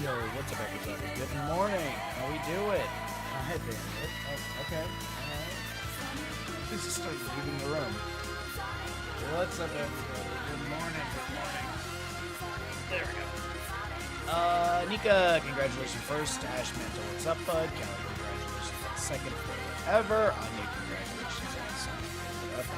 Yo, what's up, everybody? Good morning. How we doing? Hi, Bandit. Oh, okay. Alright. This is starting leaving the room. What's up, everybody? Good morning. Good morning. There we go. Nika, congratulations first. Ash Mantle, what's up, bud? Kelly, congratulations on second for whatever. Anya, congratulations on second for whatever.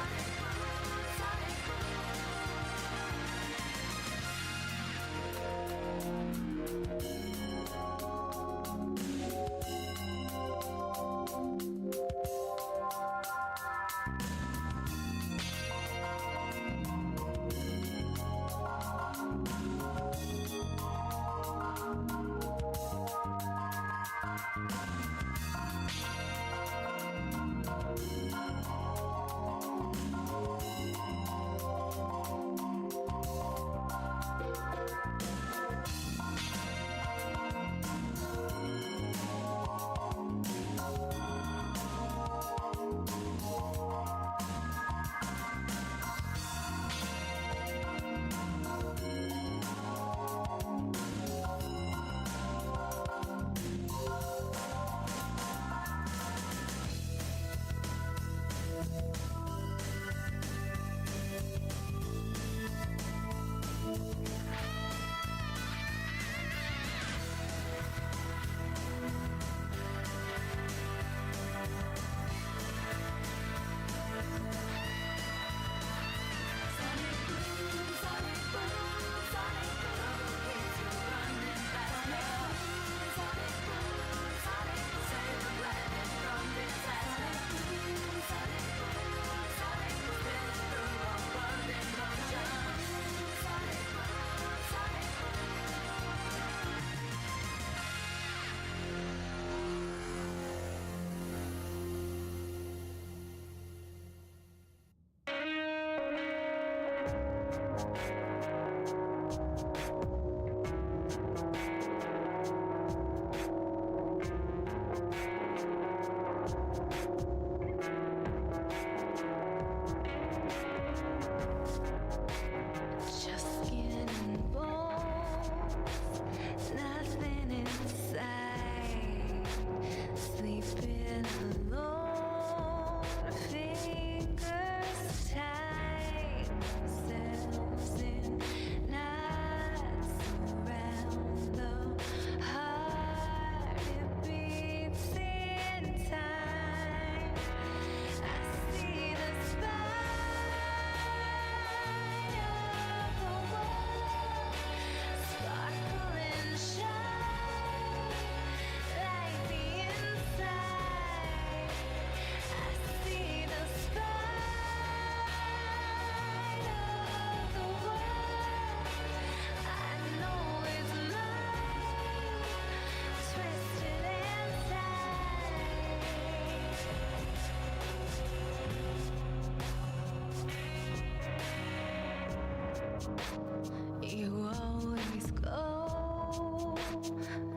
You always go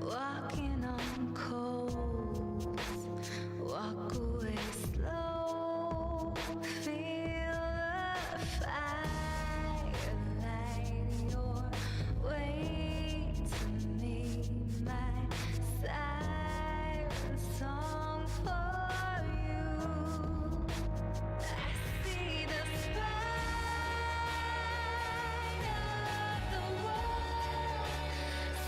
walking on coals, walk away slow, feel the fire, light your way to me, my siren song for you. I see the spine of the world,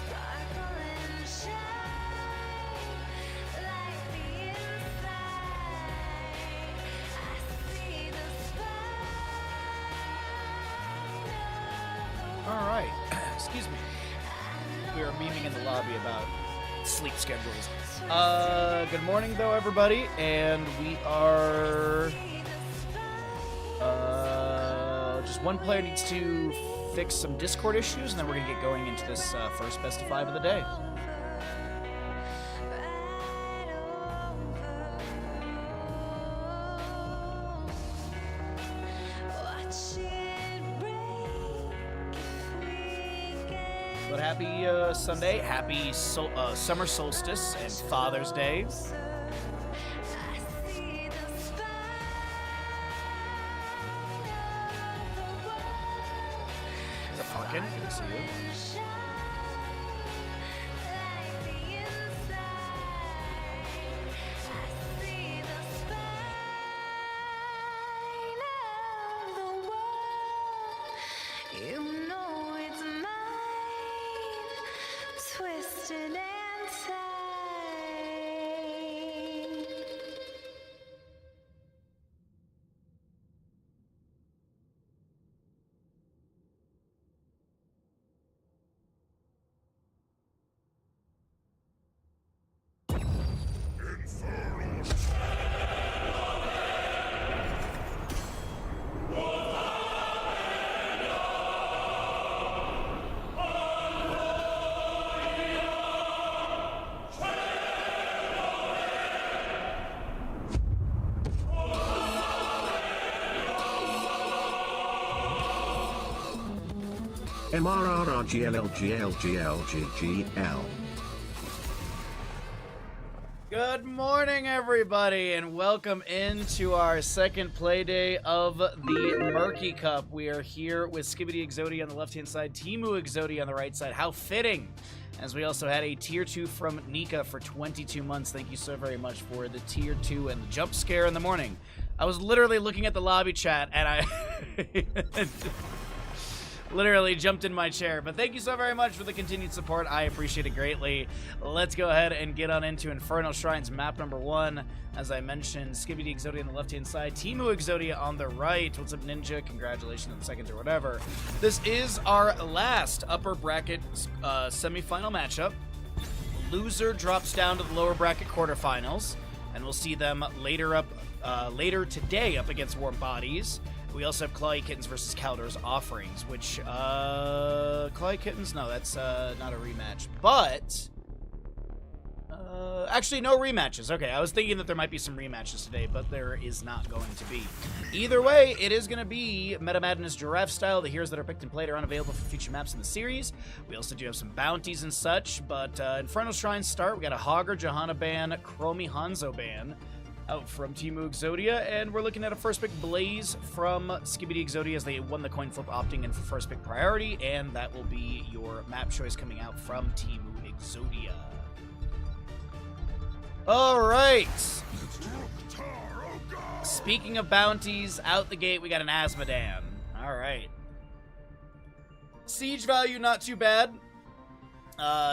sparkle and shine like the inside. I see the spine of the All right. Excuse me. We are memeing in the lobby about sleep schedules. Good morning, though, everybody, and we are. Just one player needs to fix some Discord issues, and then we're gonna get going into this first best of 5 of the day. But happy Sunday, happy summer solstice and Father's Day. There's a pumpkin. Good to see you. You know it's mine, twisted and tied. MRRRGLLGLGLGGL. Good morning, everybody, and welcome into our second play day of the Murky Cup. We are here with Skibidi Exodia on the left-hand side, Timu Exodia on the right side. How fitting, as we also had a Tier 2 from Nika for 22 months. Thank you so very much for the Tier 2 and the jump scare in the morning. I was literally looking at the lobby chat, and I literally jumped in my chair. But thank you so very much for the continued support. I appreciate it greatly. Let's go ahead and get on into Infernal Shrines map number 1. As I mentioned, Skibidi Exodia on the left-hand side, Timu Exodia on the right. What's up, Ninja? Congratulations on the second or whatever. This is our last upper bracket semi-final matchup. Loser drops down to the lower bracket quarterfinals, and we'll see them later today up against Warm Bodies. We also have Clawy Kittens versus Caldor's Offerings, which, Clawy Kittens? No, that's, not a rematch. But, actually, no rematches. Okay, I was thinking that there might be some rematches today, but there is not going to be. Either way, it is going to be Meta Madness Giraffe style. The heroes that are picked and played are unavailable for future maps in the series. We also do have some bounties and such, but, Infernal Shrines start. We got a Hogger, Johanna ban, Chromie Hanzo ban out from Timu Exodia, and we're looking at a first pick Blaze from Skibidi Exodia as they won the coin flip, opting in for first pick priority, and that will be your map choice coming out from Timu Exodia. Alright. Speaking of bounties, out the gate we got an Asmodan. Alright. Siege value, not too bad.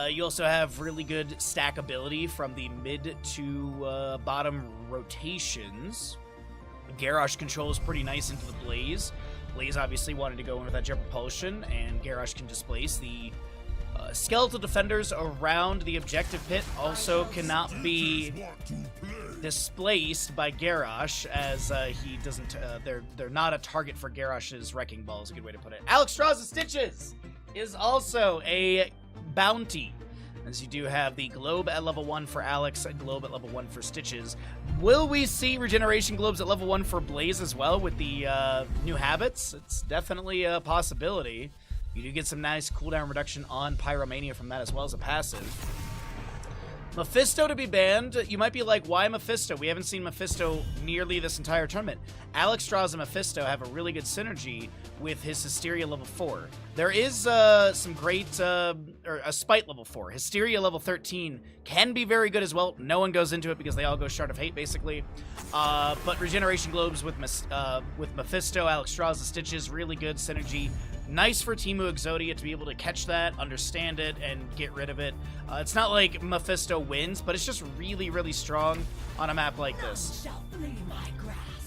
You also have really good stackability from the mid to bottom rotations. Garrosh control is pretty nice into the Blaze. Blaze obviously wanted to go in with that jet propulsion, and Garrosh can displace the skeletal defenders around the objective pit. Also cannot be displaced by Garrosh, as he doesn't. They're not a target for Garrosh's wrecking ball. Is a good way to put it. Alex Straw's Stitches is also a bounty, as you do have the globe at level 1 for Alex, a globe at level 1 for Stitches. Will we see regeneration globes at level 1 for Blaze as well with the new habits? It's definitely a possibility. You do get some nice cooldown reduction on Pyromania from that as well as a passive. Mephisto to be banned. You might be like, why Mephisto? We haven't seen Mephisto nearly this entire tournament. Alex Strauss and Mephisto have a really good synergy with his Hysteria level 4. There is some great, or a Spite level 4. Hysteria level 13 can be very good as well. No one goes into it because they all go Shard of Hate, basically. But Regeneration Globes with Mephisto, Alex Strauss, and Stitches, really good synergy. Nice for Timu Exodia to be able to catch that, understand it, and get rid of it. It's not like Mephisto wins, but it's just really, really strong on a map like this.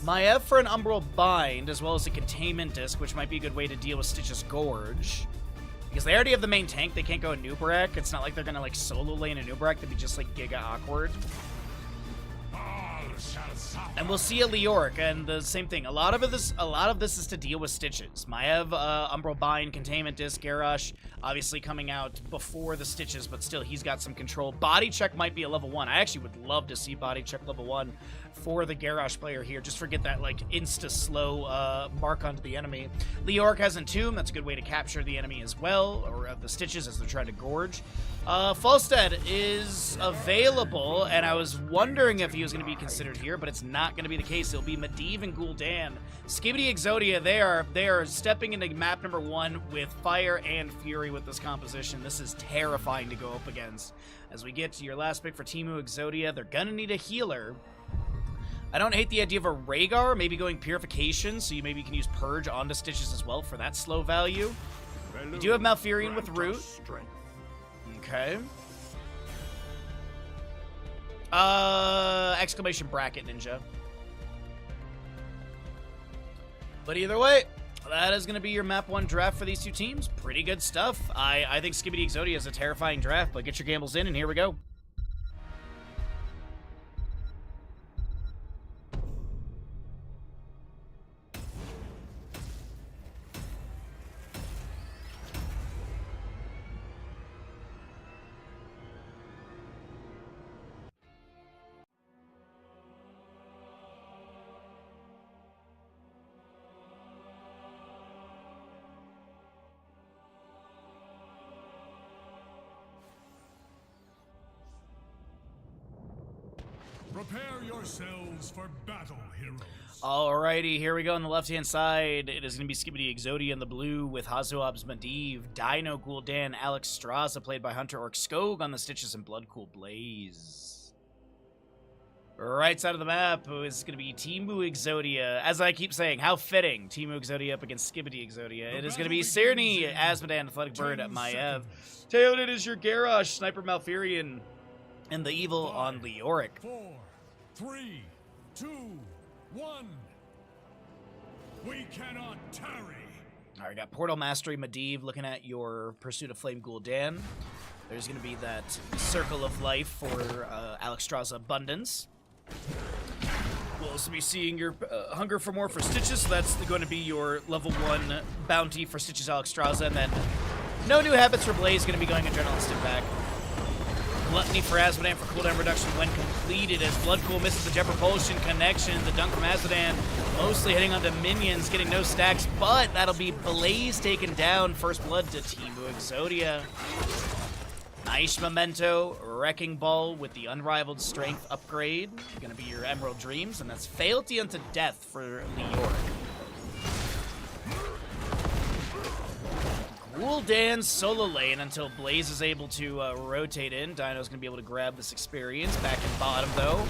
Maev for an Umbral Bind, as well as a Containment Disc, which might be a good way to deal with Stitch's Gorge. Because they already have the main tank, they can't go Nubarak. It's not like they're gonna like solo lane a Nubarak, that'd be just like giga awkward. And we'll see a Leoric, and the same thing. A lot of this is to deal with Stitches. Maev, Umbral Bind, Containment Disc, Garrosh, obviously coming out before the Stitches, but still, he's got some control. Body Check might be a level 1. I actually would love to see Body Check level 1 for the Garrosh player here, just forget that, like, insta-slow mark onto the enemy. Leoric has Entomb. That's a good way to capture the enemy as well, or the Stitches as they're trying to gorge. Falstead is available, and I was wondering if he was going to be considered here, but it's not going to be the case. It'll be Medivh and Gul'dan. Skibidi Exodia, they are stepping into map number 1 with Fire and Fury with this composition. This is terrifying to go up against. As we get to your last pick for Timu Exodia, they're going to need a healer. I don't hate the idea of a Rhaegar, maybe going Purification, so you maybe can use Purge onto Stitches as well for that slow value. You do have Malfurion with Root. Okay. Exclamation bracket Ninja. But either way, that is going to be your map 1 draft for these two teams. Pretty good stuff. I think Skibidi Exodia is a terrifying draft, but get your gambles in, and here we go. Prepare yourselves for battle, heroes. Alrighty, here we go on the left-hand side. It is going to be Skibidi Exodia in the blue with Hazuob's Medivh, Dino Gul'dan, Alex Straza, played by Hunter Orc Skog on the Stitches, and Bloodcool Blaze. Right side of the map is going to be Teemu Exodia. As I keep saying, how fitting. Teemu Exodia up against Skibidi Exodia. It is going to be Sirni, Azmodan, Athletic Bird, Maev. Tailed is your Garrosh, Sniper Malfurion, and the Evil on Leoric. 4, 3, 2, 1. We cannot tarry. All right, got Portal Mastery Medivh looking at your Pursuit of Flame Gul'dan. There's going to be that Circle of Life for Alex Straza Abundance. We'll also be seeing your Hunger for More for Stitches, so that's going to be your level 1 bounty for Stitches Alex Straza, and then no new habits for Blaze, going to be going Adrenaline Step back. Gluttony for Azmodan for cooldown reduction when completed, as Bloodcool misses the Jet Propulsion connection. The dunk from Azmodan mostly hitting onto minions, getting no stacks, but that'll be Blaze taken down. First blood to Teemu Exodia. Nice memento, Wrecking Ball with the Unrivaled Strength upgrade. Gonna be your Emerald Dreams, and that's Fealty unto Death for Leoric. Gul'dan solo lane until Blaze is able to rotate in. Dino's going to be able to grab this experience. Back in bottom, though.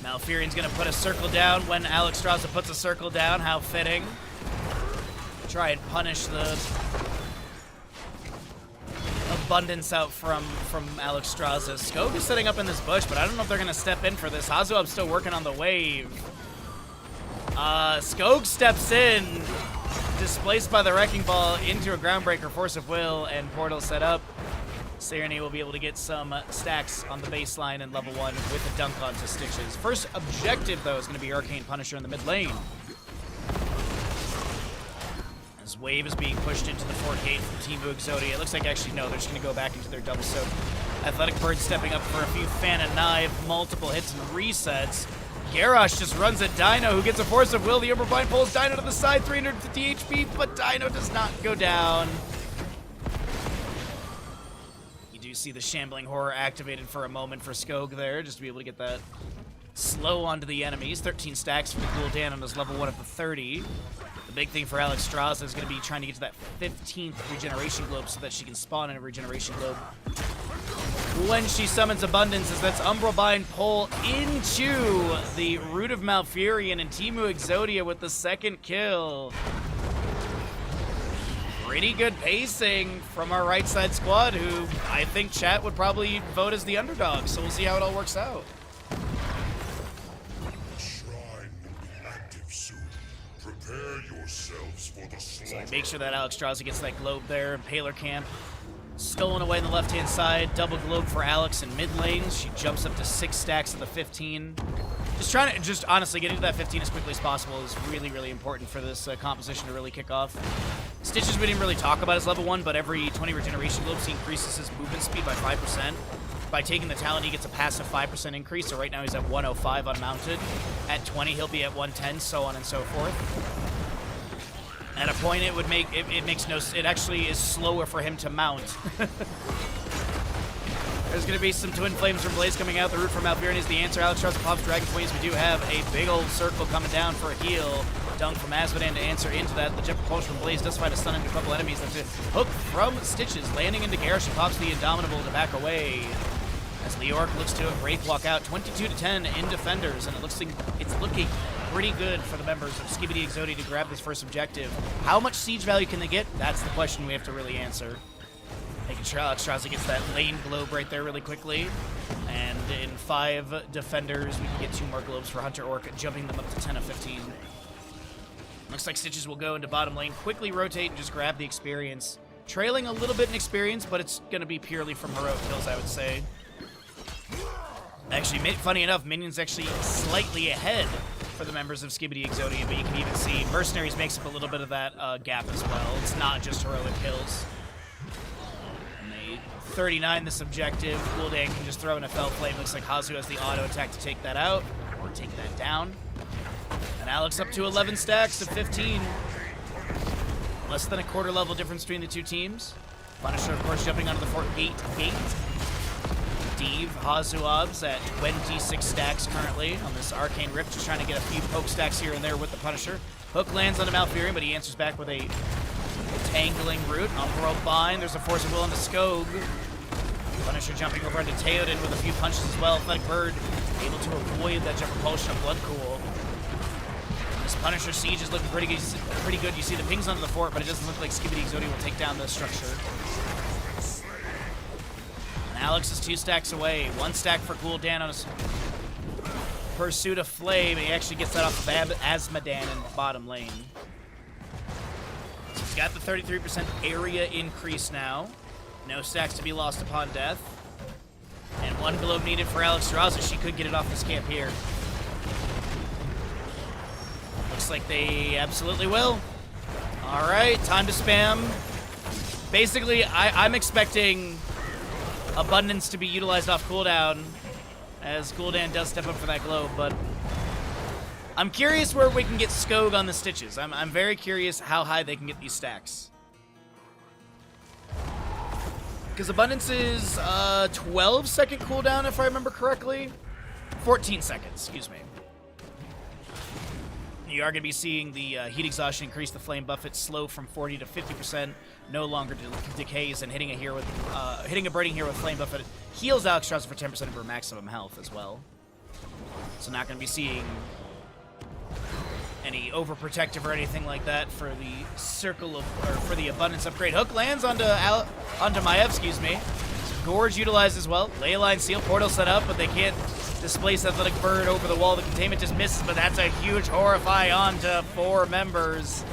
Malfurion's going to put a circle down when Alex Straza puts a circle down. How fitting. Try and punish the abundance out from Alex Straza. Skog is setting up in this bush, but I don't know if they're going to step in for this. Hazuob's still working on the wave. Skog steps in. Displaced by the Wrecking Ball into a Groundbreaker, Force of Will, and Portal set up. Sirni will be able to get some stacks on the baseline in level 1 with a dunk onto Stitches. First objective, though, is going to be Arcane Punisher in the mid lane. As Wave is being pushed into the fort gate from Teemu Exodia. It looks like, actually, no, they're just going to go back into their double soak. Athletic Bird stepping up for a few Fan and Knife, multiple hits and resets. Garrosh just runs at Dino, who gets a Force of Will. The Overbind pulls Dino to the side, 350 HP, but Dino does not go down. You do see the Shambling Horror activated for a moment for Skog there, just to be able to get that slow onto the enemies. 13 stacks for the Gul'dan on his level 1 of the 30. The big thing for Alex Straza is going to be trying to get to that 15th Regeneration Globe so that she can spawn in a Regeneration Globe when she summons Abundance, as that's Umbral pull into the Root of Malfurion, and Teemu Exodia with the second kill. Pretty good pacing from our right side squad, who I think chat would probably vote as the underdog, so we'll see how it all works out. The shrine will be active soon. Prepare yourselves for the slaughter. So make sure that Alex Straza gets that globe there. Impaler Camp stolen away on the left-hand side. Double globe for Alex in mid lanes. She jumps up to 6 stacks of the 15. Just honestly, getting to that 15 as quickly as possible is really, really important for this composition to really kick off. Stitches we didn't really talk about as level 1, but every 20 regeneration globes he increases his movement speed by 5%. By taking the talent, he gets a passive 5% increase, so right now he's at 105 unmounted. At 20, he'll be at 110, so on and so forth. At a point, it would make it actually is slower for him to mount. There's going to be some Twin Flames from Blaze coming out. The Root from Malfurion is the answer. Alex Straza pops Dragon Flames. We do have a big old circle coming down for a heal. Dunk from Azmodan to answer into that. The Jet Propulsion from Blaze does find a stun into a couple enemies. That's it. Hook from Stitches landing into Garrosh. She pops the Indomitable to back away. As Leork looks to Wraith walk out 22-10 in defenders, and it's looking pretty good for the members of Skibidi Exodi to grab this first objective. How much siege value can they get? That's the question we have to really answer. Making sure Alex Strauss gets that lane globe right there really quickly. And in 5 defenders, we can get 2 more globes for Hunter Orc, jumping them up to 10 of 15. Looks like Stitches will go into bottom lane, quickly rotate and just grab the experience. Trailing a little bit in experience, but it's going to be purely from heroic kills, I would say. Actually, funny enough, minions actually slightly ahead for the members of Skibidi Exodia, but you can even see Mercenaries makes up a little bit of that gap as well. It's not just heroic kills. And they 39 this objective. Gul'dan can just throw in a Fell Flame. Looks like Hazu has the auto attack to take that out, or take that down. And Alex up to 11 stacks to 15. Less than a quarter level difference between the two teams. Punisher, of course, jumping onto the fort gate. Steve Hazuabs at 26 stacks currently on this Arcane Rift, just trying to get a few poke stacks here and there with the Punisher. Hook lands on the Malfurion, but he answers back with a Tangling Root. Umbral Bind, there's a Force of Will on the Skog. Punisher jumping over onto Theoden with a few punches as well. Athletic Bird able to avoid that jump propulsion of Blood Cool. This Punisher siege is looking pretty good. You see the pings onto the fort, but it doesn't look like Skibidi Exodia will take down the structure. And Alex is 2 stacks away. 1 stack for Gul'dan on his Pursuit of Flame. He actually gets that off of Azmodan in bottom lane. So he's got the 33% area increase now. No stacks to be lost upon death. And 1 globe needed for Alex Straza. She could get it off this camp here. Looks like they absolutely will. All right, time to spam. Basically, I'm expecting Abundance to be utilized off cooldown, as Gul'dan does step up for that globe, but I'm curious where we can get Skog on the Stitches. I'm very curious how high they can get these stacks. Because Abundance is 12-second cooldown, if I remember correctly. 14 seconds, excuse me. You are going to be seeing the heat exhaustion increase the flame buff. It's slow from 40 to 50%. No longer decays, and hitting a Braiding Hero with flame buff, it heals Alex Strauss for 10% of her maximum health as well. So not going to be seeing any overprotective or anything like that for the for the Abundance upgrade. Hook lands onto Maiev, excuse me. Gorge utilized as well. Leyline Seal portal set up, but they can't displace Athletic Bird over the wall. The containment just misses, but that's a huge Horrify onto 4 members.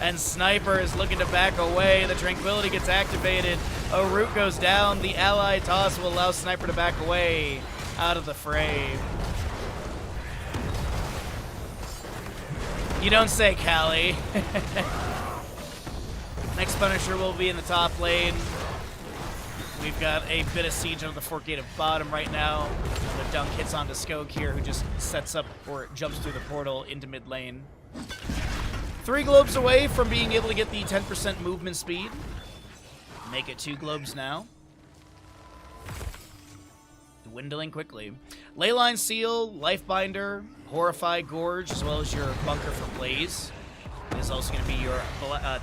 And Sniper is looking to back away. The Tranquility gets activated. A root goes down. The ally toss will allow Sniper to back away out of the fray. You don't say, Callie. Next Punisher will be in the top lane. We've got a bit of siege on the fort gate of bottom right now. The dunk hits onto Skog here, who just sets up or jumps through the portal into mid lane. 3 globes away from being able to get the 10% movement speed. Make it 2 globes now. Dwindling quickly. Leyline Seal, Lifebinder, Horrify, Gorge, as well as your Bunker for Blaze. It is also going to be your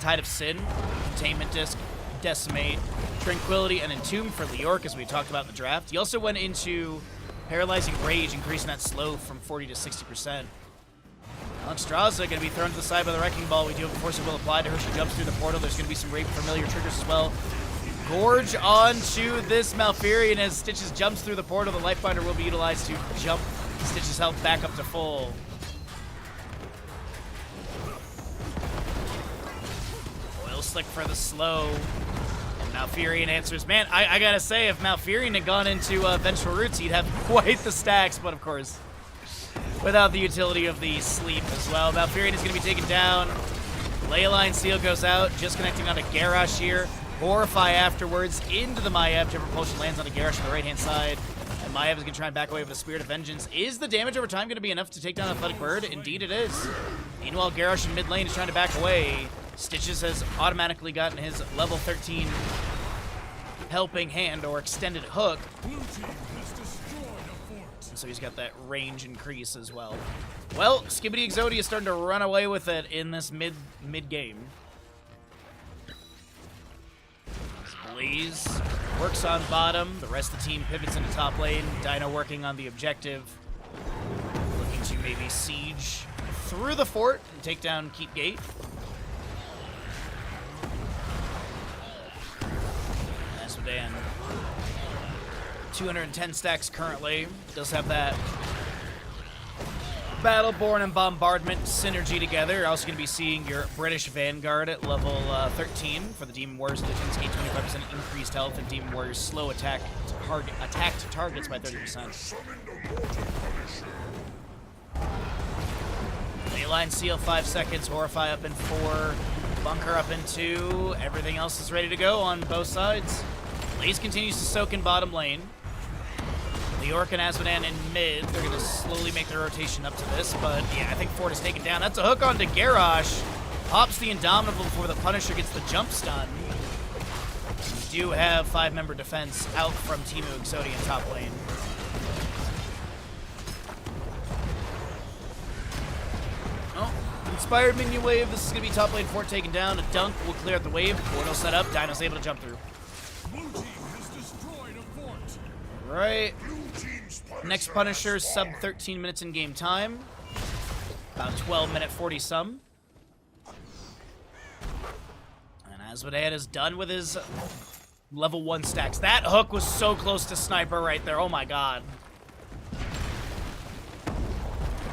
Tide of Sin, Containment Disc, Decimate, Tranquility, and Entomb for Leork, as we talked about in the draft. He also went into Paralyzing Rage, increasing that slow from 40 to 60%. Alex Straza going to be thrown to the side by the Wrecking Ball. We do have a Force of Will applied to her. She jumps through the portal. There's going to be some familiar triggers as well. Gorge onto this Malfurion as Stitches jumps through the portal. The Lifebinder will be utilized to jump Stitches' health back up to full. Oil Slick for the slow. And Malfurion answers. Man, I gotta say, if Malfurion had gone into Vengeful Roots, he'd have quite the stacks, but of course, without the utility of the sleep as well. Malfurion is going to be taken down. Leyline Seal goes out, just connecting onto Garrosh here. Horrify afterwards into the Maiev. Jump Propulsion lands onto Garrosh on the right-hand side. And Maiev is going to try and back away with a Spirit of Vengeance. Is the damage over time going to be enough to take down Athletic Bird? Indeed it is. Meanwhile, Garrosh in mid lane is trying to back away. Stitches has automatically gotten his level 13 Helping Hand or Extended Hook. So he's got that range increase as well. Well, Skibidi Exodia is starting to run away with it in this mid game. Blaze works on bottom. The rest of the team pivots into top lane. Dino working on the objective. Looking to maybe siege through the fort and take down Keep Gate. Asmodan, 210 stacks currently. Does have that Battleborn and Bombardment synergy together. You're also going to be seeing your British Vanguard at level 13 for the Demon Warriors Legends. Gain 25% increased health, and Demon Warriors slow attack to targets by 30%. Leyline Seal 5 seconds, Horrify up in 4, Bunker up in 2. Everything else is ready to go on both sides. Blaze continues to soak in bottom lane. Leoric and Asmodan in mid. They're going to slowly make their rotation up to this, but yeah, I think Fort is taken down. That's a hook onto Garrosh. Pops the Indomitable before the Punisher gets the jump stun. We do have 5-member defense out from Team Exodia in top lane. Oh, Inspired Minion Wave. This is going to be top lane Fort taken down. A dunk will clear out the wave. Portal set up. Dino's able to jump through. Right. Next Punisher, sub 13 minutes in game time. About 12 minute 40 some. And Asmodan is done with his level 1 stacks. That hook was so close to sniper right there. Oh my god.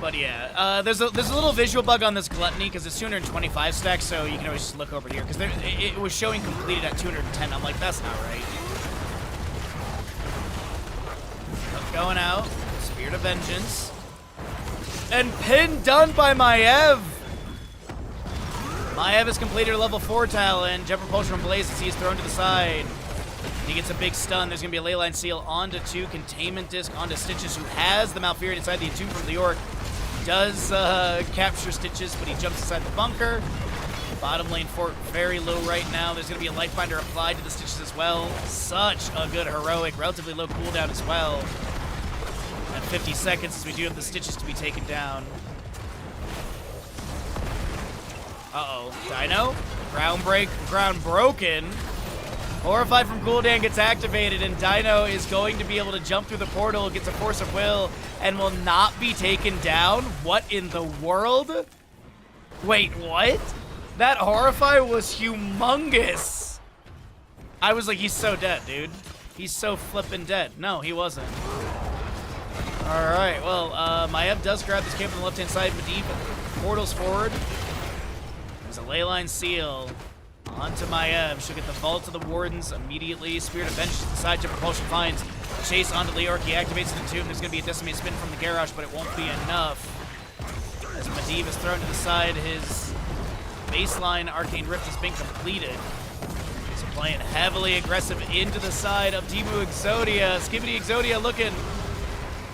But yeah, there's a little visual bug on this Gluttony because it's 225 stacks, so you can always just look over here because it was showing completed at 210. I'm like, that's not right. Going out, Spirit of Vengeance, and pin done by Maiev. Maiev has completed a level 4 talent. Jet Propulsion from Blaze as he is thrown to the side. He gets a big stun. There's going to be a Leyline Seal onto 2, Containment Disc onto Stitches, who has the Malfurion inside the Entomb from Leoric. Does capture Stitches, but he jumps inside the bunker. Bottom lane Fort very low right now. There's going to be a Lifebinder applied to the Stitches as well. Such a good heroic, relatively low cooldown as well. At 50 seconds, as we do have the Stitches to be taken down. Uh-oh. Dino. Ground broken. Horrified from Gul'dan gets activated, and Dino is going to be able to jump through the portal, gets a Force of Will, and will not be taken down. What in the world? Wait, what? That Horrify was humongous. I was like, he's so dead, dude. He's so flippin' dead. No, he wasn't. Alright, well, Maiev does grab this camp on the left-hand side. Medivh portals forward. There's a Leyline Seal onto Maiev. She'll get the Vault of the Wardens immediately. Spirit of Vengeance to the side. Jet Propulsion finds Chase onto Leoric. He activates the Entomb. There's going to be a Decimate Spin from the Garrosh, but it won't be enough. As Medivh is thrown to the side, his baseline Arcane Rift has been completed. So playing heavily aggressive into the side of Team Exodia. Skibidi Exodia looking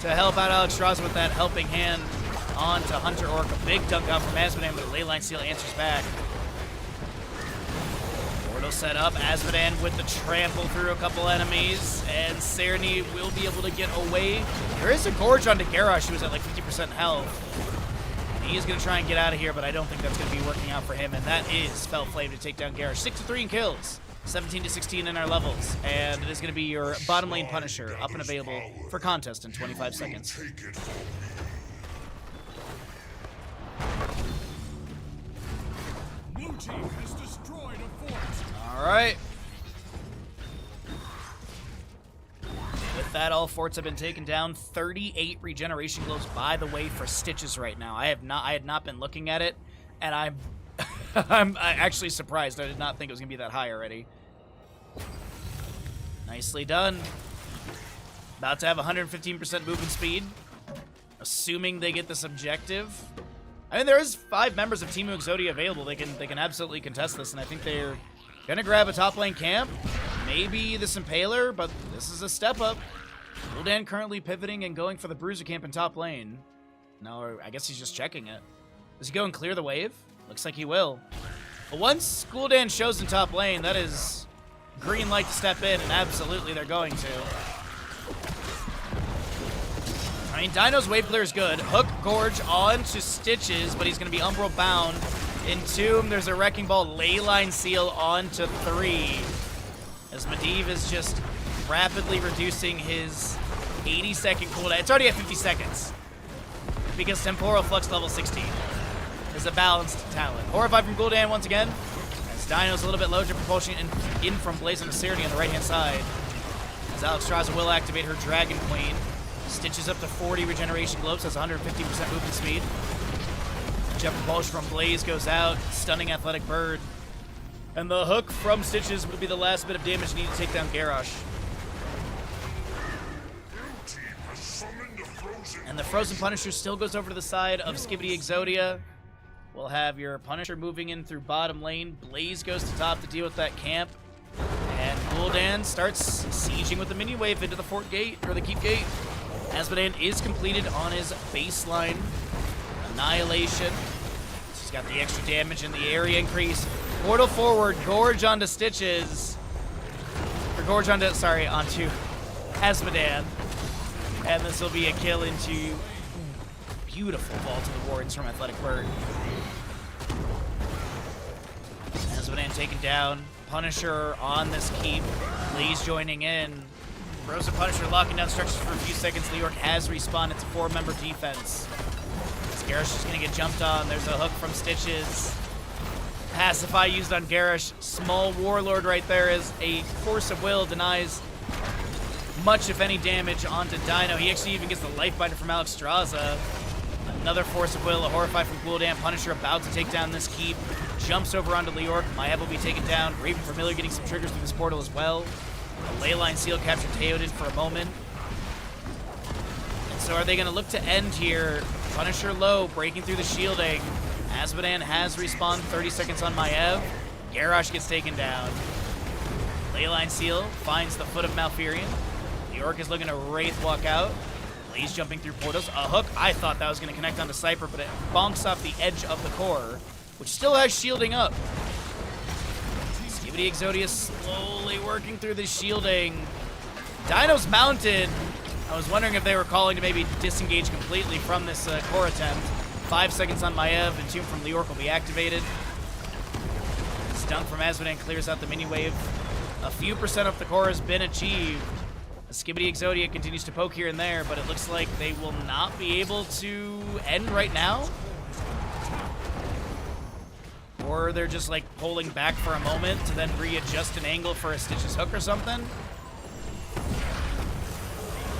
to help out Alex Strauss with that helping hand onto Hunter Orc. A big dunk out from Asmodan, but Leyline Seal answers back. Portal set up. Asmodan with the trample through a couple enemies, and Cerny will be able to get away. There is a Gorge onto Garrosh, who was at like 50% health. He is going to try and get out of here, but I don't think that's going to be working out for him, and that is Fell Flame to take down Garrosh. 6-3 in kills. 17-16 in our levels, and it is going to be your bottom lane Punisher up and available for contest in 25 seconds. Blue team has destroyed a fort. All right. With that, all forts have been taken down. 38 regeneration glows, by the way, for Stitches right now. I had not been looking at it, and I'm actually surprised. I did not think it was going to be that high already. Nicely done. About to have 115% movement speed. Assuming they get this objective. I mean, there is 5 members of Team Exodia available. They can absolutely contest this, and I think they're going to grab a top lane camp. Maybe this Impaler, but this is a step up. Gul'dan currently pivoting and going for the Bruiser camp in top lane. No, I guess he's just checking it. Does he go and clear the wave? Looks like he will. But once Gul'dan shows in top lane, that is green light to step in, and absolutely they're going to. I mean, Dino's wave clear is good. Hook Gorge onto Stitches, but he's going to be Umbral bound. Entomb, there's a Wrecking Ball Leyline Seal onto 3. as Medivh is just rapidly reducing his 80-second cooldown. It's already at 50 seconds because Temporal Flux level 16 is a balanced talent. Horrify from Gul'dan once again, as Dino's a little bit low to propulsion in from Blazing Serenity on the right-hand side. As Alexstrasza will activate her Dragon Queen. Stitches up to 40 regeneration globes, has 150% movement speed. Jet propulsion from Blaze goes out, stunning Athletic Bird. And the hook from Stitches will be the last bit of damage needed to take down Garrosh. And the Frozen Punisher still goes over to the side of Skibidi Exodia. We'll have your Punisher moving in through bottom lane. Blaze goes to top to deal with that camp. And Gul'dan starts sieging with the mini wave into the fort gate, or the keep gate. Azmodan is completed on his baseline Annihilation. He's got the extra damage and the area increase. Portal forward, Gorge onto Stitches. Or Gorge onto, sorry, onto Azmodan. And this will be a kill into beautiful Vault of the Wardens from Athletic Bird. Azmodan taken down. Punisher on this keep. Blaze joining in. Frozen Punisher locking down structures for a few seconds. New York has respawned. It's a 4-member defense. Garrosh is going to get jumped on. There's a hook from Stitches. Pacify used on Garrosh. Small Warlord right there as a Force of Will denies much, if any, damage onto Dino. He actually even gets the Lifebinder from Alexstrasza. Another Force of Will, a Horrify from Gul'dan. Punisher about to take down this keep. Jumps over onto Leorc. Maiev will be taken down. Raven Familiar getting some triggers through this portal as well. A Leyline Seal captured Teoden for a moment. And so are they going to look to end here? Punisher low, breaking through the shielding. Azmodan has respawned, 30 seconds on Maiev. Garrosh gets taken down. Leyline Seal finds the foot of Malfurion. Leorc is looking to Wraith walk out. Blaze jumping through portals. A hook, I thought that was going to connect onto Cypher, but it bonks off the edge of the core, which still has shielding up. Skibidi Exodia slowly working through the shielding. Dino's mounted. I was wondering if they were calling to maybe disengage completely from this core attempt. 5 seconds on Maiev, and Tomb from Leorc will be activated. Stun from Azmodan clears out the mini wave. A few percent of the core has been achieved. The Skibidi Exodia continues to poke here and there, but it looks like they will not be able to end right now. Or they're just like pulling back for a moment to then readjust an angle for a Stitches hook or something.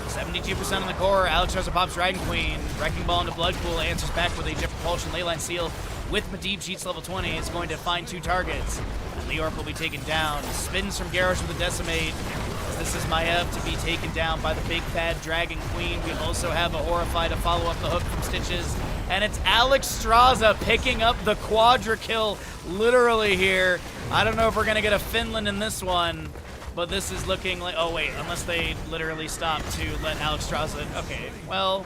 72% on the core. Alexstrasza pops Dragon Queen. Wrecking Ball into Blood Pool answers back with a Jet Propulsion Leyline Seal with Medivh cheats level 20. It's going to find 2 targets. And Leorc will be taken down. Spins from Garrosh with a Decimate. This is Maiev to be taken down by the big bad Dragon Queen. We also have a Horrify to follow up the hook from Stitches. And it's Alexstrasza picking up the quadra kill literally here. I don't know if we're going to get a Finland in this one. But this is looking like, oh wait, unless they literally stop to let Alexstrasza, okay, well.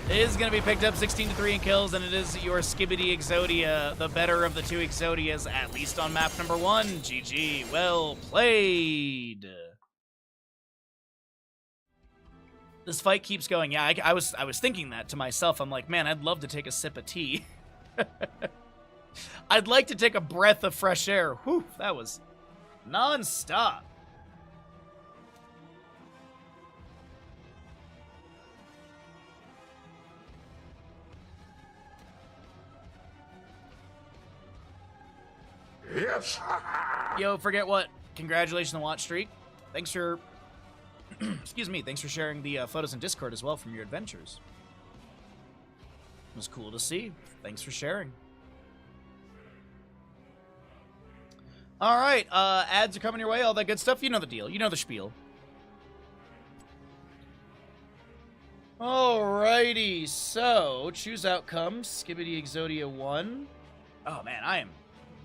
It is going to be picked up 16-3 in kills, and it is your Skibidi Exodia, the better of the 2 Exodias, at least on map number 1. GG, well played. This fight keeps going. Yeah, I was thinking that to myself. I'm like, man, I'd love to take a sip of tea. I'd like to take a breath of fresh air. Whew, that was non-stop. Yes. Yo, forget what? Congratulations on the watch streak. Thanks for, excuse me, thanks for sharing the photos in Discord as well from your adventures. It was cool to see. Thanks for sharing. All right, ads are coming your way, all that good stuff. You know the deal. You know the spiel. Alrighty, so choose outcomes. Skibidi Exodia 1. Oh man, I am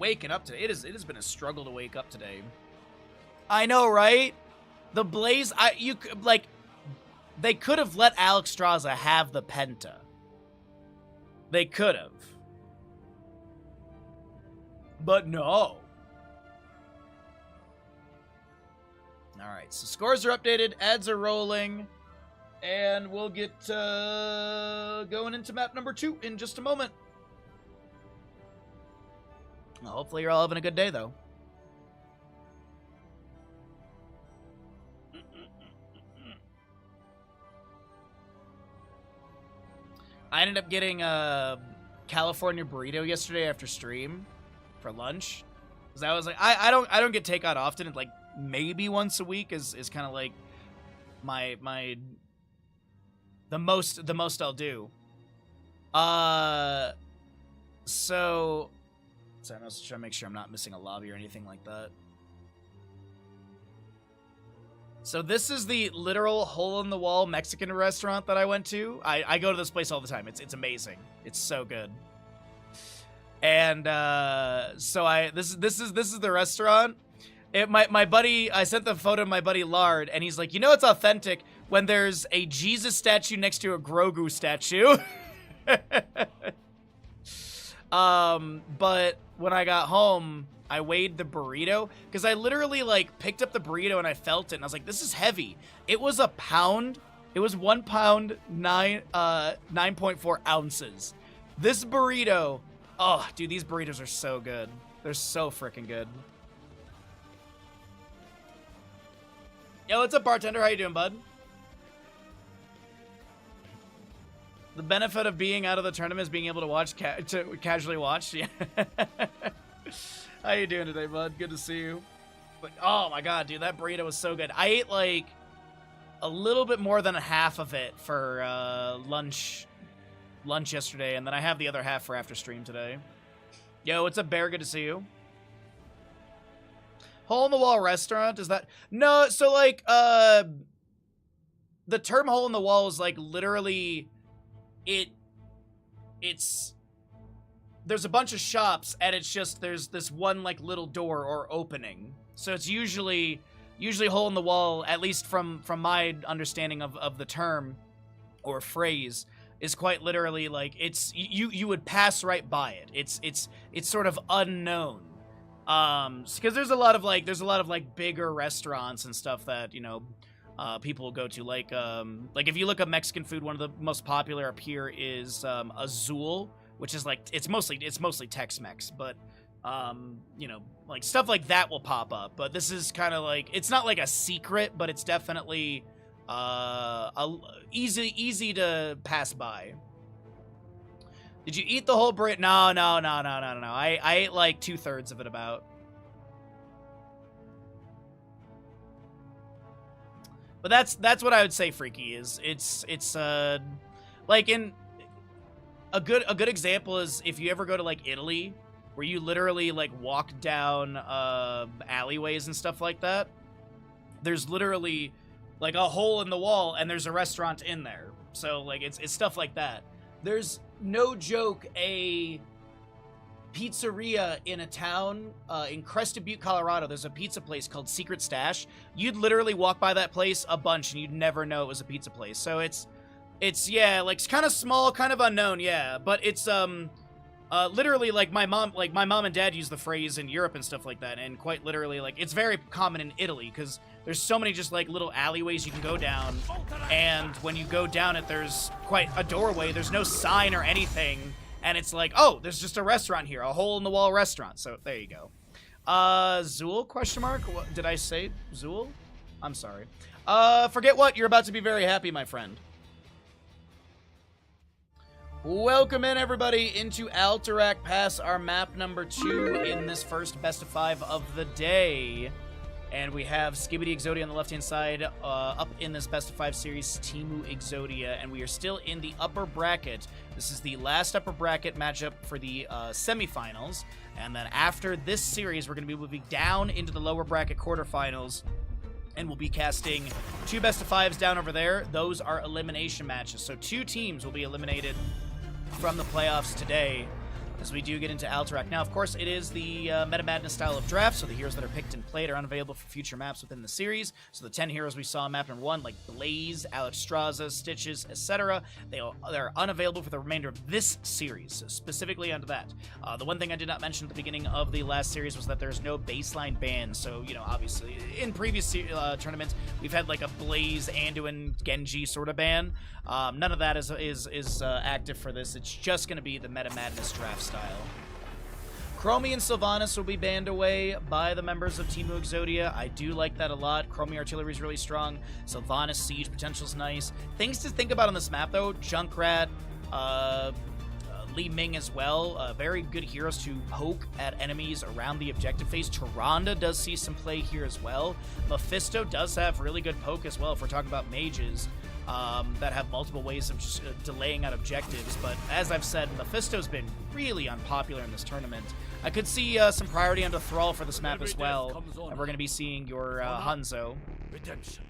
waking up today. It has been a struggle to wake up today. I know, right? The Blaze, they could have let Alexstrasza have the Penta. They could have. But no. Alright, so scores are updated, ads are rolling, and we'll get going into map number 2 in just a moment. Well, hopefully you're all having a good day, though. I ended up getting a California burrito yesterday after stream for lunch. Cause I was like, I don't get takeout often. Like maybe once a week is kind of like the most I'll do. So I'm just trying to make sure I'm not missing a lobby or anything like that. So this is the literal hole-in-the-wall Mexican restaurant that I went to. I go to this place all the time. It's amazing. It's so good. And so this is the restaurant. My buddy, I sent the photo to my buddy Lard, and he's like, you know it's authentic when there's a Jesus statue next to a Grogu statue. But when I got home, I weighed the burrito because I literally like picked up the burrito and I felt it and I was like, this is heavy. It was a pound. It was 1 pound, 9.4 ounces. This burrito, oh, dude, these burritos are so good. They're so freaking good. Yo, what's up, bartender? How you doing, bud? The benefit of being out of the tournament is being able to watch, casually watch. Yeah. How you doing today, bud? Good to see you. But oh my god, dude, that burrito was so good. I ate like a little bit more than a half of it for lunch yesterday, and then I have the other half for after stream today. Yo, what's up, Bear? Good to see you. Hole in the wall restaurant, is that? No, so like the term hole in the wall is like literally it's there's a bunch of shops and it's just there's this one like little door or opening. So it's usually hole in the wall, at least from my understanding of the term or phrase, is quite literally like it's you would pass right by it. It's sort of unknown. Because there's a lot of like bigger restaurants and stuff that, you know, people will go to. Like if you look up Mexican food, one of the most popular up here is Azul, which is like it's mostly Tex-Mex, but you know, like stuff like that will pop up. But this is kind of like, it's not like a secret, but it's definitely easy to pass by. Did you eat the whole burrito? No. I ate like 2/3 of it about. But that's what I would say, Freaky, is it's like in a good example is if you ever go to like Italy, where you literally like walk down alleyways and stuff like that. There's literally like a hole in the wall and there's a restaurant in there. So like it's stuff like that. There's no joke a pizzeria in a town in Crested Butte, Colorado. There's a pizza place called Secret Stash. You'd literally walk by that place a bunch and you'd never know it was a pizza place. So it's yeah, like kind of small, kind of unknown, yeah, but it's literally like my mom and dad use the phrase in Europe and stuff like that, and quite literally like it's very common in Italy because there's so many just like little alleyways you can go down, and when you go down it, there's quite a doorway. There's no sign or anything, and it's like, oh, there's just a restaurant here, a hole in the wall restaurant. So there you go. Zool question mark? What, did I say Zool? I'm sorry. Forget what? You're about to be very happy, my friend. Welcome in, everybody, into Alterac Pass, our map number 2 in this first best of 5 of the day. And we have Skibidi Exodia on the left-hand side, up in this best of 5 series, Teemu Exodia, and we are still in the upper bracket. This is the last upper bracket matchup for the semifinals, and then after this series, we're going to be moving down into the lower bracket quarterfinals, and we'll be casting 2 best of 5s down over there. Those are elimination matches, so 2 teams will be eliminated from the playoffs today as we do get into Alterac. Now, of course, it is the Meta Madness style of draft, so the heroes that are picked and played are unavailable for future maps within the series. So the 10 heroes we saw in map number 1, like Blaze, Alex Straza, Stitches, etc., they're unavailable for the remainder of this series, so specifically onto that. The one thing I did not mention at the beginning of the last series was that there's no baseline ban, so, you know, obviously, in previous tournaments, we've had like a Blaze, Anduin, Genji sort of ban. None of that is active for this. It's just going to be the Meta Madness draft style. Chromie and Sylvanas will be banned away by the members of Teemu Exodia. I do like that a lot. Chromie artillery is really strong. Sylvanas siege potential is nice. Things to think about on this map, though: Junkrat, Li Ming as well. Very good heroes to poke at enemies around the objective phase. Tyrande does see some play here as well. Mephisto does have really good poke as well if we're talking about mages that have multiple ways of just delaying out objectives. But as I've said, Mephisto's been really unpopular in this tournament. I could see some priority onto Thrall for this map as well. And we're going to be seeing your Hanzo. Redemption.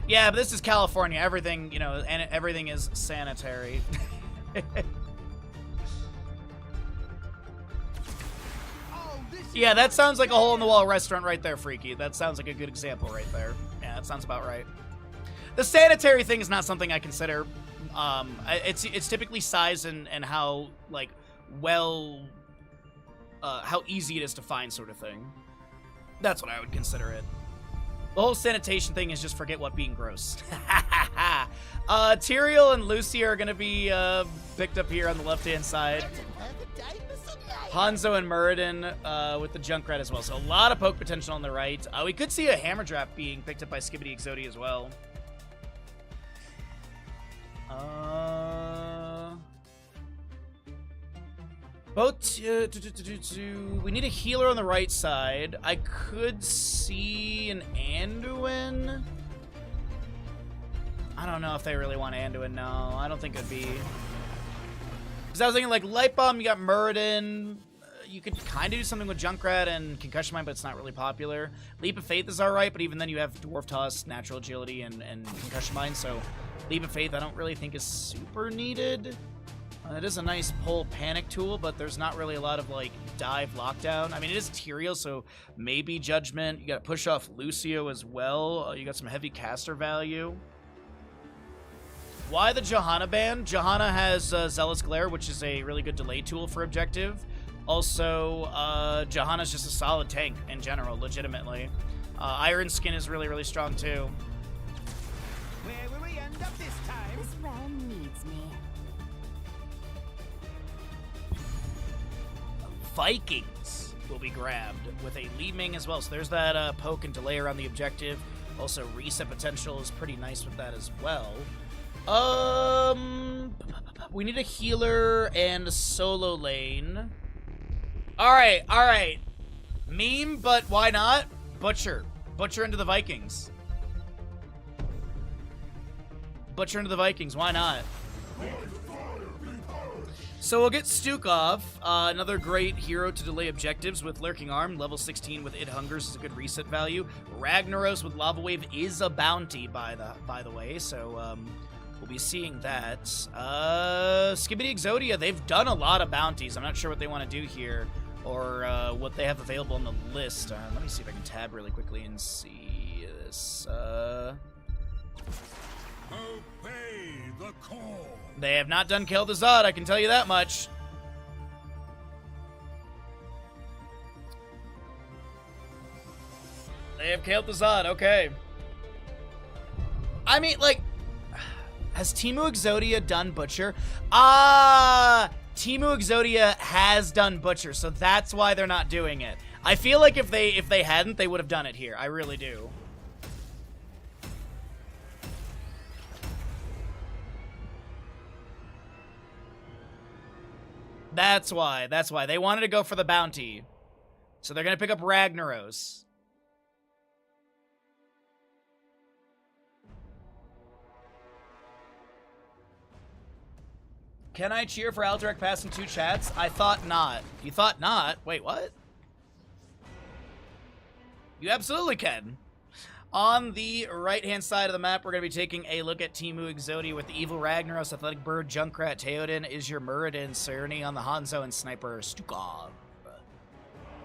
Yeah, but this is California. Everything, you know, and everything is sanitary. Yeah, that sounds like a hole-in-the-wall restaurant right there, Freaky. That sounds like a good example right there. Yeah, that sounds about right. The sanitary thing is not something I consider. It's typically size and how, like, well, how easy it is to find sort of thing. That's what I would consider it. The whole sanitation thing is just forget what being gross. Tyrael and Lucy are going to be picked up here on the left-hand side. Hanzo and Muradin with the Junkrat as well. So a lot of poke potential on the right. We could see a Hammer Draft being picked up by Skibidi Exodia as well. We need a healer on the right side. I could see an Anduin. I don't know if they really want Anduin. No, I don't think it'd be. Because I was thinking, like, Light Bomb, you got Muradin. You could kind of do something with Junkrat and Concussion Mine, but it's not really popular. Leap of Faith is alright, but even then you have Dwarf Toss, Natural Agility, and Concussion Mine, so Leap of Faith I don't really think is super needed. It is a nice pull panic tool, but there's not really a lot of, like, dive lockdown. I mean, it is Tyrael, so maybe Judgment. You got to push off Lucio as well. You got some heavy caster value. Why the Johanna ban? Johanna has Zealous Glare, which is a really good delay tool for objective. Also, Johanna's just a solid tank in general, legitimately. Iron Skin is really, really strong, too. Where will we end up this time? This realm needs me. Vikings will be grabbed with a Li Ming as well. So there's that poke and delay around the objective. Also, reset potential is pretty nice with that as well. We need a healer and a solo lane. Alright, alright. Meme, but why not? Butcher. Butcher into the Vikings. Butcher into the Vikings, why not? So we'll get Stukov, another great hero to delay objectives with Lurking Arm. Level 16 with It Hungers is a good reset value. Ragnaros with Lava Wave is a bounty, by the way, so we'll be seeing that. Skibidi Exodia, they've done a lot of bounties. I'm not sure what they want to do here or what they have available on the list. Let me see if I can tab really quickly and see this. Obey the call. They have not done Kill the Zod, I can tell you that much. They have killed the Zod, okay. I mean, like, has Teemu Exodia done Butcher? Teemu Exodia has done Butcher, so that's why they're not doing it. I feel like if they hadn't, they would have done it here. I really do. That's why. That's why. They wanted to go for the bounty. So they're going to pick up Ragnaros. Can I cheer for Alderac passing 2 chats? I thought not. You thought not? Wait, what? You absolutely can. On the right-hand side of the map, we're going to be taking a look at Teemu Exodia with the Evil Ragnaros, Athletic Bird, Junkrat, Theoden, Is Your Muradin, Cerny on the Hanzo, and Sniper Stukov.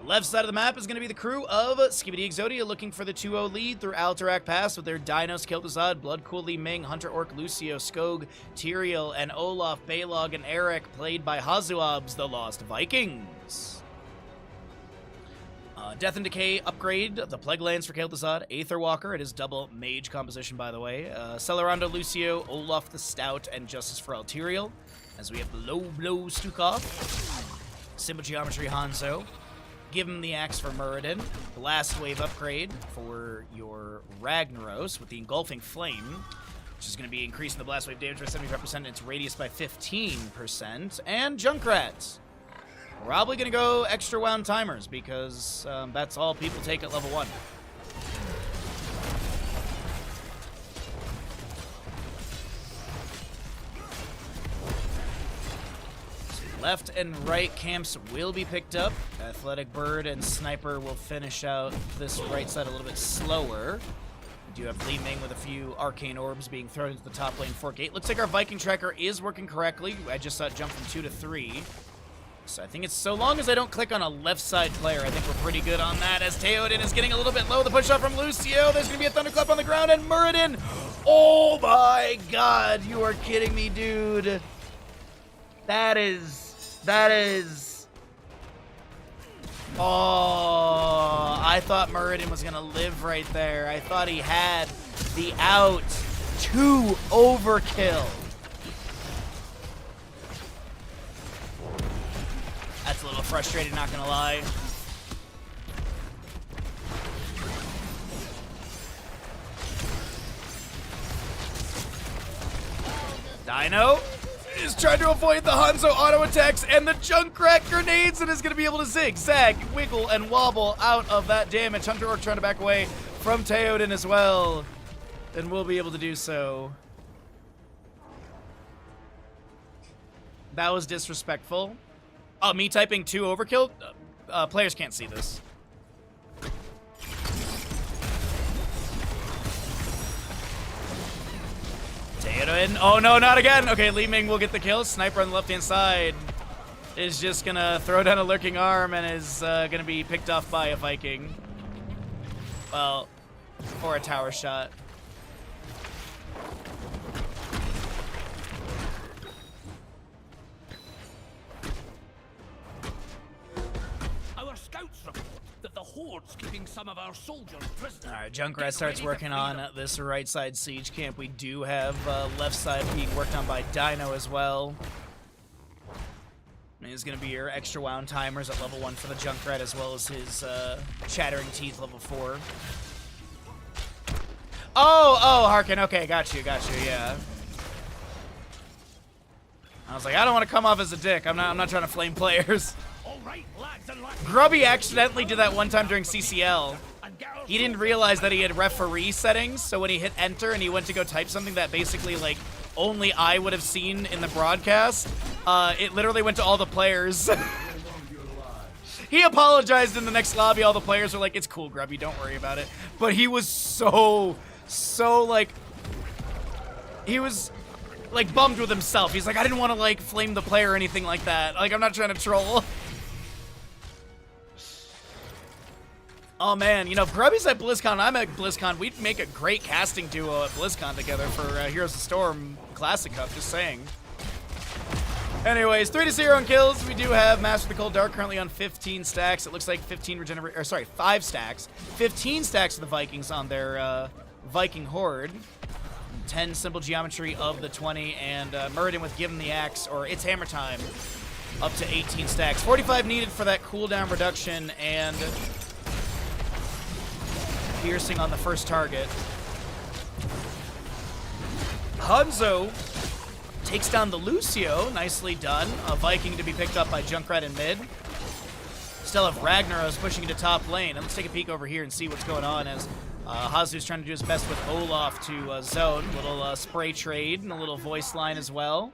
Left side of the map is going to be the crew of Skibidi Exodia looking for the 2-0 lead through Alterac Pass with their Dinos, Kil'Thuzad, Bloodcool, Li Ming, Hunter Orc, Lucio, Skog, Tyrael, and Olaf, Balog, and Eric, played by Hazuab's The Lost Vikings. Death and Decay upgrade, the Plague Lands for Kil'Thuzad, Aetherwalker, it is double mage composition by the way, Celerando, Lucio, Olaf the Stout, and Justice for Tyrael. As we have the low blow Stukov. Simple Geometry Hanzo. Give him the axe for Muradin. Blast Wave upgrade for your Ragnaros with the Engulfing Flame, which is going to be increasing the Blast Wave damage by 75% and its radius by 15%. And Junkrat. Probably going to go extra wound timers because that's all people take at level 1. Left and right camps will be picked up. Athletic Bird and Sniper will finish out this right side a little bit slower. We do have Li Ming with a few Arcane Orbs being thrown into the top lane for Gate. Looks like our Viking Tracker is working correctly. I just saw it jump from 2 to 3. So I think it's so long as I don't click on a left side player, I think we're pretty good on that. As Theoden is getting a little bit low, the push off from Lucio. There's going to be a Thunderclap on the ground, and Muradin. Oh my god, you are kidding me, dude. That is... Oh, I thought Muradin was going to live right there. I thought he had the out. 2 overkill. That's a little frustrating, not going to lie. Dino is trying to avoid the Hanzo auto attacks and the Junkrat grenades and is going to be able to zigzag, wiggle, and wobble out of that damage. Hunter Orc trying to back away from Theoden as well, and will be able to do so. That was disrespectful. Oh, me typing 2 overkill? Players can't see this. Theoden. Oh no, not again. Okay, Li Ming will get the kill. Sniper on the left-hand side is just gonna throw down a lurking arm and is gonna be picked off by a Viking. Well, or a tower shot. Our scouts report that the Horde's keeping some of our soldiers prisoners. Alright, Junkrat starts working on this right side siege camp. We do have left side being worked on by Dino as well. And it's going to be your extra wound timers at level 1 for the Junkrat, as well as his Chattering Teeth level 4. Oh, Harkin. Okay, got you, yeah. I was like, I don't want to come off as a dick. I'm not trying to flame players. All right, lads and lads. Grubby accidentally did that one time during CCL. He didn't realize that he had referee settings, so when he hit enter and he went to go type something that basically, like, only I would have seen in the broadcast, it literally went to all the players. He apologized in the next lobby. All the players were like, it's cool, Grubby, don't worry about it. But he was so, like, he was, like, bummed with himself. He's like, I didn't want to, like, flame the player or anything like that. Like, I'm not trying to troll. Oh man, you know, if Grubby's at BlizzCon and I'm at BlizzCon, we'd make a great casting duo at BlizzCon together for Heroes of the Storm Classic Cup, just saying. Anyways, 3-0 in kills. We do have Master of the Cold Dark currently on 15 stacks. It looks like 5 stacks. 15 stacks of the Vikings on their Viking Horde. 10 Simple Geometry of the 20, and Muradin with Give Him the Axe, or It's Hammer Time, up to 18 stacks. 45 needed for that cooldown reduction, and piercing on the first target. Hanzo takes down the Lucio. Nicely done. A Viking to be picked up by Junkrat in mid. Still have Ragnaros pushing into top lane. And let's take a peek over here and see what's going on as Hazu's trying to do his best with Olaf to zone. Little spray trade and a little voice line as well.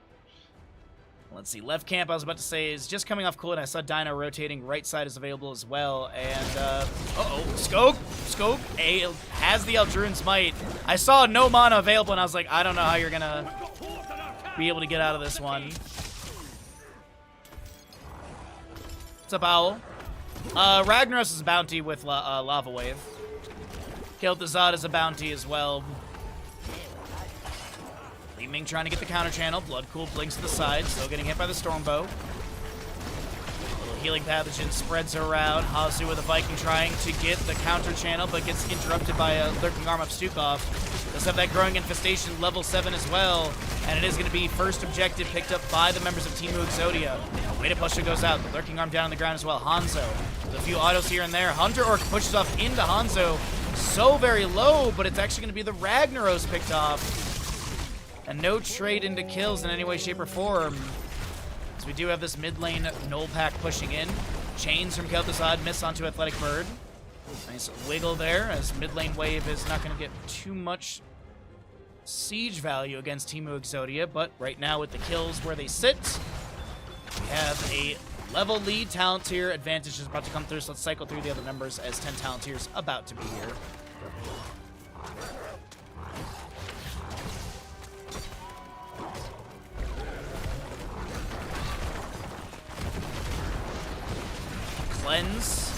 Let's see, left camp, I was about to say, is just coming off cool, and I saw Dino rotating. Right side is available as well, and, Scope has the Eldruin's Might. I saw no mana available, and I was like, I don't know how you're gonna be able to get out of this one. What's up, Owl? Ragnaros is a bounty with Lava Wave. Killed the Zod as a bounty as well. Li Ming trying to get the counter channel. Blood Cool blinks to the side. Still getting hit by the Stormbow. Little healing pathogen spreads around. Hazu with a Viking trying to get the counter channel, but gets interrupted by a lurking arm of Stukov. Does have that growing infestation, level 7 as well, and it is going to be first objective picked up by the members of Team Exodia. Way to push it goes out. The lurking arm down on the ground as well. Hanzo with a few autos here and there. Hunter Orc pushes off into Hanzo. So very low, but it's actually going to be the Ragnaros picked off. And no trade into kills in any way, shape, or form. So we do have this mid lane Null Pack pushing in. Chains from Kel'Thuzad miss onto Athletic Bird. Nice wiggle there, as mid lane wave is not going to get too much siege value against Team Exodia, but right now with the kills where they sit, we have a level lead. Talontier advantage is about to come through, so let's cycle through the other members as 10 Talontiers about to be here. Cleanse.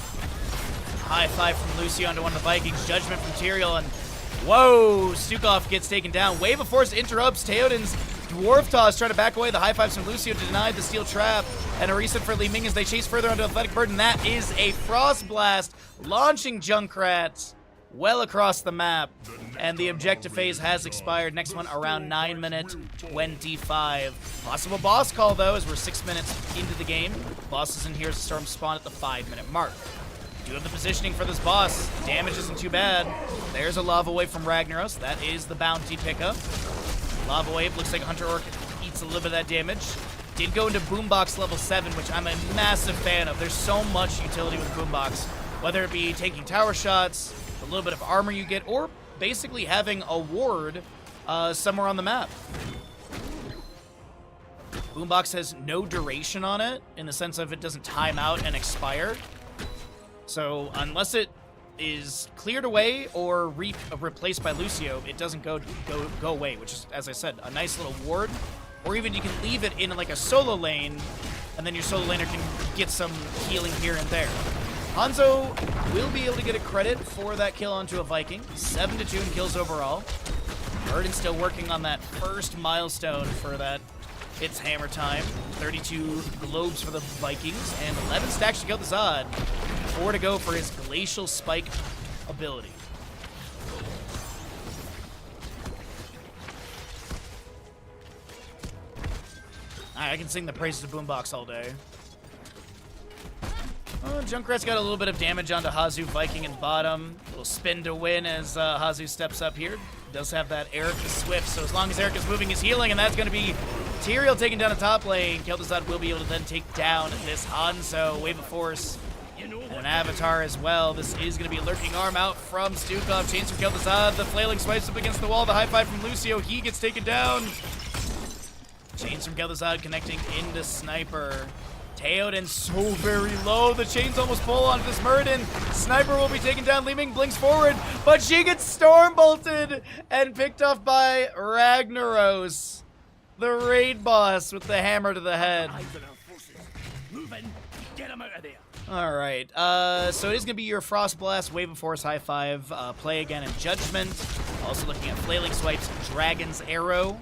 High five from Lucio onto one of the Vikings. Judgment from Tyrael, and whoa! Stukov gets taken down. Wave of Force interrupts Theoden's Dwarf Toss, trying to back away. The high fives from Lucio to deny the steel trap. And a reset for Li Ming as they chase further onto Athletic Bird, and that is a Frost Blast, launching Junkrat well across the map. And the objective phase has expired. Next one around 9 minutes 25. Possible boss call, though, as we're 6 minutes into the game. Boss is in here to storm spawn at the 5-minute mark. Do have the positioning for this boss. Damage isn't too bad. There's a Lava Wave from Ragnaros. That is the bounty pickup. Lava Wave looks like Hunter Orc eats a little bit of that damage. Did go into Boombox level 7, which I'm a massive fan of. There's so much utility with Boombox. Whether it be taking tower shots, a little bit of armor you get, or basically having a ward somewhere on the map. Boombox has no duration on it, in the sense of it doesn't time out and expire. So unless it is cleared away or replaced by Lucio, it doesn't go away, which is, as I said, a nice little ward. Or even you can leave it in like a solo lane, and then your solo laner can get some healing here and there. Hanzo will be able to get a credit for that kill onto a Viking. 7-2 in kills overall. Burden's still working on that first milestone for that. It's hammer time. 32 globes for the Vikings, and 11 stacks to Kel'Thuzad. 4 to go for his Glacial Spike ability. Alright, I can sing the praises of Boombox all day. Oh, Junkrat's got a little bit of damage onto Hazu Viking in bottom. A little spin to win as Hazu steps up here. Does have that Erica Swift, so as long as Erica's moving, he's healing, and that's going to be Tyrael taking down the top lane. Kel'Thuzad will be able to then take down this Hanzo. Wave of Force and an Avatar as well. This is going to be a lurking arm out from Stukov. Chains from Kel'Thuzad. The flailing swipes up against the wall. The high five from Lucio. He gets taken down. Chains from Kel'Thuzad connecting into Sniper. Theoden so very low. The chains almost pull onto this Muradin. Sniper will be taken down. Li Ming blinks forward, but she gets storm bolted and picked off by Ragnaros, the raid boss, with the hammer to the head. Move in, get him out of there. All right, so it is going to be your Frost Blast, Wave of Force, high five, play again in Judgment. Also looking at Flailing Swipes, Dragon's Arrow,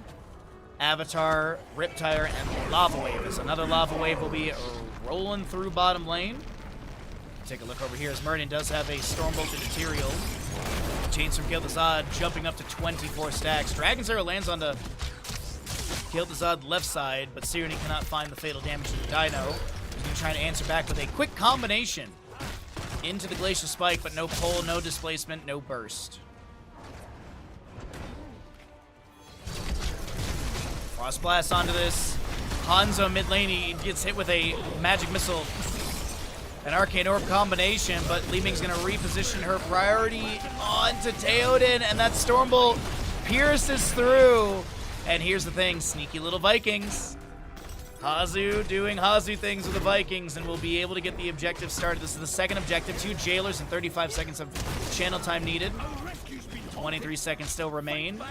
Avatar, Riptire, and Lava Wave. As another Lava Wave will be rolling through bottom lane. Take a look over here as Muradin does have a Stormbolt into Tyrael. Chains from Kel'Thuzad jumping up to 24 stacks. Dragon's Arrow lands onto Kel'Thuzad left side, but Sirenny cannot find the fatal damage to the Dino. He's going to try to answer back with a quick combination into the Glacial Spike, but no pull, no displacement, no burst. Frost Blast onto this. Hanzo mid lane, he gets hit with a Magic Missile. An Arcane Orb combination, but Li Ming's going to reposition her priority onto Theoden, and that Stormbolt pierces through. And here's the thing, sneaky little Vikings. Hazu doing Hazu things with the Vikings, and we'll be able to get the objective started. This is the second objective. 2 jailers and 35 seconds of channel time needed. 23 seconds still remain.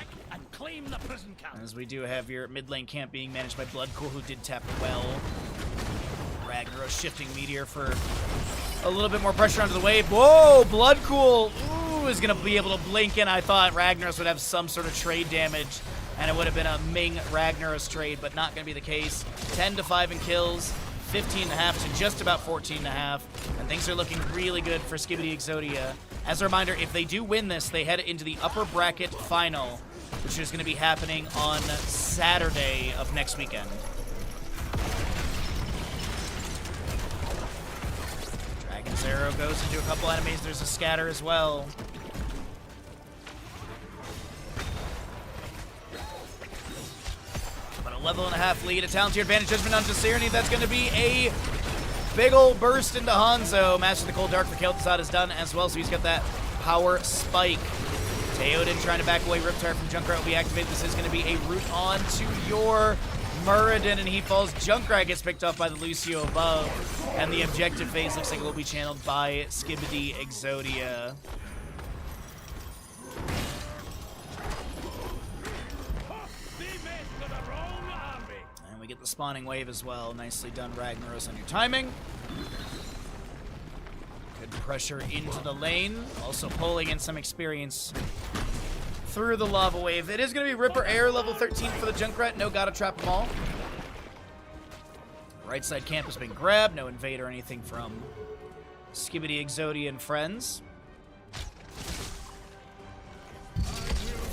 As we do have your mid lane camp being managed by Bloodcool, who did tap well. Ragnaros shifting Meteor for a little bit more pressure onto the wave. Whoa, Bloodcool, ooh, is going to be able to blink in. I thought Ragnaros would have some sort of trade damage, and it would have been a Ming Ragnaros trade, but not going to be the case. 10-5 in kills, 15.5 to just about 14.5, and things are looking really good for Skibidi Exodia. As a reminder, if they do win this, they head into the upper bracket final, which is going to be happening on Saturday of next weekend. Dragon's Arrow goes into a couple enemies. There's a scatter as well. But a level and a half lead, a talent tier advantage judgment onto Serenity. That's going to be a big ol' burst into Hanzo. Master the Cold Dark for Kel'Thuzad is done as well, so he's got that power spike. Theoden trying to back away. Riptide from Junkrat will be activated. This is going to be a route on to your Muradin, and he falls. Junkrat gets picked up by the Lucio above, and the objective phase looks like it will be channeled by Skibidi Exodia. And we get the spawning wave as well. Nicely done, Ragnaros, on your timing. Good pressure into the lane. Also pulling in some experience through the lava wave. It is going to be Ripper Air, level 13 for the Junkrat. No gotta trap them all. Right side camp has been grabbed. No invade or anything from Skibidi Exodia and friends.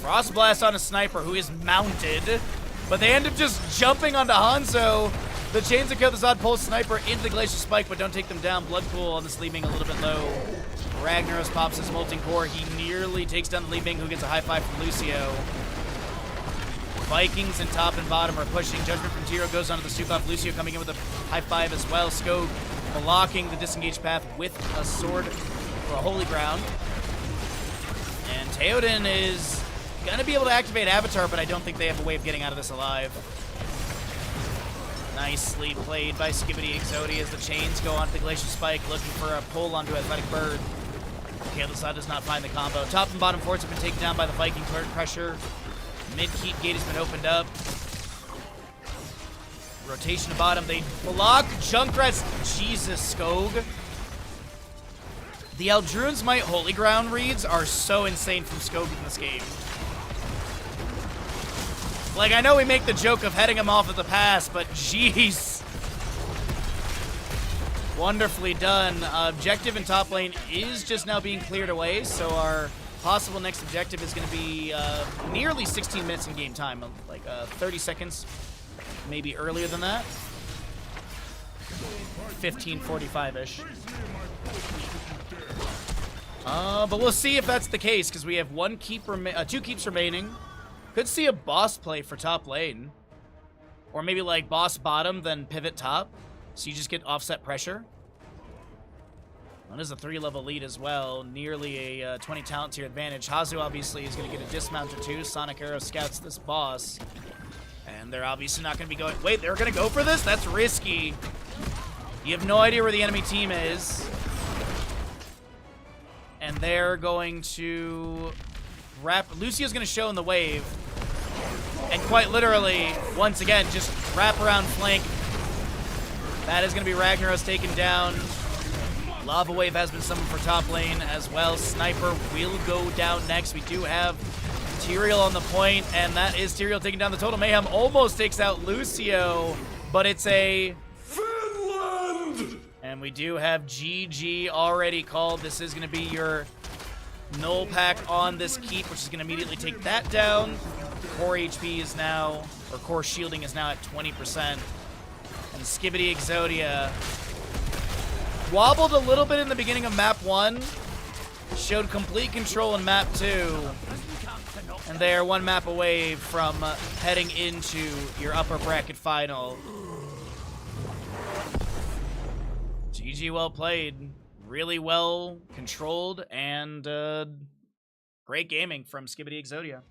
Frost Blast on a sniper who is mounted, but they end up just jumping onto Hanzo. The Chains of Kel'Thuzad pulls Sniper into the Glacial Spike, but don't take them down. Blood Pool on this Li Ming a little bit low. Ragnaros pops his Molten Core. He nearly takes down the Li Ming, who gets a high five from Lucio. Vikings in top and bottom are pushing. Judgment from Tiro goes onto the soup off. Lucio coming in with a high five as well. Skog blocking the disengaged path with a sword for a holy ground. And Theoden is gonna be able to activate Avatar, but I don't think they have a way of getting out of this alive. Nicely played by Skibidi Exodia as the Chains go onto the Glacial Spike, looking for a pull onto Athletic Bird. Kel'Thuzad does not find the combo. Top and bottom forts have been taken down by the Viking pressure. Mid-keep gate has been opened up. Rotation to bottom. They block Junkrat's. Jesus, Skog. The Eldruin's Might Holy Ground reads are so insane from Skog in this game. Like, I know we make the joke of heading him off at the pass, but jeez. Wonderfully done. Objective in top lane is just now being cleared away, so our possible next objective is going to be nearly 16 minutes in game time, like 30 seconds, maybe earlier than that. 15:45-ish. But we'll see if that's the case, because we have two keeps remaining. Could see a boss play for top lane. Or maybe like boss bottom, then pivot top. So you just get offset pressure. That is a 3-level lead as well. Nearly a 20 talent tier advantage. Hazu obviously is going to get a dismount or two. Sonic Arrow scouts this boss. And they're obviously not going to be going... Wait, they're going to go for this? That's risky. You have no idea where the enemy team is. And they're going to... Lucio's going to show in the wave. And quite literally, once again, just wrap around flank. That is going to be Ragnaros taken down. Lava Wave has been summoned for top lane as well. Sniper will go down next. We do have Tyrael on the point, and that is Tyrael taking down the Total Mayhem. Almost takes out Lucio, but it's a... Finland! And we do have GG already called. This is going to be your null pack on this keep, which is going to immediately take that down. Core HP is now, or core shielding is now at 20%. And Skibidi Exodia wobbled a little bit in the beginning of map 1, showed complete control in map 2, and they are one map away from heading into your upper bracket final. GG, well played. Really well controlled, and great gaming from Skibidi Exodia.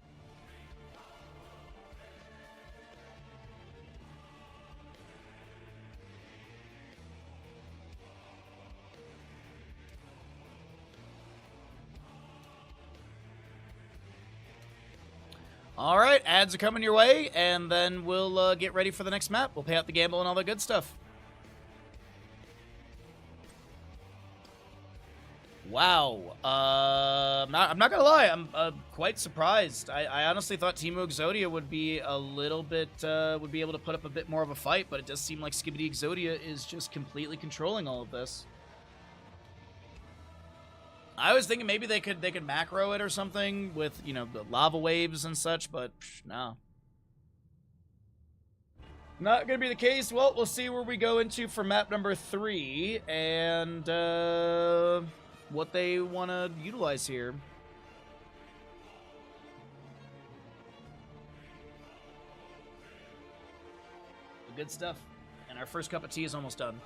All right, ads are coming your way, and then we'll get ready for the next map. We'll pay out the gamble and all that good stuff. Wow. I'm not gonna lie. I'm quite surprised. I honestly thought Teemu Exodia would be a little bit would be able to put up a bit more of a fight, but it does seem like Skibidi Exodia is just completely controlling all of this. I was thinking maybe they could macro it or something with, you know, the lava waves and such, but no. Not gonna be the case. Well, we'll see where we go into for map number 3 and what they want to utilize here. Good stuff. And our first cup of tea is almost done.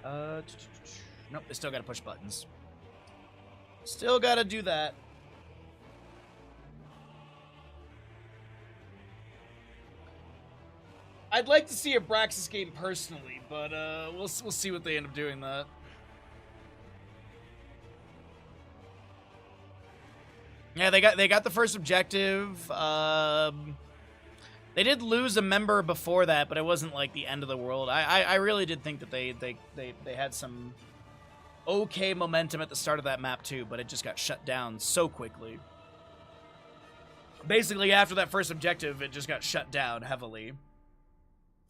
Alright. Nope, they still gotta push buttons. Still gotta do that. I'd like to see a Braxis game personally, but we'll see what they end up doing that. Yeah, they got the first objective. They did lose a member before that, but it wasn't like the end of the world. I really did think that they had some okay momentum at the start of that map too, but it just got shut down so quickly. Basically, after that first objective, it just got shut down heavily.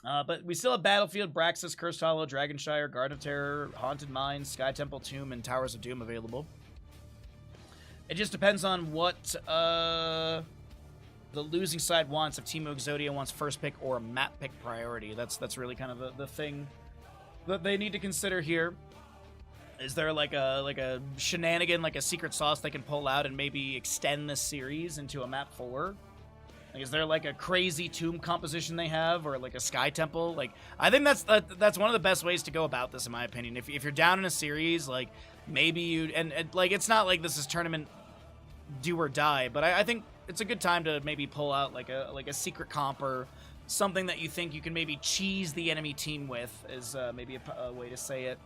But we still have Battlefield, Braxis, Cursed Hollow, Dragonshire, Guard of Terror, Haunted Mines, Sky Temple, Tomb, and Towers of Doom available. It just depends on what the losing side wants. If Teemu Exodia wants first pick or map pick priority, that's really kind of the thing that they need to consider here. Is there like a shenanigan, like a secret sauce they can pull out and maybe extend this series into a map 4? Like, is there like a crazy tomb composition they have, or like a sky temple? Like, I think that's one of the best ways to go about this, in my opinion. If you're down in a series, like maybe you and like it's not like this is tournament do or die, but I think it's a good time to maybe pull out like a secret comp or something that you think you can maybe cheese the enemy team with, is maybe a way to say it.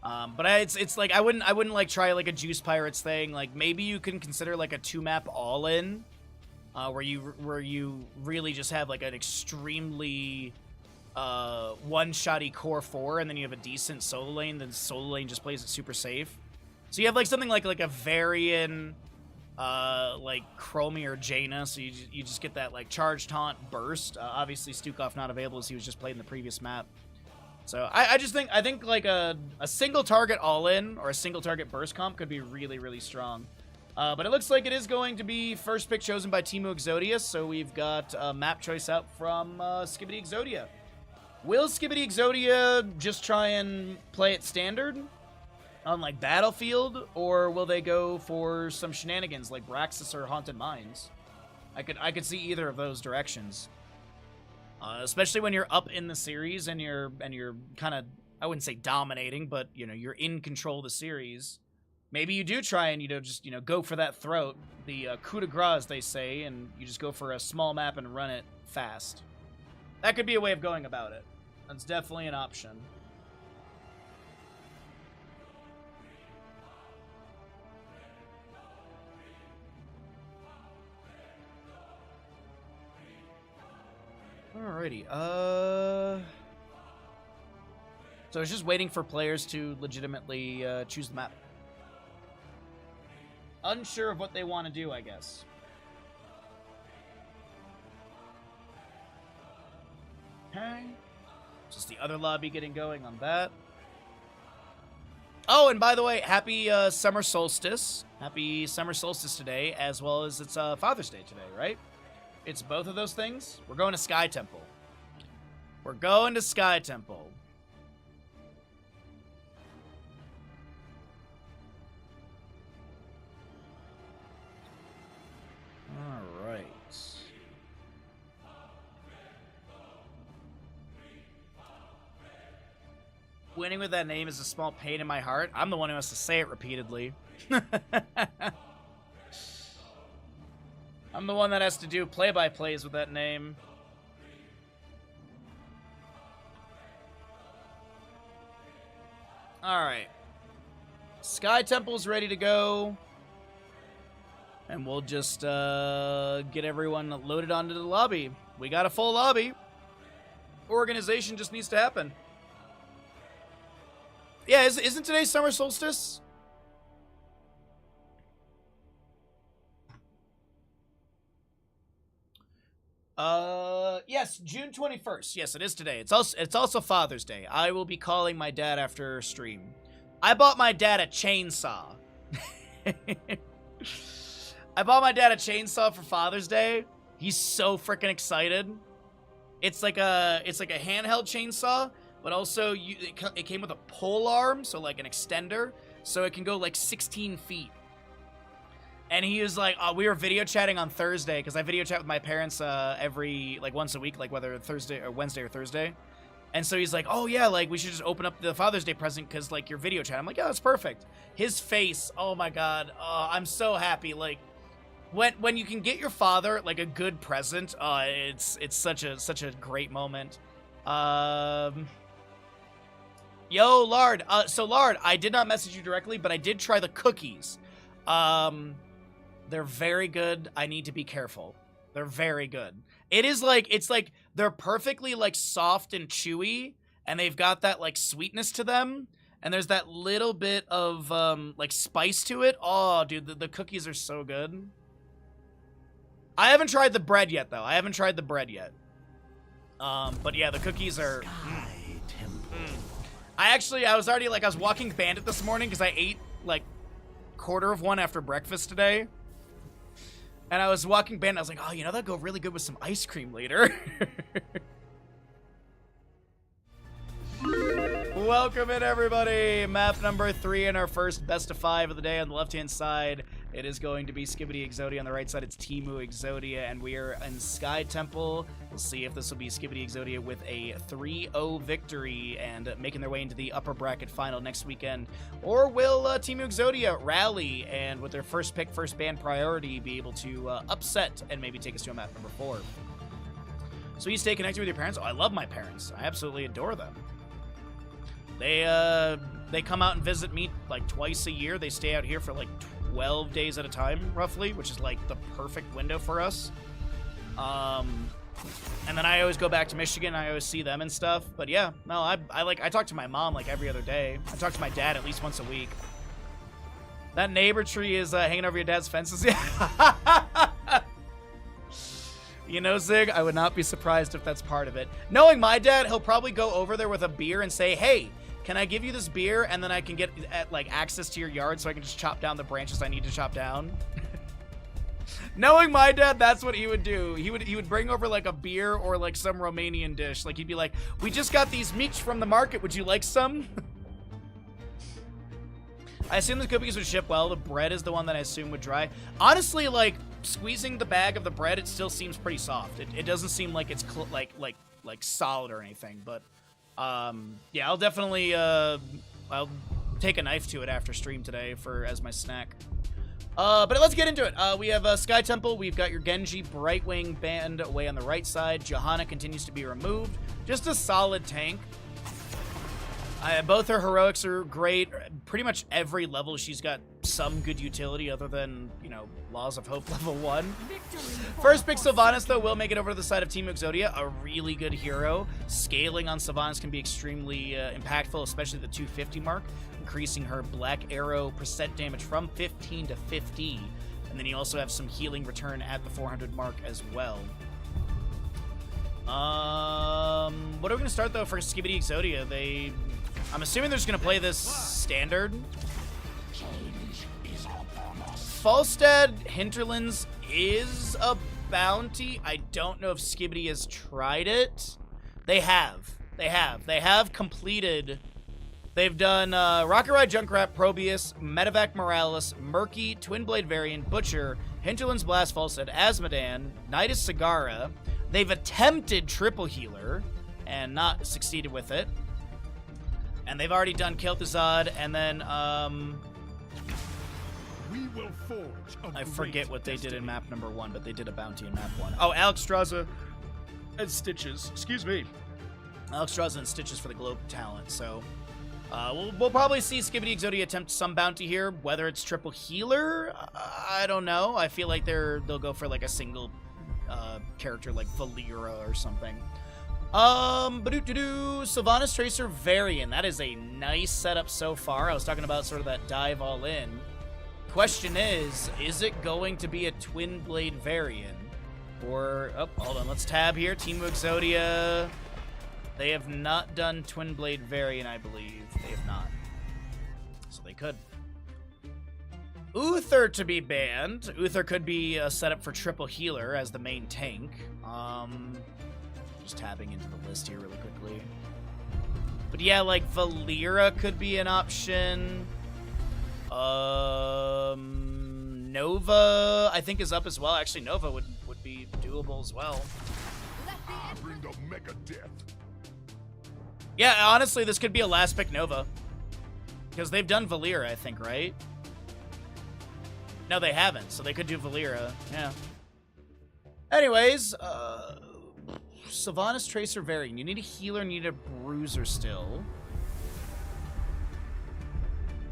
But it's like I wouldn't like try like a Juice Pirates thing. Like maybe you can consider like a 2-map all-in, where you really just have like an extremely one-shotty core 4, and then you have a decent solo lane. Then solo lane just plays it super safe. So you have like something like a Varian, like Chromie or Jaina. So you just get that like charge taunt burst. Obviously Stukov not available as he was just played in the previous map. So I think like a single target all-in or a single target burst comp could be really, really strong. But it looks like it is going to be first pick chosen by Teemu Exodia, so we've got a map choice out from Skibidi Exodia. Will Skibidi Exodia just try and play it standard on like Battlefield, or will they go for some shenanigans like Braxis or Haunted Mines? I could see either of those directions. Especially when you're up in the series and you're kind of, I wouldn't say dominating, but you know, you're in control of the series. Maybe you do try and just go for that throat, the coup de grace as they say, and you just go for a small map and run it fast. That could be a way of going about it. That's definitely an option. Alrighty, so it's just waiting for players to legitimately choose the map. Unsure of what they want to do, I guess. Okay. Just the other lobby getting going on that. Oh, and by the way, happy summer solstice. Happy summer solstice today, as well as it's Father's Day today, right? It's both of those things. We're going to Sky Temple. We're going to Sky Temple. All right. Winning with that name is a small pain in my heart. I'm the one who has to say it repeatedly. I'm the one that has to do play-by-plays with that name. Alright. Sky Temple's ready to go. And we'll just get everyone loaded onto the lobby. We got a full lobby. organization just needs to happen. Yeah, isn't today summer solstice? Yes, June 21st. Yes, it is today. It's also Father's Day. I will be calling my dad after stream. I bought my dad a chainsaw. I bought my dad a chainsaw for Father's Day. He's so freaking excited. It's like a handheld chainsaw, but also it came with a pole arm, so like an extender, so it can go like 16 feet. And he was like, we were video chatting on Thursday, because I video chat with my parents once a week, like whether Thursday or Wednesday or Thursday. And so he's like, oh yeah, like we should just open up the Father's Day present because like your video chat. I'm like, yeah, that's perfect. His face, oh my god, I'm so happy. Like when you can get your father like a good present, it's such a great moment. Yo, Lard. So Lard, I did not message you directly, but I did try the cookies. They're very good. I need to be careful. They're very good. It's like they're perfectly like soft and chewy, and they've got that like sweetness to them, and there's that little bit of like spice to it. Oh, dude, the cookies are so good. I haven't tried the bread yet, though. But yeah, the cookies are. I was walking Bandit this morning because I ate like quarter of one after breakfast today. And I was walking Bandit, I was like, oh, you know, that'd go really good with some ice cream later. Welcome in, everybody. Map number 3 in our first best of 5 of the day. On the left-hand side, it is going to be Skibidi Exodia. On the right side, it's Timu Exodia, and we are in Sky Temple. We'll see if this will be Skibidi Exodia with a 3-0 victory and making their way into the upper bracket final next weekend. Or will Timu Exodia rally and with their first pick, first ban priority, be able to upset and maybe take us to a map number 4. So you stay connected with your parents? Oh, I love my parents. I absolutely adore them. They come out and visit me like twice a year. They stay out here for like 12 days at a time, roughly, which is like the perfect window for us. And then I always go back to Michigan. I always see them and stuff. But yeah, no, I talk to my mom like every other day. I talk to my dad at least once a week. That neighbor tree is hanging over your dad's fences. Yeah. You know, Zig, I would not be surprised if that's part of it. Knowing my dad, he'll probably go over there with a beer and say, hey, can I give you this beer and then I can get like access to your yard so I can just chop down the branches I need to chop down? Knowing my dad, that's what he would do. He would bring over like a beer or like some Romanian dish. Like he'd be like, we just got these meats from the market. Would you like some? I assume the cookies would ship well. The bread is the one that I assume would dry. Honestly, like squeezing the bag of the bread, it still seems pretty soft. It doesn't seem like it's like solid or anything. But yeah, I'll definitely I'll take a knife to it after stream today as my snack. But let's get into it. We have Sky Temple. We've got your Genji Brightwing band away on the right side. Johanna continues to be removed. Just a solid tank. Both her heroics are great. Pretty much every level she's got some good utility other than, you know, Laws of Hope level 1. First pick Sylvanas, though, will make it over to the side of Team Exodia. A really good hero. Scaling on Sylvanas can be extremely impactful, especially the 250 mark, increasing her Black Arrow % damage from 15 to 50. And then you also have some healing return at the 400 mark as well. What are we going to start, though, for Skibidi Exodia? I'm assuming they're just going to play this standard. Falstad Hinterlands is a bounty. I don't know if Skibidi has tried it. They have. They have completed. They've done Rocket Ride Junkrat, Probius, Medevac Morales, Murky, Twin Blade Variant, Butcher, Hinterlands Blast Falstad, Asmodan, Nidus Sagara. They've attempted Triple Healer and not succeeded with it. And they've already done Kel'Thuzad, and then, We will forge I forget what they did in map number 1, but they did a bounty in map 1. Oh, Alex Straza and Stitches. Excuse me. Alex Straza and Stitches for the Globe talent, so... we'll probably see Skibidi Exodia attempt some bounty here. Whether it's Triple Healer, I don't know. I feel like they'll go for, like, a single character like Valera or something. Sylvanas Tracer Varian. That is a nice setup so far. I was talking about sort of that dive all in. Question is it going to be a Twin Blade Varian? Or, oh, hold on, let's tab here. Team Exodia. They have not done Twin Blade Varian, I believe. They have not. So they could. Uther to be banned. Uther could be a setup for triple healer as the main tank. Just tabbing into the list here really quickly. But yeah, like Valera could be an option. Nova, I think, is up as well. Actually, Nova would be doable as well. Bring the mega death. Yeah, honestly, this could be a last pick Nova. Because they've done Valera, I think, right? No, they haven't, so they could do Valera. Yeah. Anyways, Sylvanas Tracer Varian. You need a healer, you need a bruiser still.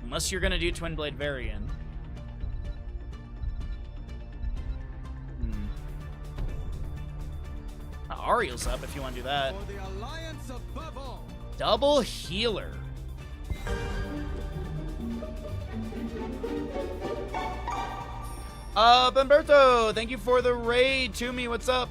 Unless you're going to do Twin Blade Varian. Ariel's up if you want to do that. For the Alliance above all. Double healer. Bumberto, thank you for the raid. Toomey, what's up?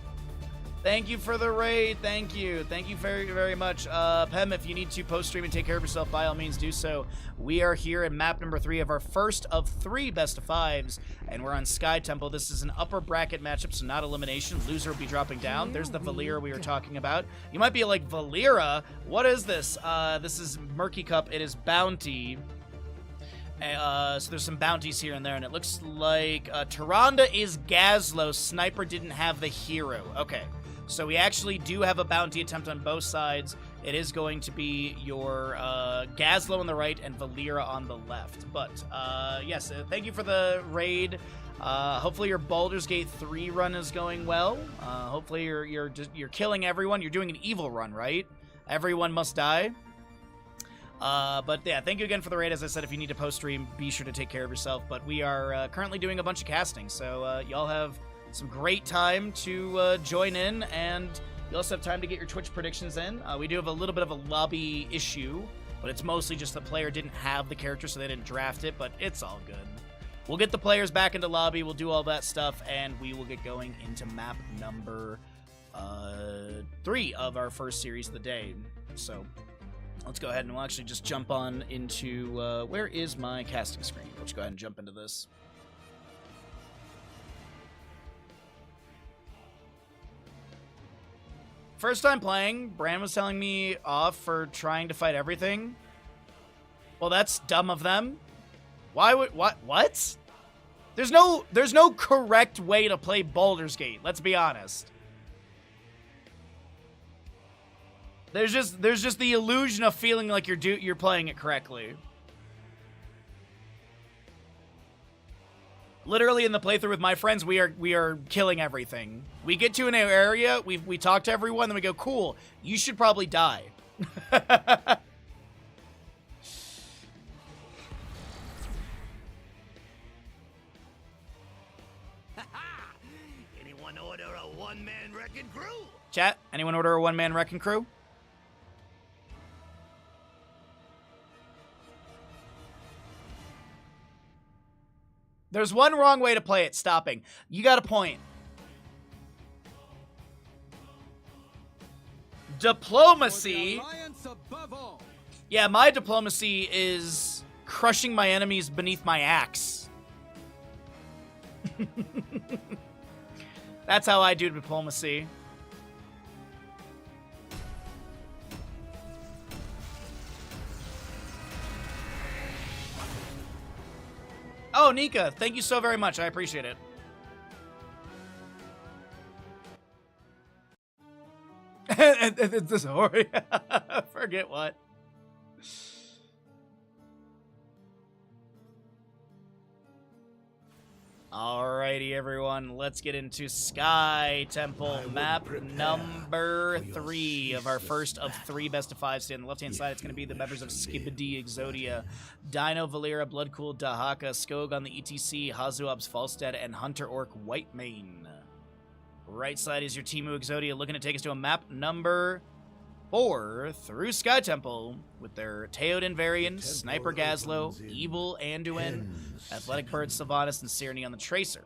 Thank you for the raid. Thank you. Thank you very, very much. Pem, if you need to post-stream and take care of yourself, by all means do so. We are here in map number 3 of our first of 3 best of 5s, and we're on Sky Temple. This is an upper bracket matchup, so not elimination. Loser will be dropping down. There's the Valera we were talking about. You might be like, Valera? What is this? This is Murky Cup. It is Bounty. So there's some bounties here and there, and it looks like Tyrande is Gazlo. Sniper didn't have the hero. Okay. So we actually do have a bounty attempt on both sides. It is going to be your Gazlo on the right and Valera on the left. But yes, thank you for the raid. Hopefully your Baldur's Gate 3 run is going well. Hopefully you're killing everyone. You're doing an evil run, right? Everyone must die. But yeah, thank you again for the raid. As I said, if you need to post stream, be sure to take care of yourself. But we are currently doing a bunch of casting, so y'all have some great time to join in, and you also have time to get your Twitch predictions in. We do have a little bit of a lobby issue, but it's mostly just the player didn't have the character, so they didn't draft it, but it's all good. We'll get the players back into lobby, we'll do all that stuff, and we will get going into map number 3 of our first series of the day. So let's go ahead and we'll actually just jump on into, where is my casting screen? Let's go ahead and jump into this. First time playing, Bran was telling me off for trying to fight everything. Well, that's dumb of them. Why would, what? There's no correct way to play Baldur's Gate, let's be honest. There's just the illusion of feeling like you're playing it correctly. Literally in the playthrough with my friends, we are killing everything. We get to an area, we talk to everyone, then we go, cool, you should probably die. Anyone order a one-man wrecking crew? Chat, anyone order a one-man wrecking crew? There's one wrong way to play it, stopping. You got a point. Diplomacy. Yeah, my diplomacy is crushing my enemies beneath my axe. That's how I do diplomacy. Oh, Nika, thank you so very much. I appreciate it. Sorry. Forget what. Alrighty, everyone. Let's get into Sky Temple, map number 3 of our first of 3 best of 5s. On the left-hand side, it's going to be the members of Skibidi Exodia, Dino, Valera, Bloodcool, Dahaka, Skog on the ETC, Hazuob's Falstead, and Hunter Orc Whitemane. Right side is your Timu Exodia looking to take us to a map number 4 through Sky Temple with their Teoden Varian, Sniper Gazlo, Evil Anduin, Athletic Bird Sylvanas, and Serenity on the Tracer.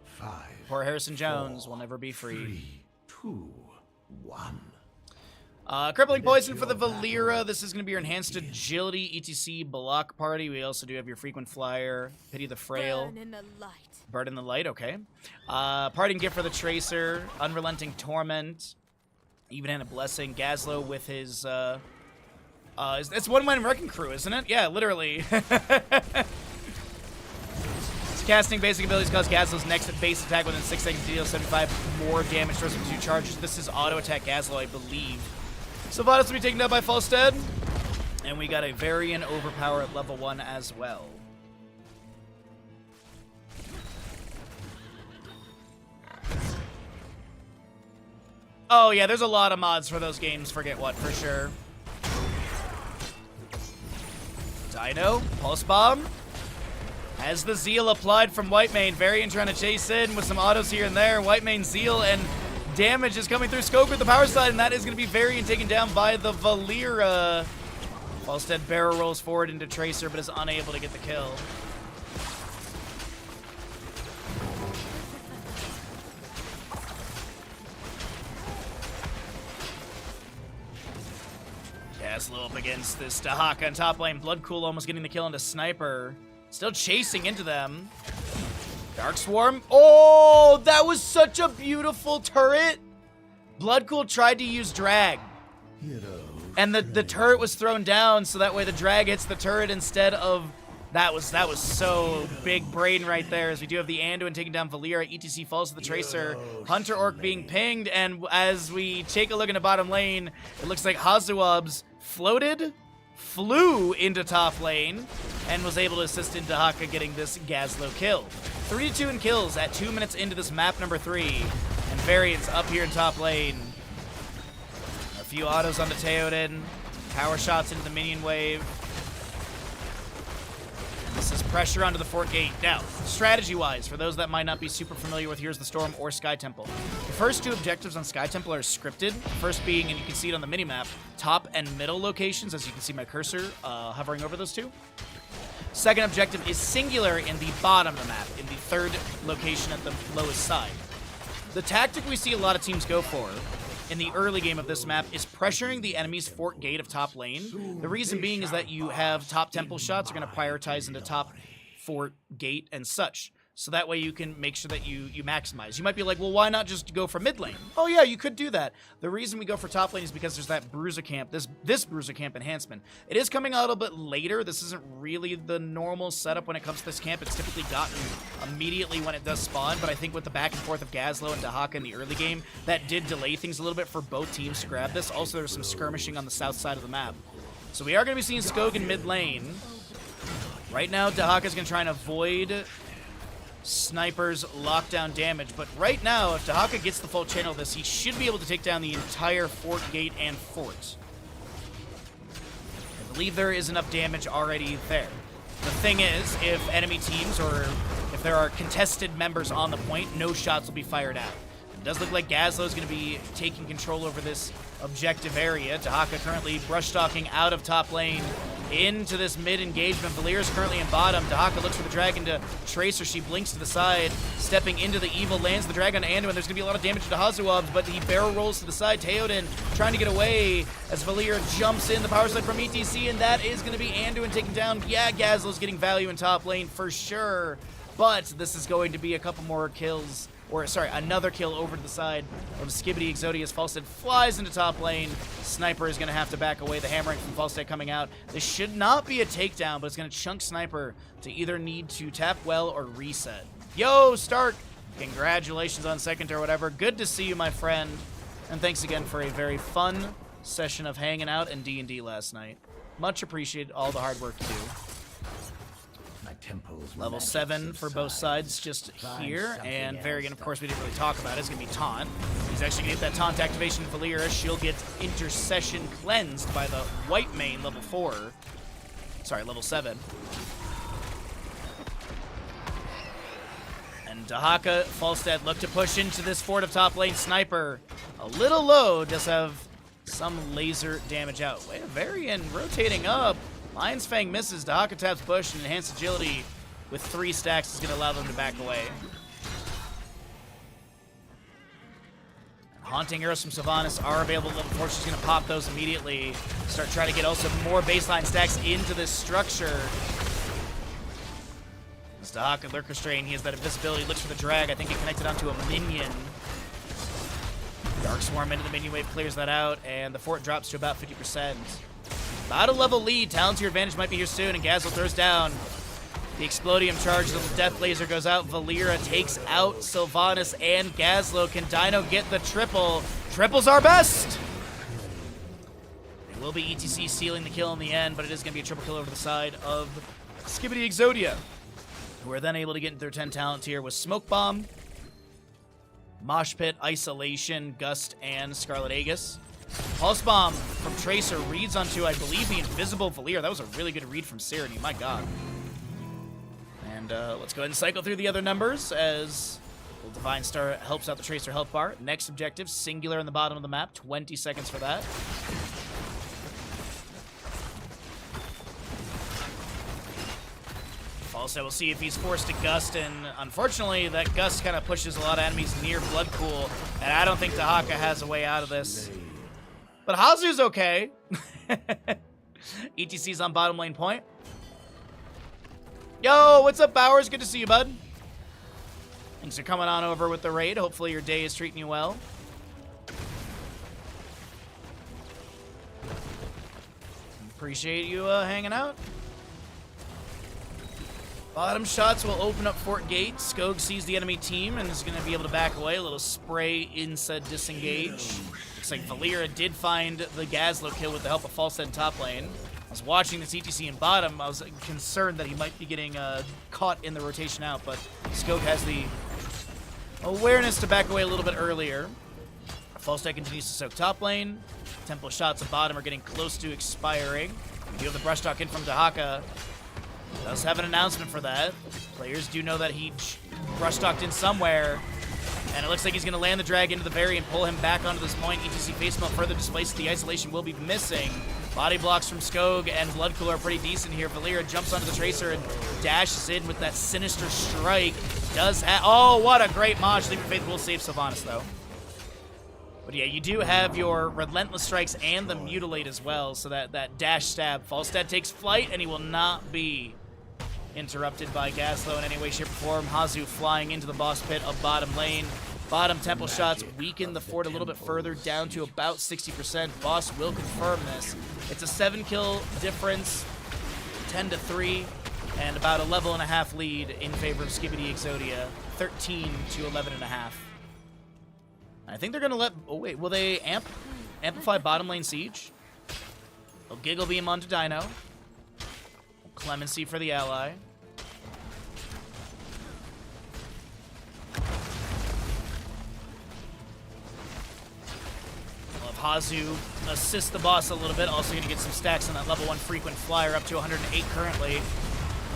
5, Poor Harrison Jones will never be free. 3, 2, 1. Crippling Poison for the Valera. This is going to be your Enhanced Agility, ETC, Block Party. We also do have your Frequent Flyer, Pity the Frail. Burn in the light. Bird in the Light, okay. Parting Gift for the Tracer, Unrelenting Torment, Even-Handed Blessing, Gazlo with his, it's one-man Wrecking Crew, isn't it? Yeah, literally. Casting basic abilities cause Gazlo's next base attack within 6 seconds to deal 75 more damage towards 2 charges. This is auto-attack Gazlo, I believe. Sylvanas will be taken down by Falstead. And we got a Varian Overpower at level 1 as well. Oh yeah, there's a lot of mods for those games, forget what, for sure. Dino, Pulse Bomb. Has the Zeal applied from Whitemane. Varian trying to chase in with some autos here and there. Whitemane Zeal and damage is coming through Scope with the power side, and that is going to be Varian taken down by the Valera. Falstead barrel rolls forward into Tracer, but is unable to get the kill. Gazlo up against this Dahaka on top lane. Bloodcool almost getting the kill into Sniper. Still chasing into them. Dark Swarm. Oh, that was such a beautiful turret. Bloodcool tried to use drag. And the turret was thrown down, so that way the drag hits the turret instead of... That was so big brain right there, as we do have the Anduin taking down Valera. ETC falls to the Tracer. Hunter Orc being pinged, and as we take a look in the bottom lane, it looks like Hazuabs flew into top lane, and was able to assist in Dahaka getting this Gazlo kill. 3-2 in kills at 2 minutes into this map number 3. And Variants up here in top lane. A few autos onto Teoden. Power shots into the minion wave. This is pressure onto the fort gate. Now, strategy-wise, for those that might not be super familiar with Here's the Storm or Sky Temple, the first 2 objectives on Sky Temple are scripted. First being, and you can see it on the minimap, top and middle locations, as you can see my cursor hovering over those 2. Second objective is singular in the bottom of the map, in the 3rd location at the lowest side. The tactic we see a lot of teams go for in the early game of this map is pressuring the enemy's fort gate of top lane. The reason being is that you have top temple shots are going to prioritize into top fort gate and such. So that way you can make sure that you maximize. You might be like, well, why not just go for mid lane? Oh yeah, you could do that. The reason we go for top lane is because there's that Bruiser Camp, this Bruiser Camp enhancement. It is coming out a little bit later. This isn't really the normal setup when it comes to this camp. It's typically gotten immediately when it does spawn, but I think with the back and forth of Gazlo and Dahaka in the early game, that did delay things a little bit for both teams to grab this. Also, there's some skirmishing on the south side of the map. So we are going to be seeing Skog in mid lane. Right now, Dahaka's going to try and avoid Sniper's lockdown damage, but right now, if Dahaka gets the full channel of this, he should be able to take down the entire fort gate and fort. I believe there is enough damage already there. The thing is, if enemy teams or if there are contested members on the point, no shots will be fired out. It does look like Gazlo is going to be taking control over this objective area. Dahaka currently brush-stalking out of top lane into this mid-engagement. Valera's currently in bottom. Dahaka looks for the dragon to Tracer. She blinks to the side, stepping into the evil, lands the dragon to Anduin. There's going to be a lot of damage to Hazuabs, but he barrel rolls to the side. Teoden trying to get away as Valera jumps in the power slide from ETC, and that is going to be Anduin taken down. Yeah, Gazlo's getting value in top lane for sure, but this is going to be a couple more kills. Or, sorry, another kill over to the side of Skibidi Exodius. Falstead flies into top lane. Sniper is going to have to back away. The hammering from Falstead coming out. This should not be a takedown, but it's going to chunk Sniper to either need to tap well or reset. Yo, Stark! Congratulations on second or whatever. Good to see you, my friend. And thanks again for a very fun session of hanging out and D&D last night. Much appreciated all the hard work you do. Level 7 for both sides just here, and Varian, of course, we didn't really talk about it. It's going to be Taunt. He's actually going to get that Taunt activation. Valera, she'll get Intercession cleansed by the Whitemane level 4. Sorry, level 7. And Dahaka, Falstead look to push into this fort of top lane. Sniper, a little low, does have some laser damage out. Wait, Varian rotating up. Lion's Fang misses. Dahaka taps Bush, and enhanced agility with 3 stacks is going to allow them to back away. Haunting arrows from Sylvanas are available at level 4. She's going to pop those immediately. Start trying to get also more baseline stacks into this structure. As Dahaka Lurker Strain, he has that invisibility, looks for the drag. I think it connected onto a minion. Dark Swarm into the minion wave clears that out, and the fort drops to about 50%. About a level lead. Talent to your advantage might be here soon, and Gazlo throws down. The Explodium charge, the Death Laser goes out. Valera takes out Sylvanas and Gazlo. Can Dino get the triple? Triple's our best! It will be ETC sealing the kill in the end, but it is going to be a triple kill over the side of Skibidi Exodia, who are then able to get into their 10 talent tier with Smoke Bomb, Mosh Pit, Isolation, Gust, and Scarlet Aegis. Pulse Bomb from Tracer reads onto, I believe, the invisible Valera. That was a really good read from Serenity, my god. And let's go ahead and cycle through the other numbers as the Divine Star helps out the Tracer health bar. Next objective, Singular in the bottom of the map. 20 seconds for that. Also, we'll see if he's forced to Gust, and unfortunately, that Gust kind of pushes a lot of enemies near Blood Pool, and I don't think Dahaka has a way out of this. But Hazu's okay. ETC's on bottom lane point. Yo, what's up, Bowers? Good to see you, bud. Thanks for coming on over with the raid. Hopefully your day is treating you well. Appreciate you hanging out. Bottom shots will open up Fort Gate. Skog sees the enemy team and is going to be able to back away. A little spray inside disengage. Looks like Valera did find the Gazlo kill with the help of False Head top lane. I was watching this ETC in bottom. I was concerned that he might be getting caught in the rotation out, but Skog has the awareness to back away a little bit earlier. False Head continues to soak top lane. Tempo shots at bottom are getting close to expiring. You have the brush talk in from Dahaka. Does have an announcement for that. Players do know that he brush talked in somewhere. And it looks like he's going to land the drag into the Barry and pull him back onto this point. ETC face melt further displaced. The isolation will be missing. Body blocks from Skog and Blood Cooler are pretty decent here. Valera jumps onto the Tracer and dashes in with that sinister strike. Does have... Oh, what a great Maj. Leap of Faith will save Sylvanas, though. But yeah, you do have your Relentless Strikes and the Mutilate as well, so that dash stab. Falstad takes flight, and he will not be interrupted by Gazlo in any way, shape, or form. Hazu flying into the boss pit of bottom lane. Bottom temple shots weaken the fort a little bit further, down to about 60%. Boss will confirm this. It's a 7-kill difference, 10-3, and about a level and a half lead in favor of Skibidi Exodia, 13 to 11.5. I think they're going to let... Oh, wait. Will they amplify bottom lane siege? They'll Giggle Beam onto Dino. Clemency for the ally. Love Hazu assist the boss a little bit. Also going to get some stacks on that level 1 frequent flyer, up to 108 currently.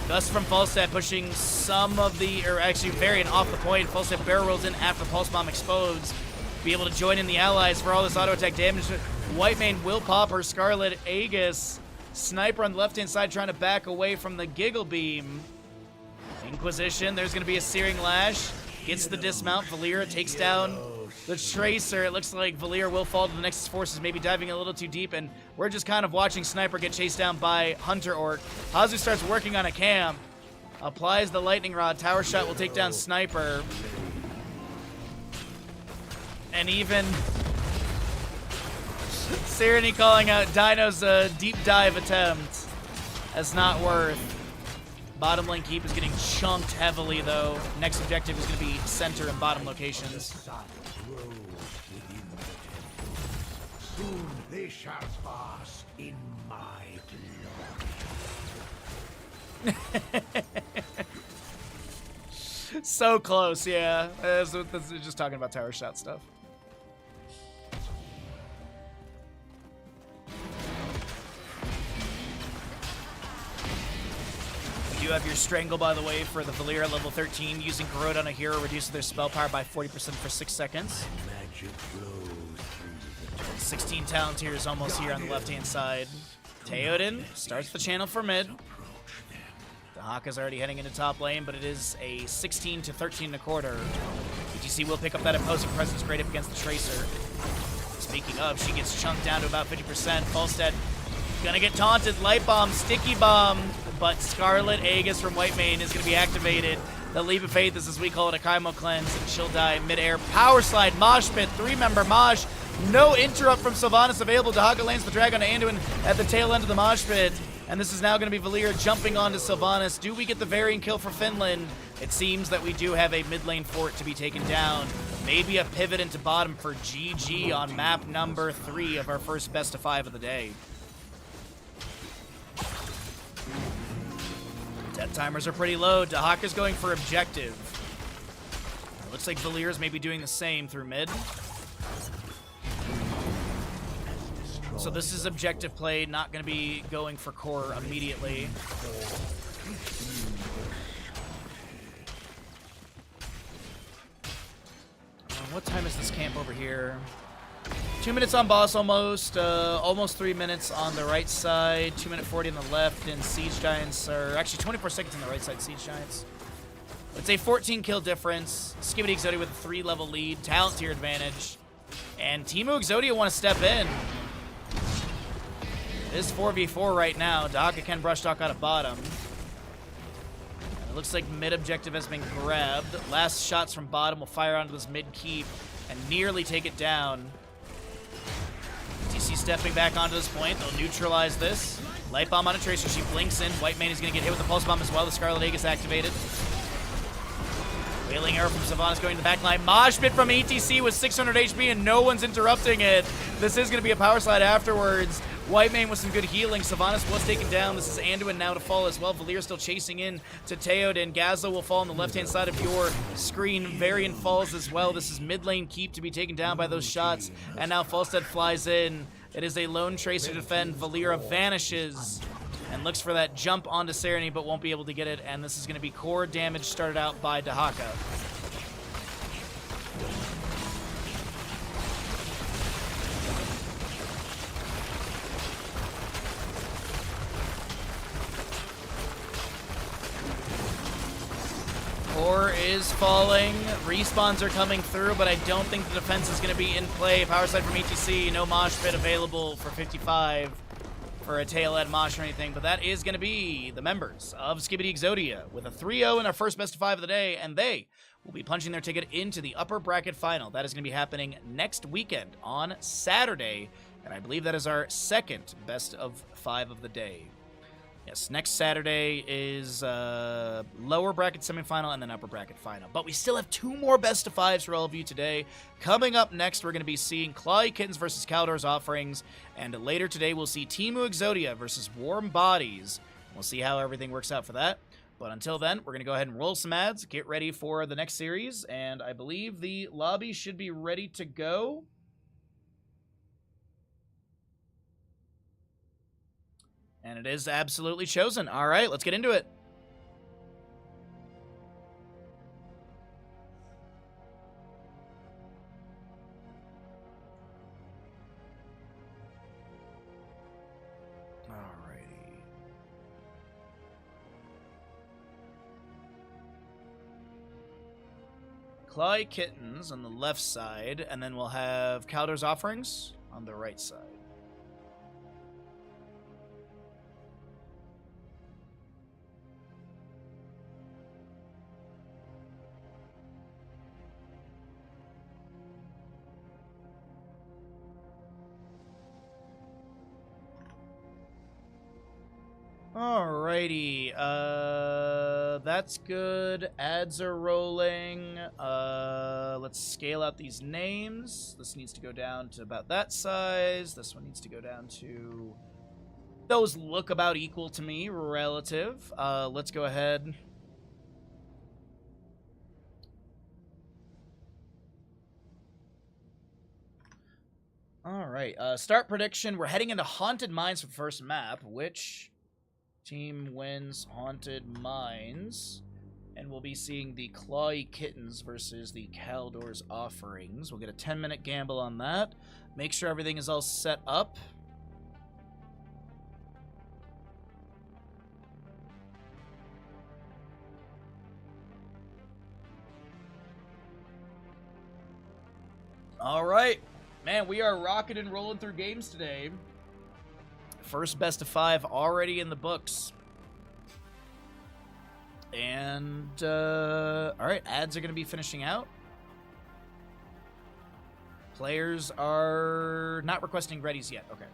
Gust from Falstad pushing some of the... Or actually, Varian off the point. Falstad barrel rolls in after Pulse Bomb explodes. Be able to join in the allies for all this auto attack damage. Whitemane will pop her Scarlet Aegis. Sniper on the left-hand side trying to back away from the Giggle Beam. Inquisition, there's going to be a Searing Lash. Gets the dismount. Valera takes down the Tracer. It looks like Valera will fall to the Nexus Forces, maybe diving a little too deep, and we're just kind of watching Sniper get chased down by Hunter Orc. Hazu starts working on a camp. Applies the Lightning Rod. Tower Shot will take down Sniper. And even Serenity calling out Dino's deep dive attempt as not worth. Bottom lane keep is getting chunked heavily, though. Next objective is going to be center and bottom locations. Soon they shall bask in my glory. So close, yeah. This is just talking about tower shot stuff. You have your Strangle, by the way, for the Valera level 13. Using Corrode on a hero reduces their spell power by 40% for 6 seconds. Magic flows through the 16 Talontiers almost here on the left-hand side. Theoden starts the channel for mid. Dahaka's already heading into top lane, but it is a 16 to 13 and a quarter. BTC will pick up that opposing presence great up against the Tracer. Speaking of, she gets chunked down to about 50%. Falstead gonna get taunted. Light Bomb, Sticky Bomb, but Scarlet Aegis from Whitemane is gonna be activated. The Leap of Faith is, as we call it, a Kaimo Cleanse, and she'll die mid-air. Power Slide, Mosh Pit, 3-member Mosh. No interrupt from Sylvanas available. Dahaka lands the drag on Anduin at the tail end of the Mosh Pit. And this is now going to be Valir jumping onto Sylvanas. Do we get the variant kill for Finland? It seems that we do have a mid lane fort to be taken down. Maybe a pivot into bottom for GG on map number 3 of our first best of 5 of the day. Death timers are pretty low. Dahaka's going for objective. It looks like Valir's maybe doing the same through mid. So this is objective play, not going to be going for core immediately. What time is this camp over here? 2 minutes on boss almost. Almost 3 minutes on the right side. 2-minute 40 on the left. And Siege Giants are actually 24 seconds on the right side, Siege Giants. It's a 14 kill difference. Skibidi Exodia with a 3-level lead. Talent tier advantage. And Teemu Exodia want to step in. It is 4v4 right now. Dahaka can brush talk out of bottom. And it looks like mid objective has been grabbed. Last shots from bottom will fire onto this mid keep and nearly take it down. TC stepping back onto this point. They'll neutralize this. Light Bomb on a Tracer. She blinks in. Whitemane is going to get hit with the Pulse Bomb as well. The Scarlet Aegis activated. Wailing Arrow from Sylvanas going to the back line. Mosh Pit from ETC with 600 HP and no one's interrupting it. This is going to be a power slide afterwards. Whitemane with some good healing. Sylvanas was taken down. This is Anduin now to fall as well. Valir still chasing in to Theoden. Gazza will fall on the left-hand side of your screen. Varian falls as well. This is mid lane keep to be taken down by those shots. And now Falstead flies in. It is a lone Tracer to defend. Valira vanishes and looks for that jump onto Serenity, but won't be able to get it. And this is going to be core damage started out by Dahaka. Core is falling. Respawns are coming through, but I don't think the defense is going to be in play. Power slide from ETC. No Mosh Pit available for 55 for a tail end Mosh or anything, but that is going to be the members of Skibidi Exodia with a 3-0 in our first best of 5 of the day, and they will be punching their ticket into the upper bracket final. That is going to be happening next weekend on Saturday, and I believe that is our second best of 5 of the day. Yes, next Saturday is lower bracket semifinal and then upper bracket final. But we still have 2 more best of 5s for all of you today. Coming up next, we're going to be seeing Clawy Kittens versus Caldor's Offerings. And later today, we'll see Teemu Exodia versus Warm Bodies. We'll see how everything works out for that. But until then, we're going to go ahead and roll some ads, get ready for the next series. And I believe the lobby should be ready to go. And it is absolutely chosen. All right, let's get into it. Alrighty. Clawy Kittens on the left side, and then we'll have Caldor's Offerings on the right side. Alrighty, that's good. Ads are rolling. Let's scale out these names. This needs to go down to about that size. This one needs to go down to... Those look about equal to me, relative. Let's go ahead. Alright, start prediction. We're heading into Haunted Mines for the first map, which... Team wins Haunted Mines. And we'll be seeing the Clawy Kittens versus the Caldor's Offerings. We'll get a 10-minute gamble on that. Make sure everything is all set up. All right. Man, we are rocking and rolling through games today. First best of 5 already in the books. And, all right, ads are going to be finishing out. Players are not requesting readies yet. Okay.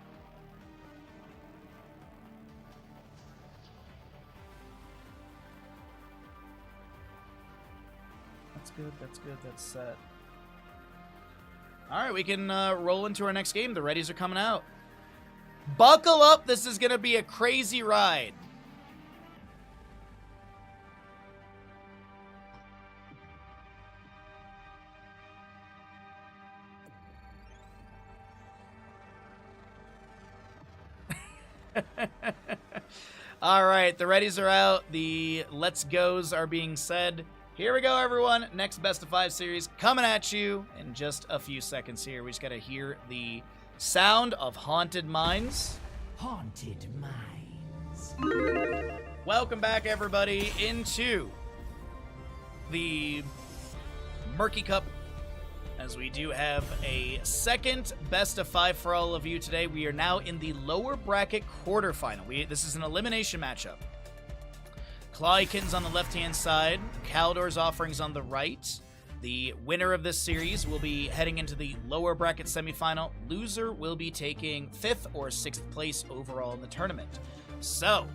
That's good, that's good, that's set. All right, we can roll into our next game. The readies are coming out. Buckle up, this is going to be a crazy ride. All right, the readies are out. The let's goes are being said. Here we go, everyone. Next best of 5 series coming at you in just a few seconds here. We just got to hear the sound of Haunted Mines. Haunted Mines. Welcome back, everybody, into the Murky Cup, as we do have a second best of 5 for all of you today. We are now in the lower bracket quarterfinal. This is an elimination matchup. Clawy Kittens on the left-hand side, Caldor's Offerings on the right. The winner of this series will be heading into the lower bracket semifinal. Loser will be taking 5th or 6th place overall in the tournament. So,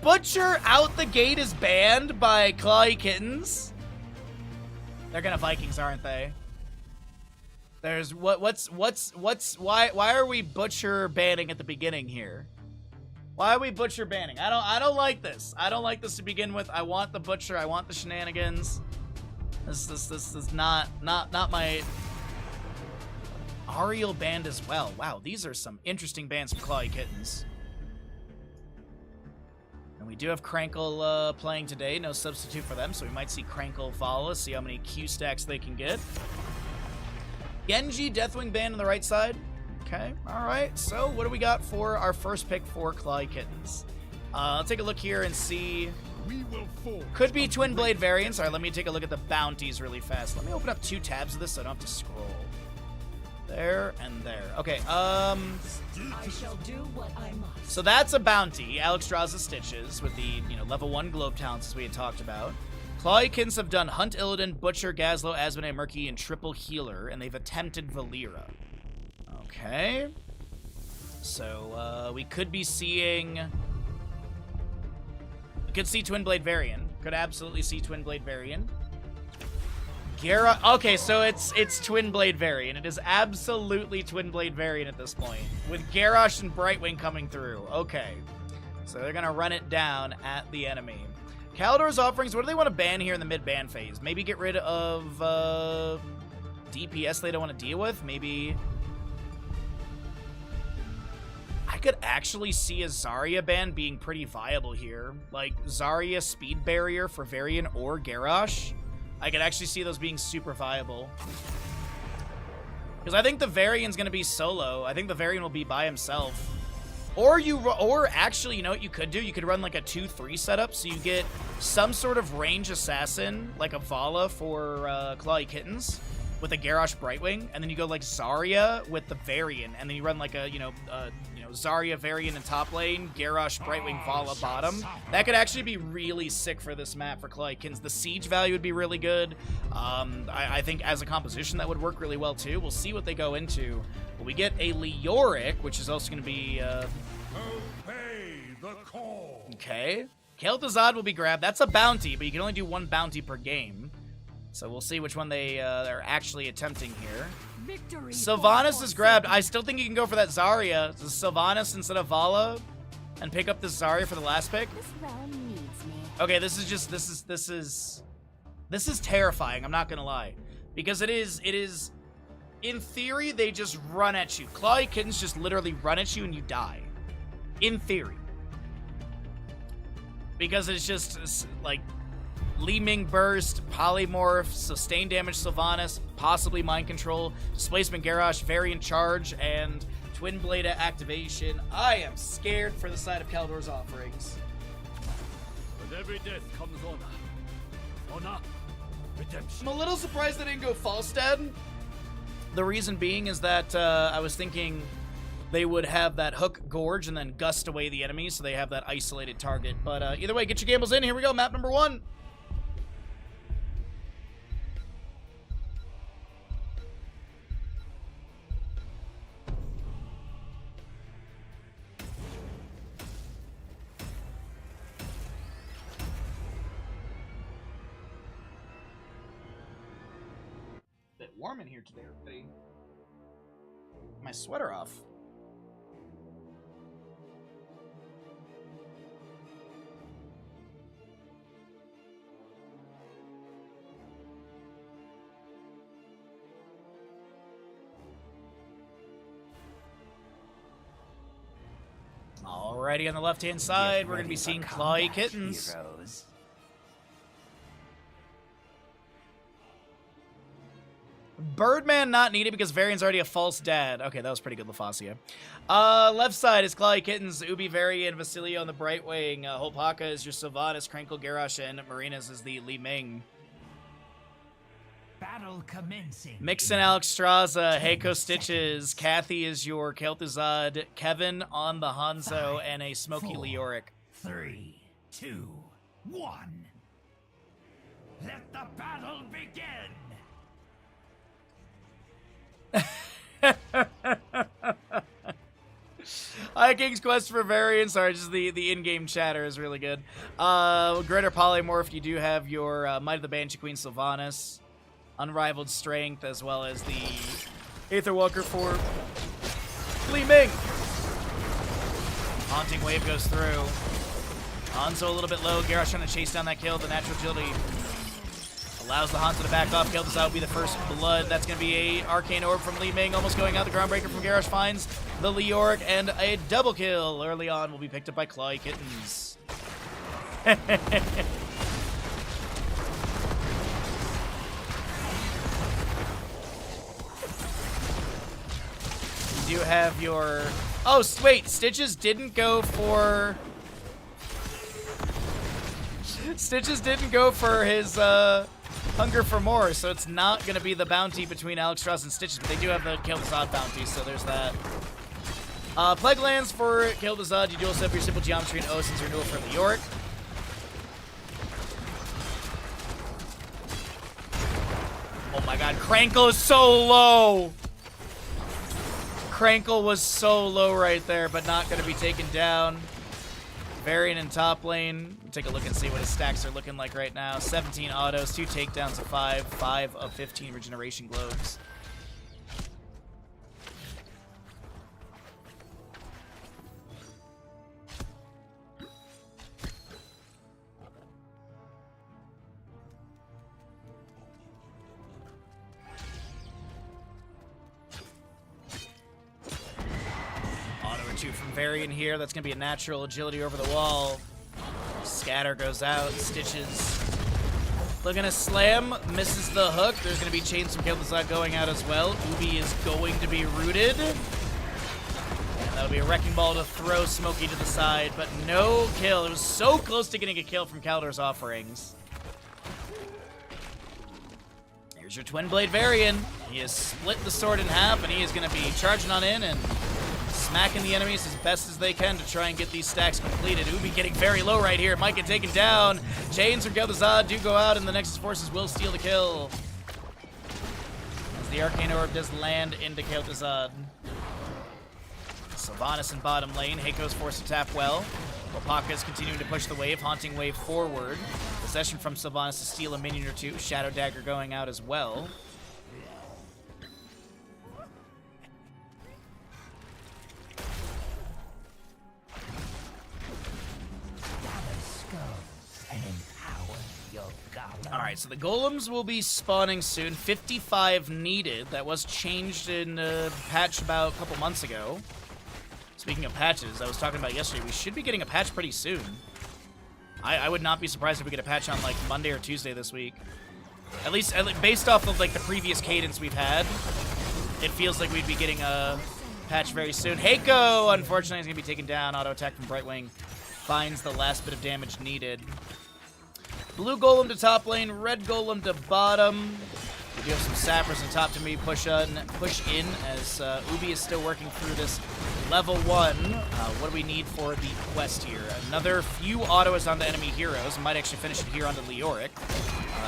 Butcher out the gate is banned by Clawy Kittens. They're gonna Vikings, aren't they? There's why are we Butcher banning at the beginning here? Why are we Butcher banning? I don't like this. I don't like this to begin with. I want the Butcher. I want the shenanigans. This is not my Ariel band as well. Wow, these are some interesting bands from Clawy Kittens. And we do have Crankle playing today. No substitute for them, so we might see Crankle Vala, see how many Q stacks they can get. Genji Deathwing band on the right side. Okay, all right. So what do we got for our first pick for Clawy Kittens? Let's take a look here and see. Could be Twin Blade variants. All right, let me take a look at the bounties really fast. Let me open up 2 tabs of this so I don't have to scroll. There and there. Okay, I shall do what I must. so that's a bounty. Alex draws the stitches with the, level 1 globe talents as we had talked about. Clawy Kittens have done Hunt Illidan, Butcher, Gazlo, Asmodee, Murky, and Triple Healer, and they've attempted Valera. Okay. So, we could be seeing... We could see Twin Blade Varian. Could absolutely see Twin Blade Varian. Okay, so it's Twin Blade Varian. It is absolutely Twin Blade Varian at this point. With Garrosh and Brightwing coming through. Okay. So they're gonna run it down at the enemy. Caldor's Offerings, what do they want to ban here in the mid-ban phase? Maybe get rid of DPS they don't want to deal with? Maybe... I could actually see a Zarya ban being pretty viable here. Like, Zarya Speed Barrier for Varian or Garrosh. I could actually see those being super viable. Because I think the Varian's going to be solo. I think the Varian will be by himself. Or actually, you know what you could do? You could run like a 2-3 setup, so you get some sort of range assassin, like a Vala for Clawy Kittens, with a Garrosh Brightwing, and then you go like Zarya with the Varian, and then you run like a, Zarya Varian in top lane, Garrosh Brightwing Vala bottom. That could actually be really sick for this map for Clawy Kittens. The siege value would be really good. I think as a composition that would work really well too. We'll see what they go into. But we get a Leoric, which is also going to be... Obey the call. Okay. Kel'Thuzad will be grabbed. That's a bounty, but you can only do 1 bounty per game. So we'll see which one they're actually attempting here. Victory. Sylvanas is grabbed. I still think you can go for that Zarya. So Sylvanas instead of Vala, and pick up this Zarya for the last pick. This realm needs me. Okay, this is terrifying. I'm not gonna lie, because it is. In theory, they just run at you. Clawy Kittens just literally run at you and you die. In theory, because it's just like Li Ming Burst, Polymorph, Sustained Damage Sylvanas, possibly Mind Control, Displacement Garrosh, Variant Charge, and Twin Blade Activation. I am scared for the side of Kaldor's offerings. With every death comes honor, redemption. I'm a little surprised they didn't go Falstad. The reason being is that I was thinking they would have that Hook Gorge and then gust away the enemies, so they have that isolated target. But either way, get your gambles in. Here we go, map number 1. Bit warm in here today, everybody. My sweater off. Alrighty, on the left-hand side, we're going to be seeing Clawy Kittens. Heroes. Birdman not needed because Varian's already a false dad. Okay, that was pretty good, LaFasia. Left side is Clawy Kittens, Ubi, Varian, Vasilio on the Brightwing. Hopaka is your Sylvanas, Krankle, Garrosh, and Marinas is the Li Ming. Battle commencing. Mixon, Alex Straza, Heiko Stitches, Kathy is your Kel'Thuzad, Kevin on the Hanzo, and a Smoky 4, Leoric. 3, 2, 1. Let the battle begin. Hi, King's Quest for Varian. Sorry, just the in-game chatter is really good. Greater Polymorph, you do have your Might of the Banshee Queen Sylvanas, Unrivaled Strength, as well as the Aetherwalker for Li Ming. Haunting Wave goes through. Hanzo a little bit low. Garrosh trying to chase down that kill. The natural agility allows the Hanzo to back off. Kel'Thuzad will be the first blood. That's going to be a Arcane Orb from Li Ming. Almost going out. The Groundbreaker from Garrosh finds the Leoric, and a double kill early on will be picked up by Clawy Kittens. You do have your... Oh, wait. Stitches didn't go for... Stitches didn't go for his Hunger for More, so it's not going to be the bounty between Alex Strauss and Stitches, but they do have the Kel'Thuzad bounty, so there's that. Plague Lands for Kel'Thuzad. You dual set for your Simple Geometry and Ocean's Renewal for Leoric. Oh my god, Krankle is so low! Krankle was so low right there, but not going to be taken down. Varian in top lane. Take a look and see what his stacks are looking like right now. 17 autos, 2 takedowns of 5, 5 of 15 regeneration globes. From Varian here. That's going to be a natural agility over the wall. Scatter goes out. Stitches looking to slam. Misses the hook. There's going to be chains from Kel'Thuzad going out as well. Ubi is going to be rooted. And that'll be a Wrecking Ball to throw Smokey to the side, but no kill. It was so close to getting a kill from Kaldor's offerings. Here's your Twin Blade Varian. He has split the sword in half, and he is going to be charging on in and smacking the enemies as best as they can to try and get these stacks completed. Ubi getting very low right here. Might get taken down. Chains from Kel'Thuzad do go out, and the Nexus Forces will steal the kill. As the Arcane Orb does land into Kel'Thuzad. Sylvanas in bottom lane. Heiko's forced to tap well. Hopaka is continuing to push the wave. Haunting Wave forward. Possession from Sylvanas to steal a minion or two. Shadow Dagger going out as well. Alright, so the golems will be spawning soon. 55 needed. That was changed in a patch about a couple months ago. Speaking of patches, I was talking about yesterday, we should be getting a patch pretty soon. I would not be surprised if we get a patch on like Monday or Tuesday this week. At least based off of like the previous cadence we've had, it feels like we'd be getting a patch very soon. Heiko, unfortunately, is going to be taken down. Auto attack from Brightwing finds the last bit of damage needed. Blue Golem to top lane, red Golem to bottom. We do have some sappers on top to me push in as Ubi is still working through this level 1. What do we need for the quest here? Another few autos on the enemy heroes. Might actually finish it here onto Leoric.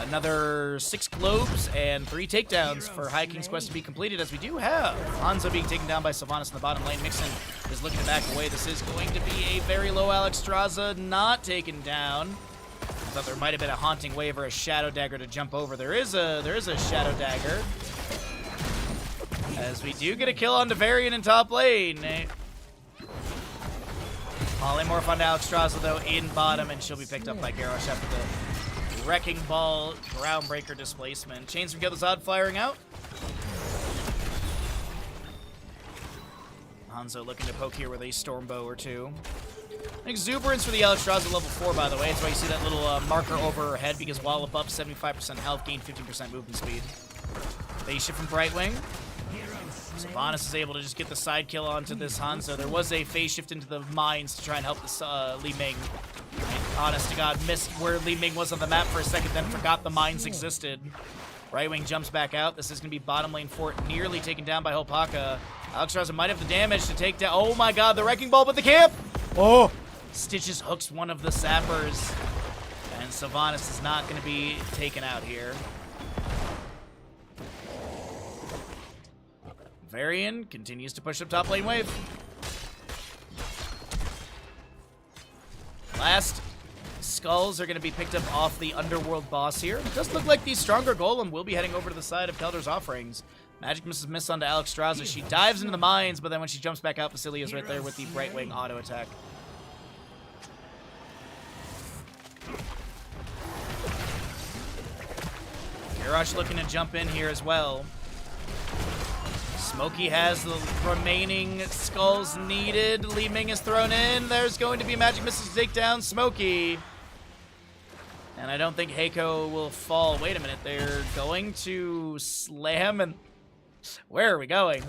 Another 6 globes and 3 takedowns for High King's quest to be completed, as we do have Hanzo being taken down by Sylvanas in the bottom lane. Mixon is looking to back away. This is going to be a very low Alexstrasza, not taken down. I thought there might have been a Haunting Wave or a Shadow Dagger to jump over. There is a Shadow Dagger. As we do get a kill on Varian in top lane. Polymorph onto Alexstrasza, though, in bottom, and she'll be picked up by Garrosh after the Wrecking Ball Groundbreaker displacement. Chains from Gil'Thuzad firing out. Hanzo looking to poke here with a Stormbow or 2. Exuberance for the Alexstrasza level 4, by the way. That's why you see that little marker over her head, because while above 75% health, gain 15% movement speed. Phase shift from Brightwing. Sylvanas is able to just get the side kill onto this Hanzo. There was a phase shift into the mines to try and help this Li Ming. And honest to God, missed where Li Ming was on the map for a second, then forgot the mines existed. Brightwing jumps back out. This is going to be bottom lane fort, nearly taken down by Hopaka. Alexstrasza might have the damage to take down. Oh my God, the Wrecking Ball with the camp! Oh! Stitches hooks one of the sappers. And Sylvanas is not going to be taken out here. Varian continues to push up top lane wave. Last skulls are going to be picked up off the Underworld boss here. It does look like the stronger Golem will be heading over to the side of Keldor's offerings. Magic misses miss onto Alexstrasza. She dives into the mines, but then when she jumps back out, Basilia's right there with the Brightwing auto attack. Garrosh looking to jump in here as well. Smokey has the remaining skulls needed. Li Ming is thrown in. There's going to be Magic Misses to take down Smokey. And I don't think Heiko will fall. Wait a minute. They're going to slam and... Where are we going?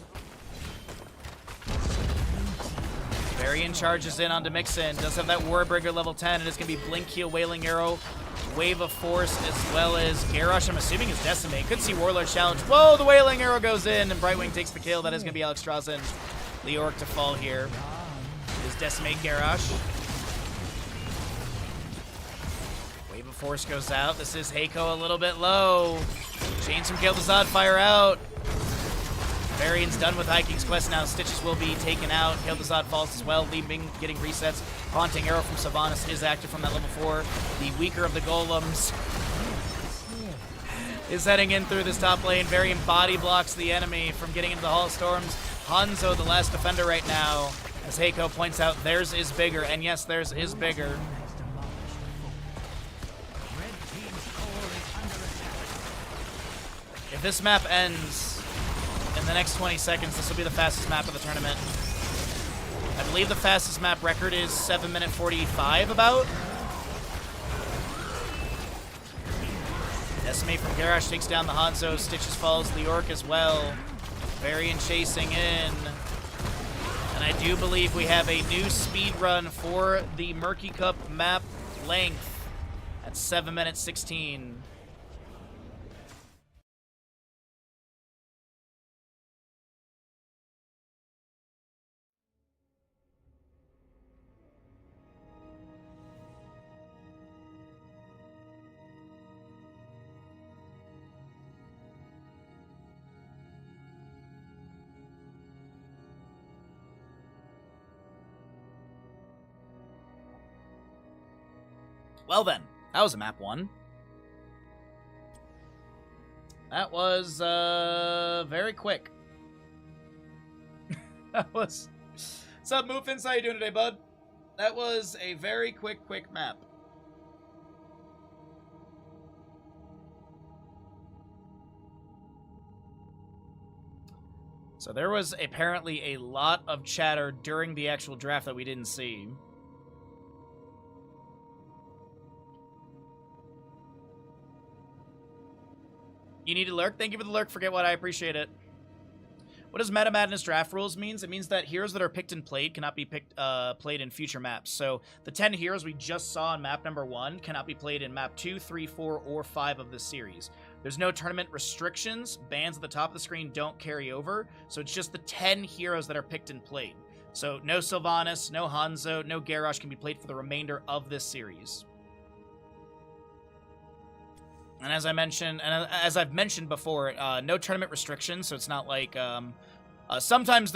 Varian charges in onto Mixin. Does have that Warbringer level 10. And it's going to be Blink Heal, Wailing Arrow, Wave of Force, as well as Garrosh, I'm assuming, is Decimate. Could see Warlord challenge. Whoa, the Wailing Arrow goes in, and Brightwing takes the kill. That is going to be Alexstrasza and Leoric to fall here. Is Decimate Garrosh. Wave of Force goes out. This is Heiko a little bit low. Chains from Gil'Thuzad fire out. Varian's done with High King's quest now. Stitches will be taken out. Gil'Thuzad falls as well. Li Ming getting resets. Haunting Arrow from Sylvanas is active from that level 4. The weaker of the Golems is heading in through this top lane. Varian body blocks the enemy from getting into the Hall of Storms. Hanzo, the last defender right now. As Heiko points out, theirs is bigger. And yes, theirs is bigger. If this map ends in the next 20 seconds, this will be the fastest map of the tournament. I believe the fastest map record is 7:45 about. Decimate from Garrosh takes down the Hanzo. Stitches falls the Orc as well. Varian chasing in. And I do believe we have a new speed run for the Murky Cup map length at 7:16. Well then, that was a map 1. That was, very quick. That was... What's up, Moofins? How you doing today, bud? That was a very quick map. So there was apparently a lot of chatter during the actual draft that we didn't see. You need a lurk? Thank you for the lurk. Forget what, I appreciate it. What does Meta Madness draft rules means? It means that heroes that are picked and played cannot be played in future maps. So the 10 heroes we just saw in map number 1 cannot be played in map 2, 3, 4, or 5 of this series. There's no tournament restrictions. Bans at the top of the screen don't carry over. So it's just the 10 heroes that are picked and played. So no Sylvanas, no Hanzo, no Garrosh can be played for the remainder of this series. And as I mentioned, and as I've mentioned before, no tournament restrictions. So it's not like sometimes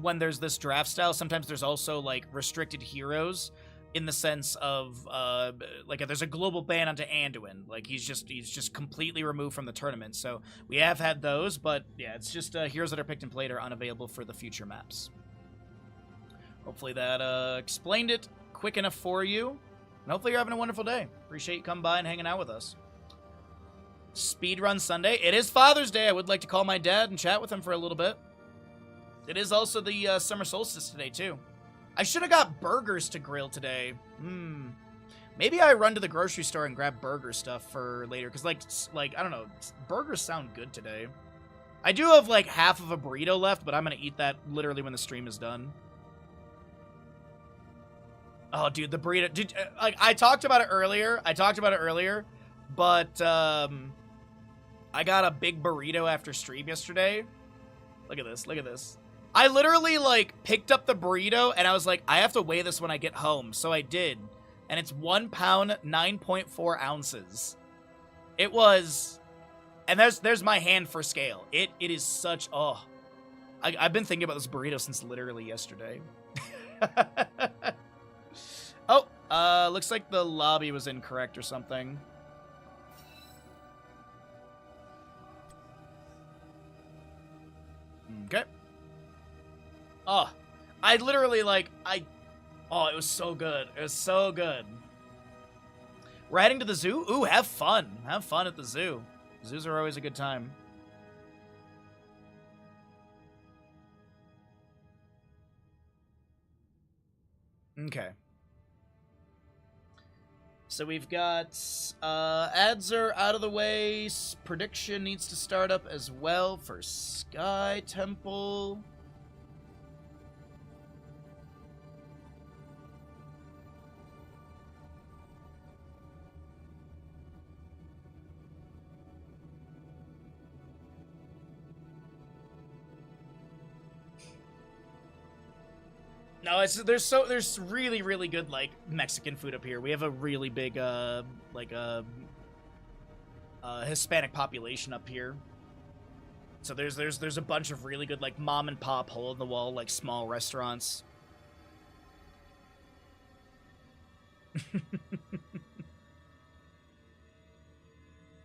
when there's this draft style, sometimes there's also like restricted heroes in the sense of like there's a global ban onto Anduin. Like he's just completely removed from the tournament. So we have had those, but yeah, it's just heroes that are picked and played are unavailable for the future maps. Hopefully that explained it quick enough for you. And hopefully you're having a wonderful day. Appreciate you coming by and hanging out with us. Speedrun Sunday. It is Father's Day. I would like to call my dad and chat with him for a little bit. It is also the summer solstice today, too. I should have got burgers to grill today. Maybe I run to the grocery store and grab burger stuff for later. Because, like I don't know. Burgers sound good today. I do have, like, half of a burrito left, but I'm going to eat that literally when the stream is done. Oh, dude, the burrito. Dude, like, I talked about it earlier. But, I got a big burrito after stream yesterday. Look at this. I literally, like, picked up the burrito, and I was like, I have to weigh this when I get home. So I did. And it's 1 pound, 9.4 ounces. It was... And there's my hand for scale. It is such... Oh. I've been thinking about this burrito since literally yesterday. Oh, looks like the lobby was incorrect or something. Okay. Oh, I literally, like, oh, it was so good. It was so good. We're heading to the zoo? Ooh, have fun. Have fun at the zoo. Zoos are always a good time. Okay. So we've got ads are out of the way. Prediction needs to start up as well for Sky Temple. No, there's really, really good, like, Mexican food up here. We have a really big Hispanic population up here. So there's a bunch of really good, like, mom and pop, hole in the wall, like, small restaurants.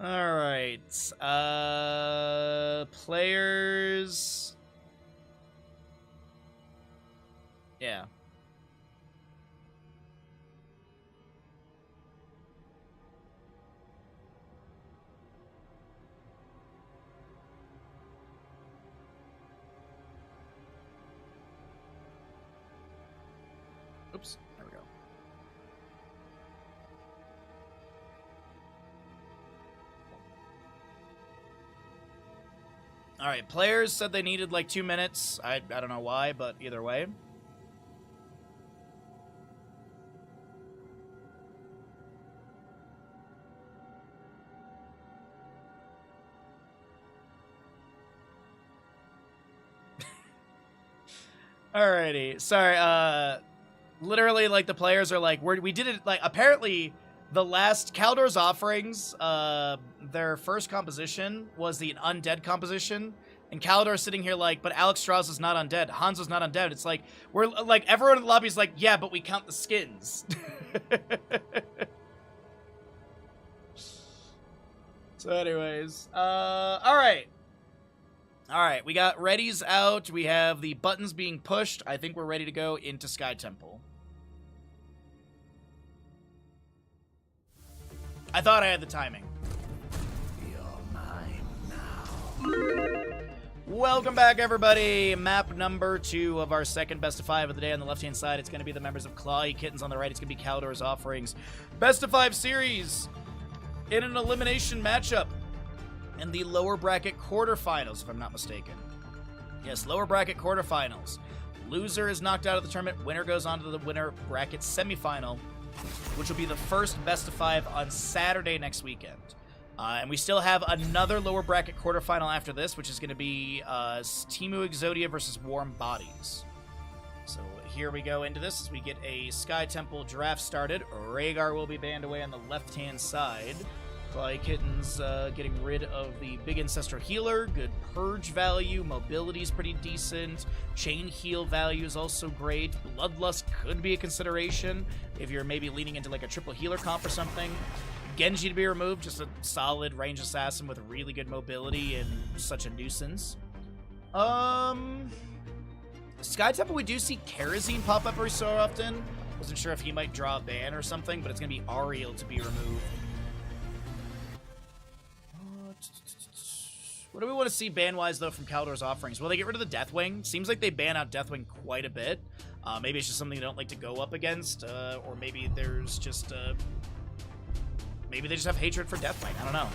All right. Players. Yeah. Oops. There we go. All right. Players said they needed like 2 minutes. I don't know why, but either way. Alrighty, sorry, literally, like, the players are like, we did it, like, apparently, the last Caldor's Offerings, their first composition was the Undead composition, and Caldor's sitting here like, but Alex Strauss is not undead, Hanzo's not undead, it's like, we're, like, everyone in the lobby's like, yeah, but we count the skins. So anyways, alright. Alright, we got readies out. We have the buttons being pushed. I think we're ready to go into Sky Temple. I thought I had the timing. You're mine now. Welcome back, everybody. Map number 2 of our second best of 5 of the day. On the left-hand side, it's going to be the members of Clawy Kittens. On the right, it's going to be Caldor's Offerings. Best of 5 series in an elimination matchup. And the lower bracket quarterfinals, if I'm not mistaken. Yes, lower bracket quarterfinals. Loser is knocked out of the tournament. Winner goes on to the winner bracket semifinal, which will be the first best of 5 on Saturday next weekend. And we still have another lower bracket quarterfinal after this, which is going to be Timu Exodia versus Warm Bodies. So here we go into this as we get a Sky Temple draft started. Rhaegar will be banned away on the left-hand side. Fly Kittens getting rid of the big Ancestral Healer. Good Purge value. Mobility's pretty decent. Chain Heal value is also great. Bloodlust could be a consideration if you're maybe leaning into like a triple healer comp or something. Genji to be removed, just a solid range assassin with really good mobility and such a nuisance. Sky Temple, we do see Kerosene pop up every so often. Wasn't sure if he might draw a ban or something, but it's going to be Ariel to be removed. What do we want to see ban-wise, though, from Kaldor's offerings? Well, they get rid of the Deathwing. Seems like they ban out Deathwing quite a bit. Maybe it's just something they don't like to go up against, or maybe there's just... maybe they just have hatred for Deathwing. I don't know.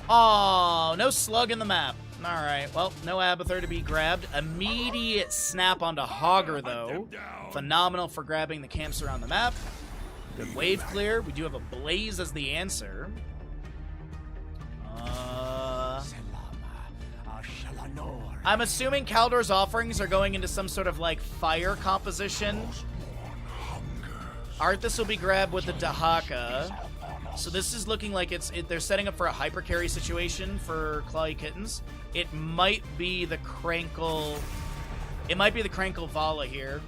Oh, no slug in the map. All right. Well, no Abathur to be grabbed. Immediate snap onto Hogger, though. Phenomenal for grabbing the camps around the map. Good wave clear. We do have a Blaze as the answer. I'm assuming Kaldor's offerings are going into some sort of, like, fire composition. Arthas will be grabbed with the Dahaka. So this is looking like they're setting up for a hyper carry situation for Clawy Kittens. It might be the Crankle... It might be the Crankle Vala here.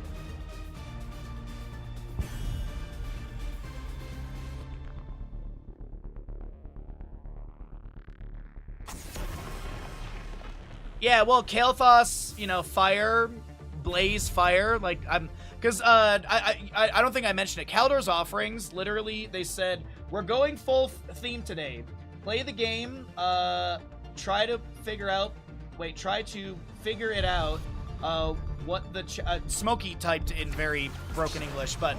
Yeah, well, Kael'thas, you know, fire, blaze, fire, like, because, I don't think I mentioned it. Kaldor's offerings, literally, they said, we're going full theme today. Play the game, try to figure it out, what the, Smokey typed in very broken English, but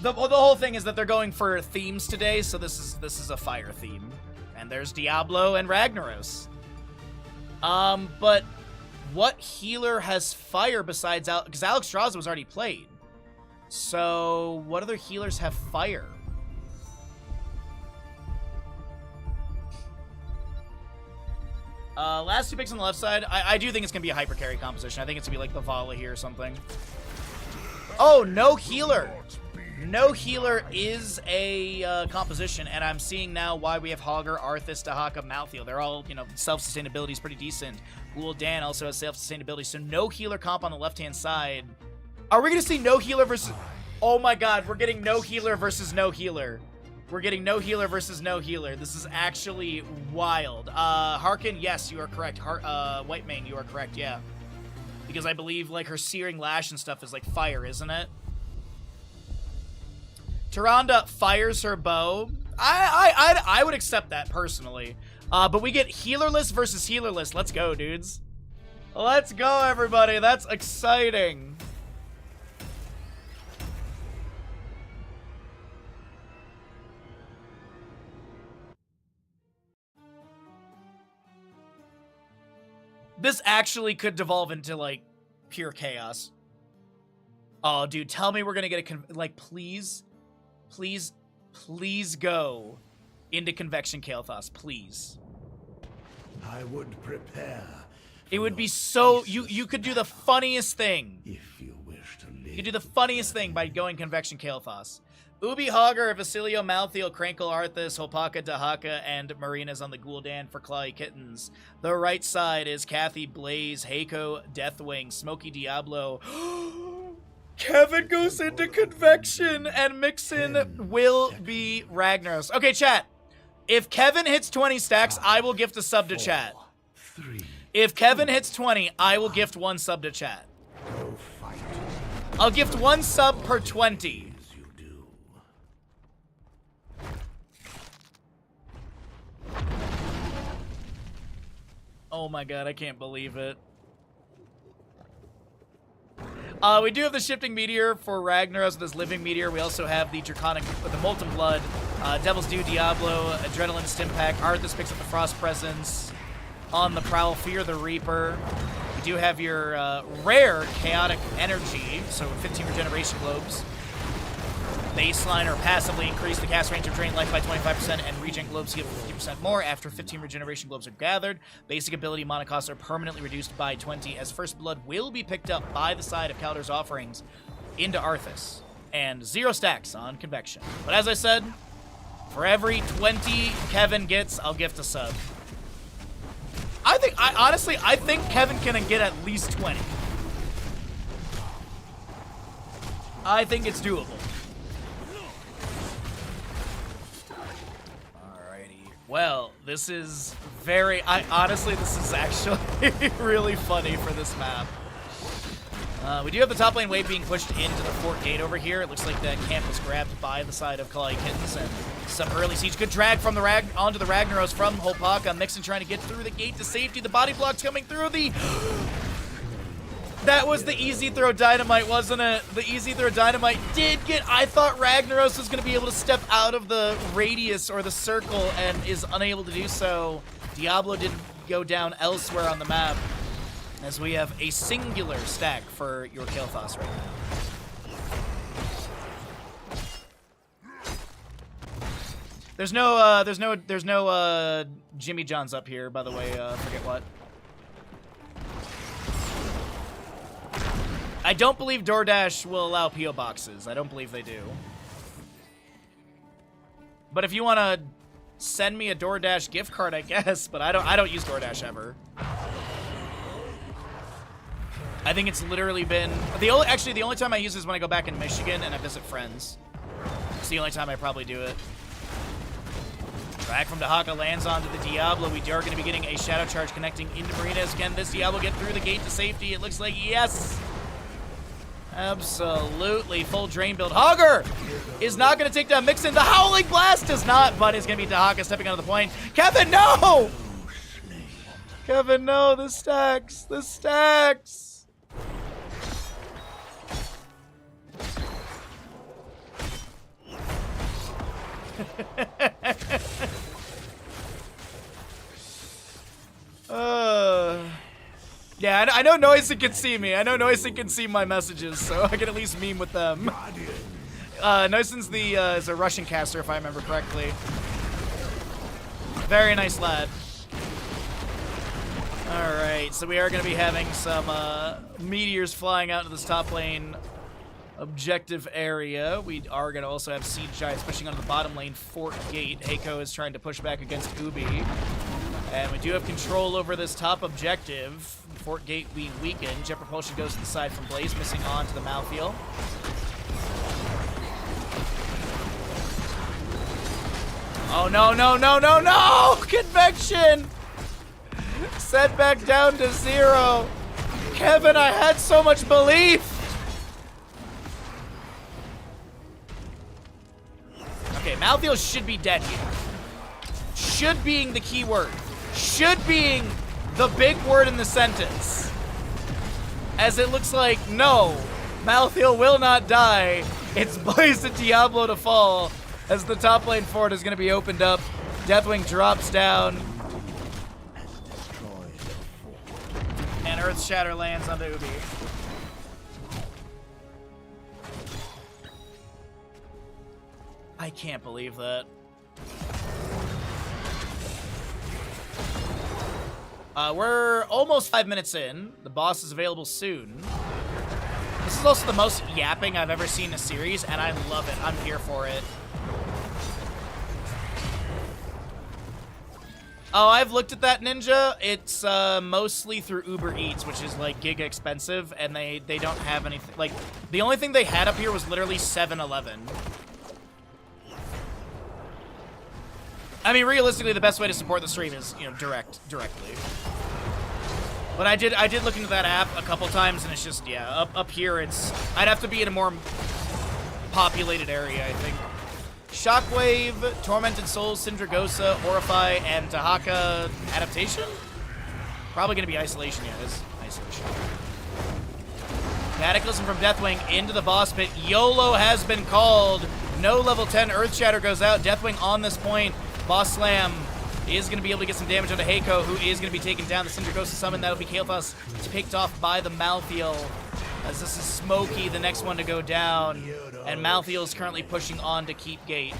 the whole thing is that they're going for themes today, so this is a fire theme. And there's Diablo and Ragnaros. But what healer has fire besides because Alex Straza was already played. So what other healers have fire? Last 2 picks on the left side. I do think it's gonna be a hyper carry composition. I think it's gonna be like the Vala here or something. Oh, no healer. No healer is a composition, and I'm seeing now why we have Hogger, Arthas, Dahaka, Malthael. They're all, you know, self-sustainability is pretty decent. Gul'dan also has self-sustainability, so no healer comp on the left-hand side. Are we going to see no healer versus... Oh my god, we're getting no healer versus no healer. We're getting no healer versus no healer. This is actually wild. Harkin, yes, you are correct. Whitemane, you are correct, yeah. Because I believe, like, her Searing Lash and stuff is, like, fire, isn't it? Tyrande fires her bow. I would accept that personally. But we get healerless versus healerless. Let's go, dudes. Let's go, everybody. That's exciting. This actually could devolve into, like, pure chaos. Oh, dude, tell me we're gonna get a please. Please go into Convection Kael'thas, please. I would prepare. It would be so... You could do the funniest thing. If you wish to live. You could do the funniest thing by going Convection Kael'thas. Ubi Hogger, Vasilio, Malthael, Crankle, Arthas, Hopaka, Dahaka, and Marina's on the Gul'dan for Clawy Kittens. The right side is Kathy, Blaze, Heiko, Deathwing, Smokey, Diablo... Kevin goes into Convection, and Mixon will be Ragnaros. Okay, chat. If Kevin hits 20 stacks, I will gift a sub to chat. If Kevin hits 20, I will gift 1 sub to chat. I'll gift 1 sub per 20. Oh my god, I can't believe it. We do have the Shifting Meteor for Ragnaros with this Living Meteor. We also have the Draconic with the Molten Blood Devil's Due, Diablo, Adrenaline, Stimpack. Arthas picks up the Frost Presence. On the Prowl, Fear the Reaper. You do have your rare Chaotic Energy, so 15 Regeneration Globes. Baseline or passively increase the cast range of Drain Life by 25% and Regen Globes heal 50% more after 15 Regeneration Globes are gathered. Basic ability mana costs are permanently reduced by 20 as First Blood will be picked up by the side of Kaldur's Offerings into Arthas. And 0 stacks on Convection. But as I said, for every 20 Kevin gets, I'll gift a sub. Honestly, I think Kevin can get at least 20. I think it's doable. Well, this is honestly, this is actually really funny for this map. We do have the top lane wave being pushed into the fort gate over here. It looks like that camp was grabbed by the side of Kalai Kittens, and some early siege. Good drag from the onto the Ragnaros from Hopaka. Mixon trying to get through the gate to safety. The body block's coming through the... That was the easy throw dynamite, wasn't it? The easy throw dynamite did get... I thought Ragnaros was going to be able to step out of the radius or the circle and is unable to do so. Diablo didn't go down elsewhere on the map as we have a singular stack for your Kael'thas right now. There's no Jimmy John's up here, by the way, forget what. I don't believe DoorDash will allow P.O. boxes. I don't believe they do. But if you want to send me a DoorDash gift card, I guess. But I don't use DoorDash ever. I think it's literally been the only time I use it is when I go back in Michigan and I visit friends. It's the only time I probably do it. Back from Dahaka lands onto the Diablo. We are going to be getting a Shadow Charge connecting into Marinas. Can this Diablo get through the gate to safety? It looks like yes. Absolutely. Full drain build. Hogger is not going to take down Mixon. The Howling Blast does not, but it's going to be Dahaka stepping onto the point. Kevin, no! Kevin, no. The stacks. The stacks. Yeah, I know Noisy can see me. I know Noisy can see my messages, so I can at least meme with them. Noisen's is a Russian caster, if I remember correctly. Very nice lad. Alright, so we are going to be having some meteors flying out into this top lane objective area. We are going to also have Siege Giants pushing onto the bottom lane Fort Gate. Heiko is trying to push back against Ubi. And we do have control over this top objective. Fort Gate being weakened. Jet Propulsion goes to the side from Blaze, missing on to the Malfield. Oh, no, no, no, no, no! Convection! Set back down to 0. Kevin, I had so much belief! Okay, Malfield should be dead here. Should being the key word. Should being the big word in the sentence. As it looks like, no, Malfield will not die. It's Blaze and Diablo to fall as the top lane fort is going to be opened up. Deathwing drops down. And Earth Shatter lands onto Ubi. I can't believe that. We're almost 5 minutes in. The boss is available soon. This is also the most yapping I've ever seen in a series, and I love it. I'm here for it. Oh, I've looked at that, Ninja. It's mostly through Uber Eats, which is like giga expensive, and they don't have anything. Like, the only thing they had up here was literally 7-Eleven. I mean, realistically, the best way to support the stream is, you know, directly. But I did look into that app a couple times, and it's just, yeah, up here, I'd have to be in a more populated area, I think. Shockwave, Tormented Souls, Syndragosa, Horrify, and Dahaka adaptation? Probably gonna be Isolation, yeah, it is Isolation. Cataclysm from Deathwing into the boss pit. YOLO has been called. no level 10. Earth Shatter goes out. Deathwing on this point. Boss Slam is going to be able to get some damage onto Heiko, who is going to be taken down. The Cinder goes to summon. That'll be Kael'thas picked off by the Malthael. As this is Smokey, the next one to go down. And Malthael is currently pushing on to keep gate.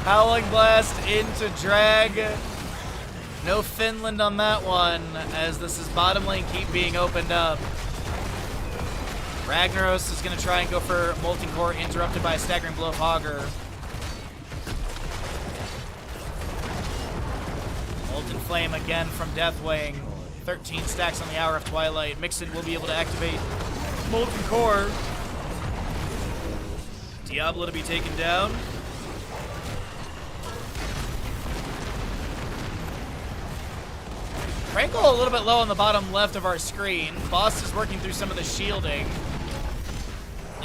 Howling Blast into drag. No Finland on that one, as this is bottom lane keep being opened up. Ragnaros is going to try and go for Molten Core, interrupted by a staggering blow of Hogger. Molten Flame again from Deathwing. 13 stacks on the Hour of Twilight. Mixon will be able to activate Molten Core. Diablo to be taken down. Rankle a little bit low on the bottom left of our screen. Boss is working through some of the shielding.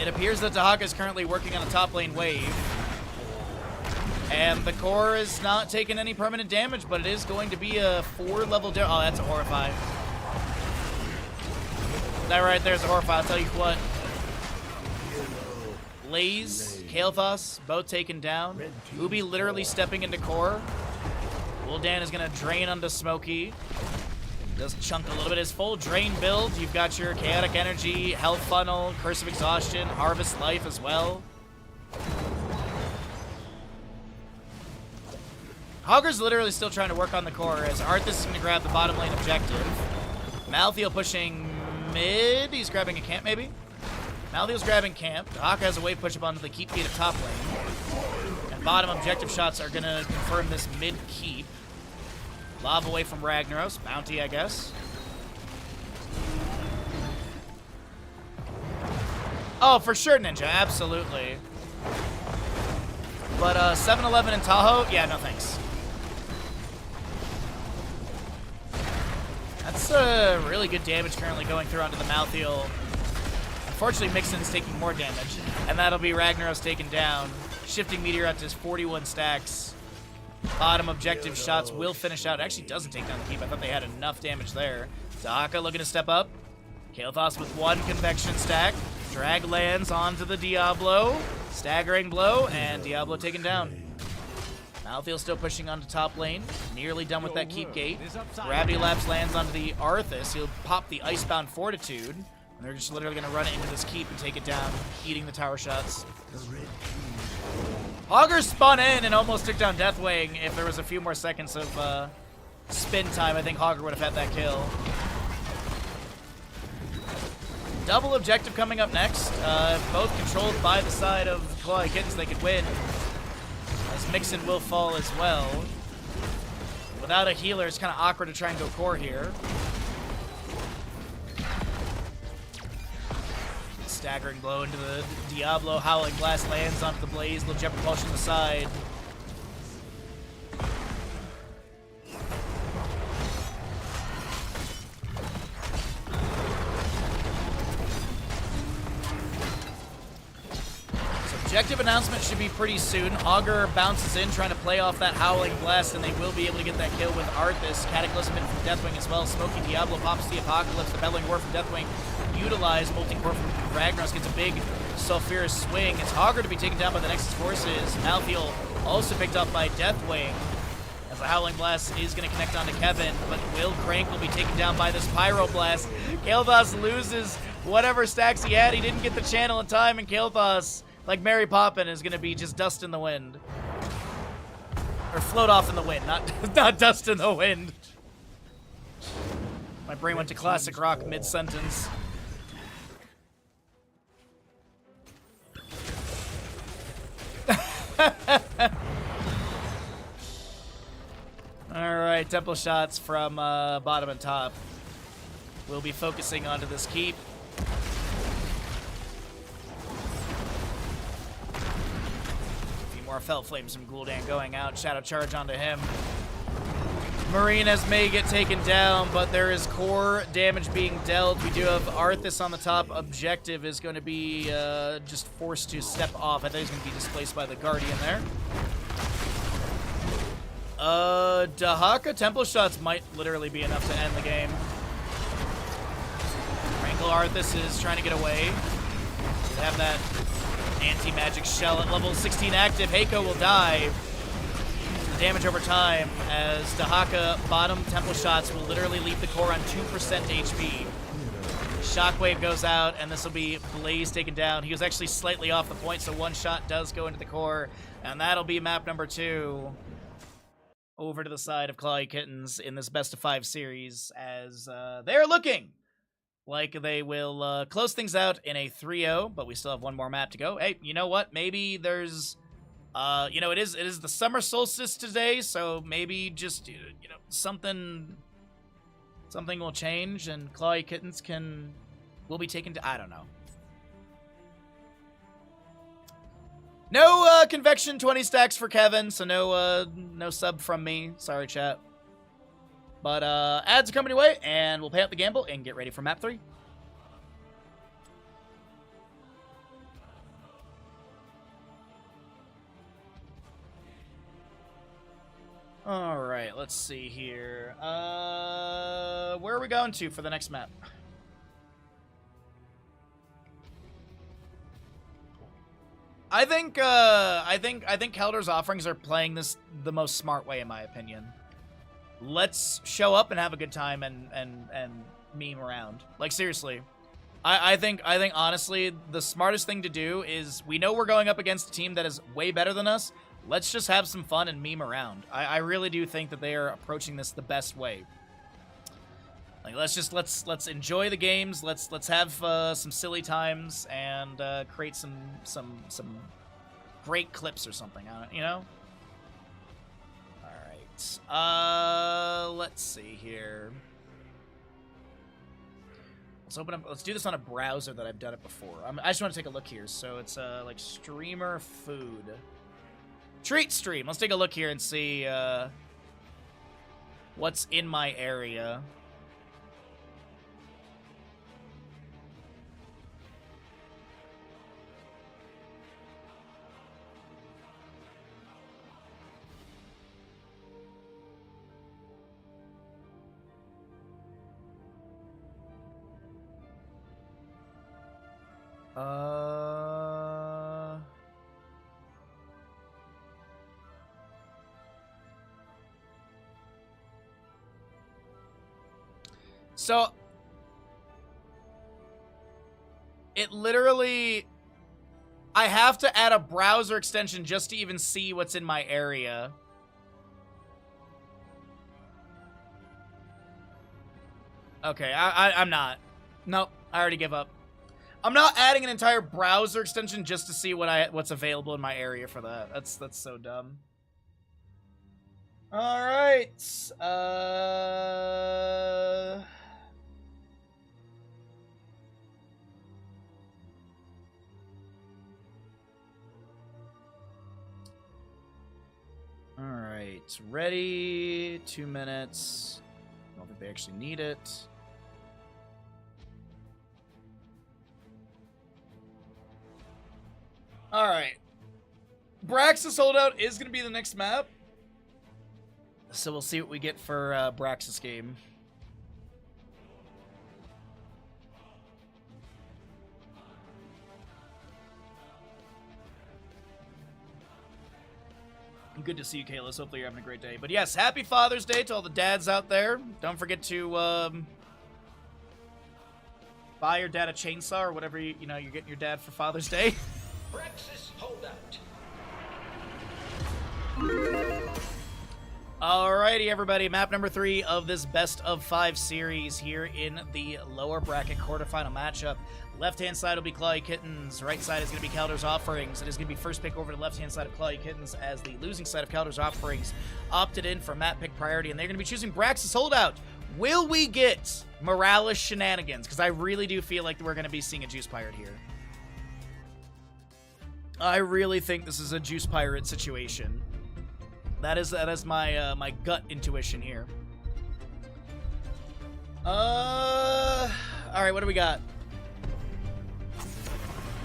It appears that Dahaka is currently working on a top lane wave. And the core is not taking any permanent damage, but it is going to be a 4-level damage. Oh, that's a Horrify. That right there's a Horrify, I'll tell you what. Laze, Kael'thas, both taken down. Ubi literally stepping into core. Gul'dan is going to drain onto Smokey. Does chunk a little bit. His full drain build. You've got your Chaotic Energy, Health Funnel, Curse of Exhaustion, Harvest Life as well. Hogger's literally still trying to work on the core as Arthas is going to grab the bottom lane objective. Malthael pushing mid. He's grabbing a camp maybe? Malthael's grabbing camp. Dahaka has a wave push up onto the keep gate of top lane. And bottom objective shots are going to confirm this mid keep. Lava away from Ragnaros. Bounty, I guess. Oh, for sure, Ninja. Absolutely. But 7-Eleven and Tahoe? Yeah, no thanks. That's really good damage currently going through onto the Malthael. Unfortunately, Mixon's taking more damage. And that'll be Ragnaros taken down. Shifting Meteor up to his 41 stacks. Bottom objective shots will finish out. It actually doesn't take down the keep. I thought they had enough damage there. Dahaka looking to step up. Kael'thas with one convection stack. Drag lands onto the Diablo. Staggering blow, and Diablo taken down. Malthael still pushing onto top lane. Nearly done with that keep gate. Gravity Lapse lands onto the Arthas. He'll pop the Icebound Fortitude. And they're just literally going to run it into this keep and take it down, eating the tower shots. Hogger spun in and almost took down Deathwing. If there was a few more seconds of spin time, I think Hogger would have had that kill. Double objective coming up next. Both controlled by the side of Clawy Kittens, they could win. As Mixon will fall as well. Without a healer, it's kind of awkward to try and go core here. Staggering blow into the Diablo. Howling Blast lands onto the Blaze. Little jet propulsion to the side. Objective announcement should be pretty soon. Augur bounces in, trying to play off that Howling Blast, and they will be able to get that kill with Arthas. Cataclysm in from Deathwing as well. Smoky Diablo pops the Apocalypse. The Bellowing Roar from Deathwing utilized. Molten Core from Ragnaros gets a big Sulphurous swing. It's Augur to be taken down by the Nexus Forces. Malthael also picked up by Deathwing. As the Howling Blast is going to connect onto Kevin, but Will Crank will be taken down by this Pyro Blast. Kael'thas loses whatever stacks he had. He didn't get the channel in time, and Kael'thas, like Mary Poppin, is going to be just dust in the wind. Or float off in the wind, not dust in the wind. My brain went to classic rock mid-sentence. Alright, temple shots from bottom and top. We'll be focusing onto this keep. More Fell Flames from Gul'dan going out. Shadow Charge onto him. Marinas may get taken down, but there is core damage being dealt. We do have Arthas on the top. Objective is going to be just forced to step off. I think he's going to be displaced by the Guardian there. Dahaka Temple Shots might literally be enough to end the game. Rankle Arthas is trying to get away. We have that anti-magic shell at level 16 active. Heiko will die. Damage over time as Dahaka bottom Temple Shots will literally leave the core on 2% HP. Shockwave goes out, and this will be Blaze taken down. He was actually slightly off the point, so one shot does go into the core, and that'll be map number 2. Over to the side of Clawy Kittens in this best of 5 series as they're looking like they will close things out in a 3-0, but we still have one more map to go. Hey, you know what? Maybe there's... you know, it is the summer solstice today, so maybe just, you know, something will change and Clawy Kittens will be taken to, I don't know. No convection 20 stacks for Kevin, so no sub from me. Sorry, chat. But ads are coming your way, and we'll pay out the gamble and get ready for map 3. All right, let's see here. Where are we going to for the next map? I think Kelder's Offerings are playing this the most smart way, in my opinion. Let's show up and have a good time and meme around. Like, seriously. I think honestly the smartest thing to do is, we know we're going up against a team that is way better than us. Let's just have some fun and meme around. I really do think that they are approaching this the best way. Like, let's enjoy the games. Let's have some silly times and create some great clips or something on it, you know? All right. Let's see here. Let's open up. Let's do this on a browser that I've done it before. I just want to take a look here. So it's like streamer food. Treat stream. Let's take a look here and see what's in my area. So, it literally, I have to add a browser extension just to even see what's in my area. Okay, I'm not. Nope, I already give up. I'm not adding an entire browser extension just to see what's available in my area for that. That's so dumb. All right. All right, ready, 2 minutes. I don't think they actually need it. All right. Braxis Holdout is going to be the next map. So we'll see what we get for Braxis game. Good to see you, Kalis. Hopefully you're having a great day. But yes, happy Father's Day to all the dads out there. Don't forget to buy your dad a chainsaw or whatever you know you're getting your dad for Father's Day. Praxis Holdout. Alrighty, everybody. Map number 3 of this best of 5 series here in the lower bracket quarterfinal matchup. Left-hand side will be Clawy Kittens. Right side is going to be Kelder's Offerings. It is going to be first pick over to the left-hand side of Clawy Kittens as the losing side of Kelder's Offerings opted in for map pick priority, and they're going to be choosing Braxis Holdout. Will we get Morales shenanigans? Because I really do feel like we're going to be seeing a Juice Pirate here. I really think this is a Juice Pirate situation. That is my my gut intuition here. All right, what do we got?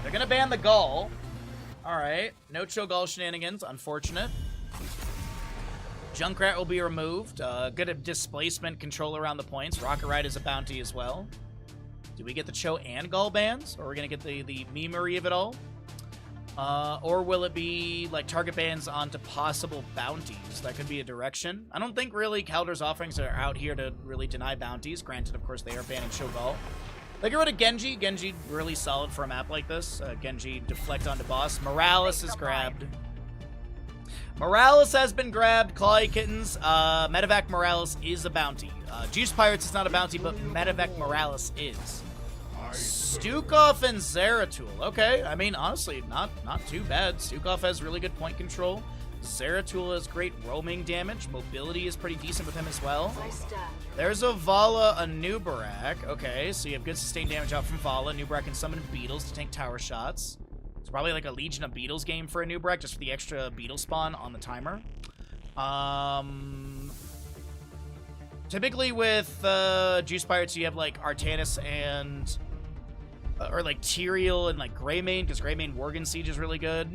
They're gonna ban the Gaul. All right, no Cho'Gall shenanigans. Unfortunate. Junkrat will be removed. Good at displacement, control around the points. Rocket Ride is a bounty as well. Do we get the Cho and Gaul bans, or are we gonna get the memery of it all? Or will it be like target bans onto possible bounties? That could be a direction. I don't think really Kaldur's offerings are out here to really deny bounties. Granted, of course, they are banning Cho'Gall. They get rid of Genji. Genji really solid for a map like this. Genji deflect onto boss. Morales is grabbed. Morales has been grabbed. Clawy Kittens. Medevac Morales is a bounty. Juice Pirates is not a bounty, but Medevac Morales is. Stukov and Zeratul. Okay, I mean, honestly, not too bad. Stukov has really good point control. Zeratul has great roaming damage. Mobility is pretty decent with him as well. There's a Vala, a Nubarak. Okay, so you have good sustained damage out from Vala. Nubarak can summon Beetles to tank tower shots. It's probably like a Legion of Beetles game for a Nubarak, just for the extra Beetle spawn on the timer. Typically with Juice Pirates, you have like Artanis and... or like Tyrael and like Greymane, because Greymane Worgen Siege is really good.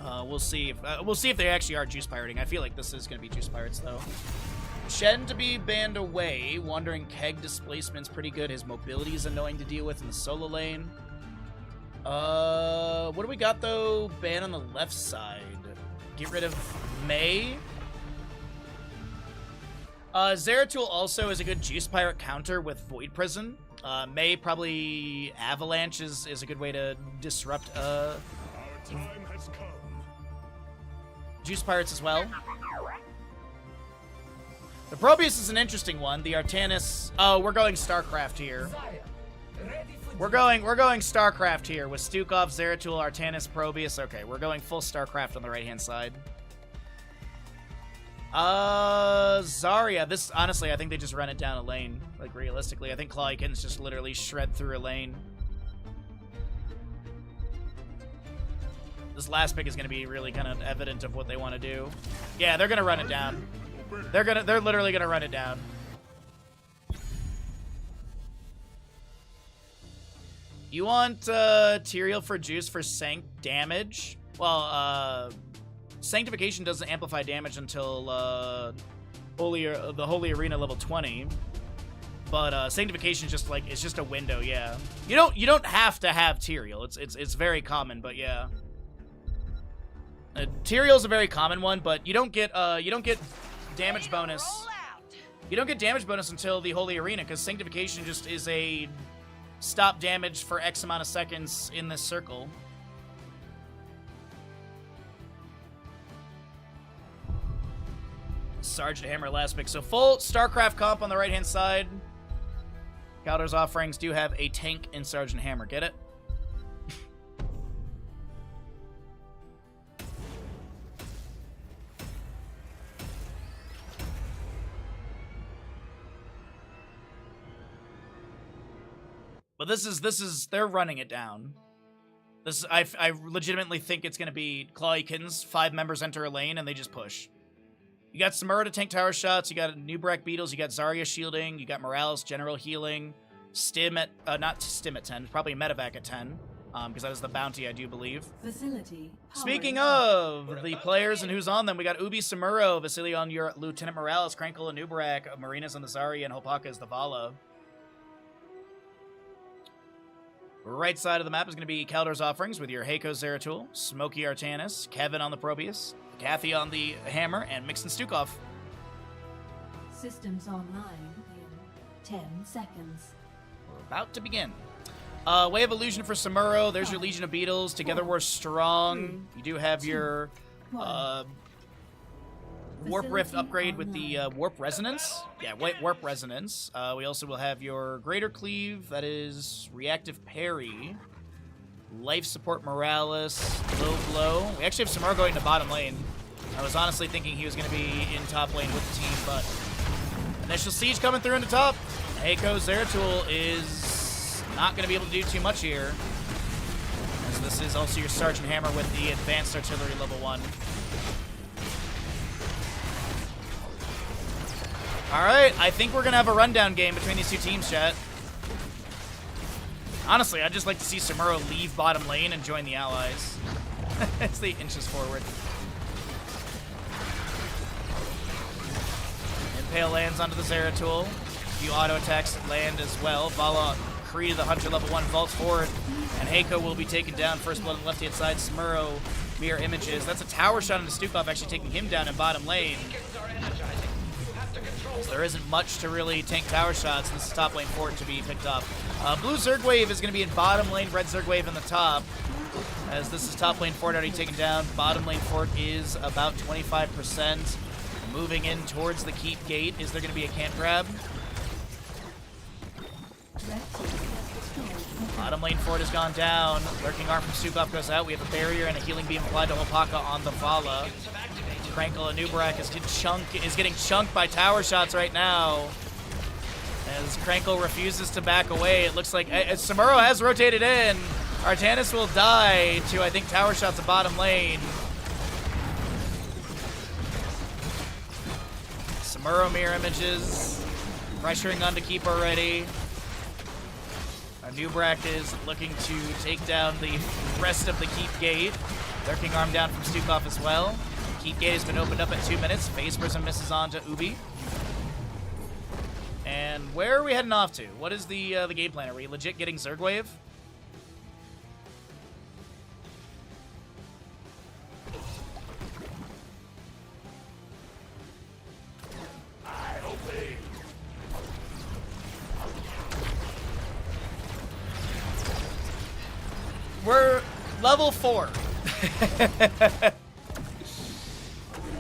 We'll see if they actually are Juice Pirating. I feel like this is going to be Juice Pirates, though. Shen to be banned away. Wandering Keg displacement's pretty good. His mobility is annoying to deal with in the solo lane. What do we got, though? Ban on the left side. Get rid of Mei. Zeratul also is a good Juice Pirate counter with Void Prison. Mei probably Avalanche is a good way to disrupt Our time has come. Juice Pirates as well. The Probius is an interesting one. The Artanis... Oh, we're going StarCraft here. We're going StarCraft here with Stukov, Zeratul, Artanis, Probius. Okay, we're going full StarCraft on the right-hand side. Zarya. This, honestly, I think they just run it down a lane. Like, realistically, I think Clawy Kittens just literally shred through a lane. This last pick is going to be really kind of evident of what they want to do. Yeah, they're going to run it down. They're literally going to run it down. You want, Tyrael for Juice for Sanct damage? Well, Sanctification doesn't amplify damage until, the Holy Arena level 20. But, Sanctification is just, like, it's just a window, yeah. You don't have to have Tyrael. It's very common, but yeah. Tyrael's a very common one, but you don't get damage bonus. You don't get damage bonus until the Holy Arena, because Sanctification just is a stop damage for X amount of seconds in this circle. Sergeant Hammer last pick. So full StarCraft comp on the right-hand side. Kaldur's offerings do have a tank in Sergeant Hammer. Get it? But this is they're running it down. I legitimately think it's gonna be Clawy Kittens, 5 members enter a lane and they just push. You got Samura to tank tower shots, you got Nubarak Beetles, you got Zarya shielding, you got Morales general healing, Stim at not Stim at 10, probably Medevac at 10. Because that is the bounty, I do believe. Facility. Speaking of the players and who's on them, we got Ubi Samuro, Vasily on your Lieutenant Morales, Krankle and Nubarak, Marina's on the Zarya, and Hopaka is the Vala. Right side of the map is going to be Kaldur's offerings with your Heiko Zeratul, Smokey Artanis, Kevin on the Probius, Kathy on the Hammer, and Mixon Stukov. Systems online in 10 seconds. We're about to begin. Way of Illusion for Samuro. There's your Legion of Beetles. Together we're strong. You do have your Warp Rift upgrade with the Warp Resonance. Yeah, Warp Resonance. We also will have your Greater Cleave. That is Reactive Parry. Life Support Morales. Low Blow. We actually have Samuro going to bottom lane. I was honestly thinking he was going to be in top lane with the team, but Initial Siege coming through into top. Heiko Zeratul is not going to be able to do too much here, as this is also your Sergeant Hammer with the Advanced Artillery level 1. All right, I think we're going to have a rundown game between these two teams, chat. Honestly, I'd just like to see Samuro leave bottom lane and join the allies. It's the inches forward. Impale lands onto the Zeratul. A few auto attacks land as well. Vala, Kree, the Hunter level 1, vaults forward. And Heiko will be taken down. First blood on the left-hand side. Samuro, mirror images. That's a tower shot into Stukov, actually taking him down in bottom lane. So there isn't much to really tank tower shots. This is top lane fort to be picked up. Blue Zerg Wave is going to be in bottom lane. Red Zerg Wave in the top. As this is top lane fort already taken down. Bottom lane fort is about 25%. Moving in towards the keep gate. Is there going to be a camp grab? Bottom lane fort has gone down. Lurking arm from Stukov goes out. We have a barrier and a healing beam applied to Hopaka on the Vala. Krankle and Nubrak is getting chunked by tower shots right now. As Krankle refuses to back away, it looks like Samuro has rotated in. Artanis will die to, I think, tower shots at bottom lane. Samuro mirror images. Pressuring on to keep already. Nubrak is looking to take down the rest of the keep gate. Lurking arm down from Stukov as well. Keep gate has been opened up at 2 minutes. Phase Prism misses on to Ubi. And where are we heading off to? What is the game plan? Are we legit getting Zerg Wave? We're level 4.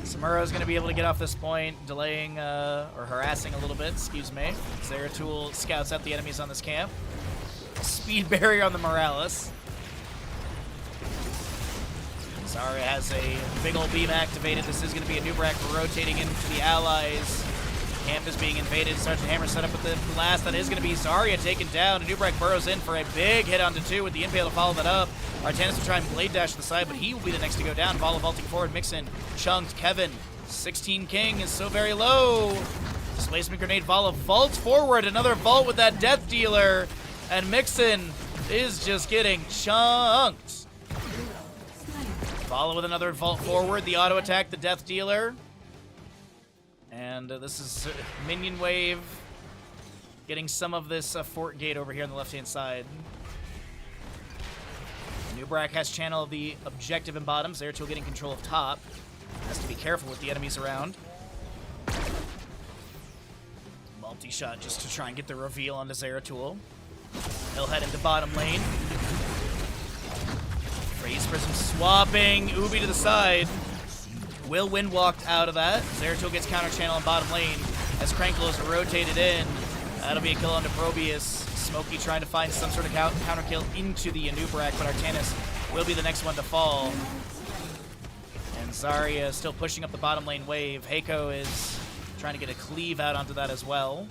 Samuro's going to be able to get off this point, delaying or harassing a little bit, excuse me. Zeratul scouts out the enemies on this camp. Speed barrier on the Morales. Zarya has a big old beam activated. This is going to be a Nubrak rotating into the allies. Camp is being invaded. Sergeant Hammer set up with the blast. That is going to be Zarya taken down. Nubrak burrows in for a big hit onto 2 with the Impale to follow that up. Artanis will try and blade dash to the side, but he will be the next to go down. Vala vaulting forward. Mixin, chunked. Kevin, 16 King is so very low. Displacement grenade. Vala vaults forward. Another vault with that Death Dealer. And Mixin is just getting chunked. Vala with another vault forward. The auto attack, the Death Dealer. And this is minion wave. Getting some of this fort gate over here on the left-hand side. Nubrak has channel of the objective in bottom. Zeratul getting control of top. Has to be careful with the enemies around. Multi-shot just to try and get the reveal onto Zeratul. He'll head into bottom lane. Phase Prism swapping. Ubi to the side. Will Wind walked out of that. Zeratul gets counter channel in bottom lane as Krankle is rotated in. That'll be a kill onto Probius. Smokey trying to find some sort of counter kill into the Nubrak, but Artanis will be the next one to fall. And Zarya still pushing up the bottom lane wave. Heiko is trying to get a cleave out onto that as well.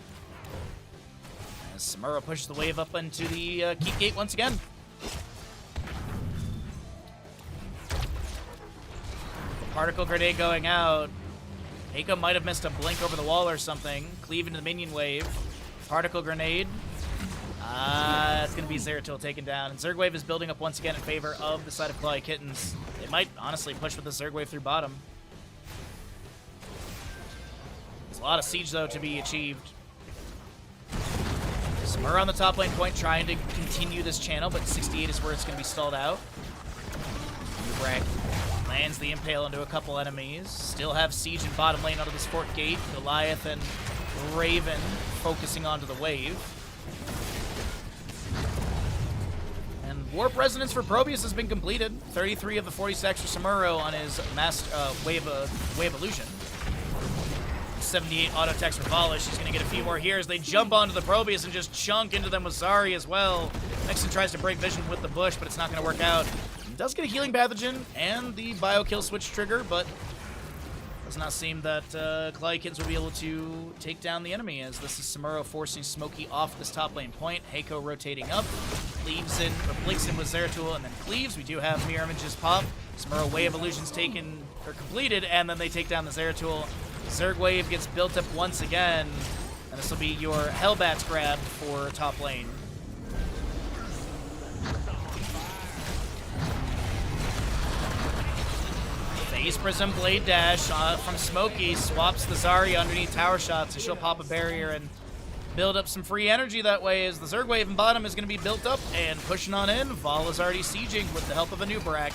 As Samuro pushes the wave up into the keep gate once again. Particle grenade going out. Heiko might have missed a blink over the wall or something. Cleave into the minion wave. Particle grenade. It's going to be Zeratul taken down. And Zerg Wave is building up once again in favor of the side of Clawy Kittens. They might honestly push with the Zerg Wave through bottom. There's a lot of siege, though, to be achieved. Samuro on the top lane point trying to continue this channel, but 68 is where it's going to be stalled out. Nubrak lands the Impale into a couple enemies. Still have siege in bottom lane out of this fort gate. Goliath and Raven focusing onto the wave. And Warp Resonance for Probius has been completed. 33 of the 40 stacks for Samuro on his wave illusion. 78 auto attacks for Vala. She's going to get a few more here as they jump onto the Probius and just chunk into them with Zari as well. Nixon tries to break vision with the bush, but it's not going to work out. He does get a healing pathogen and the bio kill switch trigger, but does not seem that Clawy Kittens will be able to take down the enemy, as this is Samuro forcing Smokey off this top lane point. Heiko rotating up, leaves in, or blinks in with Zeratul, and then cleaves. We do have mirror images pop. Samuro wave illusions taken or completed, and then they take down the Zeratul. Zerg Wave gets built up once again, and this will be your Hellbats grab for top lane. Phase Prism Blade Dash from Smokey swaps the Zarya underneath tower shots, so she'll pop a barrier and build up some free energy that way as the Zerg Wave in bottom is going to be built up and pushing on in. Vala's already sieging with the help of a new Brack.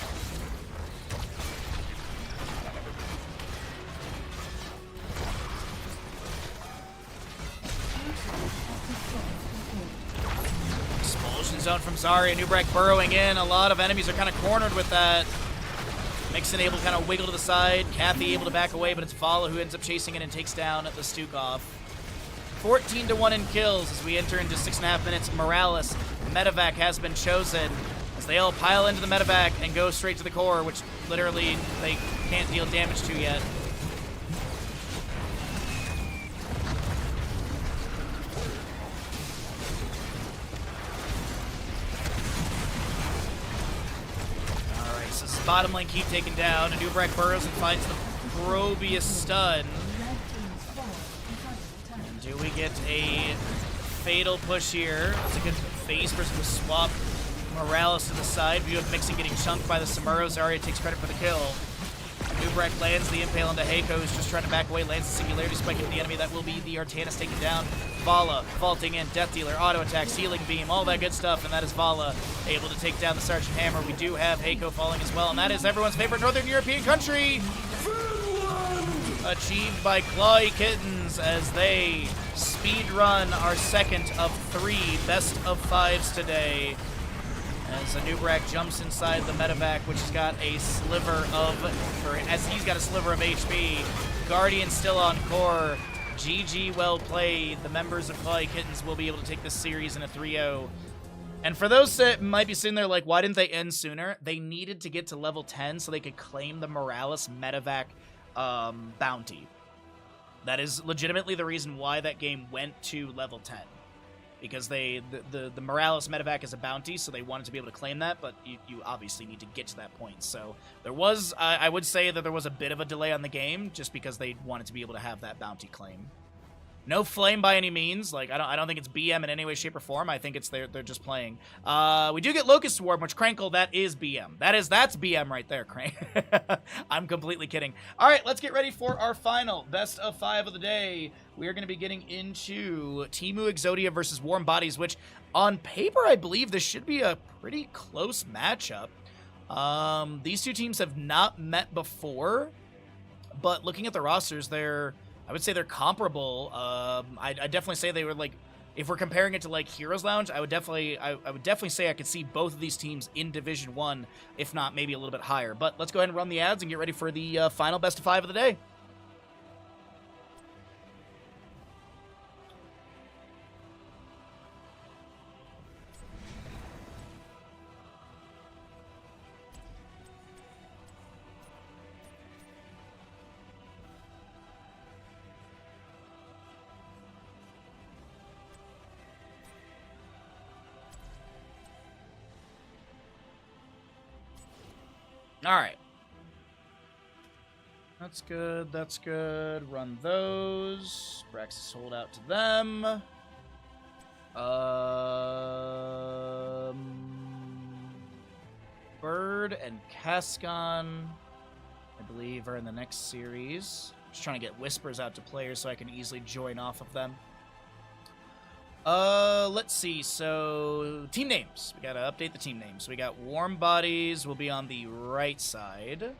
Expulsion zone from Zarya, Nubrak burrowing in. A lot of enemies are kind of cornered with that. Mixon able to kind of wiggle to the side. Kathy able to back away, but it's Vala who ends up chasing in and takes down the Stukov. 14-1 in kills as we enter into 6.5 minutes. Morales, medevac has been chosen as they all pile into the medevac and go straight to the core, which literally they can't deal damage to yet. Alright, so this is bottom lane keep taken down, and Nubrak burrows and finds the Probius stun. Do we get a fatal push here? That's a good phase person to swap Morales to the side. View of Mixon getting chunked by the Samuro. Zarya takes credit for the kill. Nubrak lands the impale into Heiko, who's just trying to back away, lands the singularity spike into the enemy. That will be the Artanis taken down. Vala vaulting in, Death Dealer, auto attacks, healing beam, all that good stuff, and that is Vala able to take down the Sergeant Hammer. We do have Heiko falling as well, and that is everyone's favorite Northern European country! Achieved by Clawy Kittens as they speedrun our second of 3 best of 5s today. As Nubrak jumps inside the medevac, which has got a sliver of, or as he's got a sliver of HP. Guardian still on core. GG, well played. The members of Clawy Kittens will be able to take this series in a 3-0. And for those that might be sitting there like, why didn't they end sooner? They needed to get to level 10 so they could claim the Morales medevac bounty. That is legitimately the reason why that game went to level 10. Because the Morales medevac is a bounty, so they wanted to be able to claim that, but you obviously need to get to that point. So there was, I would say that there was a bit of a delay on the game, just because they wanted to be able to have that bounty claim. No flame by any means. Like, I don't think it's BM in any way, shape, or form. I think it's they're just playing. We do get Locust Swarm, which Crankle, that is BM. That's BM right there, Crank. I'm completely kidding. All right, let's get ready for our final best of 5 of the day. We are going to be getting into Teemu Exodia versus Warm Bodies, which on paper, I believe this should be a pretty close matchup. These two teams have not met before, but looking at the rosters, I would say they're comparable. I definitely say they were like, if we're comparing it to like Heroes Lounge, I would definitely say I could see both of these teams in Division 1, if not maybe a little bit higher. But let's go ahead and run the ads and get ready for the final best of 5 of the day. All right. That's good. That's good. Run those. Brax is sold out to them. Bird and Cascon, I believe, are in the next series. Just trying to get whispers out to players so I can easily join off of them. Let's see. So, team names. We gotta update the team names. So we got Warm Bodies will be on the right side.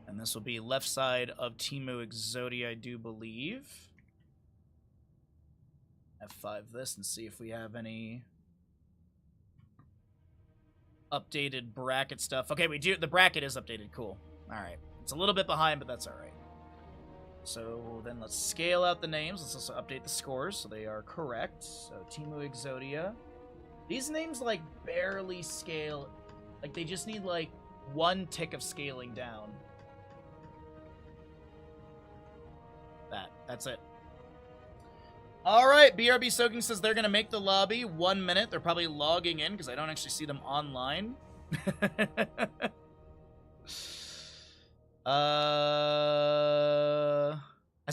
And this will be left side of Teemu Exodia, I do believe. F5 this and see if we have any updated bracket stuff. Okay, we do. The bracket is updated. Cool. Alright. It's a little bit behind, but that's alright. So then let's scale out the names. Let's also update the scores so they are correct. So Teemu Exodia. These names like barely scale. Like they just need like 1 tick of scaling down. That's it. Alright, BRB Soaking says they're going to make the lobby 1 minute. They're probably logging in because I don't actually see them online.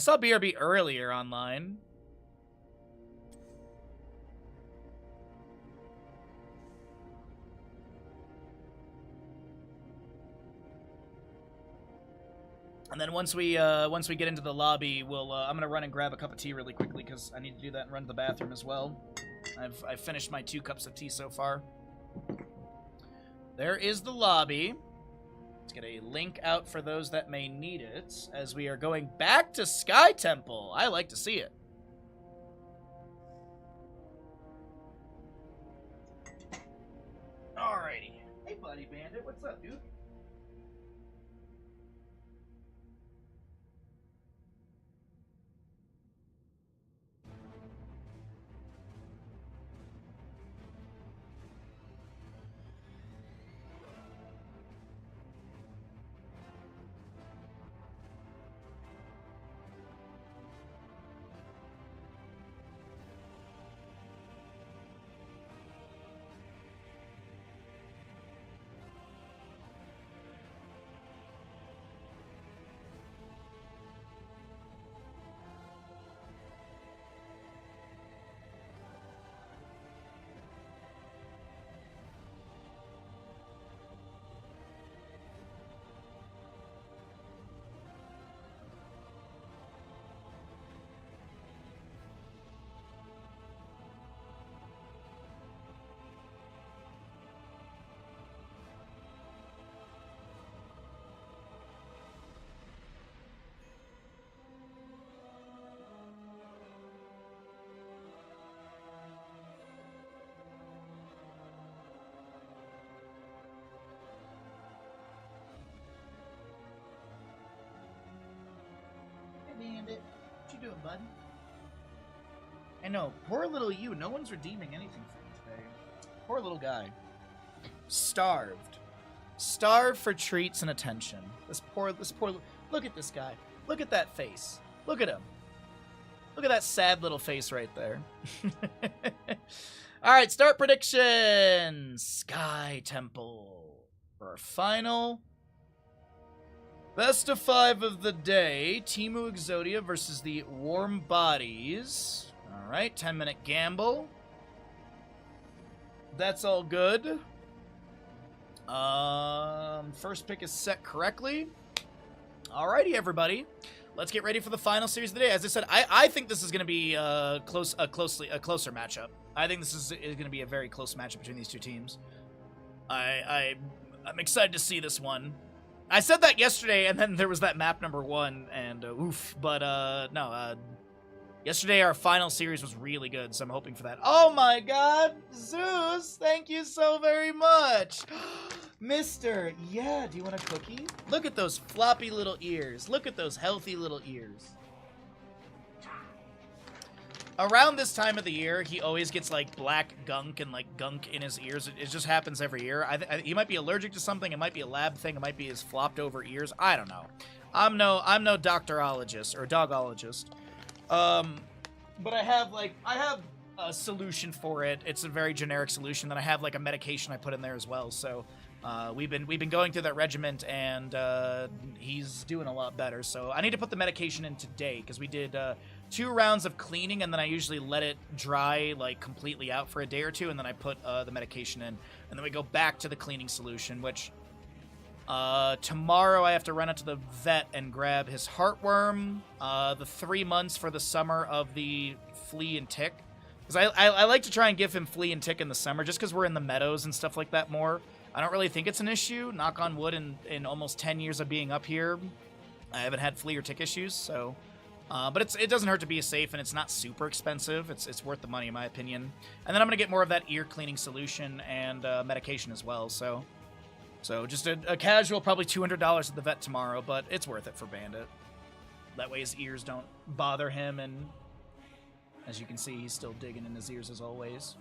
saw BRB earlier online. And then once we get into the lobby, we'll I'm gonna run and grab a cup of tea really quickly because I need to do that and run to the bathroom as well. I've finished my 2 cups of tea so far. There is the lobby. Let's get a link out for those that may need it as we are going back to Sky Temple. I like to see it. Alrighty. Hey, Buddy Bandit, what's up, dude? Bandit, what you doing, bud? I know, poor little you. No one's redeeming anything for you today. Poor little guy. Starved. Starved for treats and attention. This poor. Look at this guy. Look at that face. Look at him. Look at that sad little face right there. All right, start predictions. Sky Temple for our final best of 5 of the day. Teemu Exodia versus the Warm Bodies. All right, 10-minute gamble. That's all good. First pick is set correctly. Alrighty, everybody. Let's get ready for the final series of the day. As I said, I think this is going to be a closer matchup. I think this is going to be a very close matchup between these two teams. I'm excited to see this one. I said that yesterday, and then there was that map number 1, and oof. But no, yesterday our final series was really good, so I'm hoping for that. Oh my God, Zeus! Thank you so very much, Mister. Yeah, do you want a cookie? Look at those floppy little ears. Look at those healthy little ears. Around this time of the year, he always gets like black gunk and like gunk in his ears. It just happens every year. He might be allergic to something. It might be a lab thing. It might be his flopped over ears. I don't know. I'm no doctorologist or dogologist. But I have a solution for it. It's a very generic solution. Then I have like a medication I put in there as well. So we've been going through that regiment, and he's doing a lot better. So I need to put the medication in today because we did 2 rounds of cleaning, and then I usually let it dry like completely out for a day or 2, and then I put the medication in, and then we go back to the cleaning solution, which tomorrow I have to run out to the vet and grab his heartworm, the 3 months for the summer of the flea and tick, because I like to try and give him flea and tick in the summer just because we're in the meadows and stuff like that more. I don't really think it's an issue. Knock on wood, in almost 10 years of being up here, I haven't had flea or tick issues, so... but it doesn't hurt to be safe, and it's not super expensive. It's worth the money, in my opinion. And then I'm going to get more of that ear cleaning solution and medication as well. So just a casual, probably $200 at the vet tomorrow, but it's worth it for Bandit. That way his ears don't bother him, and as you can see, he's still digging in his ears as always.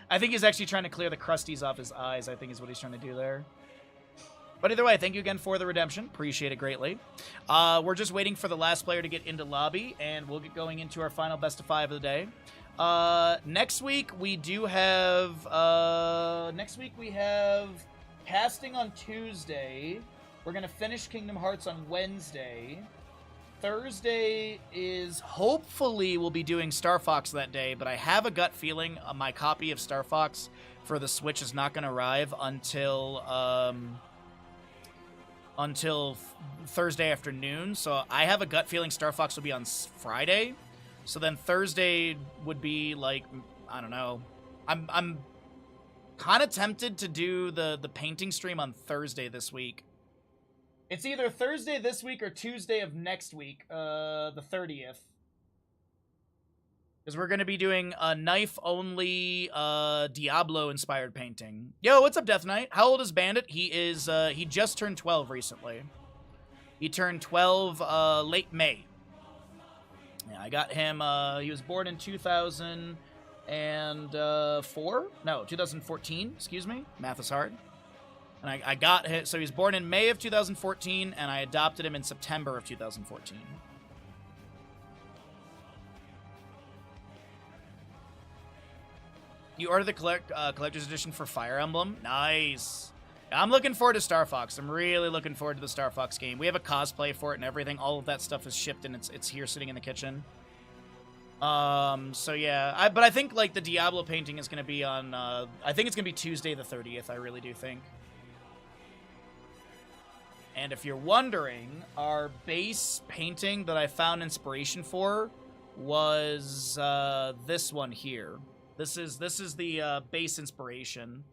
I think he's actually trying to clear the crusties off his eyes, I think is what he's trying to do there. But either way, thank you again for the redemption. Appreciate it greatly. We're just waiting for the last player to get into lobby, and we'll get going into our final best of 5 of the day. Next week we do have... next week we have casting on Tuesday. We're going to finish Kingdom Hearts on Wednesday. Thursday is hopefully we'll be doing Star Fox that day, but I have a gut feeling my copy of Star Fox for the Switch is not going to arrive until Thursday afternoon. So I have a gut feeling Star Fox will be on Friday. So then Thursday would be like, I don't know. I'm kind of tempted to do the painting stream on Thursday this week. It's either Thursday this week or Tuesday of next week, the 30th. Because we're going to be doing a knife-only Diablo-inspired painting. Yo, what's up, Death Knight? How old is Bandit? He just turned 12 recently. He turned 12 late May. Yeah, I got him, he was born in 2004? No, 2014, excuse me. Math is hard. And I got him, so he was born in May of 2014, and I adopted him in September of 2014. You ordered the collector's edition for Fire Emblem? Nice. I'm looking forward to Star Fox. I'm really looking forward to the Star Fox game. We have a cosplay for it and everything. All of that stuff is shipped, and it's here sitting in the kitchen. So yeah. But I think, like, the Diablo painting is going to be on, I think it's going to be Tuesday the 30th. I really do think. And if you're wondering, our base painting that I found inspiration for was this one here. This is the base inspiration.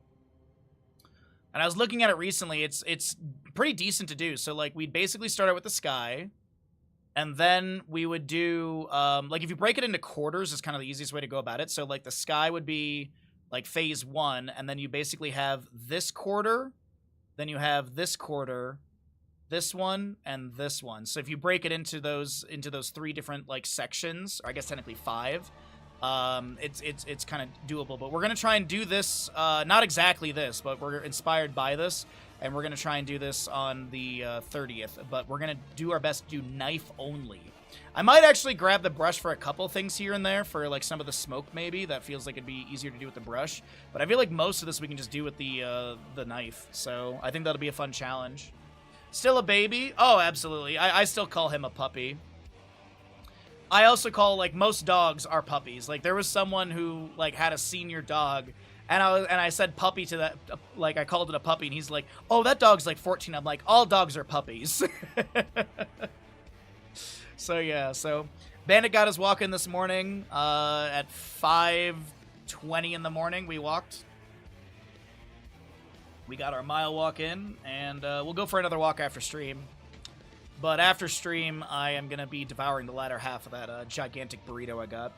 And I was looking at it recently. It's pretty decent to do. So like we'd basically start out with the sky, and then we would do like if you break it into quarters, is kind of the easiest way to go about it. So like the sky would be like phase 1, and then you basically have this quarter, then you have this quarter, this one, and this one. So if you break it into those 3 different like sections, or I guess technically 5, it's kind of doable. But we're gonna try and do this, not exactly this, but we're inspired by this, and we're gonna try and do this on the 30th. But we're gonna do our best to do knife only. I might actually grab the brush for a couple things here and there for like some of the smoke maybe. That feels like it'd be easier to do with the brush. But I feel like most of this we can just do with the knife. So I think that'll be a fun challenge. Still a baby? Oh, absolutely. I still call him a puppy. I also call, like, most dogs are puppies. Like, there was someone who, like, had a senior dog, and I said puppy to that, like, I called it a puppy, and he's like, oh, that dog's, like, 14. I'm like, all dogs are puppies. So, yeah, so Bandit got his walk in this morning at 5:20 in the morning. We walked. We got our mile walk in, and we'll go for another walk after stream. But after stream, I am going to be devouring the latter half of that gigantic burrito I got.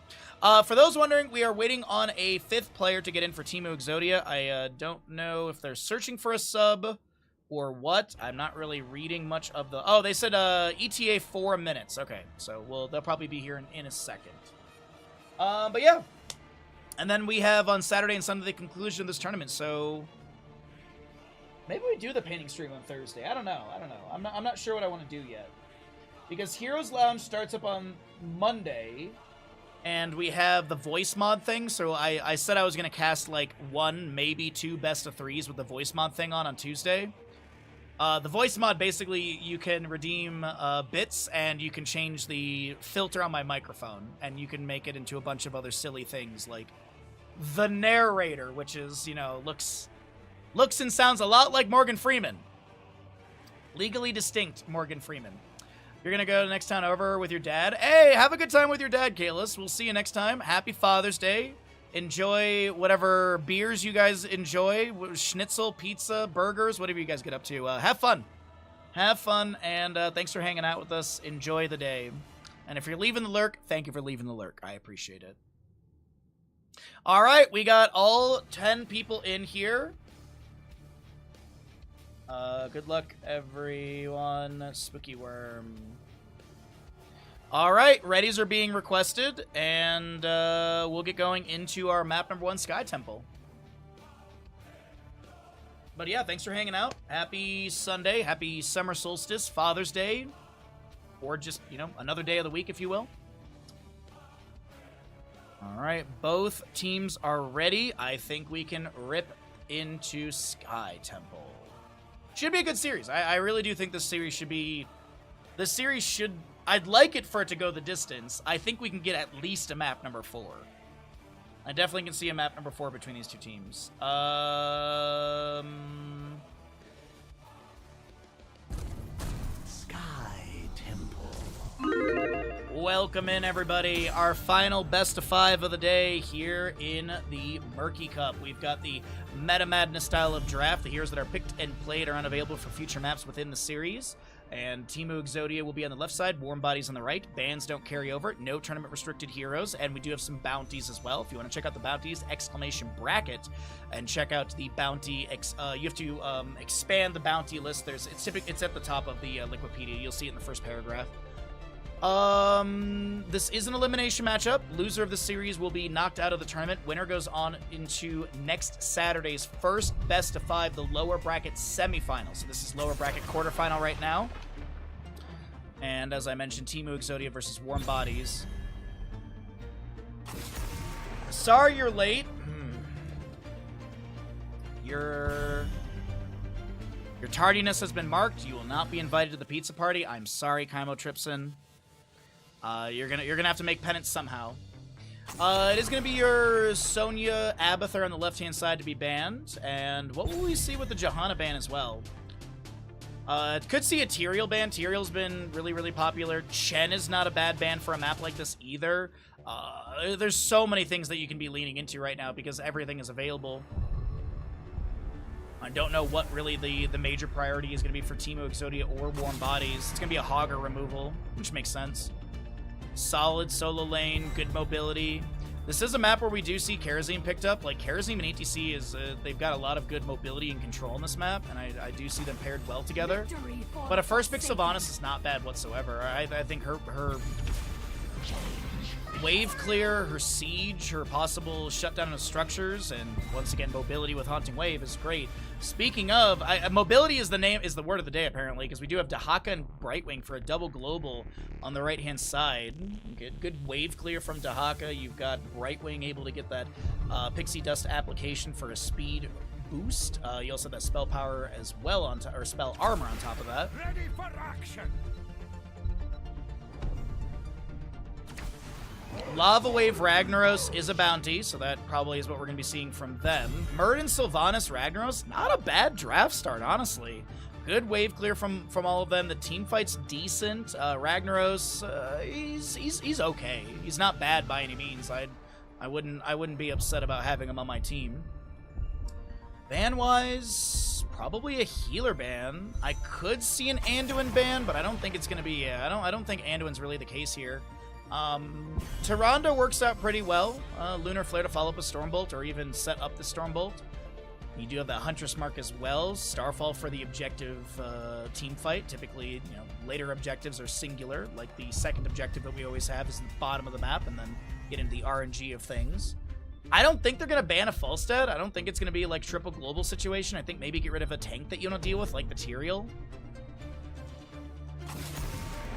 For those wondering, we are waiting on a 5th player to get in for Team Exodia. I don't know if they're searching for a sub or what. I'm not really reading much of the... Oh, they said ETA 4 minutes. Okay, so they'll probably be here in a second. But yeah. And then we have on Saturday and Sunday the conclusion of this tournament, so... Maybe we do the painting stream on Thursday. I don't know. I'm not sure what I want to do yet. Because Heroes Lounge starts up on Monday, and we have the voice mod thing. So I said I was going to cast like 1, maybe 2 best of 3s with the voice mod thing on Tuesday. The voice mod, basically, you can redeem bits, and you can change the filter on my microphone, and you can make it into a bunch of other silly things, like the narrator, which is, you know, looks and sounds a lot like Morgan Freeman. Legally distinct Morgan Freeman. You're going to go to the next town over with your dad. Hey, have a good time with your dad, Kalis. We'll see you next time. Happy Father's Day. Enjoy whatever beers you guys enjoy. Schnitzel, pizza, burgers, whatever you guys get up to. Have fun. Have fun, and thanks for hanging out with us. Enjoy the day. And if you're leaving the lurk, thank you for leaving the lurk. I appreciate it. All right, we got all 10 people in here. Good luck, everyone. Spooky Worm. Alright, readies are being requested, and we'll get going into our map number 1, Sky Temple. But yeah, thanks for hanging out. Happy Sunday, happy Summer Solstice, Father's Day, or just, you know, another day of the week, if you will. Alright, both teams are ready. I think we can rip into Sky Temple. Should be a good series. I really do think this series should be... This series should I'd like it for it to go the distance. I think we can get at least a map number 4. I definitely can see a map number 4 between these two teams. Sky Temple. Welcome in, everybody. Our final best of 5 of the day here in the Murky Cup. We've got the Meta Madness style of draft. The heroes that are picked and played are unavailable for future maps within the series. And Teemu Exodia will be on the left side, Warm Bodies on the right. Bans don't carry over, no tournament restricted heroes, and we do have some bounties as well. If you want to check out the bounties, exclamation bracket, and check out the bounty. You have to expand the bounty list. It's at the top of the Liquipedia. You'll see it in the first paragraph. This is an elimination matchup. Loser of the series will be knocked out of the tournament. Winner goes on into next Saturday's first best of 5, the lower bracket semifinal. So this is lower bracket quarterfinal right now. And as I mentioned, Teemu Exodia versus Warm Bodies. Sorry you're late. Your tardiness has been marked. You will not be invited to the pizza party. I'm sorry, Kaimo Tripson. You're gonna have to make penance somehow. It is gonna be your Sonya Abathur on the left-hand side to be banned, and what will we see with the Johanna ban as well? Could see a Tyrael ban. Tyrael's been really, really popular. Chen is not a bad ban for a map like this either. There's so many things that you can be leaning into right now because everything is available. I don't know what really the major priority is going to be for Teemu Exodia or Warm Bodies. It's going to be a Hogger removal, which makes sense. Solid solo lane, good mobility. This is a map where we do see Kerosene picked up. Like, Kerosene and ETC, they've got a lot of good mobility and control in this map, and I do see them paired well together. But a first pick Sylvanas is not bad whatsoever. I think her wave clear, her siege, her possible shutdown of structures, and once again, mobility with Haunting Wave is great. Speaking of, mobility is the word of the day, apparently, because we do have Dahaka and Brightwing for a double global on the right-hand side. Good wave clear from Dahaka. You've got Brightwing able to get that Pixie Dust application for a speed boost. You also have that spell power as well, or spell armor on top of that. Ready for action! Lava Wave Ragnaros is a bounty, so that probably is what we're going to be seeing from them. Murd and Sylvanas Ragnaros, not a bad draft start, honestly. Good wave clear from all of them. The team fight's decent. Ragnaros, he's okay. He's not bad by any means. I wouldn't be upset about having him on my team. Ban-wise, probably a healer ban. I could see an Anduin ban, but I don't think it's going to be. I don't think Anduin's really the case here. Tyrande works out pretty well. Lunar Flare to follow up a Stormbolt or even set up the Stormbolt. You do have that Huntress mark as well. Starfall for the objective team fight. Typically, later objectives are singular, like the second objective that we always have is at the bottom of the map, and then get into the RNG of things. I don't think they're going to ban a Falstad. I don't think it's going to be like triple global situation. I think maybe get rid of a tank that you don't deal with, like the Tyrael.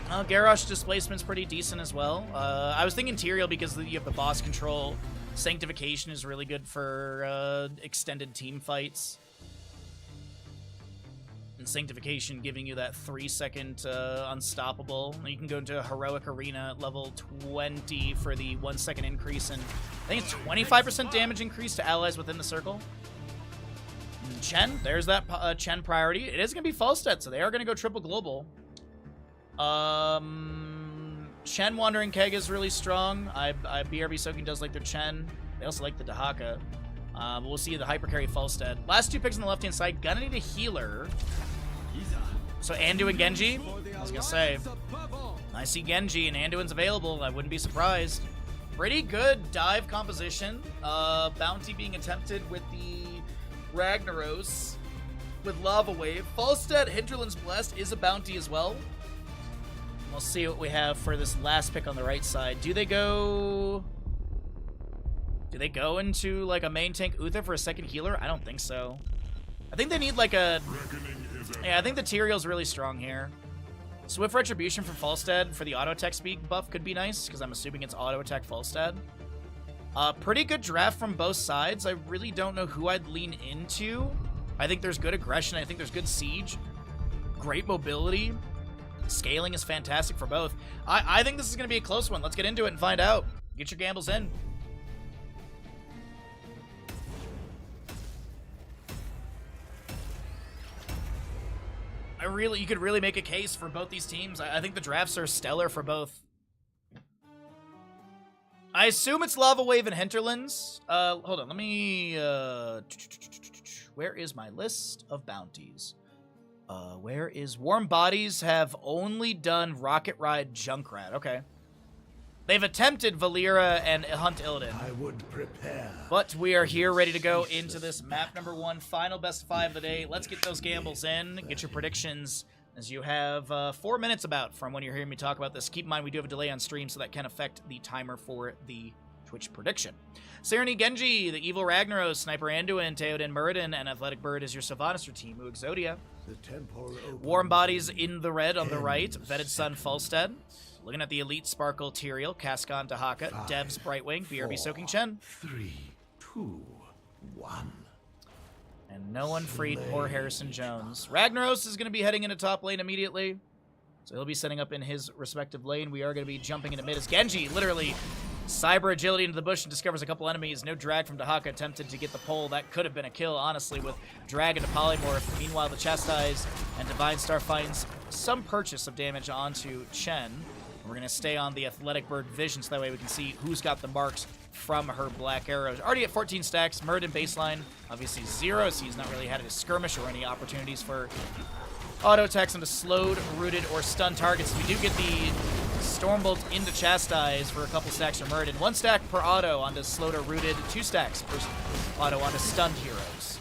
Garrosh displacement's pretty decent as well. I was thinking Tyrael because you have the boss control. Sanctification is really good for extended team fights. And Sanctification giving you that 3-second unstoppable. You can go into Heroic Arena at level 20 for the 1-second increase, and I think it's 25% damage increase to allies within the circle. And Chen, there's that Chen priority. It is going to be Falstad, so they are going to go triple global. Chen Wandering Keg is really strong. BRB Soaking does like their Chen. They also like the Dahaka. But we'll see the Hypercarry Falstad. Last two picks on the left-hand side. Gonna need a healer. So Anduin Genji. I was gonna say. I see Genji and Anduin's available. I wouldn't be surprised. Pretty good dive composition. Bounty being attempted with the Ragnaros. With Lava Wave. Falstad Hinterland's Blessed is a bounty as well. We'll see what we have for this last pick on the right side. Do they go into like a main tank Uther for a second healer? I don't think so. I think they need like a... Yeah, I think the Tyrael's really strong here. Swift Retribution for Falstad for the auto attack speed buff could be nice, because I'm assuming it's auto attack Falstad. Pretty good draft from both sides. I really don't know who I'd lean into. I think there's good aggression. I think there's good siege. Great mobility. Scaling is fantastic for both. I think this is going to be a close one. Let's get into it and find out. Get your gambles in. You could really make a case for both these teams. I think the drafts are stellar for both. I assume it's Lava Wave and Hinterlands. Hold on, let me, where is my list of bounties? Where is Warm Bodies have only done Rocket Ride Junkrat. Okay. They've attempted Valera and Hunt Illidan. I would prepare. But we are here ready to go into this map number 1, final best of 5 of the day. Let's get those gambles in, get your predictions, as you have 4 minutes about from when you're hearing me talk about this. Keep in mind we do have a delay on stream, so that can affect the timer for the Twitch prediction. Serenity Genji, the Evil Ragnaros, Sniper Anduin, Theoden Muradin, and Athletic Bird is your Sylvanas team. Exodia. Warm Bodies in the red on the right. Vetted Sun Falstead. Looking at the Elite Sparkle Tyrael, Cascon Dahaka, Devs Brightwing, BRB Soaking Chen. 3, 2, 1. And no one freed poor Harrison Jones. Ragnaros is going to be heading into top lane immediately. So he'll be setting up in his respective lane. We are going to be jumping into mid as Genji literally cyber agility into the bush and discovers a couple enemies. No drag from Dahaka, attempted to get the pull. That could have been a kill, honestly, with drag into Polymorph. Meanwhile, the Chastise and Divine Star finds some purchase of damage onto Chen. We're going to stay on the Athletic Bird vision so that way we can see who's got the marks from her black arrows. Already at 14 stacks. Muradin baseline, obviously 0, so he's not really had a skirmish or any opportunities for auto attacks onto slowed, rooted, or stunned targets. We do get the Stormbolt into Chastise for a couple stacks from Muradin. 1 stack per auto onto slowed or rooted, 2 stacks per auto onto stunned heroes.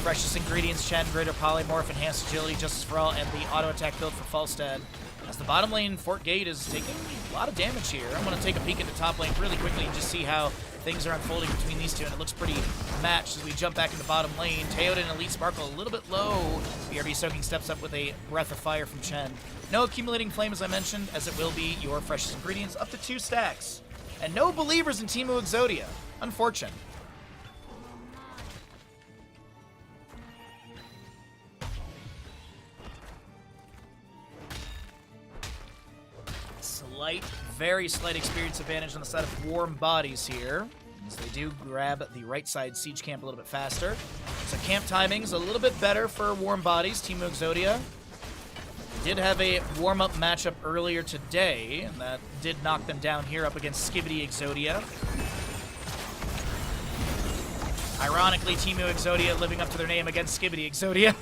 Freshest ingredients, Chen, greater polymorph, enhanced agility, justice for all, and the auto attack build for Falstad. As the bottom lane, Fort Gate is taking a lot of damage here. I'm going to take a peek into top lane really quickly and just see how things are unfolding between these two, and it looks pretty matched as we jump back into bottom lane. Theoden and Elite Sparkle a little bit low. BRB Soaking steps up with a Breath of Fire from Chen. No accumulating flame, as I mentioned, as it will be your freshest ingredients, up to 2 stacks. And no believers in Teemu Exodia. Unfortunate. Very slight experience advantage on the side of Warm Bodies here, as they do grab the right side siege camp a little bit faster. So camp timing's a little bit better for Warm Bodies. Teemu Exodia did have a warm-up matchup earlier today, and that did knock them down here up against Skibidi Exodia. Ironically, Teemu Exodia living up to their name against Skibidi Exodia.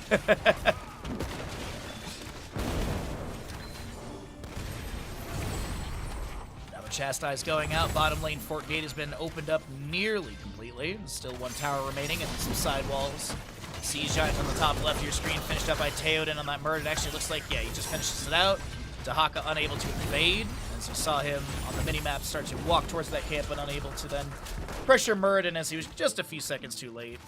Chastise going out. Bottom lane Fort Gate has been opened up nearly completely. Still 1 tower remaining and some side walls. Siege Giant on the top left of your screen, finished up by Theoden on that Murder. It actually looks like, yeah, he just finishes it out. Dahaka unable to invade, as you saw him on the mini-map start to walk towards that camp, but unable to then pressure Muradin as he was just a few seconds too late.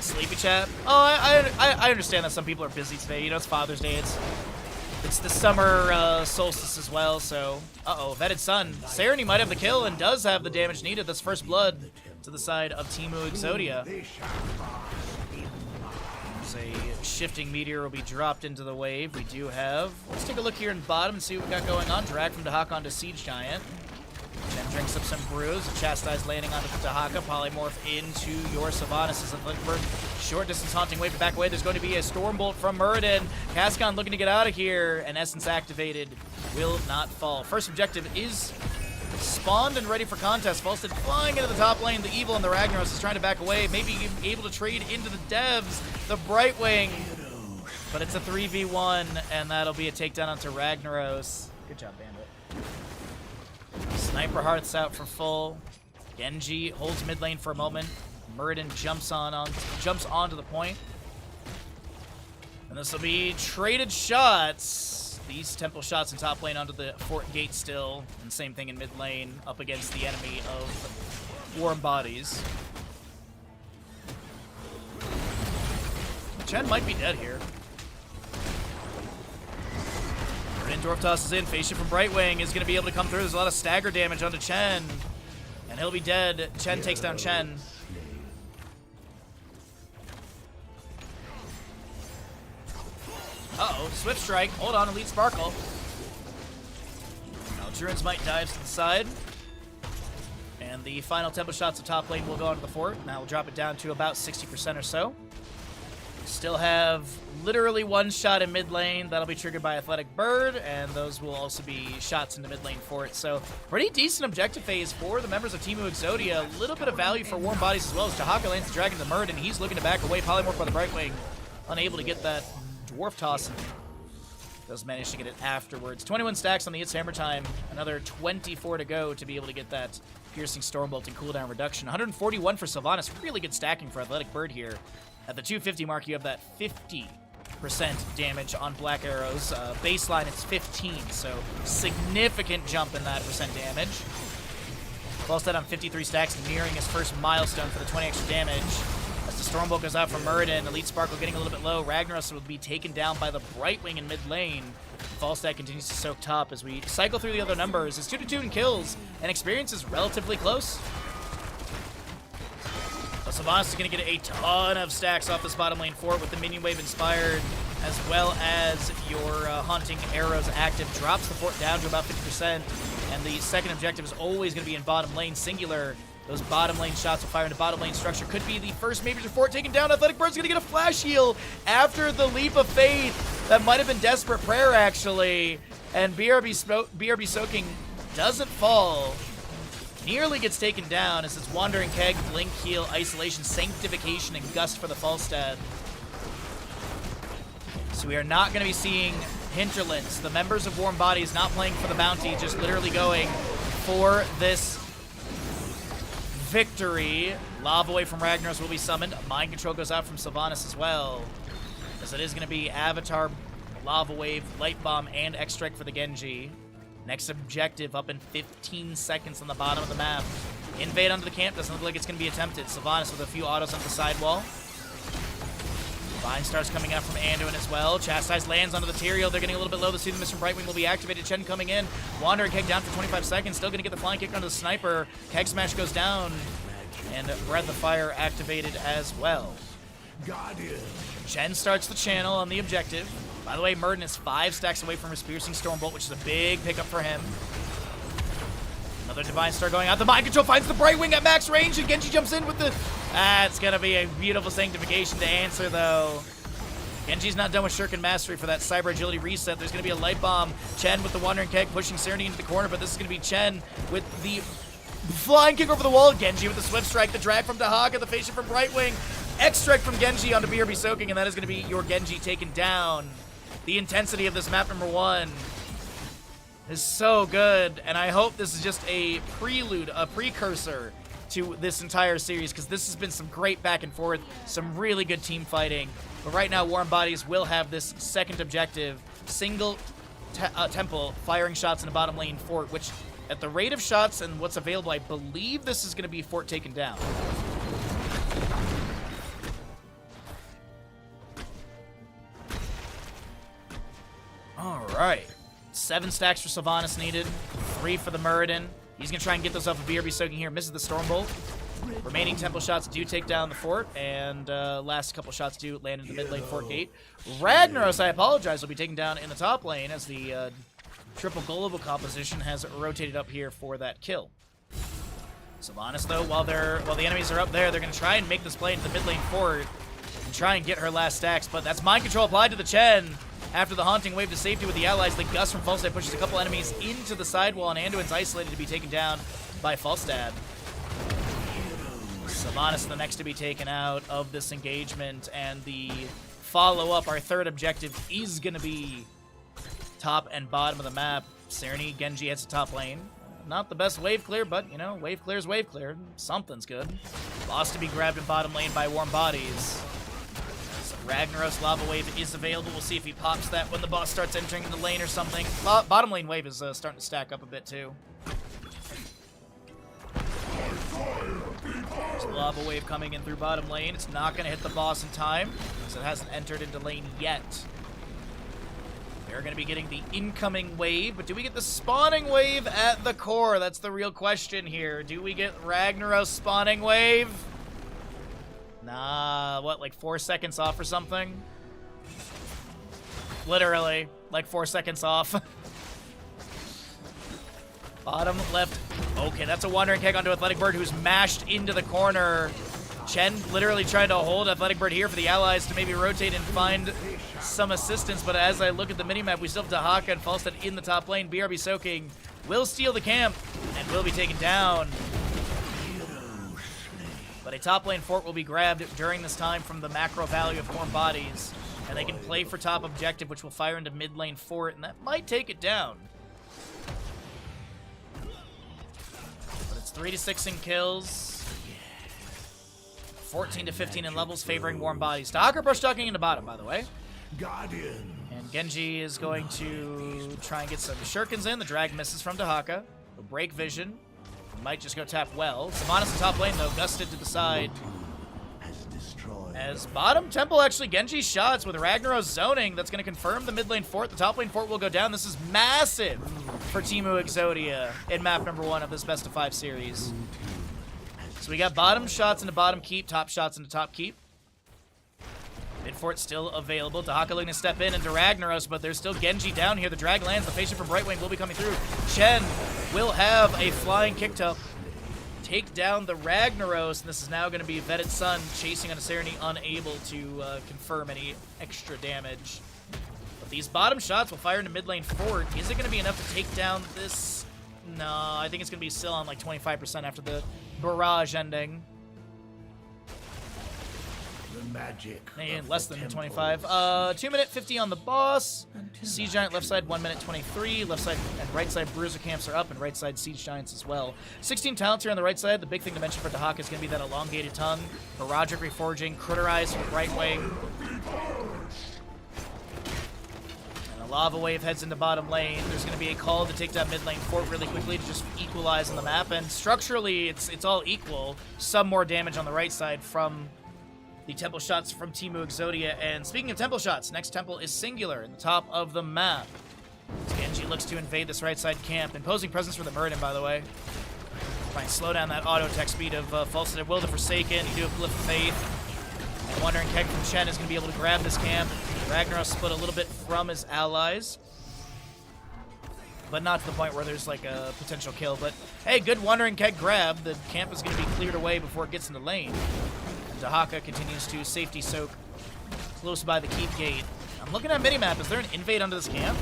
Sleepy chat? Oh, I understand that some people are busy today. You know, it's Father's Day. It's the summer solstice as well, so... Uh-oh, Vetted Sun. Serenity might have the kill and does have the damage needed. That's first blood to the side of Teemu Exodia. There's a shifting meteor will be dropped into the wave. We do have... Let's take a look here in bottom and see what we got going on. Drag from Dahaka onto Siege Giant. Chen drinks up some brews. Chastise landing onto the Dahaka. Polymorph into your Sylvanas as a short distance haunting wave to back away. There's going to be a Stormbolt from Muradin. Cascon looking to get out of here, and Essence activated will not fall. First objective is spawned and ready for contest. Falstead flying into the top lane. The Evil and the Ragnaros is trying to back away. Maybe able to trade into the Devs. The Brightwing. But it's a 3v1, and that'll be a takedown onto Ragnaros. Good job, Bandit. Sniper Hearts out for full. Genji holds mid lane for a moment. Muradin jumps onto the point. And this will be traded shots. These temple shots in top lane onto the Fort Gate still. And same thing in mid lane up against the enemy of Warm Bodies. Chen might be dead here. Dwarf tosses in. Face shift from Brightwing is going to be able to come through. There's a lot of stagger damage onto Chen. And he'll be dead. Chen takes down Chen. Swift Strike. Hold on, Elite Sparkle. Now Druins might dive to the side. And the final tempo shots of top lane will go onto the fort. Now we'll drop it down to about 60% or so. Still have literally one shot in mid lane. That'll be triggered by Athletic Bird, and those will also be shots into mid lane fort. So pretty decent objective phase for the members of Team Exodia. A little bit of value for Warm Bodies as well as Tahaka lands the Dragon to Murd, and he's looking to back away. Polymorph by the Brightwing, unable to get that Dwarf Toss. Does manage to get it afterwards. 21 stacks on the It's Hammer Time. Another 24 to go to be able to get that Piercing Stormbolt and cooldown reduction. 141 for Sylvanas. Really good stacking for Athletic Bird here. At the 250 mark, you have that 50% damage on Black Arrows. Baseline, it's 15, so significant jump in that percent damage. Falstad on 53 stacks, nearing his first milestone for the 20 extra damage. As the Stormbolt goes out from Muradin, Elite Sparkle getting a little bit low. Ragnaros will be taken down by the Brightwing in mid lane. Falstad continues to soak top as we cycle through the other numbers. It's 2-2 in kills, and experience is relatively close. So Sylvanas is going to get a ton of stacks off this bottom lane fort with the minion wave inspired, as well as your Haunting Arrows active. Drops the fort down to about 50%, and the second objective is always going to be in bottom lane, singular. Those bottom lane shots will fire into bottom lane structure. Could be the first major fort taken down. Athletic Bird's going to get a flash heal after the leap of faith. That might have been Desperate Prayer, actually. And BRB Soaking doesn't fall. Nearly gets taken down as it's Wandering Keg, Blink Heal, Isolation, Sanctification, and Gust for the Falstad. So we are not going to be seeing Hinterlands. The members of Warm Bodies not playing for the bounty, just literally going for this victory. Lava Wave from Ragnaros will be summoned. Mind Control goes out from Sylvanas as well, as it is going to be Avatar, Lava Wave, Light Bomb, and X-Strike for the Genji. Next objective up in 15 seconds on the bottom of the map. Invade onto the camp. Doesn't look like it's going to be attempted. Sylvanas with a few autos on the sidewall. Vine Star's coming out from Anduin as well. Chastise lands onto the Tyrael. They're getting a little bit low. The Soothing Mist from Brightwing will be activated. Chen coming in. Wandering Keg down for 25 seconds. Still going to get the flying kick onto the Sniper. Keg Smash goes down. And Breath of Fire activated as well. Guardian. Chen starts the channel on the objective. By the way, Murden is 5 stacks away from his Piercing Stormbolt, which is a big pickup for him. Another Divine Star going out. The Mind Control finds the Brightwing at max range, and Genji jumps in with the... That's going to be a beautiful Sanctification to answer, though. Genji's not done with Shuriken Mastery for that Cyber Agility reset. There's going to be a Light Bomb. Chen with the Wandering Keg pushing Serenity into the corner, but this is going to be Chen with the flying kick over the wall. Genji with the Swift Strike, the drag from Dahaka, the Facial from Brightwing. X-Strike from Genji onto BRB Soaking, and that is going to be your Genji taken down. The intensity of this map number 1 is so good, and I hope this is just a prelude, a precursor to this entire series, because this has been some great back and forth, some really good team fighting. But right now, Warm Bodies will have this second objective, single temple, firing shots in the bottom lane fort, which at the rate of shots and what's available, I believe this is going to be fort taken down. All right. 7 stacks for Sylvanas needed. 3 for the Muradin. He's going to try and get those off of BRB Soaking here. Misses the Stormbolt. Remaining temple shots do take down the fort, and last couple shots do land in the mid lane fort gate. Ragnaros, I apologize, will be taken down in the top lane as the triple global composition has rotated up here for that kill. Sylvanas, though, while the enemies are up there, they're going to try and make this play into the mid lane fort and try and get her last stacks, but that's Mind Control applied to the Chen. After the Haunting Wave to safety with the allies, the Gust from Falstad pushes a couple enemies into the sidewall, and Anduin's isolated to be taken down by Falstad. Sylvanas the next to be taken out of this engagement, and the follow-up, our third objective, is going to be top and bottom of the map. Serenity, Genji heads to top lane. Not the best wave clear, but, you know, wave clear is wave clear. Something's good. Lost to be grabbed in bottom lane by Warm Bodies. Ragnaros Lava Wave is available. We'll see if he pops that when the boss starts entering the lane or something. Bottom lane wave is starting to stack up a bit too. There's a Lava Wave coming in through bottom lane. It's not going to hit the boss in time, because it hasn't entered into lane yet. They're going to be getting the incoming wave, but do we get the spawning wave at the core? That's the real question here. Do we get Ragnaros spawning wave? Nah, what, like 4 seconds off or something? Literally, like 4 seconds off. Bottom left. Okay, that's a Wandering Keg onto Athletic Bird, who's mashed into the corner. Chen literally tried to hold Athletic Bird here for the allies to maybe rotate and find some assistance, but as I look at the minimap, we still have Dahaka and Falstad in the top lane. BRB soaking, will steal the camp, and will be taken down. But a top lane fort will be grabbed during this time from the macro value of Warm Bodies, and they can play for top objective, which will fire into mid lane fort, and that might take it down. But it's 3 to 6 in kills. 14 to 15 in levels, favoring Warm Bodies. Dahaka brush talking into bottom, by the way. Guardian. And Genji is going to try and get some shurikens in. The drag misses from Dahaka. He'll break vision. Might just go tap well. Sylvanas in top lane, though, gusted to the side. As bottom temple, actually, Genji's shots with Ragnaros zoning. That's going to confirm the mid lane fort. The top lane fort will go down. This is massive for Teemu Exodia in map number 1 of this best of 5 series. So we got bottom shots into bottom keep, top shots into top keep. Mid fort still available. Dahaka looking to step in into Ragnaros, but there's still Genji down here. The drag lands. The patient from Brightwing will be coming through. Chen will have a flying kick up. Take down the Ragnaros, and this is now going to be Vetted Sun chasing on a Serenity, unable to confirm any extra damage. But these bottom shots will fire into mid lane fort. Is it going to be enough to take down this? No, I think it's going to be still on like 25% after the barrage ending. The magic. Less than 25. 2 minute 50 on the boss. Siege Giant left side 1 minute 23. Left side and right side Bruiser camps are up, and right side Siege Giants as well. 16 talents here on the right side. The big thing to mention for Dahaka is going to be that elongated tongue, Barrage Reforging, Critter Eyes from right wing. And a Lava Wave heads into bottom lane. There's going to be a call to take down mid lane fort really quickly to just equalize on the map. And structurally, it's all equal. Some more damage on the right side from the temple shots from Teemu Exodia. And speaking of temple shots, next temple is Singular in the top of the map. Genji looks to invade this right side camp. Imposing presence for the Murden, by the way. Try and slow down that auto tech speed of Falstad. Will the Forsaken. You do have Glyph of Faith. And Wandering Keg from Chen is going to be able to grab this camp. Ragnaros split a little bit from his allies, but not to the point where there's like a potential kill. But hey, good Wandering Keg grab. The camp is going to be cleared away before it gets into lane. Dahaka continues to safety soak close by the keep gate. I'm looking at minimap. Is there an invade onto this camp?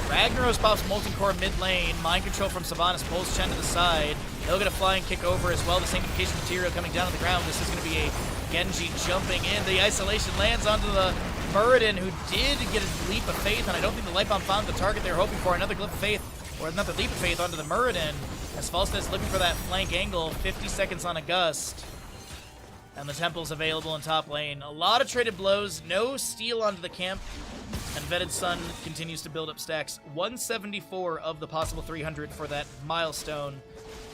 Ragnaros pops Molten Core mid lane. Mind control from Sylvanas pulls Chen to the side. They'll get a flying kick over as well. The sanctification material coming down to the ground. This is going to be a Genji jumping in. The isolation lands onto the Muradin, who did get a leap of faith, and I don't think the light bomb found the target they were hoping for. Another Glyph of Faith, or not the leap of faith, onto the Muradin. As Falstad's looking for that flank angle, 50 seconds on a gust. And the temple's available in top lane. A lot of traded blows, no steal onto the camp. And Vetted Sun continues to build up stacks. 174 of the possible 300 for that milestone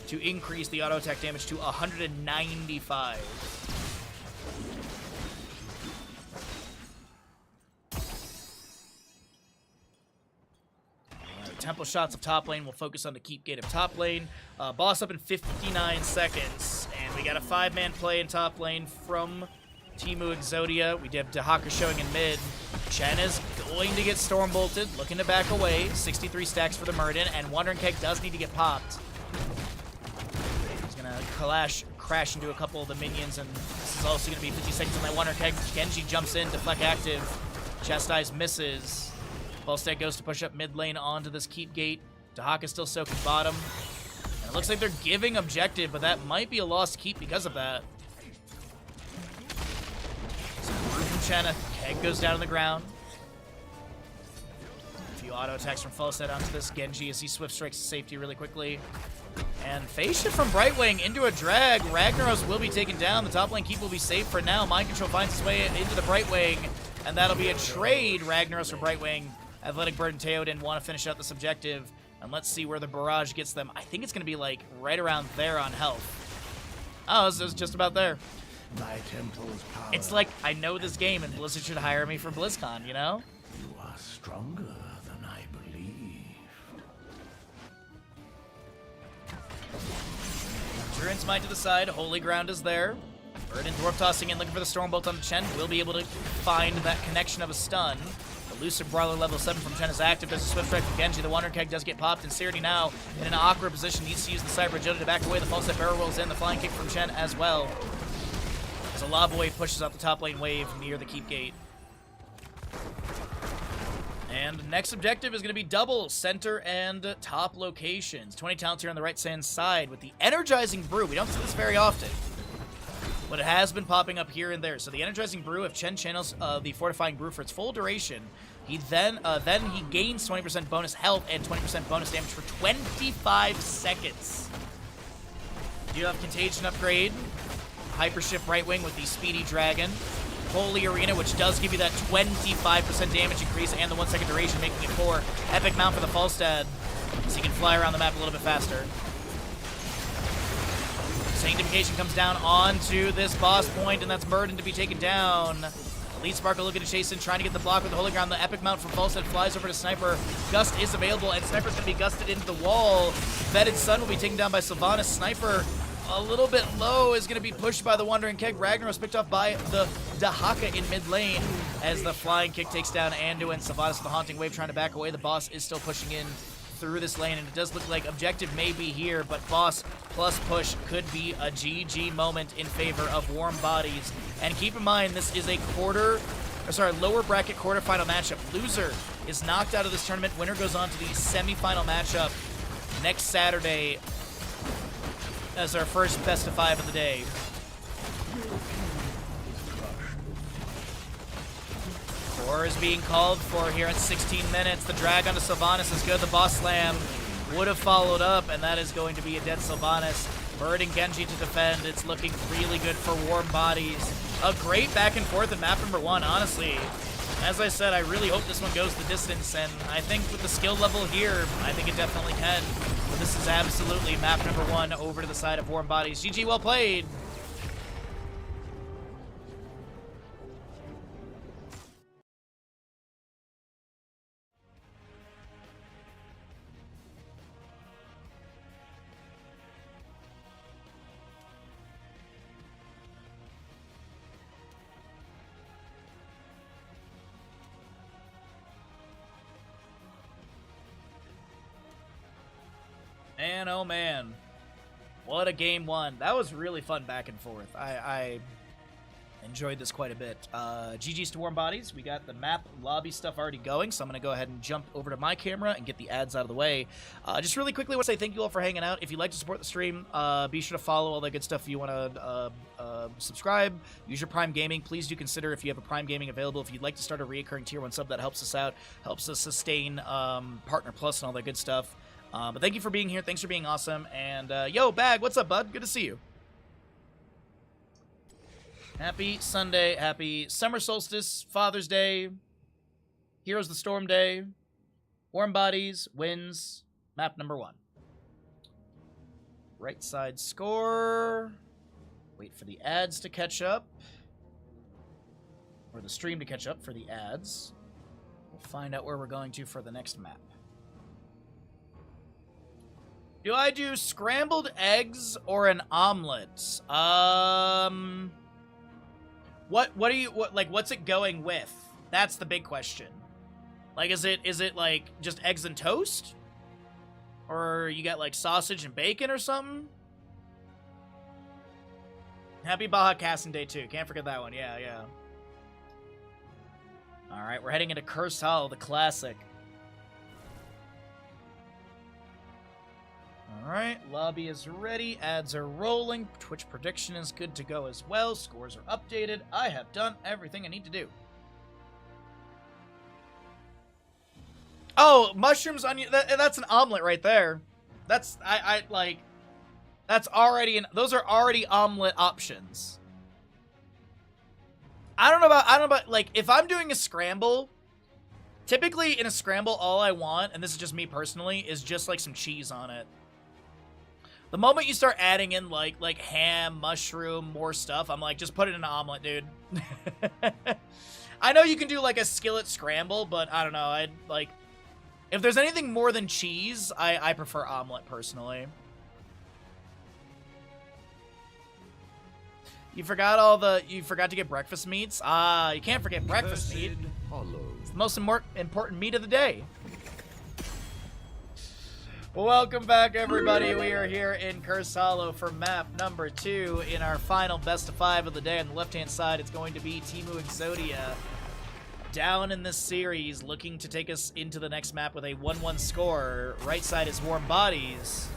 to increase the auto attack damage to 195. Temple shots of top lane will focus on the keep gate of top lane. Boss up in 59 seconds. And we got a 5-man play in top lane from Teemu Exodia. We have Dahaka showing in mid. Chen is going to get storm bolted, looking to back away. 63 stacks for the Muradin, and Wandering Keg does need to get popped. He's going to crash into a couple of the minions, and this is also going to be 50 seconds on that Wandering Keg. Genji jumps in, deflect active. Chastise misses. Falstad goes to push up mid lane onto this keep gate. Dahaka still soaking bottom. And it looks like they're giving objective, but that might be a lost keep because of that. So from Channa, Keg goes down on the ground. A few auto attacks from Falstad onto this Genji as he swift strikes to safety really quickly. And phase shift from Brightwing into a drag. Ragnaros will be taken down. The top lane keep will be safe for now. Mind control finds its way into the Brightwing, and that'll be a trade. Ragnaros for Brightwing. Athletic Bird and Teoden want to finish out this objective, and let's see where the barrage gets them. I think it's going to be like right around there on health. Oh, it was just about there. My temple's power. It's like I know this game, and Blizzard should hire me for BlizzCon, you know? You are stronger than I believe. Druid's Might to the side. Holy Ground is there. Burden dwarf tossing in, looking for the Stormbolt on Chen. Will be able to find that connection of a stun. Elusive Brawler level 7 from Chen is active. There's a Swift Strike from Genji. The Wonder Keg does get popped, and Sirity now in an awkward position. Needs to use the Cyber Agility to back away. The false set barrel rolls in. The Flying Kick from Chen as well. As a Lava Wave pushes out the top lane wave near the Keep Gate. And next objective is going to be double center and top locations. 20 talents here on the right-hand side with the Energizing Brew. We don't see this very often, but it has been popping up here and there. So the Energizing Brew, if Chen channels the Fortifying Brew for its full duration, he then he gains 20% bonus health and 20% bonus damage for 25 seconds. You have Contagion upgrade, Hyper Shift right wing with the Speedy Dragon, Holy Arena, which does give you that 25% damage increase and the 1 second duration, making it 4. Epic Mount for the Falstad, so you can fly around the map a little bit faster. Sanctification comes down onto this boss point, and that's Burden to be taken down. Elite Sparkle looking to chase in, trying to get the block with the Holy Ground. The Epic Mount from Falstad flies over to Sniper. Gust is available, and Sniper's going to be gusted into the wall. Vetted Sun will be taken down by Sylvanas. Sniper a little bit low is going to be pushed by the Wandering Keg. Ragnaros picked off by the Dahaka in mid lane as the Flying Kick takes down Anduin. Sylvanas with the Haunting Wave trying to back away. The boss is still pushing in through this lane, and it does look like objective may be here, but boss plus push could be a GG moment in favor of Warm Bodies. And keep in mind, this is a lower bracket quarterfinal matchup. Loser is knocked out of this tournament. Winner goes on to the semifinal matchup next Saturday as our first best of 5 of the day. War is being called for here at 16 minutes. The drag onto Sylvanas is good. The boss slam would have followed up, and that is going to be a dead Sylvanas. Bird and Genji to defend. It's looking really good for Warm Bodies. A great back and forth in map number 1, honestly. As I said, I really hope this one goes the distance, and I think with the skill level here, I think it definitely can. But this is absolutely map number 1 over to the side of Warm Bodies. GG, well played. Man, oh man. What a game 1. That was really fun back and forth. I enjoyed this quite a bit. GG's to Warm Bodies. We got the map lobby stuff already going, so I'm going to go ahead and jump over to my camera and get the ads out of the way. Just really quickly, I want to say thank you all for hanging out. If you'd like to support the stream, be sure to follow all that good stuff. If you want to subscribe, use your Prime Gaming. Please do consider, if you have a Prime Gaming available, if you'd like to start a reoccurring Tier 1 sub, that helps us out, helps us sustain Partner Plus and all that good stuff. But thank you for being here. Thanks for being awesome. And, yo, Bag, what's up, bud? Good to see you. Happy Sunday. Happy Summer Solstice, Father's Day, Heroes of the Storm Day, Warm Bodies, wins, map number 1. Right side score. Wait for the ads to catch up. Or the stream to catch up for the ads. We'll find out where we're going to for the next map. Do I do scrambled eggs or an omelet? What's it going with? That's the big question. Like, is it like just eggs and toast? Or you got like sausage and bacon or something? Happy Baja Casting Day 2. Can't forget that one. Yeah. Alright, we're heading into Cursed Hollow, the classic. Alright, lobby is ready, ads are rolling, Twitch prediction is good to go as well, scores are updated, I have done everything I need to do. Oh, mushrooms, onion, that's an omelet right there. That's, that's already, those are already omelet options. I don't know about, like, if I'm doing a scramble, typically in a scramble, all I want, and this is just me personally, is just, like, some cheese on it. The moment you start adding in, like ham, mushroom, more stuff, I'm like, just put it in an omelet, dude. I know you can do, like, a skillet scramble, but I don't know. I'd, like, if there's anything more than cheese, I prefer omelet, personally. You forgot to get breakfast meats? You can't forget breakfast meat. It's the most important meat of the day. Welcome back, everybody. We are here in Curse Hollow for map number 2 in our final best of 5 of the day. On the left-hand side, it's going to be Teemu Exodia down in this series, looking to take us into the next map with a 1-1 score. Right side is Warm Bodies,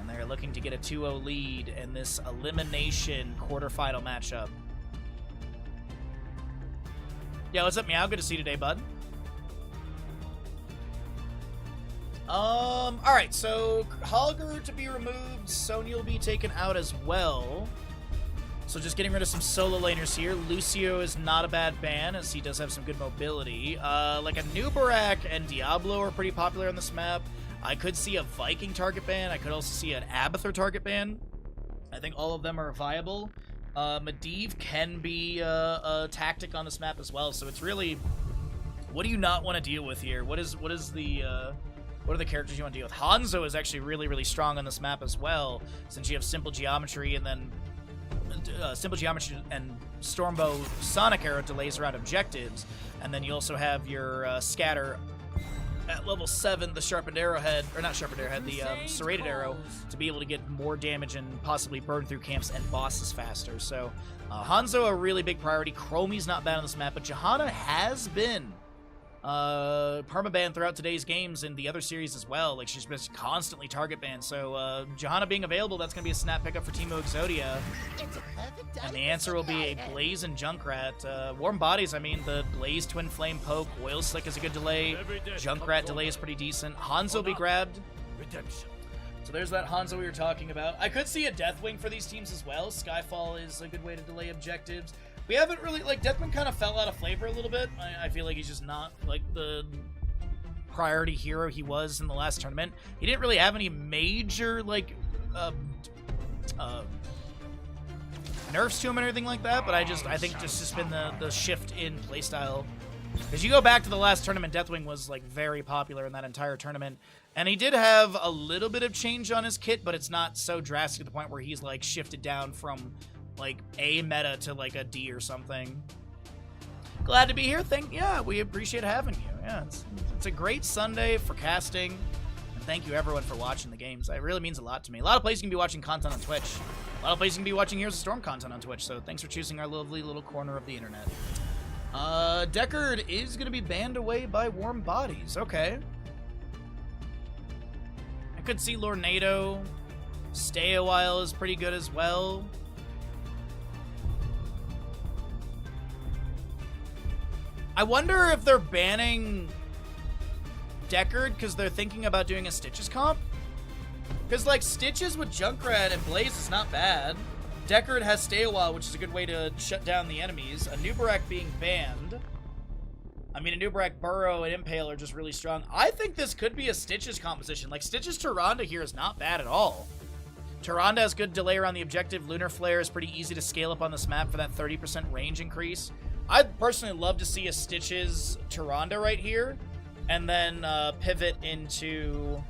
and they're looking to get a 2-0 lead in this elimination quarterfinal matchup. Yo, what's up, Meow? Good to see you today, bud. Alright, so Holger to be removed, Sonya will be taken out as well. So just getting rid of some solo laners here. Lucio is not a bad ban, as he does have some good mobility. Like a Nubarak and Diablo are pretty popular on this map. I could see a Viking target ban. I could also see an Abathur target ban. I think all of them are viable. Medivh can be a tactic on this map as well, so it's really... What do you not want to deal with here? What are the characters you want to deal with? Hanzo is actually really, really strong on this map as well, since you have Simple Geometry and then Simple Geometry and Stormbow Sonic Arrow delays around objectives, and then you also have your Scatter at level 7, the Sharpened Arrowhead, or not Sharpened Arrowhead, the Serrated Arrow, to be able to get more damage and possibly burn through camps and bosses faster. So Hanzo a really big priority. Chromie's not bad on this map, but Johanna has been permaban throughout today's games in the other series as well. Like, she's been constantly target banned. So Johanna being available, that's going to be a snap pickup for Teemu Exodia. And the answer will be a Blaze and Junkrat. Warm Bodies, I mean, the Blaze Twin Flame poke, Oil Slick is a good delay. Junkrat delay is pretty decent. Hanzo will be grabbed. So there's that Hanzo we were talking about. I could see a Deathwing for these teams as well. Skyfall is a good way to delay objectives. We haven't really, like, Deathwing kind of fell out of flavor a little bit. I feel like he's just not, like, the priority hero he was in the last tournament. He didn't really have any major, like, nerfs to him and everything like that, but I think just been the shift in playstyle. Because you go back to the last tournament, Deathwing was, like, very popular in that entire tournament. And he did have a little bit of change on his kit, but it's not so drastic to the point where he's, like, shifted down from... like A meta to like a D or something. Glad to be here. Yeah, we appreciate having you. Yeah, it's a great Sunday for casting. And thank you everyone for watching the games. It really means a lot to me. A lot of places you can be watching content on Twitch. A lot of places you can be watching Heroes of Storm content on Twitch. So thanks for choosing our lovely little corner of the internet. Deckard is going to be banned away by Warm Bodies. Okay. I could see Lornado. Stay a while is pretty good as well. I wonder if they're banning Deckard because they're thinking about doing a Stitches comp? Because, like, Stitches with Junkrat and Blaze is not bad. Deckard has Stay a While, which is a good way to shut down the enemies. A Nubarak being banned. I mean, a Nubarak, Burrow, and Impale are just really strong. I think this could be a Stitches composition. Like, Stitches Tyrande here is not bad at all. Tyrande has good delay around the objective. Lunar Flare is pretty easy to scale up on this map for that 30% range increase. I'd personally love to see a Stitches Tyrande right here, and then pivot into...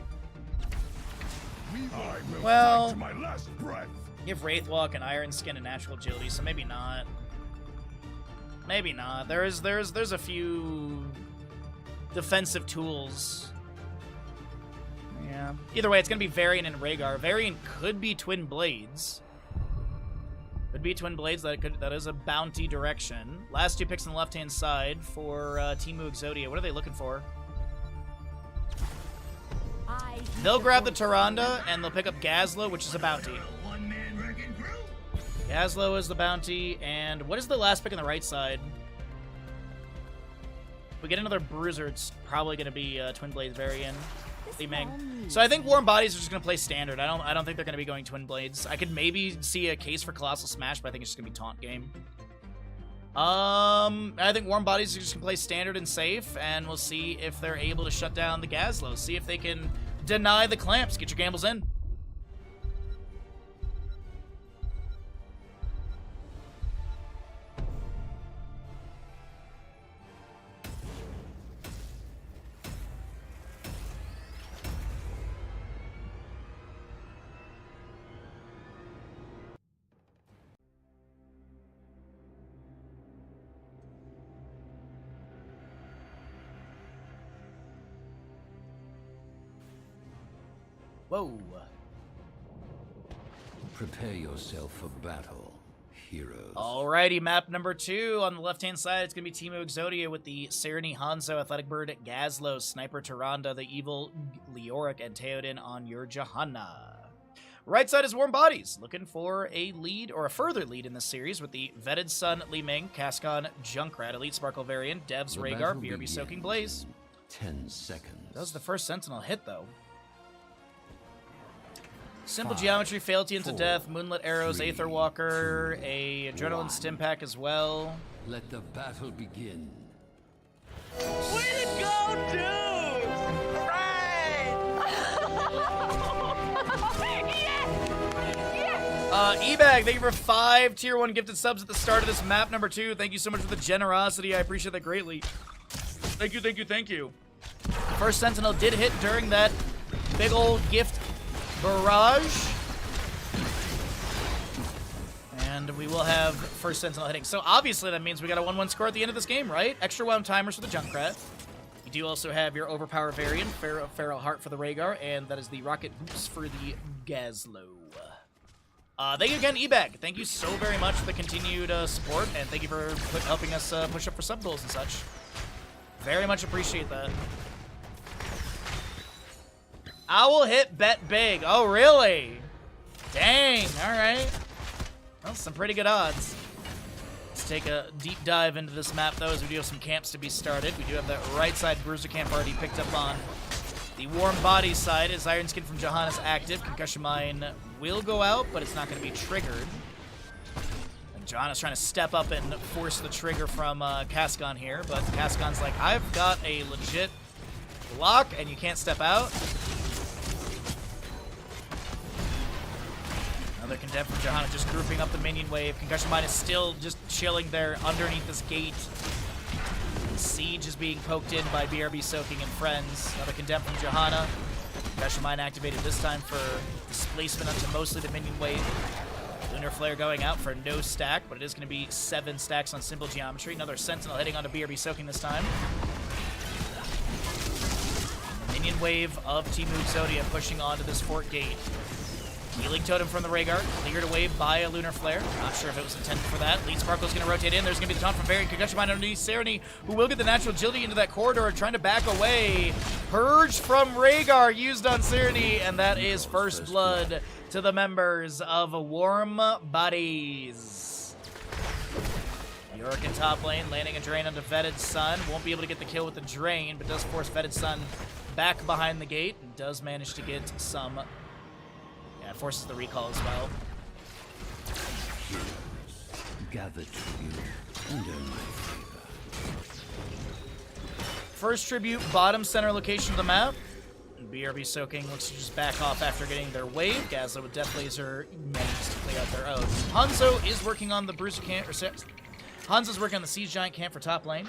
Well, to my last breath. You have Wraithwalk and Iron Skin and Natural Agility, so maybe not. Maybe not. There's a few defensive tools. Yeah. Either way, it's going to be Varian and Rhaegar. Varian could be Twin Blades. Could be Twin Blades. That is a bounty direction. Last two picks on the left-hand side for Teemu Exodia. What are they looking for? They'll grab the Tyrande, and they'll pick up Gazlo, which is a bounty. Gazlo is the bounty, and what is the last pick on the right side? If we get another Bruiser, it's probably going to be Twin Blades Varian. So I think Warm Bodies are just going to play standard. I don't think they're going to be going Twin Blades. I could maybe see a case for Colossal Smash, but I think it's just going to be Taunt game. I think Warm Bodies are just going to play standard and safe, and we'll see if they're able to shut down the Gazlo. See if they can deny the clamps. Get your gambles in. Whoa. Prepare yourself for battle, heroes. Alrighty, map number 2. On the left-hand side, it's going to be Team Exodia with the Serenity, Hanzo, Athletic Bird, Gazlo, Sniper, Tyrande, the Evil, Leoric, and Theoden on your Johanna. Right side is Warm Bodies, looking for a lead or a further lead in this series with the Vetted Sun, Li Ming, Cascon, Junkrat, Elite Sparkle variant, Devs, Rhaegar, BRB Soaking Blaze. 10 seconds. That was the first Sentinel hit, though. Simple Geometry, Fealty into Death, Moonlit Arrows, Aether Walker, a Adrenaline Stim Pack as well. Let the battle begin. Way to go, dude! E-Bag, thank you for 5 Tier 1 gifted subs at the start of this map number 2. Thank you so much for the generosity. I appreciate that greatly. Thank you, thank you, thank you. The first Sentinel did hit during that big old gift barrage. And we will have first Sentinel hitting. So obviously that means we got a 1-1 score at the end of this game, right? Extra wound timers for the Junkrat. You do also have your Overpower variant, Feral Heart for the Rhaegar, and that is the Rocket Boots for the Gazlo. Thank you again, eBag. Thank you so very much for the continued support, and thank you for helping us push up for sub goals and such. Very much appreciate that. Owl hit bet big. Oh, really? Dang. All right. Well, some pretty good odds. Let's take a deep dive into this map, though, as we do have some camps to be started. We do have that right side bruiser camp already picked up on. The Warm Bodies side is Iron Skin from Johanna's active. Concussion Mine will go out, but it's not going to be triggered. And Johanna's trying to step up and force the trigger from Cascon here, but Cascon's like, I've got a legit block, and you can't step out. Another Condemn from Johanna, just grouping up the minion wave. Concussion Mine is still just chilling there underneath this gate. Siege is being poked in by BRB Soaking and friends. Another Condemn from Johanna. Concussion Mine activated this time for displacement onto mostly the minion wave. Lunar Flare going out for no stack, but it is going to be 7 stacks on Simple Geometry. Another Sentinel hitting onto BRB Soaking this time. Minion wave of Team Exodia pushing onto this fort gate. Healing Totem from the Rhaegar, cleared away by a Lunar Flare. Not sure if it was intended for that. Lead Sparkle's going to rotate in. There's going to be the taunt from Variant. Concussion Mine underneath Serenity, who will get the natural agility into that corridor, trying to back away. Purge from Rhaegar used on Serenity, and that is first blood to the members of Warm Bodies. Yorick in top lane, landing a Drain onto Vetted Sun. Won't be able to get the kill with the Drain, but does force Vetted Sun back behind the gate, and does manage to get some... Yeah, it forces the recall as well. Gather tribute and earn my favor. First tribute, bottom center location of the map. And BRB Soaking looks to just back off after getting their wave. Gazlo with Death Laser manages to clear out their own. Hanzo is working on the Bruiser camp, Hanzo's working on the Siege Giant camp for top lane.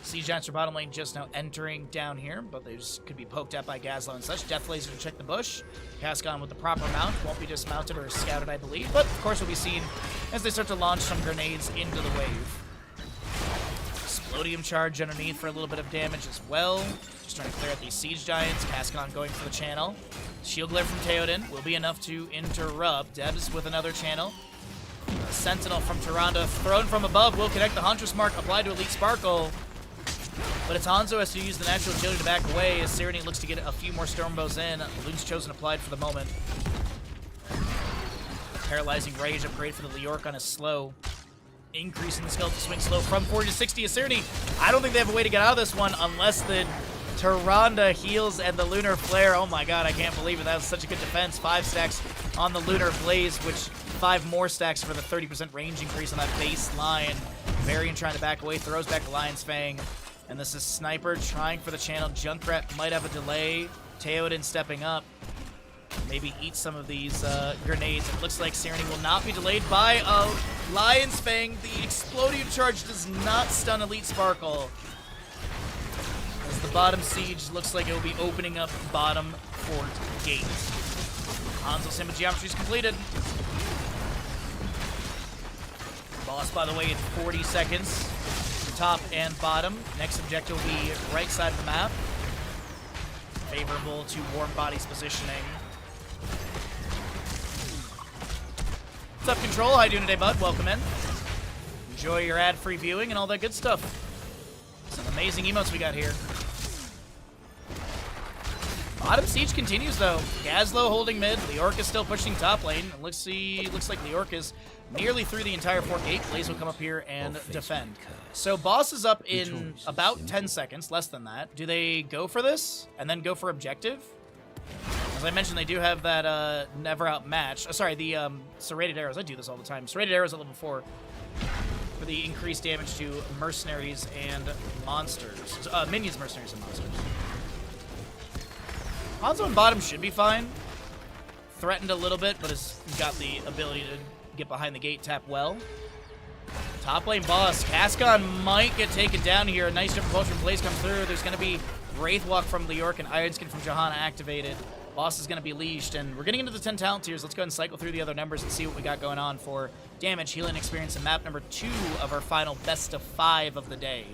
Siege Giants are bottom lane just now entering down here, but they just could be poked at by Gazlo and such. Death Laser to check the bush. Cascon with the proper mount. Won't be dismounted or scouted, I believe, but of course will be seen as they start to launch some grenades into the wave. Explodium charge underneath for a little bit of damage as well. Just trying to clear out these Siege Giants. Cascon going for the channel. Shield Glare from Theoden will be enough to interrupt. Debs with another channel. Sentinel from Tyrande thrown from above will connect the Huntress Mark applied to Elite Sparkle. But it's Hanzo has to use the natural agility to back away as Serenity looks to get a few more Stormbows in. Loon's Chosen applied for the moment. Paralyzing Rage upgrade for the Leoric on his slow. Increasing the Skeletal Swing slow from 40 to 60 as Serenity. I don't think they have a way to get out of this one unless the Tyrande heals and the Lunar Flare. Oh my god, I can't believe it. That was such a good defense. 5 stacks on the Lunar Blaze, which 5 more stacks for the 30% range increase on that base line. Varian trying to back away, throws back the Lion's Fang. And this is Sniper trying for the channel. Junkrat might have a delay. Theoden stepping up. Maybe eat some of these grenades. It looks like Serenity will not be delayed by a Lion's Fang. The Explodium Charge does not stun Elite Sparkle. As the bottom siege looks like it will be opening up bottom fort gate. Hanzo Simba Geometry is completed. Boss, by the way, in 40 seconds. Top and bottom. Next objective will be right side of the map. Favorable to Warm Bodies positioning. What's up, Control? How you doing today, bud? Welcome in. Enjoy your ad-free viewing and all that good stuff. Some amazing emotes we got here. Bottom siege continues, though. Gazlo holding mid. Leorc is still pushing top lane. It looks like Leorc is nearly through the entire fort gate. Blaze will come up here and defend. So boss is up in about 10 seconds, less than that. Do they go for this and then go for objective? As I mentioned, they do have that never outmatch. Sorry, the serrated arrows. I do this all the time. Serrated arrows at level 4 for the increased damage to mercenaries and monsters. Minions, mercenaries, and monsters. Hanzo and bottom should be fine. Threatened a little bit, but has got the ability to get behind the gate, tap well. Top lane boss. Cascon might get taken down here. A nice different potion from Blaze comes through. There's going to be Wraithwalk from Leorc and Iron Skin from Johanna activated. Boss is going to be leashed, and we're getting into the 10 talent tiers. Let's go ahead and cycle through the other numbers and see what we got going on for damage, healing, experience, and map number 2 of our final best of 5 of the day.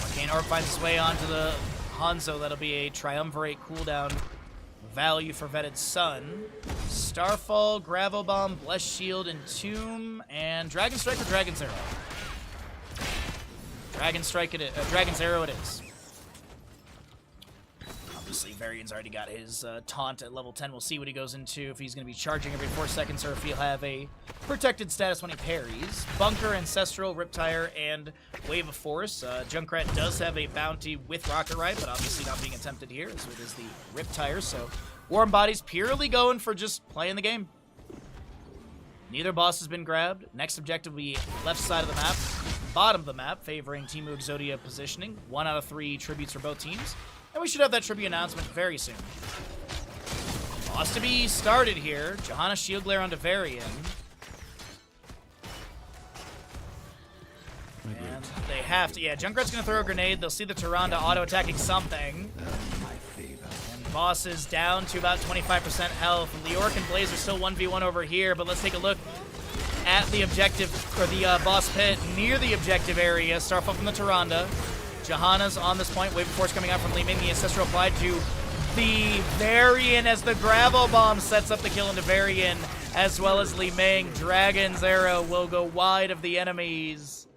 Arcane Orb finds its way onto the Hanzo. That'll be a Triumvirate cooldown value for Vetted Sun. Starfall, Gravel Bomb, Blessed Shield, Entomb, and Dragon Strike or Dragon's Arrow? Dragon's Arrow it is. Obviously, Varian's already got his taunt at level 10. We'll see what he goes into, if he's going to be charging every 4 seconds or if he'll have a protected status when he parries. Bunker, Ancestral, Riptire, and Wave of Force. Junkrat does have a bounty with Rocket Ride, but obviously not being attempted here, so it is the Riptire. So Warm Body's purely going for just playing the game. Neither boss has been grabbed. Next objective will be left side of the map, bottom of the map, favoring Team Exodia positioning. 1 out of 3 tributes for both teams. And we should have that tribute announcement very soon. Boss to be started here. Johanna Shield Glare onto Varian. And they have to. Yeah, Junkrat's going to throw a grenade. They'll see the Tyrande auto-attacking something. And Boss is down to about 25% health. Leorc and Blaze are still 1v1 over here, but let's take a look at the objective, or the boss pit near the objective area. Starfall from the Tyrande. Johanna's on this point. Wave of Force coming out from Li Ming. The Ancestral applied to the Varian as the Gravel Bomb sets up the kill into Varian, as well as Li Ming. Dragon's Arrow will go wide of the enemies.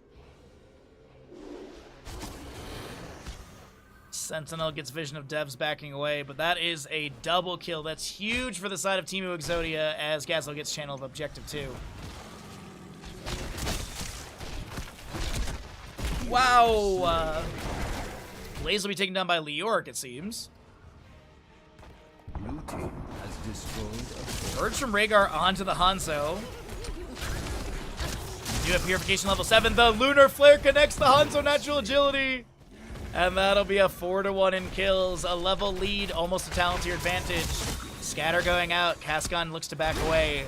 Sentinel gets vision of Devs backing away, but that is a double kill. That's huge for the side of Team Exodia as Gazlo gets channel of Objective 2. Wow! Blaze will be taken down by Leorc, it seems. Blue team has destroyed Urge from Rhaegar onto the Hanzo. We do have Purification level 7. The Lunar Flare connects the Hanzo Natural Agility. And that'll be a 4-1 in kills. A level lead, almost a talent tier advantage. Scatter going out. Cascon looks to back away.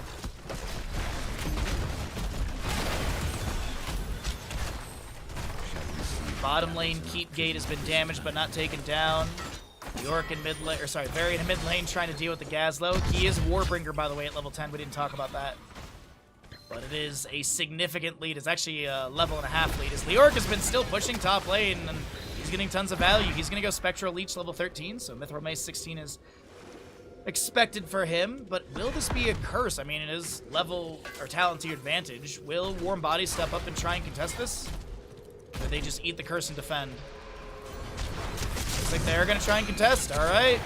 Bottom lane keep gate has been damaged but not taken down. York in mid lane, or sorry, Varian in mid lane trying to deal with the Gazlo. He is Warbringer, by the way, at level 10. We didn't talk about that. But it is a significant lead. It's actually a level and a half lead. As Leorc has been still pushing top lane, and he's getting tons of value. He's going to go Spectral Leech level 13, so Mithril Mace 16 is expected for him. But will this be a curse? I mean, it is level or talent to your advantage. Will Warm Bodies step up and try and contest this? Or they just eat the curse and defend? Looks like they're going to try and contest. All right.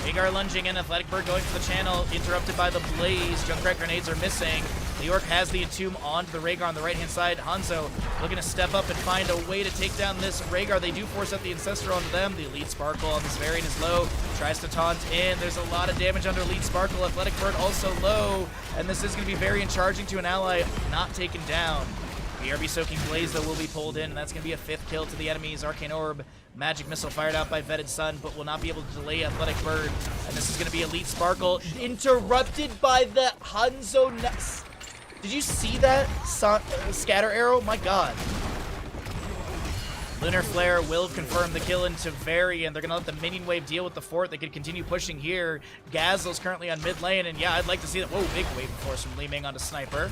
Rhaegar lunging in. Athletic Bird going for the channel. Interrupted by the Blaze. Junkrat grenades are missing. Leorc has the Entomb onto the Rhaegar on the right-hand side. Hanzo looking to step up and find a way to take down this Rhaegar. They do force out the Ancestor onto them. The Elite Sparkle on this Varian is low. Tries to taunt in. There's a lot of damage under Elite Sparkle. Athletic Bird also low. And this is going to be Varian charging to an ally not taken down. BRB Soaking Blaze, though, will be pulled in, and that's going to be a 5th kill to the enemies. Arcane Orb, Magic Missile fired out by Vetted Sun, but will not be able to delay Athletic Bird. And this is going to be Elite Sparkle, interrupted by the Hanzo. Did you see that scatter arrow? My god. Lunar Flare will confirm the kill into Varian. They're going to let the minion wave deal with the fort. They could continue pushing here. Gazlo's currently on mid lane, and yeah, I'd like to see that. Whoa, big wave of force from Li Ming onto Sniper.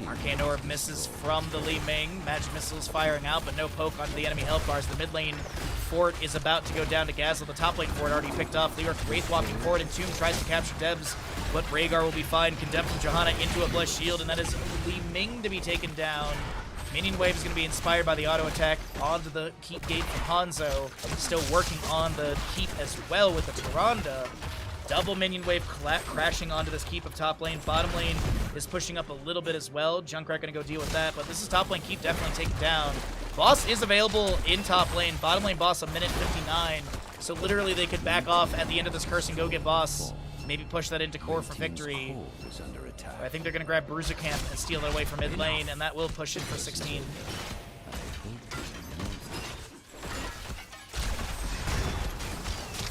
Arcane Orb misses from the Li Ming. Magic Missiles firing out, but no poke onto the enemy health bars. The mid lane fort is about to go down to Gazelle. The top lane fort already picked off. Leoric Wraith walking forward, and Tomb tries to capture Debs, but Rhaegar will be fine. Condemned from Johanna into a Blessed Shield, and that is Li Ming to be taken down. Minion wave is going to be inspired by the auto attack onto the keep gate from Hanzo. Still working on the keep as well with the Tyrande. Double minion wave crashing onto this keep of top lane. Bottom lane is pushing up a little bit as well. Junkrat going to go deal with that, but this is top lane keep definitely taken down. Boss is available in top lane. Bottom lane boss a minute 59. So literally they could back off at the end of this curse and go get boss. Maybe push that into core for victory. I think they're going to grab Bruiser Camp and steal it away from mid lane, and that will push it for 16.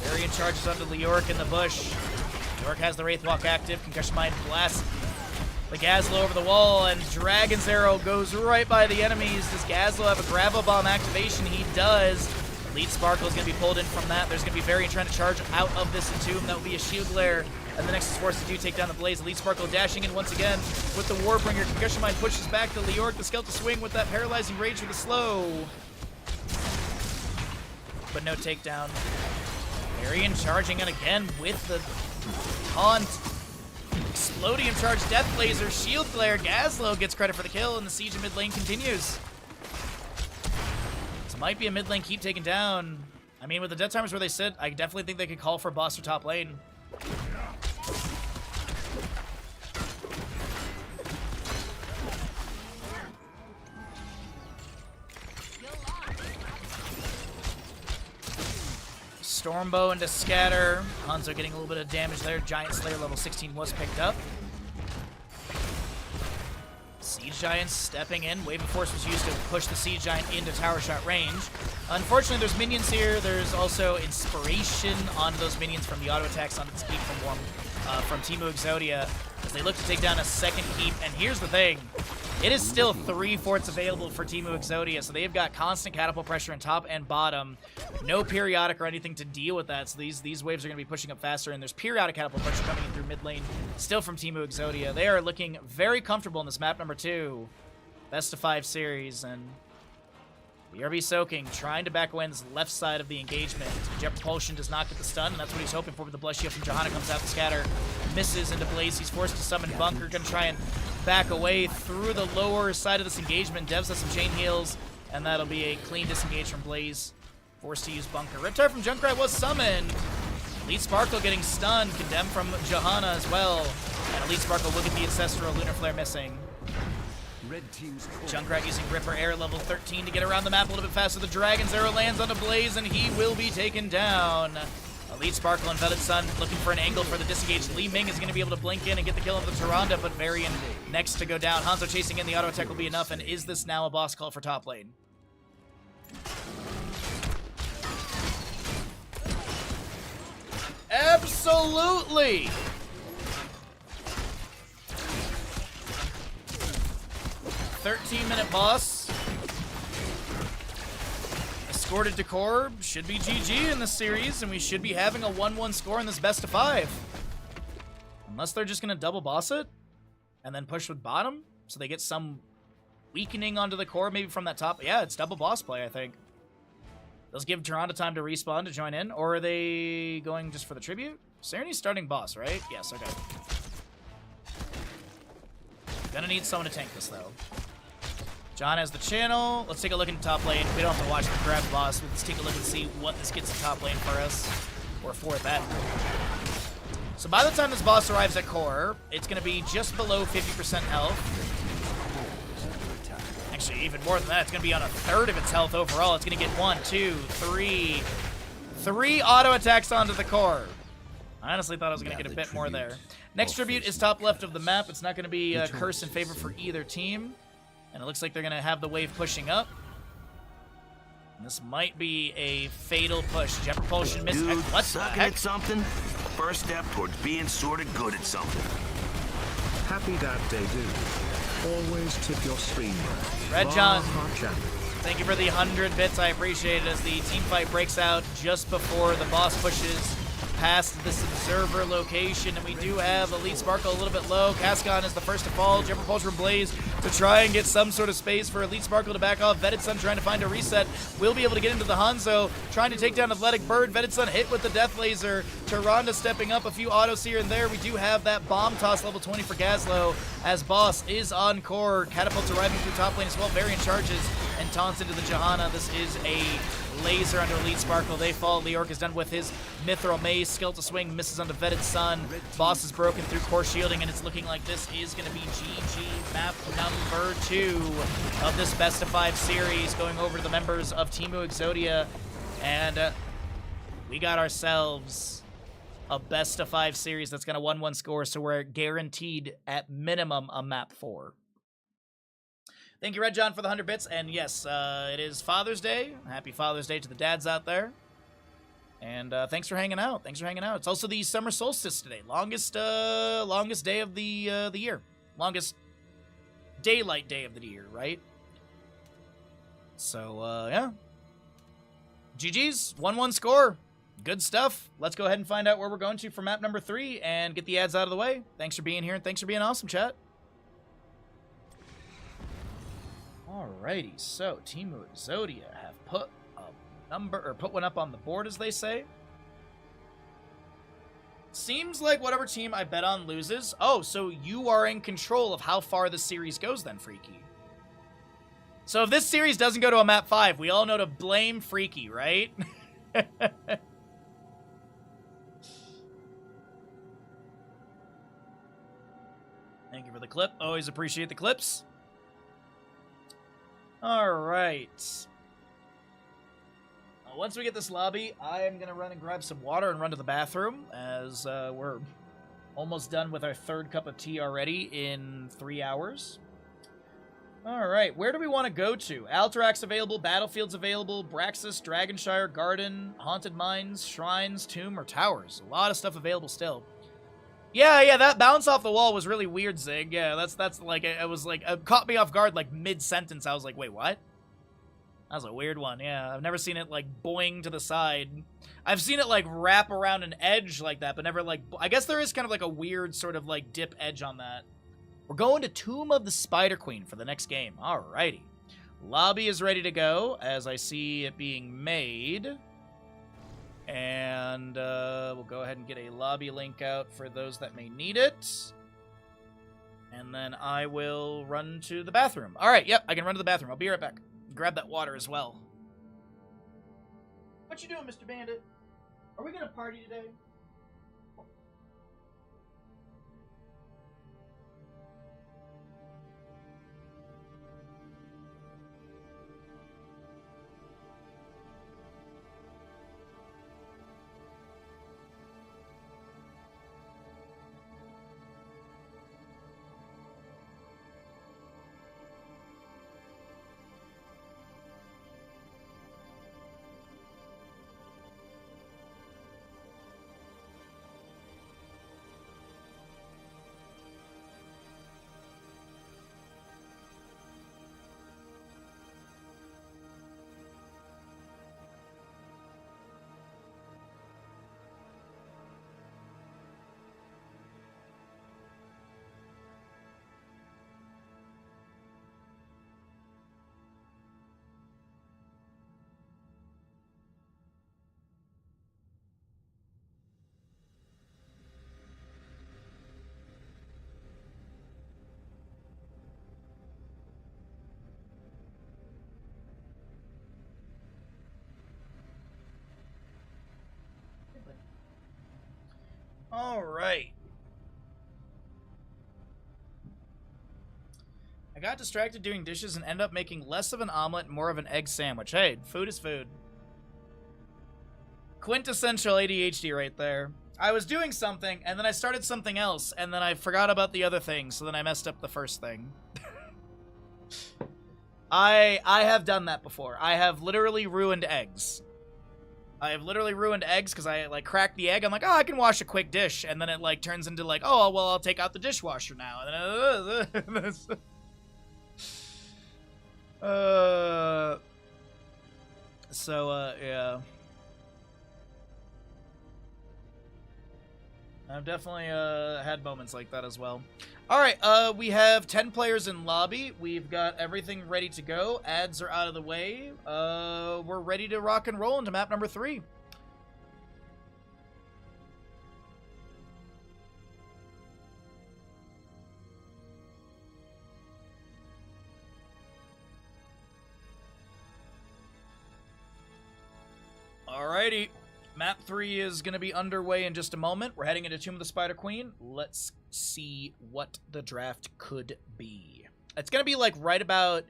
Varian charges onto Leoric in the bush. Leoric has the Wraith Walk active. Concussion Mind blasts the Gazlo over the wall, and Dragon's Arrow goes right by the enemies. Does Gazlo have a Gravel Bomb activation? He does. Elite Sparkle is going to be pulled in from that. There's going to be Varian trying to charge out of this Entomb. That will be a Shield Glare, and the Nexus Force to take down the Blaze. Elite Sparkle dashing in once again with the Warbringer. Concussion Mind pushes back to Leoric. The Skeleton Swing with that Paralyzing Rage for the slow. But no takedown. Varian charging in again with the taunt. Explodium charge, Death Blazer, Shield Glare. Gazlo gets credit for the kill, and the siege in mid lane continues. This might be a mid lane keep taken down. I mean, with the death timers where they sit, I definitely think they could call for boss or top lane. Stormbow into Scatter. Hanzo getting a little bit of damage there. Giant Slayer level 16 was picked up. Siege Giants stepping in. Wave of Force was used to push the Siege Giant into tower shot range. Unfortunately, there's minions here. There's also Inspiration onto those minions from the auto attacks onto this keep from Teemu Exodia as they look to take down a second keep. And here's the thing. It is still 3 forts available for Teemu Exodia, so they've got constant catapult pressure in top and bottom. No periodic or anything to deal with that, so these waves are going to be pushing up faster, and there's periodic catapult pressure coming in through mid lane, still from Teemu Exodia. They are looking very comfortable in this map number 2. Best of 5 series, and BRB Soaking trying to back away on this left side of the engagement. Jet Propulsion does not get the stun, and that's what he's hoping for with the Blessed Shield from Johanna. Comes out the Scatter, misses into Blaze. He's forced to summon Bunker, going to try and back away through the lower side of this engagement. Devs has some chain heals, and that'll be a clean disengage from Blaze. Forced to use Bunker. Riptide from Junkrat was summoned. Elite Sparkle getting stunned. Condemned from Johanna as well. And Elite Sparkle will get the Ancestral Lunar Flare missing. Red team's Junkrat using Ripper Air level 13 to get around the map a little bit faster. The Dragon's Arrow lands on a Blaze, and he will be taken down. Elite Sparkle and Velvet Sun looking for an angle for the disengage. Li Ming is going to be able to blink in and get the kill of the Tyrande, but Varian next to go down. Hanzo chasing in, the auto attack will be enough, and is this now a boss call for top lane? Absolutely! $13-minute boss. Escorted to core. Should be GG in this series, and we should be having a 1-1 score in this best of 5. Unless they're just going to double boss it and then push with bottom, so they get some weakening onto the core, maybe from that top. Yeah, it's double boss play, I think. Let's give Tyrande time to respawn to join in, or are they going just for the tribute? Sereni's starting boss, right? Yes, okay. Gonna need someone to tank this, though. John has the channel. Let's take a look into top lane. We don't have to watch the grab boss. Let's take a look and see what this gets in top lane for us. Or for that. So by the time this boss arrives at core, it's going to be just below 50% health. Actually, even more than that. It's going to be on a third of its health overall. It's going to get 3 auto attacks onto the core. I honestly thought I was going to get a bit more there. Next tribute is top left of the map. It's not going to be a curse in favor for either team. And it looks like they're going to have the wave pushing up. And this might be a fatal push. Jet Propulsion missed. Dude, What the sucking heck? at something? First step towards being sort of good at something. happy that they do. Always tip your streamer. Red John, Champ. thank you for the 100 bits. I appreciate it as the team fight breaks out just before the boss pushes past this observer location, and we do have Elite Sparkle a little bit low. Cascon is the first to fall. Jet Propulsion Blaze to try and get some sort of space for Elite Sparkle to back off. Vetted Sun trying to find a reset. Will be able to get into the Hanzo, trying to take down Athletic Bird. Vetted Sun hit with the Death Laser. Tyrande stepping up, a few autos here and there. We do have that Bomb Toss level 20 for Gazlowe, as Boss is on core. Catapults arriving through top lane as well. Variant charges and taunts into the Johanna. This is a laser under Elite Sparkle. They fall. Leorc is done with his Mithril Maze. Skill to swing misses onto Vetted Sun. Boss is broken through core shielding, and it's looking like this is going to be GG map number 2 of this best of 5 series, going over to the members of Team Exodia. And we got ourselves a best of 5 series that's going to 1-1 score, so we're guaranteed at minimum a map 4. Thank you, Red John, for the 100 bits. And yes, it is Father's Day. Happy Father's Day to the dads out there. And thanks for hanging out. Thanks for hanging out. It's also the summer solstice today. Longest day of the year. Longest daylight day of the year, right? So, yeah. GG's. 1-1 score. Good stuff. Let's go ahead and find out where we're going to for map number 3 and get the ads out of the way. Thanks for being here, and thanks for being awesome, chat. Alrighty, so Team Exodia have put put one up on the board, as they say. Seems like whatever team I bet on loses. Oh, so you are in control of how far the series goes then, Freaky. So if this series doesn't go to a map 5, we all know to blame Freaky, right? Thank you for the clip. Always appreciate the clips. All right. Once we get this lobby, I am going to run and grab some water and run to the bathroom, as we're almost done with our 3rd cup of tea already in 3 hours. All right, where do we want to go to? Alterax's available, Battlefield's available, Braxis, Dragonshire, Garden, Haunted Mines, Shrines, Tomb, or Towers. A lot of stuff available still. Yeah, that bounce off the wall was really weird, Zig. Yeah, that's like, it was like, it caught me off guard, like, mid-sentence. I was like, wait, what? That was a weird one, yeah. I've never seen it, like, boing to the side. I've seen it, like, wrap around an edge like that, but never, like, I guess there is kind of, like, a weird sort of, like, dip edge on that. We're going to Tomb of the Spider Queen for the next game. Alrighty. Lobby is ready to go, as I see it being made. And we'll go ahead and get a lobby link out for those that may need it. And then I will run to the bathroom. All right, yep, I can run to the bathroom. I'll be right back. Grab that water as well. What you doing, Mr. Bandit? Are we going to party today? All right. I got distracted doing dishes and ended up making less of an omelet and more of an egg sandwich. Hey, food is food. Quintessential ADHD right there. I was doing something, and then I started something else, and then I forgot about the other thing, so then I messed up the first thing. I have done that before. I have literally ruined eggs. I have literally ruined eggs because I, like, cracked the egg. I'm like, oh, I can wash a quick dish. And then it, like, turns into, like, oh, well, I'll take out the dishwasher now. And then, yeah. I've definitely had moments like that as well. All right, we have 10 players in lobby. We've got everything ready to go. Ads are out of the way. We're ready to rock and roll into map number 3. Alrighty. Map 3 is going to be underway in just a moment. We're heading into Tomb of the Spider Queen. Let's see what the draft could be. It's going to be like right about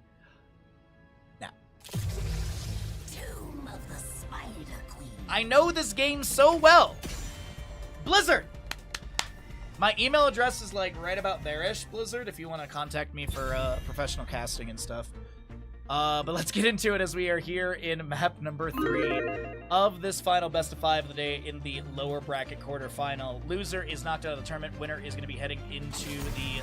now. Tomb of the Spider Queen. I know this game so well. Blizzard. My email address is like right about there-ish, Blizzard, if you want to contact me for professional casting and stuff. But let's get into it as we are here in map number 3 of this final best of 5 of the day in the lower bracket quarterfinal. Loser is knocked out of the tournament. Winner is going to be heading into the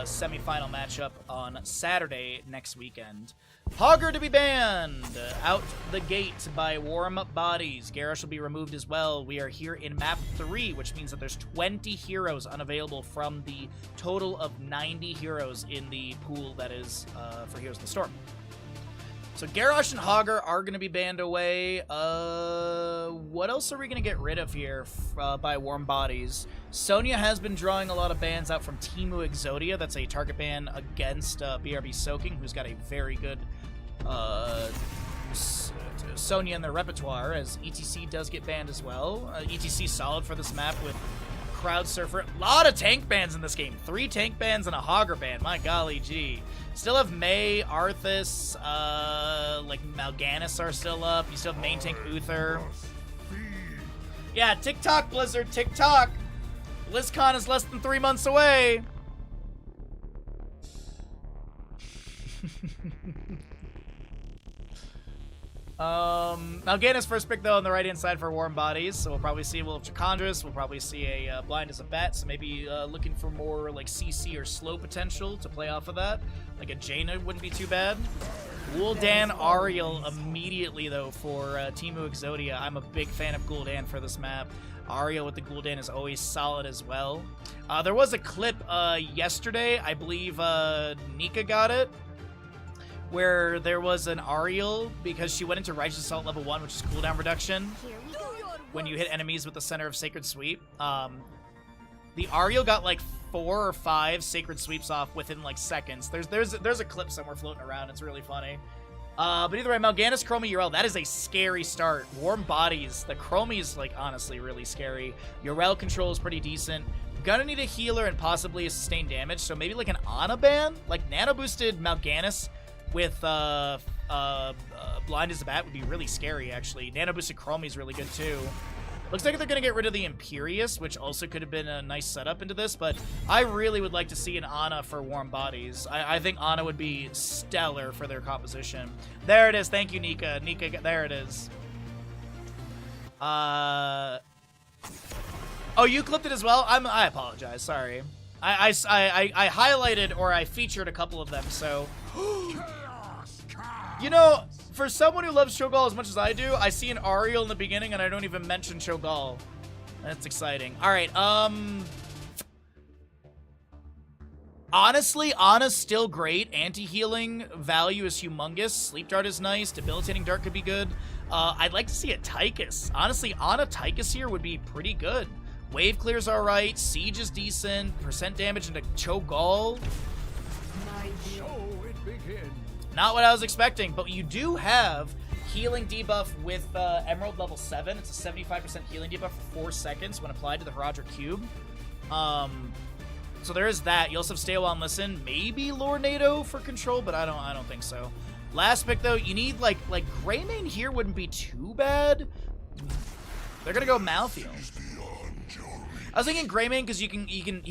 semifinal matchup on Saturday next weekend. Hogger to be banned out the gate by Warm Bodies. Garrosh will be removed as well. We are here in map 3, which means that there's 20 heroes unavailable from the total of 90 heroes in the pool that is for Heroes of the Storm. So Garrosh and Hogger are going to be banned away. What else are we going to get rid of here by Warm Bodies? Sonya has been drawing a lot of bans out from Timu Exodia. That's a target ban against BRB Soaking, who's got a very good Sonya in their repertoire, as ETC does get banned as well. ETC solid for this map with Crowd Surfer. A lot of tank bans in this game. 3 tank bans and a Hogger ban. My golly gee. Still have May, Arthas, like Mal'Ganis are still up. You still have main tank Uther. Yeah, TikTok, Blizzard, TikTok. BlizzCon is less than 3 months away. Mal'Ganis first pick, though, on the right-hand side for Warm Bodies, so we'll probably see a Will of Chakandras. We'll probably see a Blind as a Bat, so maybe looking for more, like, CC or slow potential to play off of that. Like a Jaina wouldn't be too bad. Gul'dan Ariel immediately, though, for Timu Exodia. I'm a big fan of Gul'dan for this map. Ariel with the Gul'dan is always solid as well. There was a clip yesterday, I believe Nika got it, where there was an Ariel, because she went into Righteous Assault level 1, which is cooldown reduction, when you hit enemies with the Center of Sacred Sweep. The Ariel got like 4 or 5 Sacred Sweeps off within like seconds. There's a clip somewhere floating around. It's really funny. But either way, Mal'Ganis, Chromie, Yrel, that is a scary start. Warm Bodies, the Chromie is like honestly really scary. Yrel control is pretty decent. Gonna need a healer and possibly a sustained damage, so maybe like an Ana ban? Like nano boosted Mal'Ganis with Blind as a Bat would be really scary, actually. Nano boosted Chromie is really good too. Looks like they're going to get rid of the Imperious, which also could have been a nice setup into this, but I really would like to see an Ana for Warm Bodies. I think Ana would be stellar for their composition. There it is. Thank you, Nika. Nika, there it is. Oh, you clipped it as well? I apologize. Sorry. I highlighted or I featured a couple of them, so... You know, for someone who loves Cho'Gall as much as I do, I see an Ariel in the beginning and I don't even mention Cho'Gall. That's exciting. Alright, honestly, Ana's still great. Anti-healing value is humongous. Sleep Dart is nice. Debilitating Dart could be good. I'd like to see a Tychus. Honestly, Ana Tychus here would be pretty good. Wave Clear's alright. Siege is decent. Percent damage into Cho'Gall. Not what I was expecting, but you do have healing debuff with Emerald level 7. It's a 75% healing debuff for 4 seconds when applied to the Herodric Cube. So there is that. You also have Stay a While and Listen. Maybe Lornado for control, but I don't think so. Last pick though, you need like Greymane here wouldn't be too bad. They're gonna go Malthael. I was thinking Greymane because he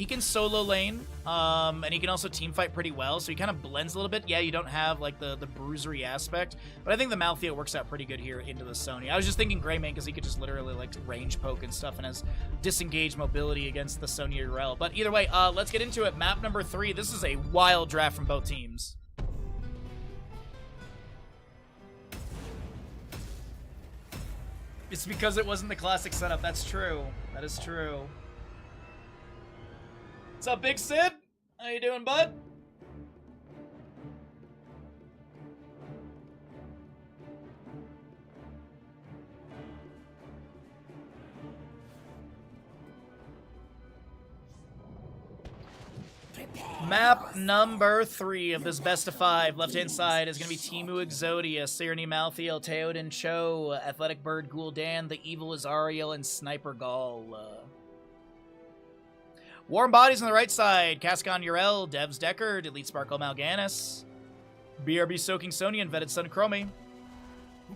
can solo lane, and he can also team fight pretty well, so he kind of blends a little bit. Yeah, you don't have like the bruisery aspect, but I think the Malthael works out pretty good here into the Sonya. I was just thinking Greymane because he could just literally like range poke and stuff and has disengaged mobility against the Sonya Yrel. But either way, let's get into it. Map number 3. This is a wild draft from both teams. It's because it wasn't the classic setup. That's true. That is true. What's up, Big Sid? How you doing, bud? Map number 3 of this best of 5. Left-hand side is going to be Timu Exodia, Sirni Malthiel, Teoden Cho, Athletic Bird Gul'dan, The Evil Azariel, and Sniper Gall. Warm Bodies on the right side, Cascon Urel, Devs Deckard, Elite Sparkle Mal'Ganis, BRB Soaking Sonya, and Vetted Sun Chromie.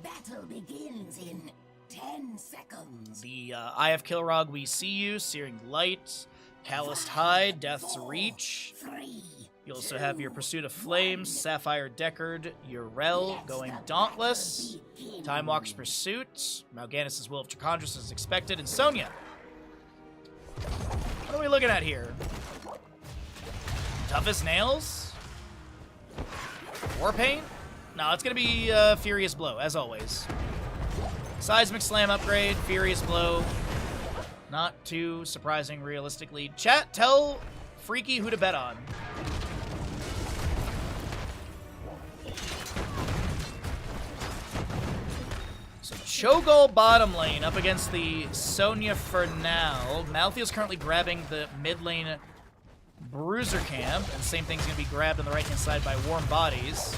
Battle begins in 10 seconds. The IF Kilrog, We See You, Searing Light, Calloused Hide, Death's Reach. 3. You also have your Pursuit of Flames, Sapphire Deckard, Urel going Dauntless, Time Walker's Pursuit, Mal'Ganis' Will of Trachondros as expected, and Sonya. What are we looking at here? Toughest Nails? Warpaint? No, it's going to be Furious Blow, as always. Seismic Slam upgrade, Furious Blow. Not too surprising, realistically. Chat, tell Freaky who to bet on. So Cho'Gall bottom lane up against the Sonya for now. Malthiel's currently grabbing the mid lane Bruiser Camp, and same thing's going to be grabbed on the right-hand side by Warm Bodies.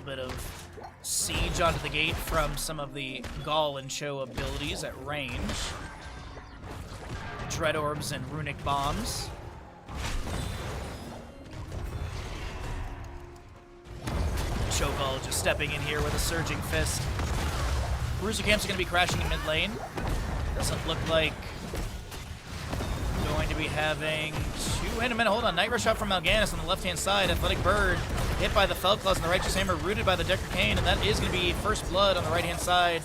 Bit of siege onto the gate from some of the Gall and Cho abilities at range. Dread Orbs and Runic Bombs. Cho'Gall just stepping in here with a Surging Fist. Bruiser Camps are going to be crashing in mid lane. Doesn't look like going to be having two. Wait a minute, hold on. Night Rush out from Mal'Ganis on the left-hand side. Athletic Bird hit by the Felclaws and the Righteous Hammer, rooted by the Decker Cane, and that is going to be first blood on the right-hand side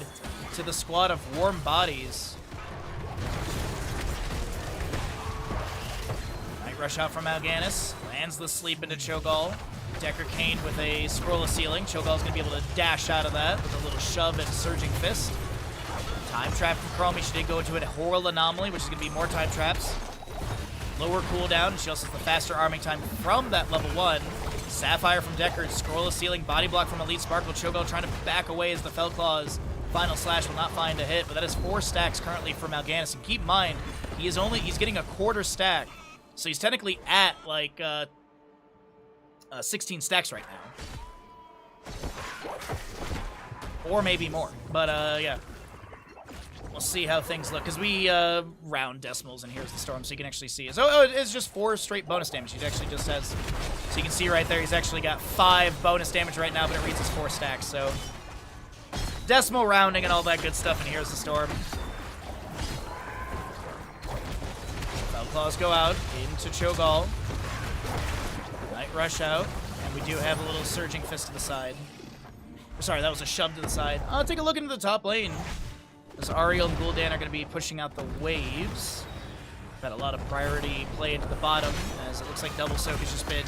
to the squad of Warm Bodies. Night Rush out from Mal'Ganis, lands the sleep into Cho'Gall. Decker Cane with a Scroll of Sealing. Cho'Gall's going to be able to dash out of that with a little shove and Surging Fist. Time Trap from Chromie. She did go into a Horror Anomaly, which is going to be more Time Traps. Lower cooldown. She also has the faster arming time from that level 1. Sapphire from Deckard, Scroll of Sealing, Body Block from Elite Sparkle. Cho'Gall trying to back away as the Felclaw's Final Slash will not find a hit, but that is 4 stacks currently for Mal'Ganis. And keep in mind, he's getting a quarter stack, so he's technically at like 16 stacks right now, or maybe more. But yeah. We'll see how things look, because we round decimals, and here's the storm, so you can actually see it. So it's just 4 straight bonus damage. He actually just has, so you can see right there, he's actually got 5 bonus damage right now, but it reads as 4 stacks, so decimal rounding and all that good stuff, and here's the storm. Felclaws go out into Cho'Gall. Night Rush out, and we do have a little Surging Fist to the side. Sorry, that was a shove to the side. Take a look into the top lane. As Ariel and Gul'dan are going to be pushing out the waves. Got a lot of priority play into the bottom, as it looks like Double Soak has just been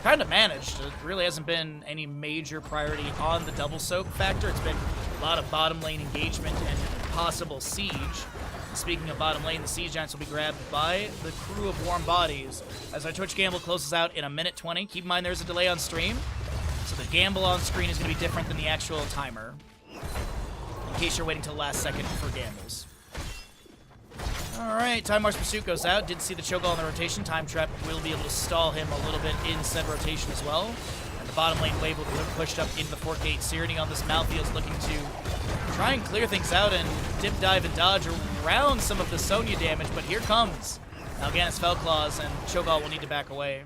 kind of managed. It really hasn't been any major priority on the Double Soak factor. It's been a lot of bottom lane engagement and possible siege. And speaking of bottom lane, the Siege Giants will be grabbed by the crew of Warm Bodies. As our Twitch Gamble closes out in 1:20. Keep in mind there's a delay on stream, so the gamble on screen is going to be different than the actual timer, in case you're waiting till the last second for gambles. Alright, Time March Pursuit goes out. Did see the Cho'Gall in the rotation. Time Trap will be able to stall him a little bit in said rotation as well. And the bottom lane wave will be pushed up into the Fort Gate. Searing on this Malthiel's looking to try and clear things out and dip, dive, and dodge around some of the Sonya damage, but here comes Mal'Ganis Felclaws, and Cho'Gall will need to back away.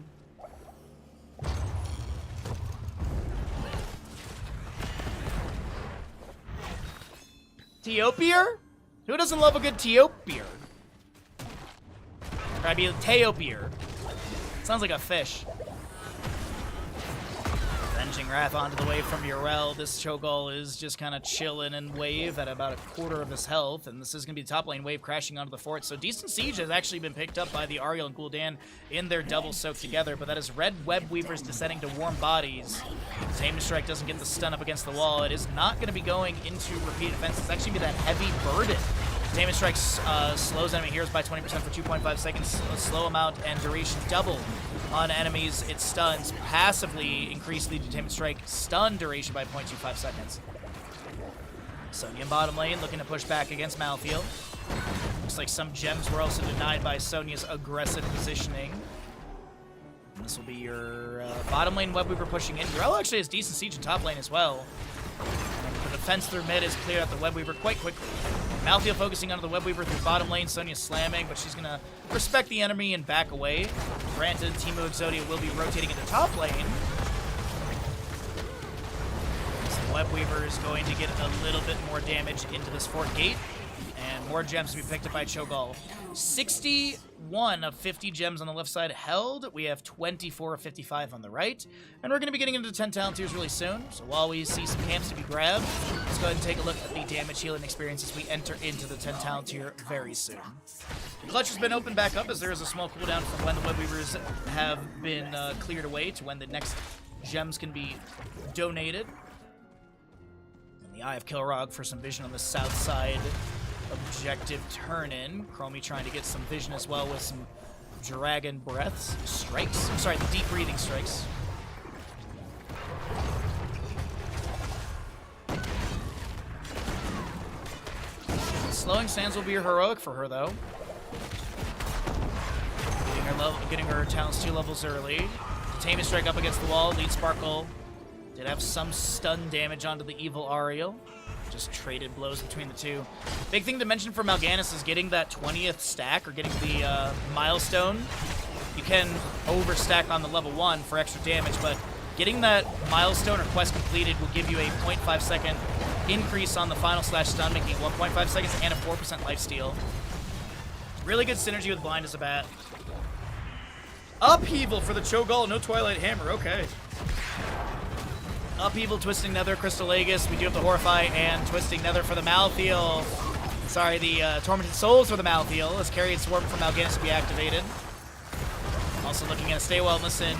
Teopier? Who doesn't love a good Teopier? Or I'd be a Teopier. Sounds like a fish. Avenging Wrath onto the wave from Yrel. This Cho'Gall is just kind of chilling in wave at about a quarter of his health, and this is going to be the top lane wave crashing onto the fort. So decent siege has actually been picked up by the Ariel and Gul'dan in their double soak together, but that is Red Web Weavers descending to Warm Bodies. Tamer Strike doesn't get the stun up against the wall. It is not going to be going into repeat defense. It's actually going to be that heavy burden. Tamer Strike slows enemy heroes by 20% for 2.5 seconds, a slow amount and duration double on enemies it stuns, passively increase the Tamer Strike stun duration by 0.25 seconds. Sonya in bottom lane looking to push back against Malthael. Looks like some gems were also denied by Sonya's aggressive positioning. And this will be your bottom lane Web Weaver pushing in. Yrel actually has decent siege in top lane as well. And the defense through mid is cleared out the Web Weaver quite quickly. Malthael focusing onto the Web Weaver through bottom lane. Sonya slamming, but she's going to respect the enemy and back away. Granted, Teemo Exodia will be rotating into top lane. So the Web Weaver is going to get a little bit more damage into this fort gate. And more gems to be picked up by Cho'Gall. 61 of 50 gems on the left side held. We have 24 of 55 on the right. And we're going to be getting into 10 talent tiers really soon. So while we see some camps to be grabbed, let's go ahead and take a look at the damage healing experience as we enter into the 10 talent tier very soon. The clutch has been opened back up as there is a small cooldown from when the Web Weavers have been cleared away to when the next gems can be donated. And the Eye of Kilrog for some vision on the south side. Objective turn-in. Chromie trying to get some vision as well with some dragon breaths. Strikes. I'm sorry, the deep breathing strikes. Slowing sands will be heroic for her, though. Getting her talents 2 levels early. Tamer Strike up against the wall. Lead Sparkle did have some stun damage onto the evil Ariel. Just traded blows between the two. Big thing to mention for Mal'Ganis is getting that 20th stack, or getting the milestone. You can overstack on the level 1 for extra damage, but getting that milestone or quest completed will give you a 0.5 second increase on the final slash stun, making 1.5 seconds and a 4% lifesteal. Really good synergy with Blind as a bat. Upheaval for the Cho'Gall, no Twilight Hammer, okay. Upheaval, Twisting Nether, Crystal Aegis. We do have the Horrify and Twisting Nether for the Malthael. Sorry, the Tormented Souls for the Malthael, as Carried Swarm from Mal'Ganis to be activated. Also looking at a Stay Wellness in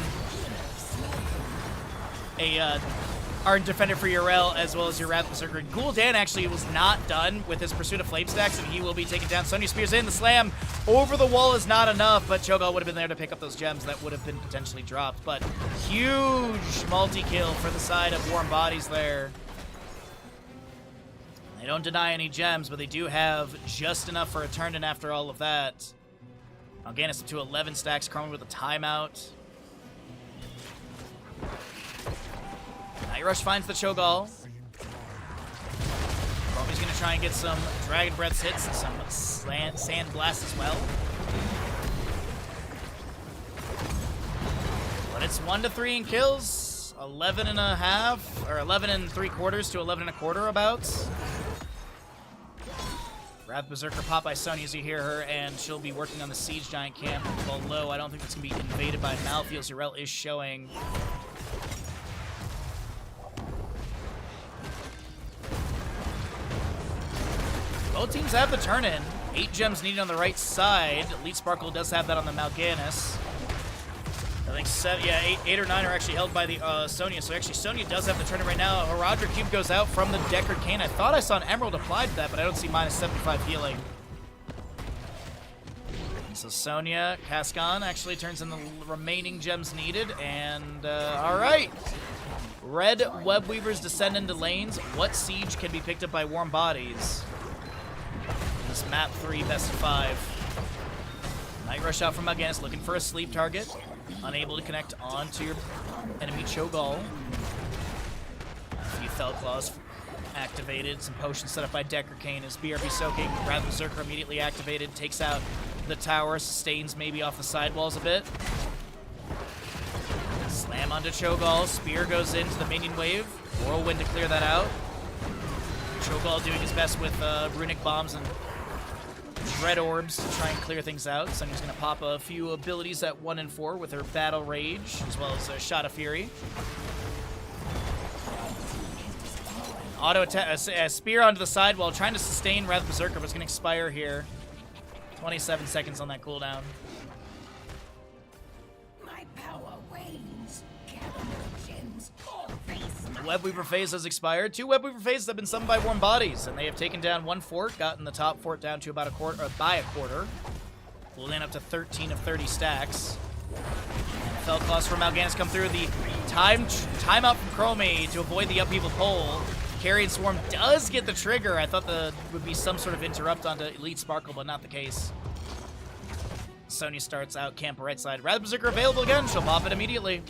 a Ardent Defender for Yrel, as well as your Wrath Berserker. Gul'dan actually was not done with his Pursuit of Flame stacks, and he will be taken down. Sonya spears in, the slam over the wall is not enough, but Cho'Gall would have been there to pick up those gems that would have been potentially dropped. But huge multi-kill for the side of Warm Bodies there. They don't deny any gems, but they do have just enough for a turn-in after all of that. Mal'Ganis up to 11 stacks, Chromie with a timeout. Night Rush finds the Cho'Gall. Chromie's going to try and get some Dragon Breaths hits and some Sand Blast as well. But it's 1 to 3 in kills. 11 and a half, or 11 and 3/4 to 11 and a quarter about. Wrath Berserker pop by Sonya as you hear her, and she'll be working on the Siege Giant camp below. I don't think it's going to be invaded by Malthael. Yrel is showing. Both teams have the turn-in. 8 gems needed on the right side. Elite Sparkle does have that on the Mal'Ganis. I think 8 or 9 are actually held by the Sonya. So actually, Sonya does have the turn-in right now. Horadric Cube goes out from the Deckard Cane. I thought I saw an Emerald applied to that, but I don't see minus 75 healing. So Sonya, Cascon actually turns in the remaining gems needed. And, alright. Red Web Weavers descend into lanes. What siege can be picked up by Warm Bodies? This map 3 best of 5. Night Rush out from Mal'Ganis looking for a sleep target. Unable to connect onto your enemy Cho'Gall. A few Fell Claws activated. Some potions set up by Deckard Cane as BRB soaking. Wrath Berserker immediately activated. Takes out the tower. Sustains maybe off the sidewalls a bit. Slam onto Cho'Gall. Spear goes into the minion wave. Whirlwind to clear that out. Cho'Gall doing his best with runic bombs and Dread Orbs to try and clear things out. Sonya's going to pop a few abilities at 1 and 4 with her Battle Rage, as well as a Shot of Fury. Auto attack, a spear onto the side while trying to sustain Wrath Berserker, but it's going to expire here. 27 seconds on that cooldown. My power wanes. Gather more gems or face The my Web Weaver phase has expired. 2 Web Weaver phases have been summoned by warm bodies, and they have taken down 1 fort, gotten the top fort down to about a quarter, or by a quarter. Cooling up to 13 of 30 stacks. Felclaws from Mal'Ganis come through. The timeout from Chromie to avoid the upheaval pole. Carrion Swarm does get the trigger. I thought there would be some sort of interrupt onto Elite Sparkle, but not the case. Sonya starts out camp right side. Wrath Berserker available again. She'll pop it immediately.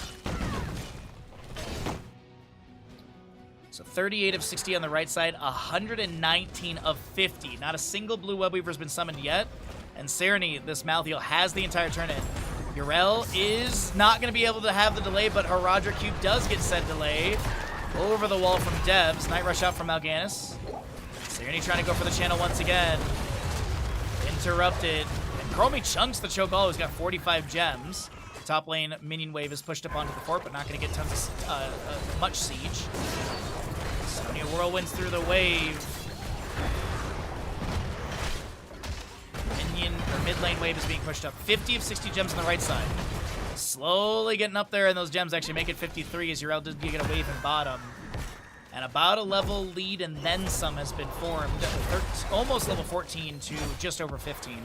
So 38 of 60 on the right side, 119 of 50. Not a single blue Web Weaver has been summoned yet. And Sereny, this Malthael, has the entire turn in. Yrel is not going to be able to have the delay, but her Roger Cube does get said delay. Over the wall from Devs. Night Rush out from Mal'Ganis. Sereny trying to go for the channel once again. Interrupted. And Chromie chunks the Cho'Gall, who's got 45 gems. Top lane minion wave is pushed up onto the fort, but not going to get tons of much siege. Sonya whirlwinds through the wave. Minion or mid lane wave is being pushed up. 50 of 60 gems on the right side. Slowly getting up there, and those gems actually make it 53 as Yrel did get a wave in bottom. And about a level lead and then some has been formed. Almost level 14 to just over 15.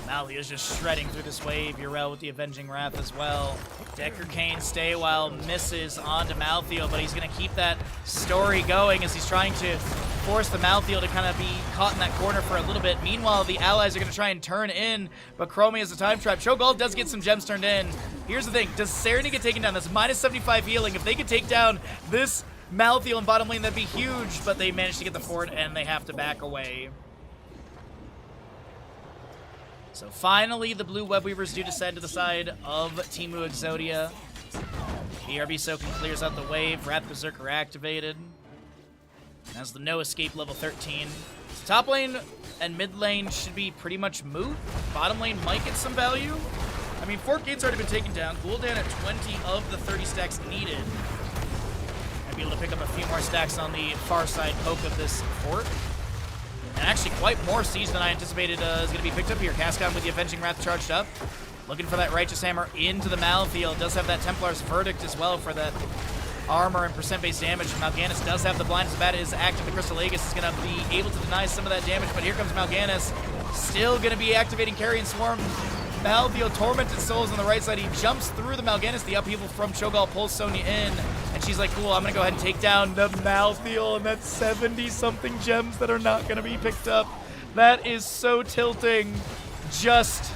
Malthael is just shredding through this wave. Yrel with the Avenging Wrath as well. Decker Kane stay while misses onto Malthael, but he's going to keep that story going as he's trying to force the Malthael to kind of be caught in that corner for a little bit. Meanwhile, the allies are going to try and turn in, but Chromie has a time trap. Cho'Gall does get some gems turned in. Here's the thing. Does Sereny get taken down? That's minus 75 healing. If they could take down this Malthael in bottom lane, that'd be huge, but they managed to get the fort, and they have to back away. So finally, the blue Web Weavers do descend to the side of Teemu Exodia. BRB Soaking clears out the wave. Wrath Berserker activated. As the no escape level 13. So top lane and mid lane should be pretty much moot. Bottom lane might get some value. I mean, Fort Gate's already been taken down. Gul'dan at 20 of the 30 stacks needed. Might be able to pick up a few more stacks on the far side poke of this fort. And actually quite more siege than I anticipated is going to be picked up here. Cascon with the Avenging Wrath charged up. Looking for that Righteous Hammer into the Malthael. Does have that Templar's Verdict as well for that armor and percent-based damage. Mal'Ganis does have the Blind as Bat is active. The Crystal Aegis is going to be able to deny some of that damage, but here comes Mal'Ganis. Still going to be activating Carrion Swarm. Malthael, Tormented Souls on the right side. He jumps through the Mal'Ganis. The upheaval from Cho'Gall pulls Sonya in, and she's like, cool, I'm going to go ahead and take down the Malthael, and that's 70-something gems that are not going to be picked up. That is so tilting. Just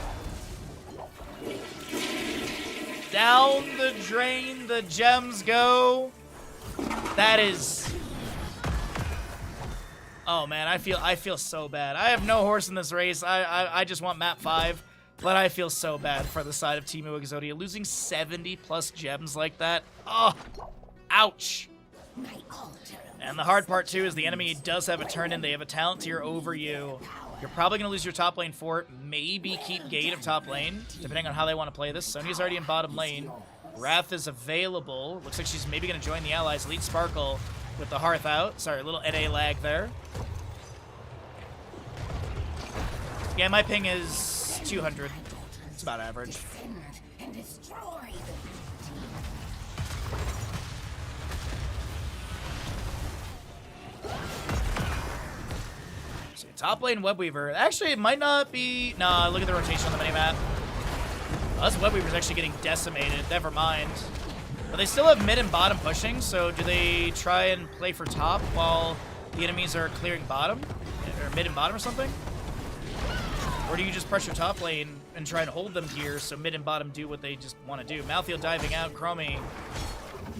down the drain the gems go. That is... Oh man, I feel so bad. I have no horse in this race. I just want map 5. But I feel so bad for the side of Teemu Exodia. Losing 70 plus gems like that. Oh, ouch. And the hard part too is the enemy does have a turn in. They have a talent tier over you. You're probably going to lose your top lane fort. Maybe keep gate of top lane, depending on how they want to play this. Sonya's already in bottom lane. Wrath is available. Looks like she's maybe going to join the allies. Elite Sparkle with the Hearth out. Sorry, a little NA lag there. Yeah, my ping is 200. It's about average. So top lane Web Weaver. Actually, it might not be... Nah, look at the rotation on the minimap. Us Web Weaver's actually getting decimated. Never mind. But they still have mid and bottom pushing, so do they try and play for top while the enemies are clearing bottom? Or mid and bottom or something? Or do you just pressure top lane and try and hold them here so mid and bottom do what they just want to do? Malthael diving out. Chromie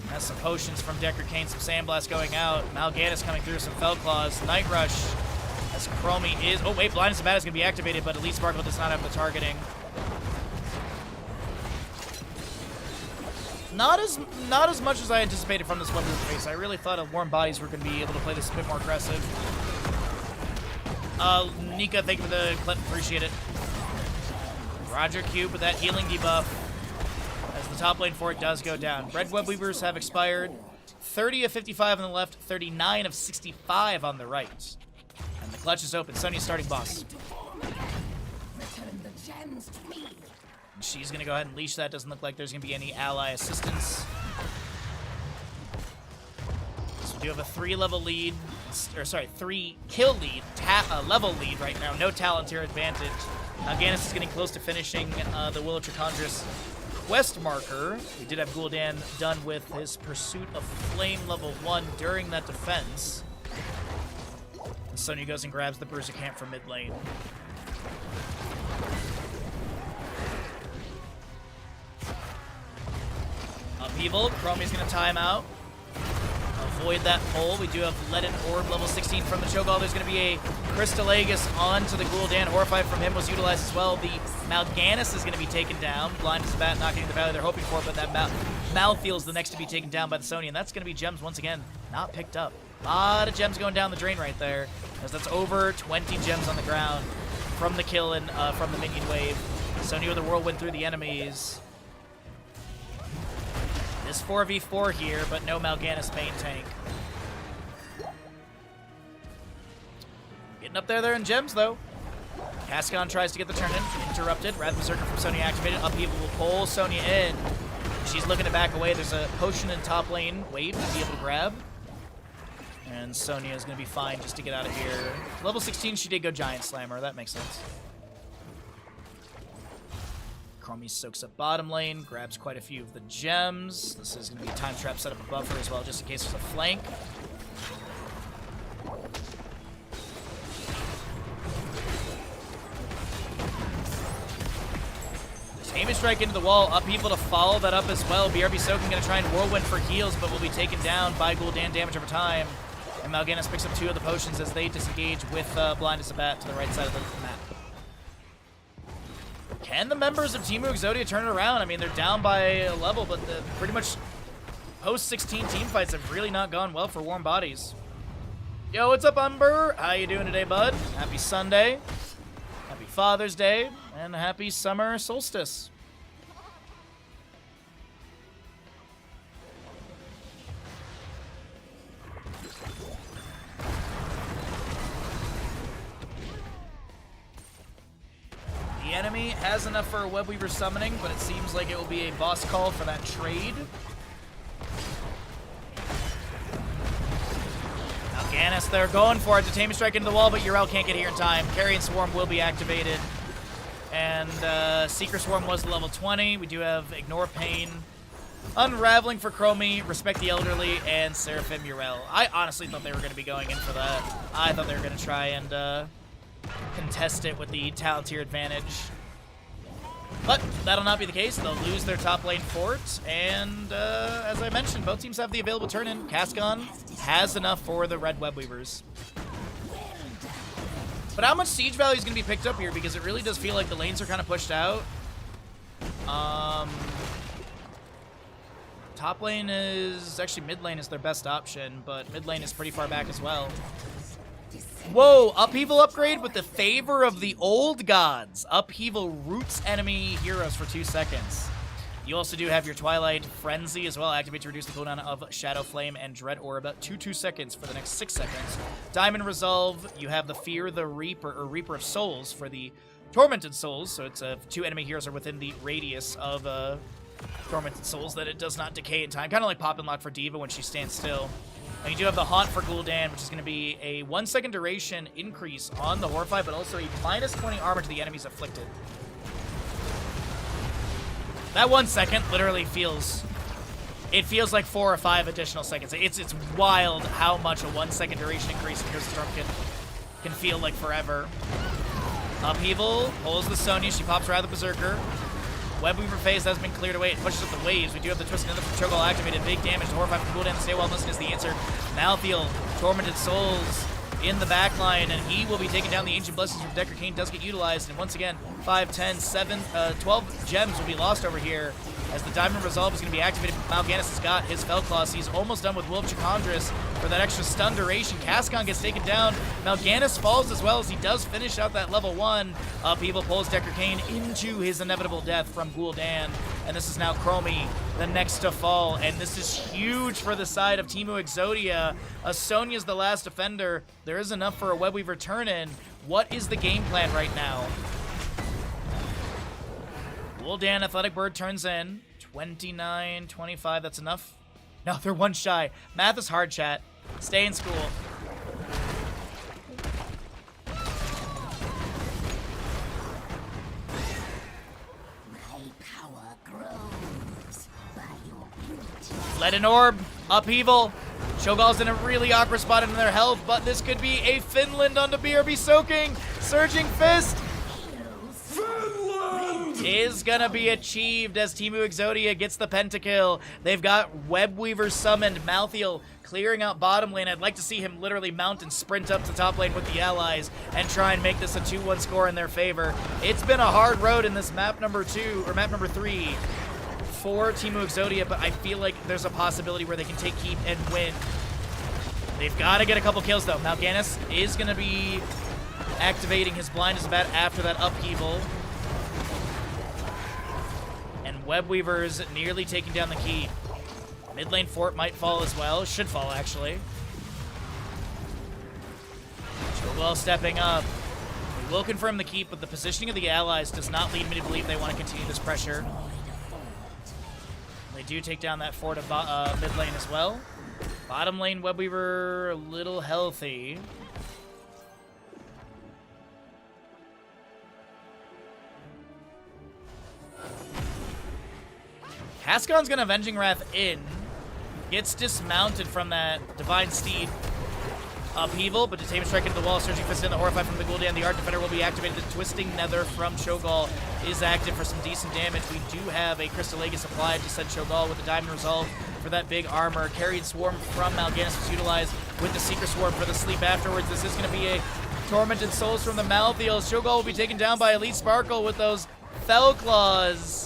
has some potions from Decker Kane, some Sandblast going out. Mal'Ganis coming through, some Felclaws. Night Rush as Chromie is... Oh, wait, Blind as Bat is going to be activated, but Elite Sparkle does not have the targeting. Not as much as I anticipated from this weapon face. I really thought Warm Bodies were going to be able to play this a bit more aggressive. Nika, thank you for the clip. Appreciate it. Roger Cube with that healing debuff as the top lane fort does go down. Red Web Weavers have expired. 30 of 55 on the left, 39 of 65 on the right. And the clutch is open. Sonya's starting boss. Return the gems to me. And she's going to go ahead and leash that. Doesn't look like there's going to be any ally assistance. So we do have a 3-level lead, or sorry, 3-kill lead, level lead right now. No Talenteer advantage. Gannis is getting close to finishing the Will of Tricondris quest marker. We did have Gul'dan done with his Pursuit of Flame level 1 during that defense. And Sonya goes and grabs the Bruiser Camp from mid lane. Upheaval. Chromie's going to time out. Avoid that pull. We do have Leaden Orb level 16 from the Cho'Gall. There's going to be a Crystal Aegis onto the Gul'dan. Horrify from him was utilized as well. The Mal'Ganis is going to be taken down. Blind as a bat, not getting the value they're hoping for, but that Malthael is the next to be taken down by the Sonya, and that's going to be gems once again. Not picked up. A lot of gems going down the drain right there, as that's over 20 gems on the ground from the kill and from the minion wave. Sonya with a whirlwind through the enemies. This 4v4 here, but no Mal'Ganis main tank. Getting up there in gems, though. Cascon tries to get the turn in. Interrupted. Wrath Berserker from Sonya activated. Upheaval will pull Sonya in. She's looking to back away. There's a potion in top lane. Wave to be able to grab. And Sonya is going to be fine just to get out of here. Level 16, she did go Giant Slammer. That makes sense. Chromie soaks up bottom lane, grabs quite a few of the gems. This is going to be a time trap set up above her as well, just in case there's a flank. Aim strike into the wall, Upheaval to follow that up as well. BRB Soaking going to try and whirlwind for heals, but will be taken down by Gul'dan damage over time. And Mal'Ganis picks up 2 of the potions as they disengage with Blind as a Bat to the right side of the map. Can the members of Team Exodia turn it around? I mean, they're down by a level, but the pretty much post-16 team fights have really not gone well for Warm Bodies. Yo, what's up, Umber? How you doing today, bud? Happy Sunday. Happy Father's Day. And happy summer solstice. The enemy has enough for a Webweaver summoning, but it seems like it will be a boss call for that trade. Mal'Ganis, they're going for it. Detainment strike into the wall, but Yrel can't get here in time. Carrion Swarm will be activated. And Seeker Swarm was level 20. We do have Ignore Pain, Unraveling for Chromie, Respect the Elderly, and Seraphim Yrel. I honestly thought they were going to be going in for that. I thought they were going to try and contest it with the Talenteer advantage. But that'll not be the case. They'll lose their top lane fort. And as I mentioned, both teams have the available turn-in. Cascon has enough for the red Webweavers. But how much siege value is going to be picked up here? Because it really does feel like the lanes are kind of pushed out. Top lane is... Actually, mid lane is their best option, but mid lane is pretty far back as well. Whoa! Upheaval upgrade with the favor of the old gods. Upheaval roots enemy heroes for 2 seconds. You also do have your Twilight Frenzy as well. Activate to reduce the cooldown of Shadow Flame and Dread Orb about 2 seconds for the next 6 seconds. Diamond Resolve, you have the Fear the Reaper, or Reaper of Souls for the Tormented Souls. So it's 2 enemy heroes are within the radius of Tormented Souls that it does not decay in time. Kind of like Pop and Lock for D.Va when she stands still. And you do have the Haunt for Gul'dan, which is going to be a 1 second duration increase on the Horrify, but also a minus 20 armor to the enemies afflicted. That 1 second literally feels... It feels like 4 or 5 additional seconds. It's wild how much a 1 second duration increase in Heroes of Storm can feel like forever. Upheaval pulls the Sonya. She pops Wrath of Berserker. Webweaver phase has been cleared away. It pushes up the waves. We do have the Twisted Nether from Cho'Gall activated. Big damage to Horrify from Gul'dan. Stay while listening is the answer. Malthael, Tormented Souls in the back line, and he will be taking down the Ancient Blessings from Decker Kane. Does get utilized, and once again, 5, 10, 7, 12 gems will be lost over here as the Diamond Resolve is going to be activated. Mal'Ganis has got his Fellclaws. He's almost done with Will of Chikandris for that extra stun duration. Cascon gets taken down. Mal'Ganis falls as well as he does finish out that level 1. Upheaval pulls Decker Kane into his inevitable death from Gul'dan. And this is now Chromie, the next to fall. And this is huge for the side of Teemu Exodia. Sonya's the last defender. There is enough for a Webweaver turn-in. What is the game plan right now? Gul'dan, Athletic Bird turns in. 29, 25, that's enough? No, they're one shy. Math is hard, chat. Stay in school. My power grows by your beauty. Let an orb. Upheaval. Shogal's in a really awkward spot in their health, but this could be a Finland onto BRB soaking. Surging Fist is gonna be achieved as Teemu Exodia gets the pentakill. They've got Webweaver summoned. Malthael clearing out bottom lane. I'd like to see him literally mount and sprint up to top lane with the allies and try and make this a 2-1 score in their favor. It's been a hard road in this map number 2, or map number 3 for Teemu Exodia, but I feel like there's a possibility where they can take keep and win. They've got to get a couple kills though. Mal'Ganis is gonna be activating his blind as a bat after that upheaval. Webweaver's nearly taking down the keep. Mid lane fort might fall as well. Should fall, actually. Chilwell stepping up. We will confirm the keep, but the positioning of the allies does not lead me to believe they want to continue this pressure. They do take down that fort of mid lane as well. Bottom lane, Webweaver a little healthy. Cascon's gonna Avenging Wrath in. Gets dismounted from that Divine Steed upheaval, but Detainment Strike into the wall. Surging Fist in the Horrify from the Gul'dan. The Art Defender will be activated. The Twisting Nether from Cho'Gall is active for some decent damage. We do have a Crystal Aegis applied to send Cho'Gall with the Diamond Resolve for that big armor. Carried Swarm from Mal'Ganis was utilized with the Seeker Swarm for the sleep afterwards. This is gonna be a Tormented Souls from the Malthael. Cho'Gall will be taken down by Elite Sparkle with those Fellclaws.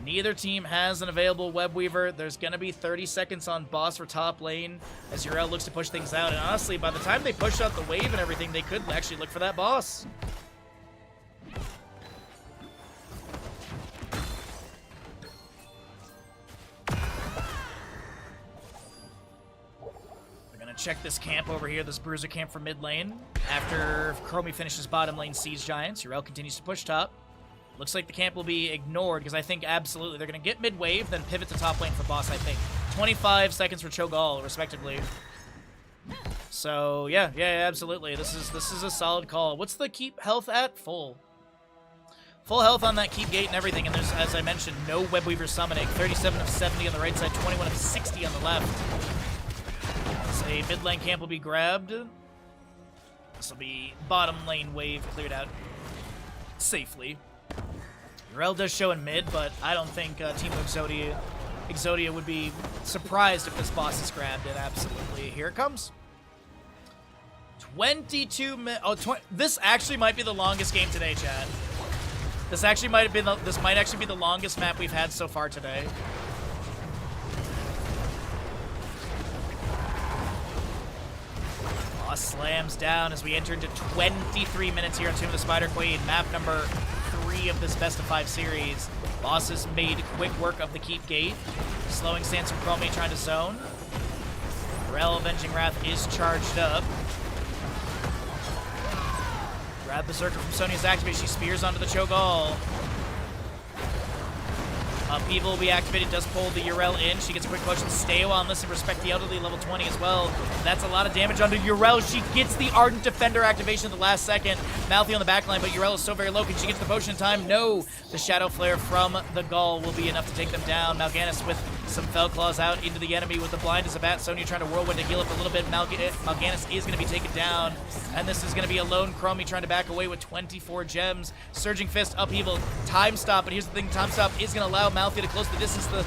Neither team has an available Webweaver. There's going to be 30 seconds on boss for top lane as Yrel looks to push things out. And honestly, by the time they push out the wave and everything, they could actually look for that boss. They're going to check this camp over here, this Bruiser camp for mid lane. After Chromie finishes bottom lane Siege Giants, Yrel continues to push top. Looks like the camp will be ignored because I think absolutely they're going to get mid-wave, then pivot to top lane for boss, I think. 25 seconds for Cho'Gall, respectively. So, yeah, absolutely. This is a solid call. What's the keep health at? Full. Full health on that keep gate and everything, and there's, as I mentioned, no Webweaver summoning. 37 of 70 on the right side, 21 of 60 on the left. So a mid lane camp will be grabbed. This will be bottom lane wave cleared out safely. Yrel does show in mid, but I don't think Teemu Exodia would be surprised if this boss is grabbed. And absolutely, here it comes. 22 minutes. Oh, this actually might be the longest game today, Chad. This actually might have been. This might actually be the longest map we've had so far today. Boss slams down as we enter into 23 minutes here on Tomb of the Spider Queen, map number 3 of this best of 5 series. Boss has made quick work of the keep gate. Slowing stance from Chromie trying to zone. Yrel Avenging Wrath is charged up. Grab Berserker from Sonya's activate. She spears onto the Cho'Gall. Upheaval will be activated, does pull the Yrel in. She gets a quick potion. Stay a while and listen, respect the elderly, level 20 as well. That's a lot of damage onto Yrel. She gets the Ardent Defender activation at the last second. Malthael on the backline, but Yrel is so very low. Can she get the potion in time? No. The Shadow Flare from the Gaul will be enough to take them down. Mal'Ganis with some Fellclaws out into the enemy with the blind as a bat. Sonya trying to whirlwind to heal up a little bit. Mal'Ganis is going to be taken down. And this is going to be a lone Chromie trying to back away with 24 gems. Surging Fist, Upheaval, Time Stop. But here's the thing, Time Stop is going to allow Malthael to close the distance. The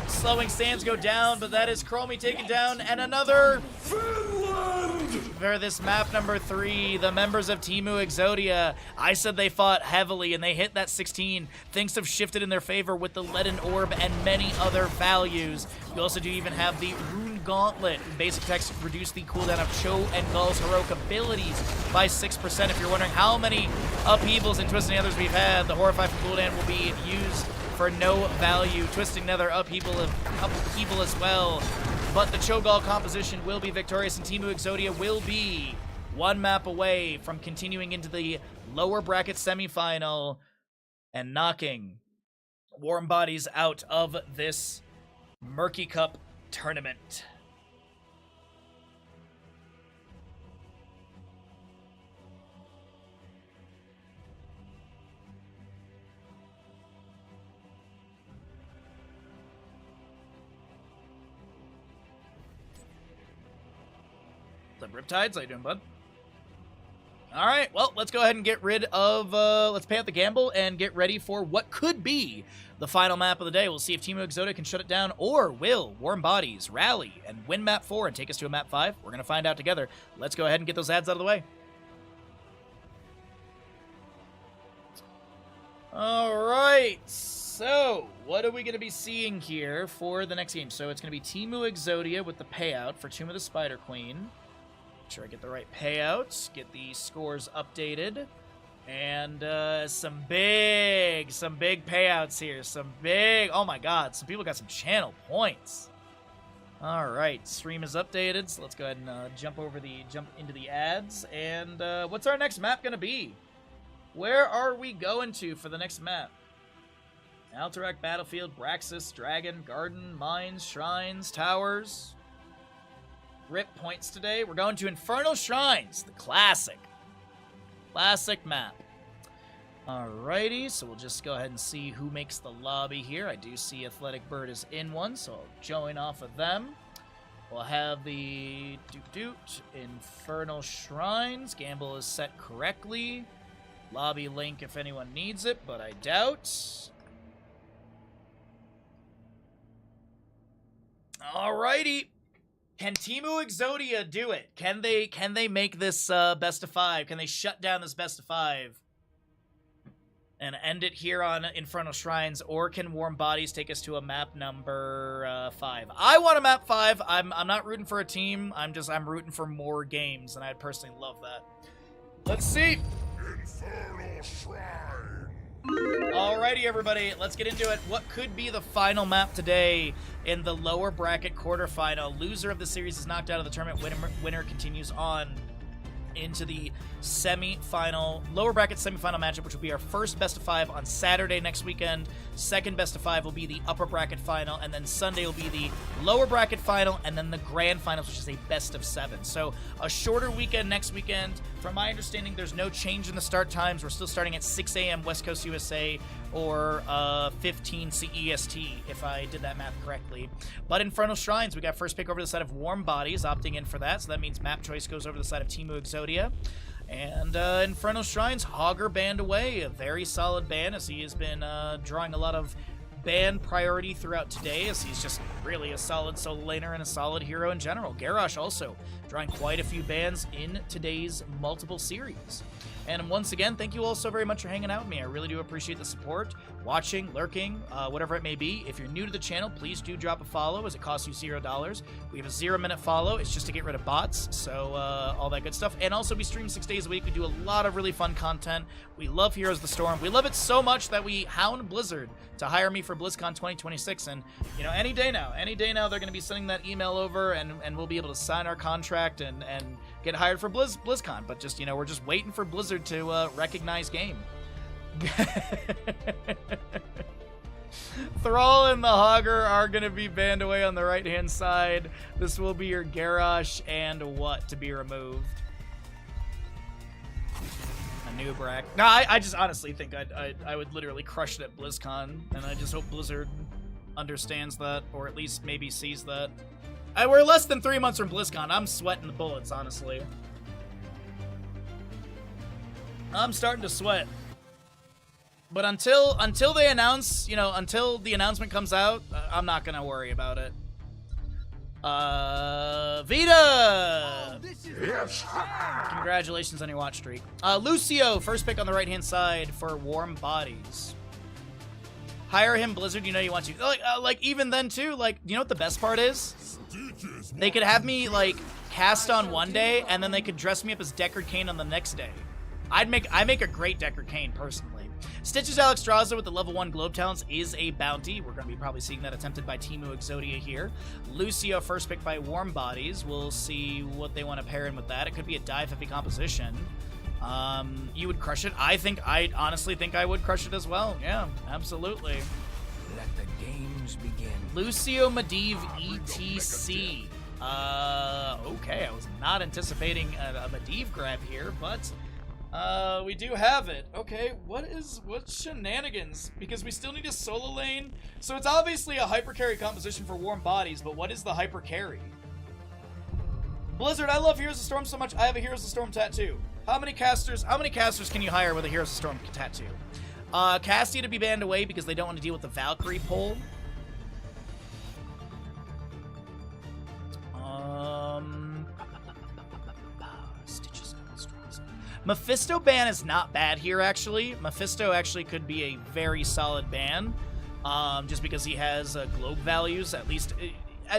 slowing sands go down, but that is Chromie taken down. And another... Finland! for this map number 3, the members of Teemu Exodia. I said they fought heavily and they hit that 16. Things have shifted in their favor with the Leaden Orb and many other values. You also do even have the Rune Gauntlet. Basic attacks reduce the cooldown of Cho and Gull's heroic abilities by 6%. If you're wondering how many upheavals and Twisting Nethers we've had, the Horrify from Gul'dan will be used for no value. Twisting Nether upheaval as well. But the Cho'Gall composition will be victorious, and Teemu Exodia will be one map away from continuing into the lower bracket semifinal and knocking Warm Bodies out of this Murky Cup tournament. What's up, Riptides? How you doing, bud? Alright, well, let's go ahead and get rid of, let's pay out the gamble and get ready for what could be the final map of the day. We'll see if Teemu Exodia can shut it down, or will Warm Bodies rally and win map 4 and take us to a map 5? We're going to find out together. Let's go ahead and get those ads out of the way. Alright, so what are we going to be seeing here for the next game? So it's going to be Teemu Exodia with the payout for Tomb of the Spider Queen. Make sure I get the right payouts, get the scores updated, and some big payouts here. Oh my god, some people got some channel points. All right, stream is updated, so let's go ahead and jump into the ads. And what's our next map gonna be? Where are we going to for the next map? Alterac Battlefield, Braxis, Dragon, Garden, Mines, Shrines, Towers. Rip points today. We're going to Infernal Shrines, the classic map. Alrighty, so we'll just go ahead and see who makes the lobby here. I do see Athletic Bird is in one, so I'll join off of them. We'll have the Infernal Shrines. Gamble is set correctly. Lobby link if anyone needs it, but I doubt. Alrighty. Can Teemu Exodia do it? Can they make this best of 5? Can they shut down this best of 5 and end it here on Infernal Shrines, or can Warm Bodies take us to a map number 5? I want a map 5. I'm not rooting for a team. I'm rooting for more games, and I'd personally love that. Let's see. Infernal Shrine. Alrighty, everybody, let's get into it. What could be the final map today in the lower bracket quarterfinal? Loser of the series is knocked out of the tournament. Winner continues on into the lower bracket semifinal matchup, which will be our first best of 5 on Saturday next weekend. Second best of 5 will be the upper bracket final, and then Sunday will be the lower bracket final, and then the grand finals, which is a best of 7. So a shorter weekend next weekend. From my understanding, there's no change in the start times. We're still starting at 6 a.m. West Coast USA, or 15 CEST, if I did that math correctly. But Infernal Shrines, we got first pick over the side of Warm Bodies, opting in for that, so that means map choice goes over the side of Teemu Exodia. And Infernal Shrines, Hogger banned away, a very solid ban, as he has been drawing a lot of ban priority throughout today, as he's just really a solid solo laner and a solid hero in general. Garrosh also drawing quite a few bans in today's multiple series. And once again, thank you all so very much for hanging out with me. I really do appreciate the support, watching, lurking, whatever it may be. If you're new to the channel, please do drop a follow, as it costs you $0. We have a 0-minute follow. It's just to get rid of bots, so all that good stuff. And also, we stream 6 days a week. We do a lot of really fun content. We love Heroes of the Storm. We love it so much that we hound Blizzard to hire me for BlizzCon 2026. And, you know, any day now, they're going to be sending that email over, and we'll be able to sign our contract and get hired for BlizzCon. But just, you know, we're just waiting for Blizzard to recognize game. Thrall and the Hogger are going to be banned away on the right-hand side. This will be your Garrosh and what to be removed? A new Brack. No, I just honestly think I would literally crush it at BlizzCon, and I just hope Blizzard understands that, or at least maybe sees that. We're less than 3 months from BlizzCon. I'm sweating the bullets, honestly. I'm starting to sweat. But until they announce, you know, until the announcement comes out, I'm not gonna worry about it. Vita! Yes. Congratulations on your watch streak. Lucio, first pick on the right-hand side for Warm Bodies. Hire him, Blizzard, you know you want to. Like, even then, too, like, you know what the best part is? They could have me, like, cast on one day, and then they could dress me up as Deckard Cain on the next day. I make a great Deckard Cain, personally. Stitches Alexstrasza with the level 1 Globe Talents is a bounty. We're going to be probably seeing that attempted by Teemu Exodia here. Lucio, first pick by Warm Bodies. We'll see what they want to pair in with that. It could be a dive-heavy composition. You would crush it. I honestly think I would crush it as well. Yeah, absolutely. Let the games begin. Lucio Medivh ETC. Okay, I was not anticipating a Medivh grab here, but we do have it. Okay, what's shenanigans? Because we still need a solo lane. So it's obviously a hyper carry composition for Warm Bodies, but what is the hyper carry? Blizzard, I love Heroes of Storm so much. I have a Heroes of Storm tattoo. How many casters can you hire with a Heroes of Storm tattoo? Castia to be banned away because they don't want to deal with the Valkyrie pull. Mephisto ban is not bad here, actually. Mephisto actually could be a very solid ban, just because he has globe values, at least...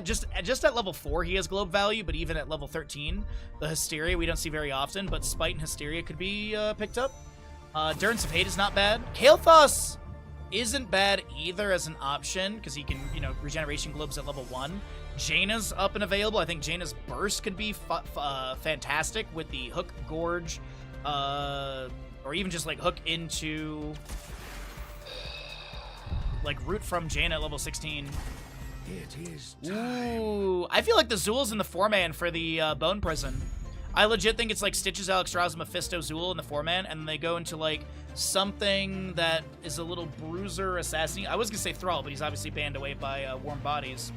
just at level 4, he has globe value, but even at level 13, the Hysteria we don't see very often, but Spite and Hysteria could be picked up. Durance of Hate is not bad. Kael'thas isn't bad either as an option, because he can, you know, regeneration globes at level 1. Jaina's up and available. I think Jaina's Burst could be fantastic with the Hook Gorge, or even just, like, hook into, like, root from Jaina at level 16. It is time. Ooh, I feel like the Zul's in the 4-man for the Bone Prison. I legit think it's like Stitches, Alexstrasza, Mephisto, Zul in the 4-man, and then they go into like something that is a little bruiser assassin. I was gonna say Thrall, but he's obviously banned away by Warm Bodies.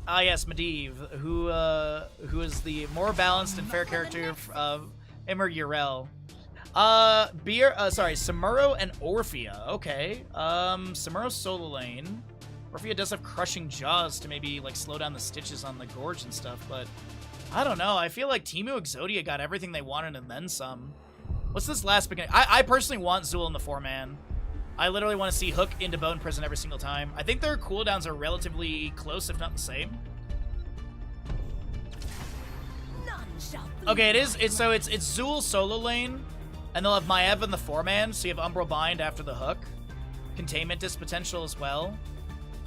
Ah yes, Medivh, who is the more balanced and fair character of Immer Yrel. Samuro and Orphea. Okay. Samuro's solo lane. Orphea does have Crushing Jaws to maybe, like, slow down the Stitches on the Gorge and stuff, but I don't know. I feel like Teemu Exodia got everything they wanted and then some. What's this last beginning? I personally want Zul in the 4-man. I literally want to see Hook into Bone Prison every single time. I think their cooldowns are relatively close, if not the same. Okay, it's Zul solo lane. And they'll have Maiev in the 4-man, so you have Umbral Bind after the Hook. Containment Disc potential as well.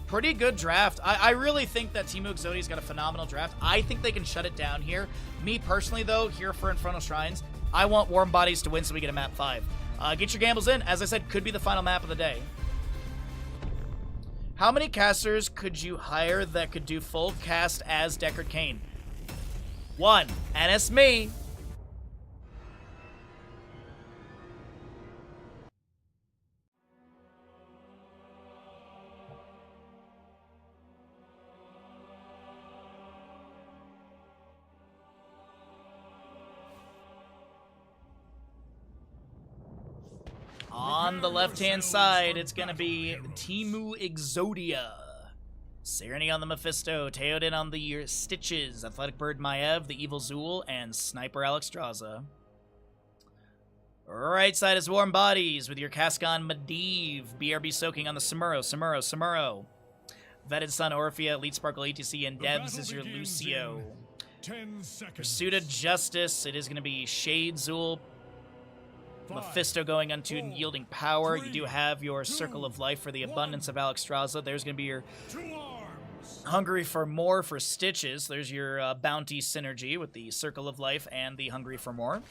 Pretty good draft. I really think that Teemu Exodia's got a phenomenal draft. I think they can shut it down here. Me personally, though, here for Infernal Shrines, I want Warm Bodies to win so we get a map 5. Get your gambles in. As I said, could be the final map of the day. How many casters could you hire that could do full cast as Deckard Cain? 1. And it's me. On the left-hand side, it's going to be Teemu Exodia. Serenity on the Mephisto, Theoden on the Stitches, Athletic Bird Maiev, the Evil Zul, and Sniper Alexstrasza. Right side is Warm Bodies with your Cascon Medivh, BRB Soaking on the Samuro. Vetted Sun Orphea, Elite Sparkle ETC, and Debs is your Lucio. 10 seconds. Pursuit of Justice, it is going to be Shade Zul, Mephisto going into yielding power. You do have your Circle of Life for the Abundance of Alexstrasza. There's going to be your Hungry for More for Stitches. There's your Bounty synergy with the Circle of Life and the Hungry for More.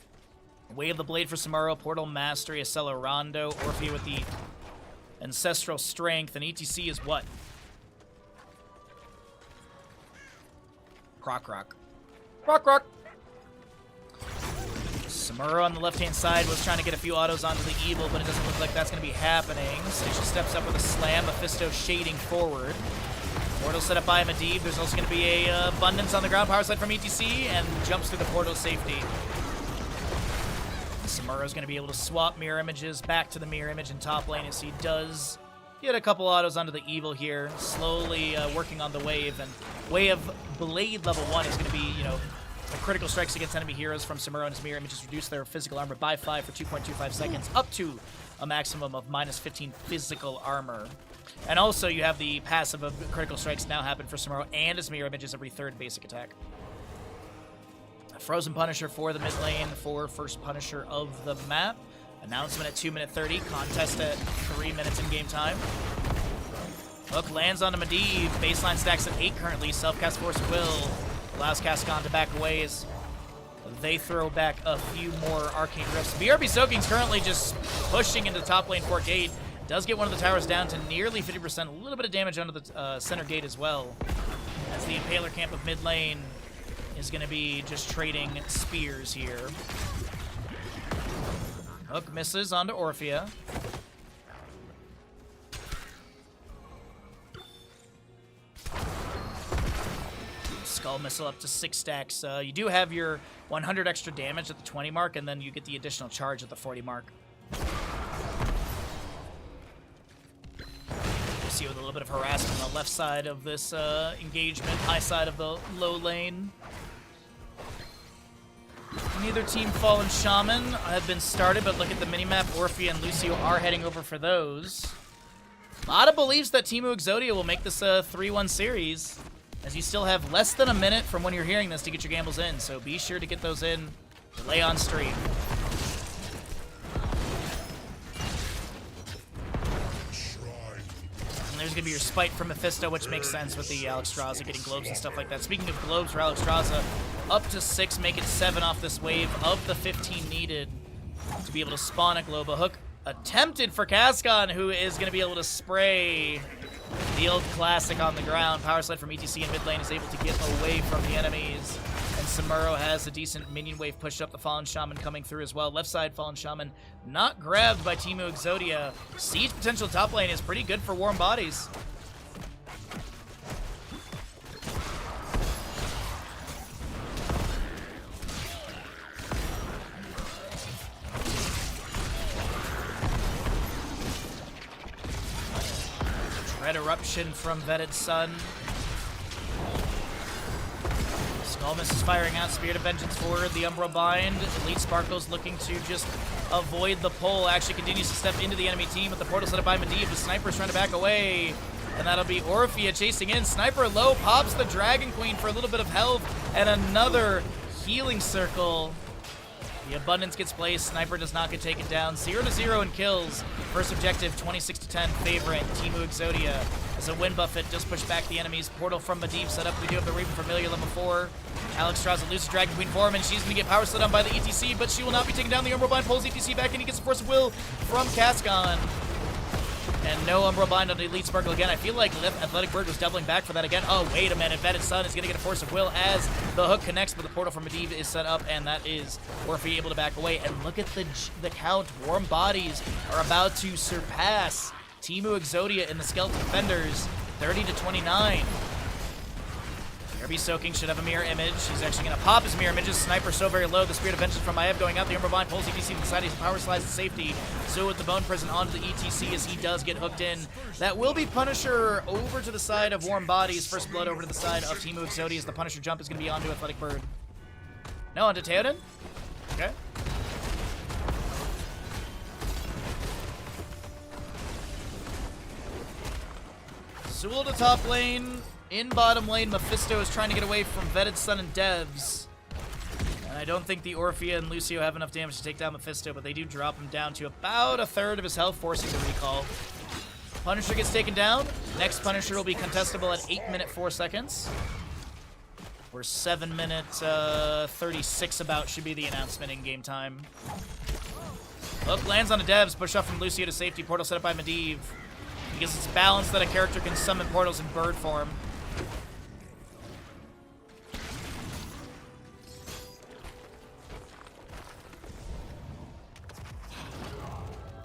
Way of the Blade for Samuro, Portal Mastery, Acela Rondo, Orphea with the Ancestral Strength, and ETC is what? Rock. Samuro on the left-hand side was trying to get a few autos onto the Evil, but it doesn't look like that's going to be happening. Stitches steps up with a slam, Mephisto shading forward. Portal set up by Medivh. There's also going to be a Abundance on the ground power slide from ETC, and jumps through the portal safety. Samuro's going to be able to swap mirror images back to the mirror image in top lane as he does Get a couple autos onto the Evil here, slowly working on the wave, and Wave Blade level 1 is going to be, you know, the critical strikes against enemy heroes from Samuro and his mirror images reduce their physical armor by 5 for 2.25 seconds, up to a maximum of minus 15 physical armor. And also, you have the passive of critical strikes now happen for Samuro and his mirror images every third basic attack. Frozen Punisher for the mid lane for first Punisher of the map. Announcement at 2 minute 30. Contest at 3 minutes in game time. Hook lands onto Medivh. Baseline stacks at 8 currently. Self-cast Force of Will allows Cascon to back away as they throw back a few more Arcane Rifts. BRB Soaking's currently just pushing into the top lane for gate. Does get one of the towers down to nearly 50%. A little bit of damage onto the center gate as well. As the Impaler camp of mid lane is going to be just trading spears here. Hook misses onto Orphea. Skull Missile up to 6 stacks. You do have your 100 extra damage at the 20 mark, and then you get the additional charge at the 40 mark. You see with a little bit of harassment on the left side of this engagement, high side of the low lane. Neither team Fallen Shaman have been started, but look at the minimap. Orphea and Lucio are heading over for those. A lot of beliefs that Teemu Exodia will make this a 3-1 series, as you still have less than a minute from when you're hearing this to get your gambles in, so be sure to get those in. Delay on stream. There's going to be your Spite from Mephisto, which makes sense with the Alexstrasza getting globes and stuff like that. Speaking of globes for Alexstrasza, up to 6, make it 7 off this wave of the 15 needed to be able to spawn a globe. A hook attempted for Cascon, who is going to be able to spray the old classic on the ground. Power Slide from ETC in mid lane is able to get away from the enemies. And Samuro has a decent minion wave pushed up. The Fallen Shaman coming through as well. Left side Fallen Shaman not grabbed by Teemu Exodia. Siege potential top lane is pretty good for Warm Bodies. Dread Eruption from Vetted Sun. Skullmiss is firing out Spirit of Vengeance for the Umbral Bind. Elite Sparkle's looking to just avoid the pull. Actually continues to step into the enemy team with the portal set up by Medivh. The Sniper's trying to back away. And that'll be Orphea chasing in. Sniper low, pops the Dragon Queen for a little bit of health. And another healing circle. The Abundance gets placed. Sniper does not get taken down. 0-0 in kills. First objective, 26-10 favorite. Teemu Exodia. As a win buffet, just push back the enemies. Portal from Medivh set up. We do have the Raven Familiar level 4. Alexstrasza loses Dragon Queen form, and she's going to get power slid on by the ETC, but she will not be taken down. The Umbral Bind pulls ETC back, and he gets the Force of Will from Cascon. And no Umbral Bind on the Elite Sparkle again. I feel like Athletic Bird was doubling back for that again. Oh, wait a minute. Vetted Sun is going to get a Force of Will as the hook connects, but the portal from Medivh is set up, and that is Orphea able to back away. And look at the count. Warm Bodies are about to surpass Teemu Exodia in the Skeleton Defenders, 30-29. BRB Soaking should have a mirror image. He's actually going to pop his mirror images. Sniper so very low. The Spirit of Vengeance from Maiev going out. The Umbral Bind pulls ETC to the side. He's power slides to safety. Zoo with the Bone Prison onto the ETC as he does get hooked in. That will be Punisher over to the side of Warm Bodies. First Blood over to the side of Teemu Exodia as the Punisher jump is going to be onto Athletic Bird. No, onto Theoden? Okay. Zool to top lane. In bottom lane, Mephisto is trying to get away from Vetted Sun and Devs. And I don't think the Orphea and Lucio have enough damage to take down Mephisto, but they do drop him down to about a third of his health, forcing the recall. Punisher gets taken down. Next Punisher will be contestable at 8 minutes 4 seconds. Or 7 minutes 36 about should be the announcement in game time. Hook lands on a Devs, push off from Lucio to safety, portal set up by Medivh. Because it's balanced that a character can summon portals in bird form.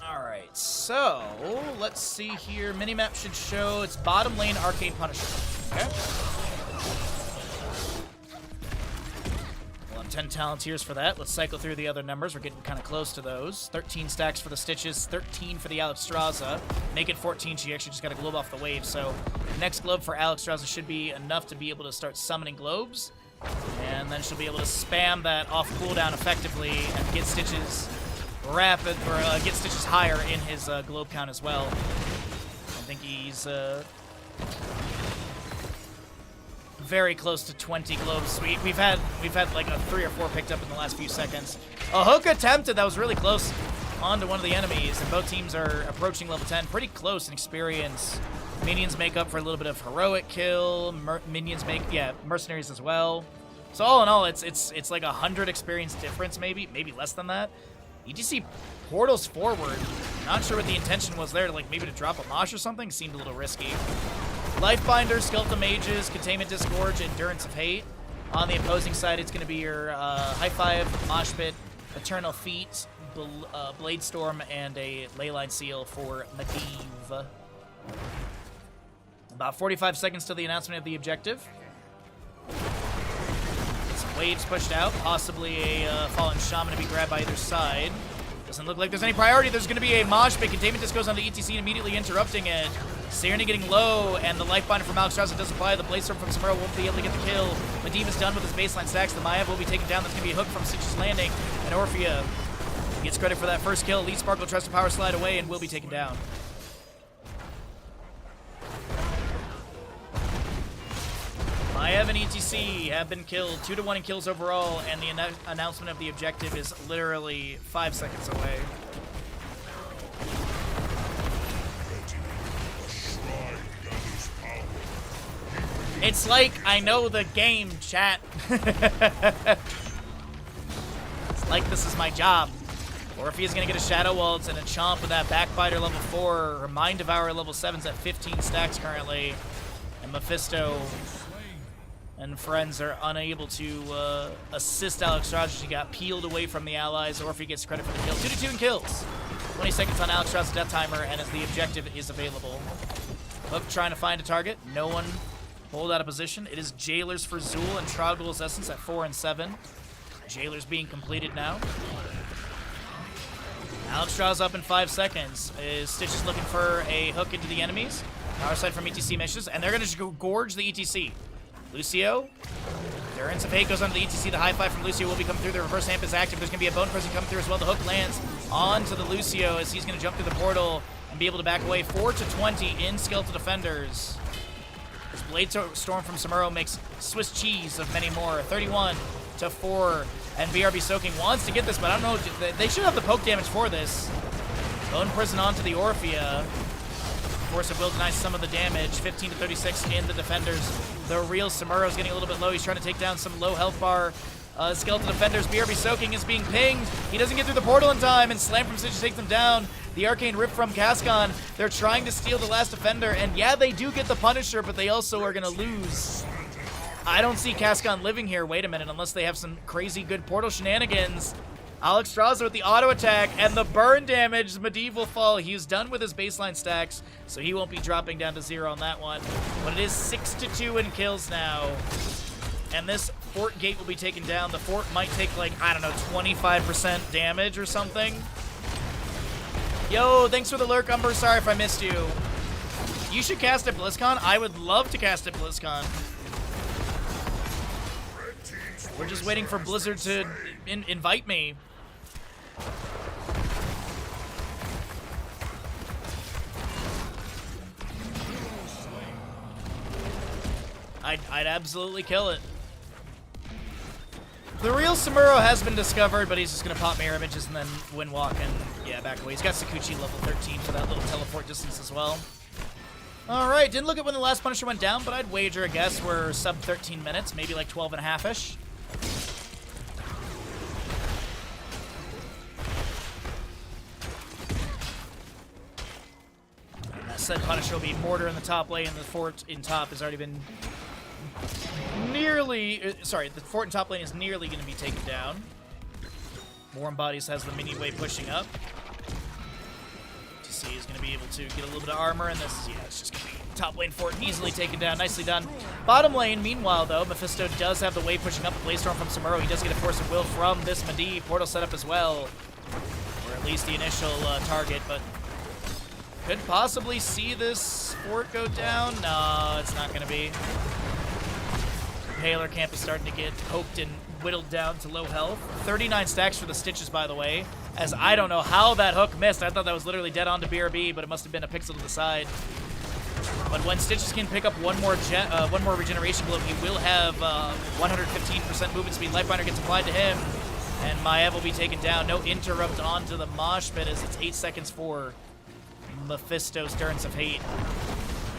Alright, so let's see here. Minimap should show it's bottom lane Arcane Punisher. Okay. 10 Talonteers for that. Let's cycle through the other numbers. We're getting kind of close to those. 13 stacks for the Stitches, 13 for the Alexstrasza. Make it 14. She actually just got a globe off the wave. So next globe for Alexstrasza should be enough to be able to start summoning globes. And then she'll be able to spam that off cooldown effectively and get Stitches rapid, or get Stitches higher in his globe count as well. I think he's very close to 20 globes. We've had like a 3 or 4 picked up in the last few seconds. A hook attempted that was really close onto one of the enemies, and both teams are approaching level 10, pretty close in experience. Minions make up for a little bit of heroic kill. Minions make, yeah, mercenaries as well. So all in all, it's like 100 experience difference, maybe less than that. ETC portals forward. Not sure what the intention was there, to like maybe to drop a mosh or something. Seemed a little risky. Lifebinder, Skeleton Mages, Containment Disgorge, Endurance of Hate. On the opposing side, it's going to be your High Five, Mosh Pit, Eternal Feet, Blade Storm, and a Leyline Seal for Medivh. About 45 seconds till the announcement of the objective. Some waves pushed out, possibly a Fallen Shaman to be grabbed by either side. Doesn't look like there's any priority. There's going to be a Mosh Pit. Containment Disc goes onto ETC, immediately interrupting it. Serenity getting low, and the Lifebinder from Alexstrasza does apply. The Blade Storm from Samuro won't be able to get the kill. Medivh is done with his baseline stacks. The Maiev will be taken down. That's going to be a hook from Stitch's Landing. And Orphea gets credit for that first kill. Elite Sparkle tries to power slide away and will be taken down. Maiev and ETC have been killed. 2-1 in kills overall, and the announcement of the objective is literally 5 seconds away. It's like I know the game, chat. It's like this is my job. Orphea's gonna get a Shadow Waltz and a Chomp with that Backbiter level 4, or Mind Devourer level 7's at 15 stacks currently. And Mephisto and friends are unable to assist Alexstrasza. She got peeled away from the allies. Orphea gets credit for the kill. 2-2 in kills. 20 seconds on Alexstrasza's death timer, and as the objective is available. Hook trying to find a target. No one hold out of position. It is Jailers for Zool and Trogdol's Essence at 4 and 7. Jailers being completed now. Alexstrasza up in 5 seconds. Stitch is looking for a hook into the enemies. Power side from ETC missions, and they're going to gorge the ETC. Lucio. Endurance of Hate goes onto the ETC. The High Five from Lucio will be coming through. The reverse amp is active. There's going to be a Bone Person coming through as well. The hook lands onto the Lucio as he's going to jump through the portal and be able to back away. 4-20 in Skeletal Defenders. This Blade Storm from Samuro makes Swiss cheese of many more. 31-4. And BRB Soaking wants to get this, but I don't know. They should have the poke damage for this. Bone Prison onto the Orphea. Of course, it will deny some of the damage. 15-36 in the Defenders. The real Samuro is getting a little bit low. He's trying to take down some low health bar Skeletal Defenders. BRB Soaking is being pinged. He doesn't get through the portal in time, and Slam from Stitch takes them down. The Arcane Rip from Cascon. They're trying to steal the last Defender, and yeah, they do get the Punisher, but they also are going to lose. I don't see Cascon living here. Wait a minute, unless they have some crazy good portal shenanigans. Alexstrasza with the auto attack and the burn damage. Medivh will fall. He's done with his baseline stacks, so he won't be dropping down to 0 on that one. But it is 6-2 in kills now. And this fort gate will be taken down. The fort might take, like, I don't know, 25% damage or something. Yo, thanks for the lurk, Umber. Sorry if I missed you. You should cast at BlizzCon. I would love to cast at BlizzCon. We're just waiting for Blizzard to invite me. I'd absolutely kill it. The real Samuro has been discovered, but he's just gonna pop mirror images and then win walk and yeah, back away. He's got Sakuchi level 13 for that little teleport distance as well. Alright, didn't look at when the last Punisher went down, but I'd wager a guess we're sub 13 minutes, maybe like 12.5-ish. Said Punisher will be Mortar in the top lane, and the fort in top has already been nearly... sorry, the fort in top lane is nearly going to be taken down. Warm Bodies has the minion wave pushing up. TC is going to be able to get a little bit of armor, and this, yeah, it's just going to be Top lane fort easily taken down. Nicely done. Bottom lane, meanwhile, though, Mephisto does have the wave pushing up. Blaze Storm from Samuro. He does get a Force of Will from this Medivh. Portal set up as well. Or at least the initial target, but could possibly see this fort go down. No, it's not going to be. Paler camp is starting to get poked and whittled down to low health. 39 stacks for the Stitches, by the way, as I don't know how that hook missed. I thought that was literally dead on to BRB, but it must have been a pixel to the side. But when Stitches can pick up one more regeneration globe, he will have 115% movement speed. Lifebinder gets applied to him, and Maev will be taken down. No interrupt onto the mosh pit as it's 8 seconds for Mephisto's Durance of Hate.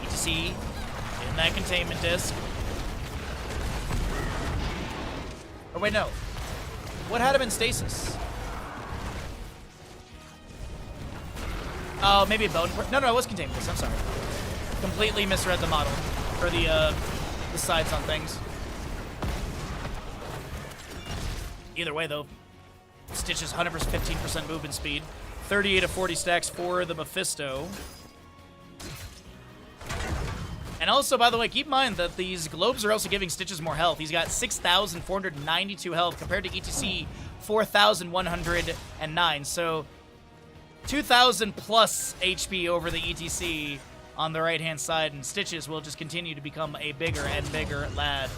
ETC in that containment disc. Oh, wait, no. What had him in stasis? Oh, maybe a bone. No, it was containment disc. I'm sorry. Completely misread the model, or the sides on things. Either way, though, Stitch's 15% movement speed. 38 of 40 stacks for the Mephisto. And also, by the way, keep in mind that these globes are also giving Stitches more health. He's got 6,492 health compared to ETC 4,109. So 2,000 plus HP over the ETC on the right-hand side, and Stitches will just continue to become a bigger and bigger lad.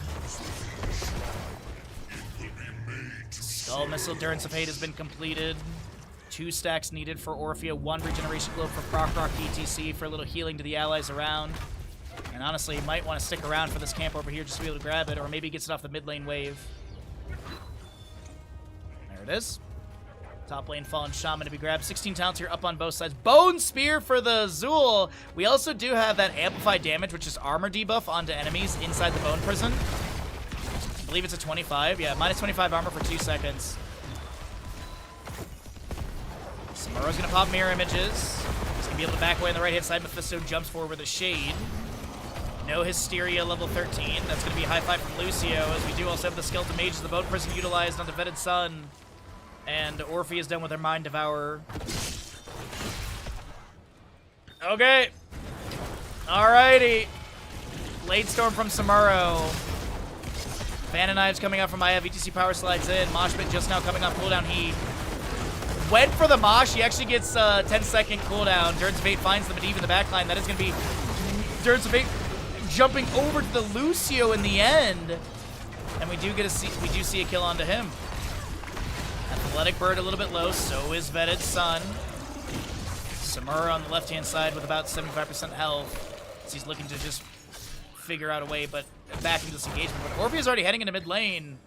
Skull Missile Durance of Hate has been completed. 2 stacks needed for Orphea, 1 regeneration globe for Proc Rock ETC for a little healing to the allies around. And honestly, you might want to stick around for this camp over here just to be able to grab it, or maybe gets it off the mid lane wave. There it is. Top lane Fallen Shaman to be grabbed. 16 talents here up on both sides. Bone Spear for the Zool. We also do have that amplified damage, which is armor debuff onto enemies inside the Bone Prison. I believe it's a 25. Yeah, minus 25 armor for 2 seconds. Samuro's going to pop mirror images. He's going to be able to back away on the right-hand side. Mephisto jumps forward with a Shade. No Hysteria level 13. That's going to be a high five from Lucio, as we do also have the Skeleton Mages, the Bone Prison utilized on the Vetted Sun. And Orphea is done with her Mind Devourer. Okay. Alrighty. Blade Storm from Samuro. Phantom Knives coming out from Maev. ETC power slides in. Moshpit just now coming off cooldown. He went for the Mosh. He actually gets a 10-second cooldown. Durance of Fate finds the Medivh in the backline. That is going to be Durance of Fate jumping over to the Lucio in the end. And we do see a kill onto him. Athletic Bird a little bit low, so is Vetted Sun. Samura on the left-hand side with about 75% health. So he's looking to just figure out a way, but back into this engagement. But Orphea's already heading into mid lane.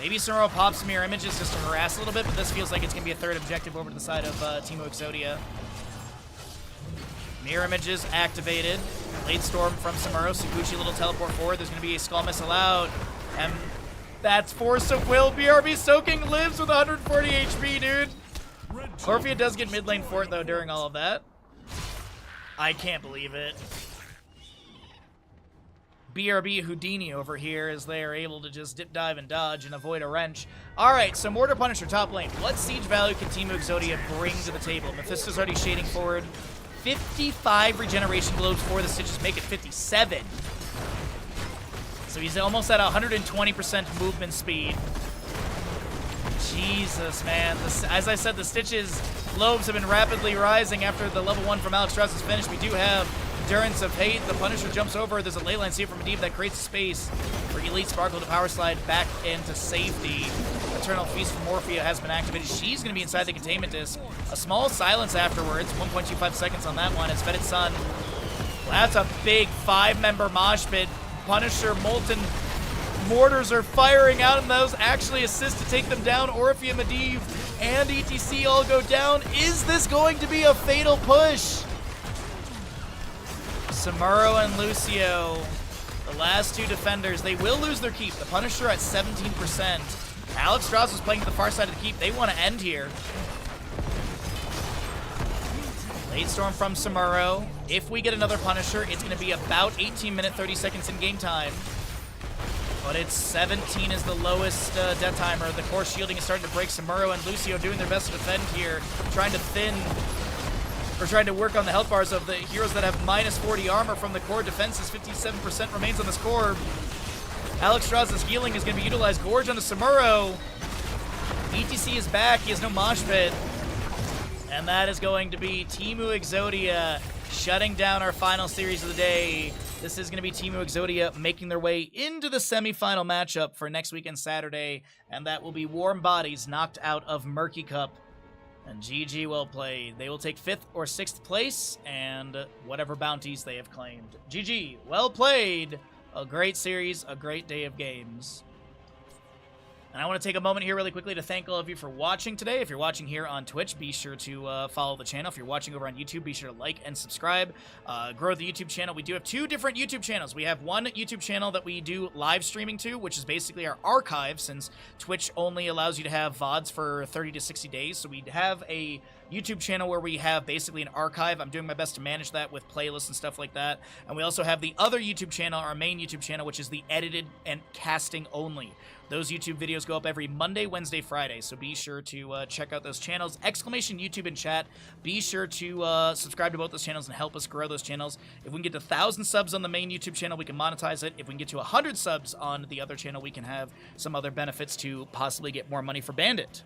Maybe Samura pops mirror images just to harass a little bit, but this feels like it's going to be a third objective over to the side of Teemo Exodia. Mirror images activated. Blade Storm from Samuro. Saguchi little teleport forward. There's going to be a Skull Missile out. And that's Force of Will. BRB soaking lives with 140 HP, dude. Orphea does get mid lane fort, though, during all of that. I can't believe it. BRB Houdini over here as they are able to just dip, dive, and dodge and avoid a wrench. All right, so Mortar Punisher top lane. What siege value can Teemo Exodia bring to the table? Mephisto's already shading forward. 55 regeneration globes for the Stitches, make it 57. So he's almost at 120% movement speed. Jesus, man. As I said, the Stitches globes have been rapidly rising after the level 1 from Alex Strauss is finished. We do have Durance of Hate. The Punisher jumps over. There's a ley line seer from Medivh that creates space for Elite Sparkle to power slide back into safety. Eternal Feast from Orphea has been activated. She's going to be inside the containment disc. A small silence afterwards. 1.25 seconds on that one. It's Vetted Sun. That's a big 5-member mosh pit. Punisher, Molten Mortars are firing out, and those actually assist to take them down. Orphea, Medivh, and ETC all go down. Is this going to be a fatal push? Samuro and Lucio, the last 2 defenders, they will lose their keep. The Punisher at 17%. Alex Strauss was playing to the far side of the keep. They want to end here. Blade Storm from Samuro. If we get another Punisher, it's going to be about 18 minutes, 30 seconds in game time. But it's 17 is the lowest death timer. The core shielding is starting to break. Samuro and Lucio doing their best to defend here, trying to thin We're trying to work on the health bars of the heroes that have minus 40 armor from the core defenses. 57% remains on this core. Alex Strauss' healing is going to be utilized. Gorge on the Samuro. ETC is back. He has no mosh pit. And that is going to be Teemu Exodia shutting down our final series of the day. This is going to be Teemu Exodia making their way into the semifinal matchup for next weekend Saturday. And that will be Warm Bodies knocked out of Murky Cup. And GG, well played. They will take 5th or 6th place and whatever bounties they have claimed. GG, well played. A great series, a great day of games. And I want to take a moment here really quickly to thank all of you for watching today. If you're watching here on Twitch, be sure to follow the channel. If you're watching over on YouTube, be sure to like and subscribe. Grow the YouTube channel. We do have 2 different YouTube channels. We have one YouTube channel that we do live streaming to, which is basically our archive, since Twitch only allows you to have VODs for 30 to 60 days. So we have a YouTube channel where we have basically an archive. I'm doing my best to manage that with playlists and stuff like that. And we also have the other YouTube channel, our main YouTube channel, which is the edited and casting only. Those YouTube videos go up every Monday, Wednesday, Friday, so be sure to check out those channels. Exclamation YouTube in chat. Be sure to subscribe to both those channels and help us grow those channels. If we can get to 1,000 subs on the main YouTube channel, we can monetize it. If we can get to 100 subs on the other channel, we can have some other benefits to possibly get more money for Bandit.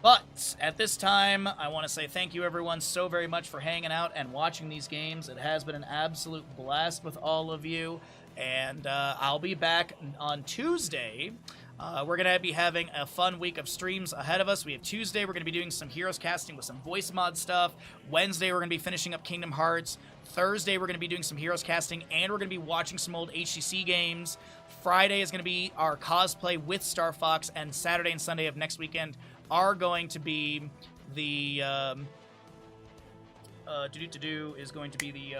But at this time, I want to say thank you everyone so very much for hanging out and watching these games. It has been an absolute blast with all of you. And I'll be back on Tuesday. We're going to be having a fun week of streams ahead of us. We have Tuesday, we're going to be doing some Heroes casting with some voice mod stuff. Wednesday, we're going to be finishing up Kingdom Hearts. Thursday, we're going to be doing some Heroes casting, and we're going to be watching some old HCC games. Friday is going to be our cosplay with Star Fox, and Saturday and Sunday of next weekend are going to be the... is going to be the,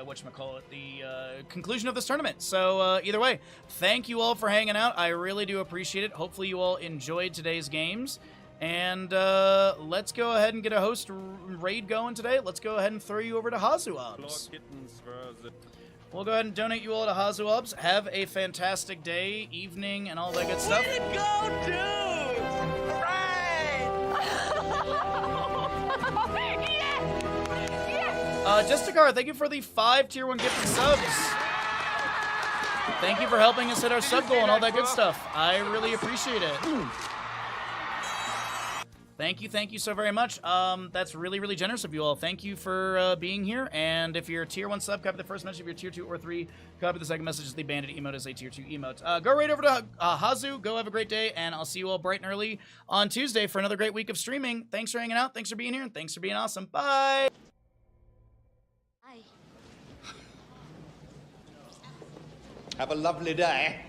the conclusion of this tournament. So, either way, thank you all for hanging out. I really do appreciate it. Hopefully you all enjoyed today's games. And, let's go ahead and get a host raid going today. Let's go ahead and throw you over to Hazuobs. We'll go ahead and donate you all to Hazuobs. Have a fantastic day, evening, and all that good stuff. Way to go, dude! Right! Justicar, thank you for the 5 tier 1 gifted subs. Thank you for helping us hit our sub goal and all that good stuff. I really appreciate it. Thank you so very much. That's really, really generous of you all. Thank you for being here. And if you're a tier 1 sub, copy the first message. If you're tier 2 or 3, copy the second message. The bandit emote is a tier 2 emote. Go right over to Hazu. Go have a great day. And I'll see you all bright and early on Tuesday for another great week of streaming. Thanks for hanging out. Thanks for being here. And thanks for being awesome. Bye. Have a lovely day.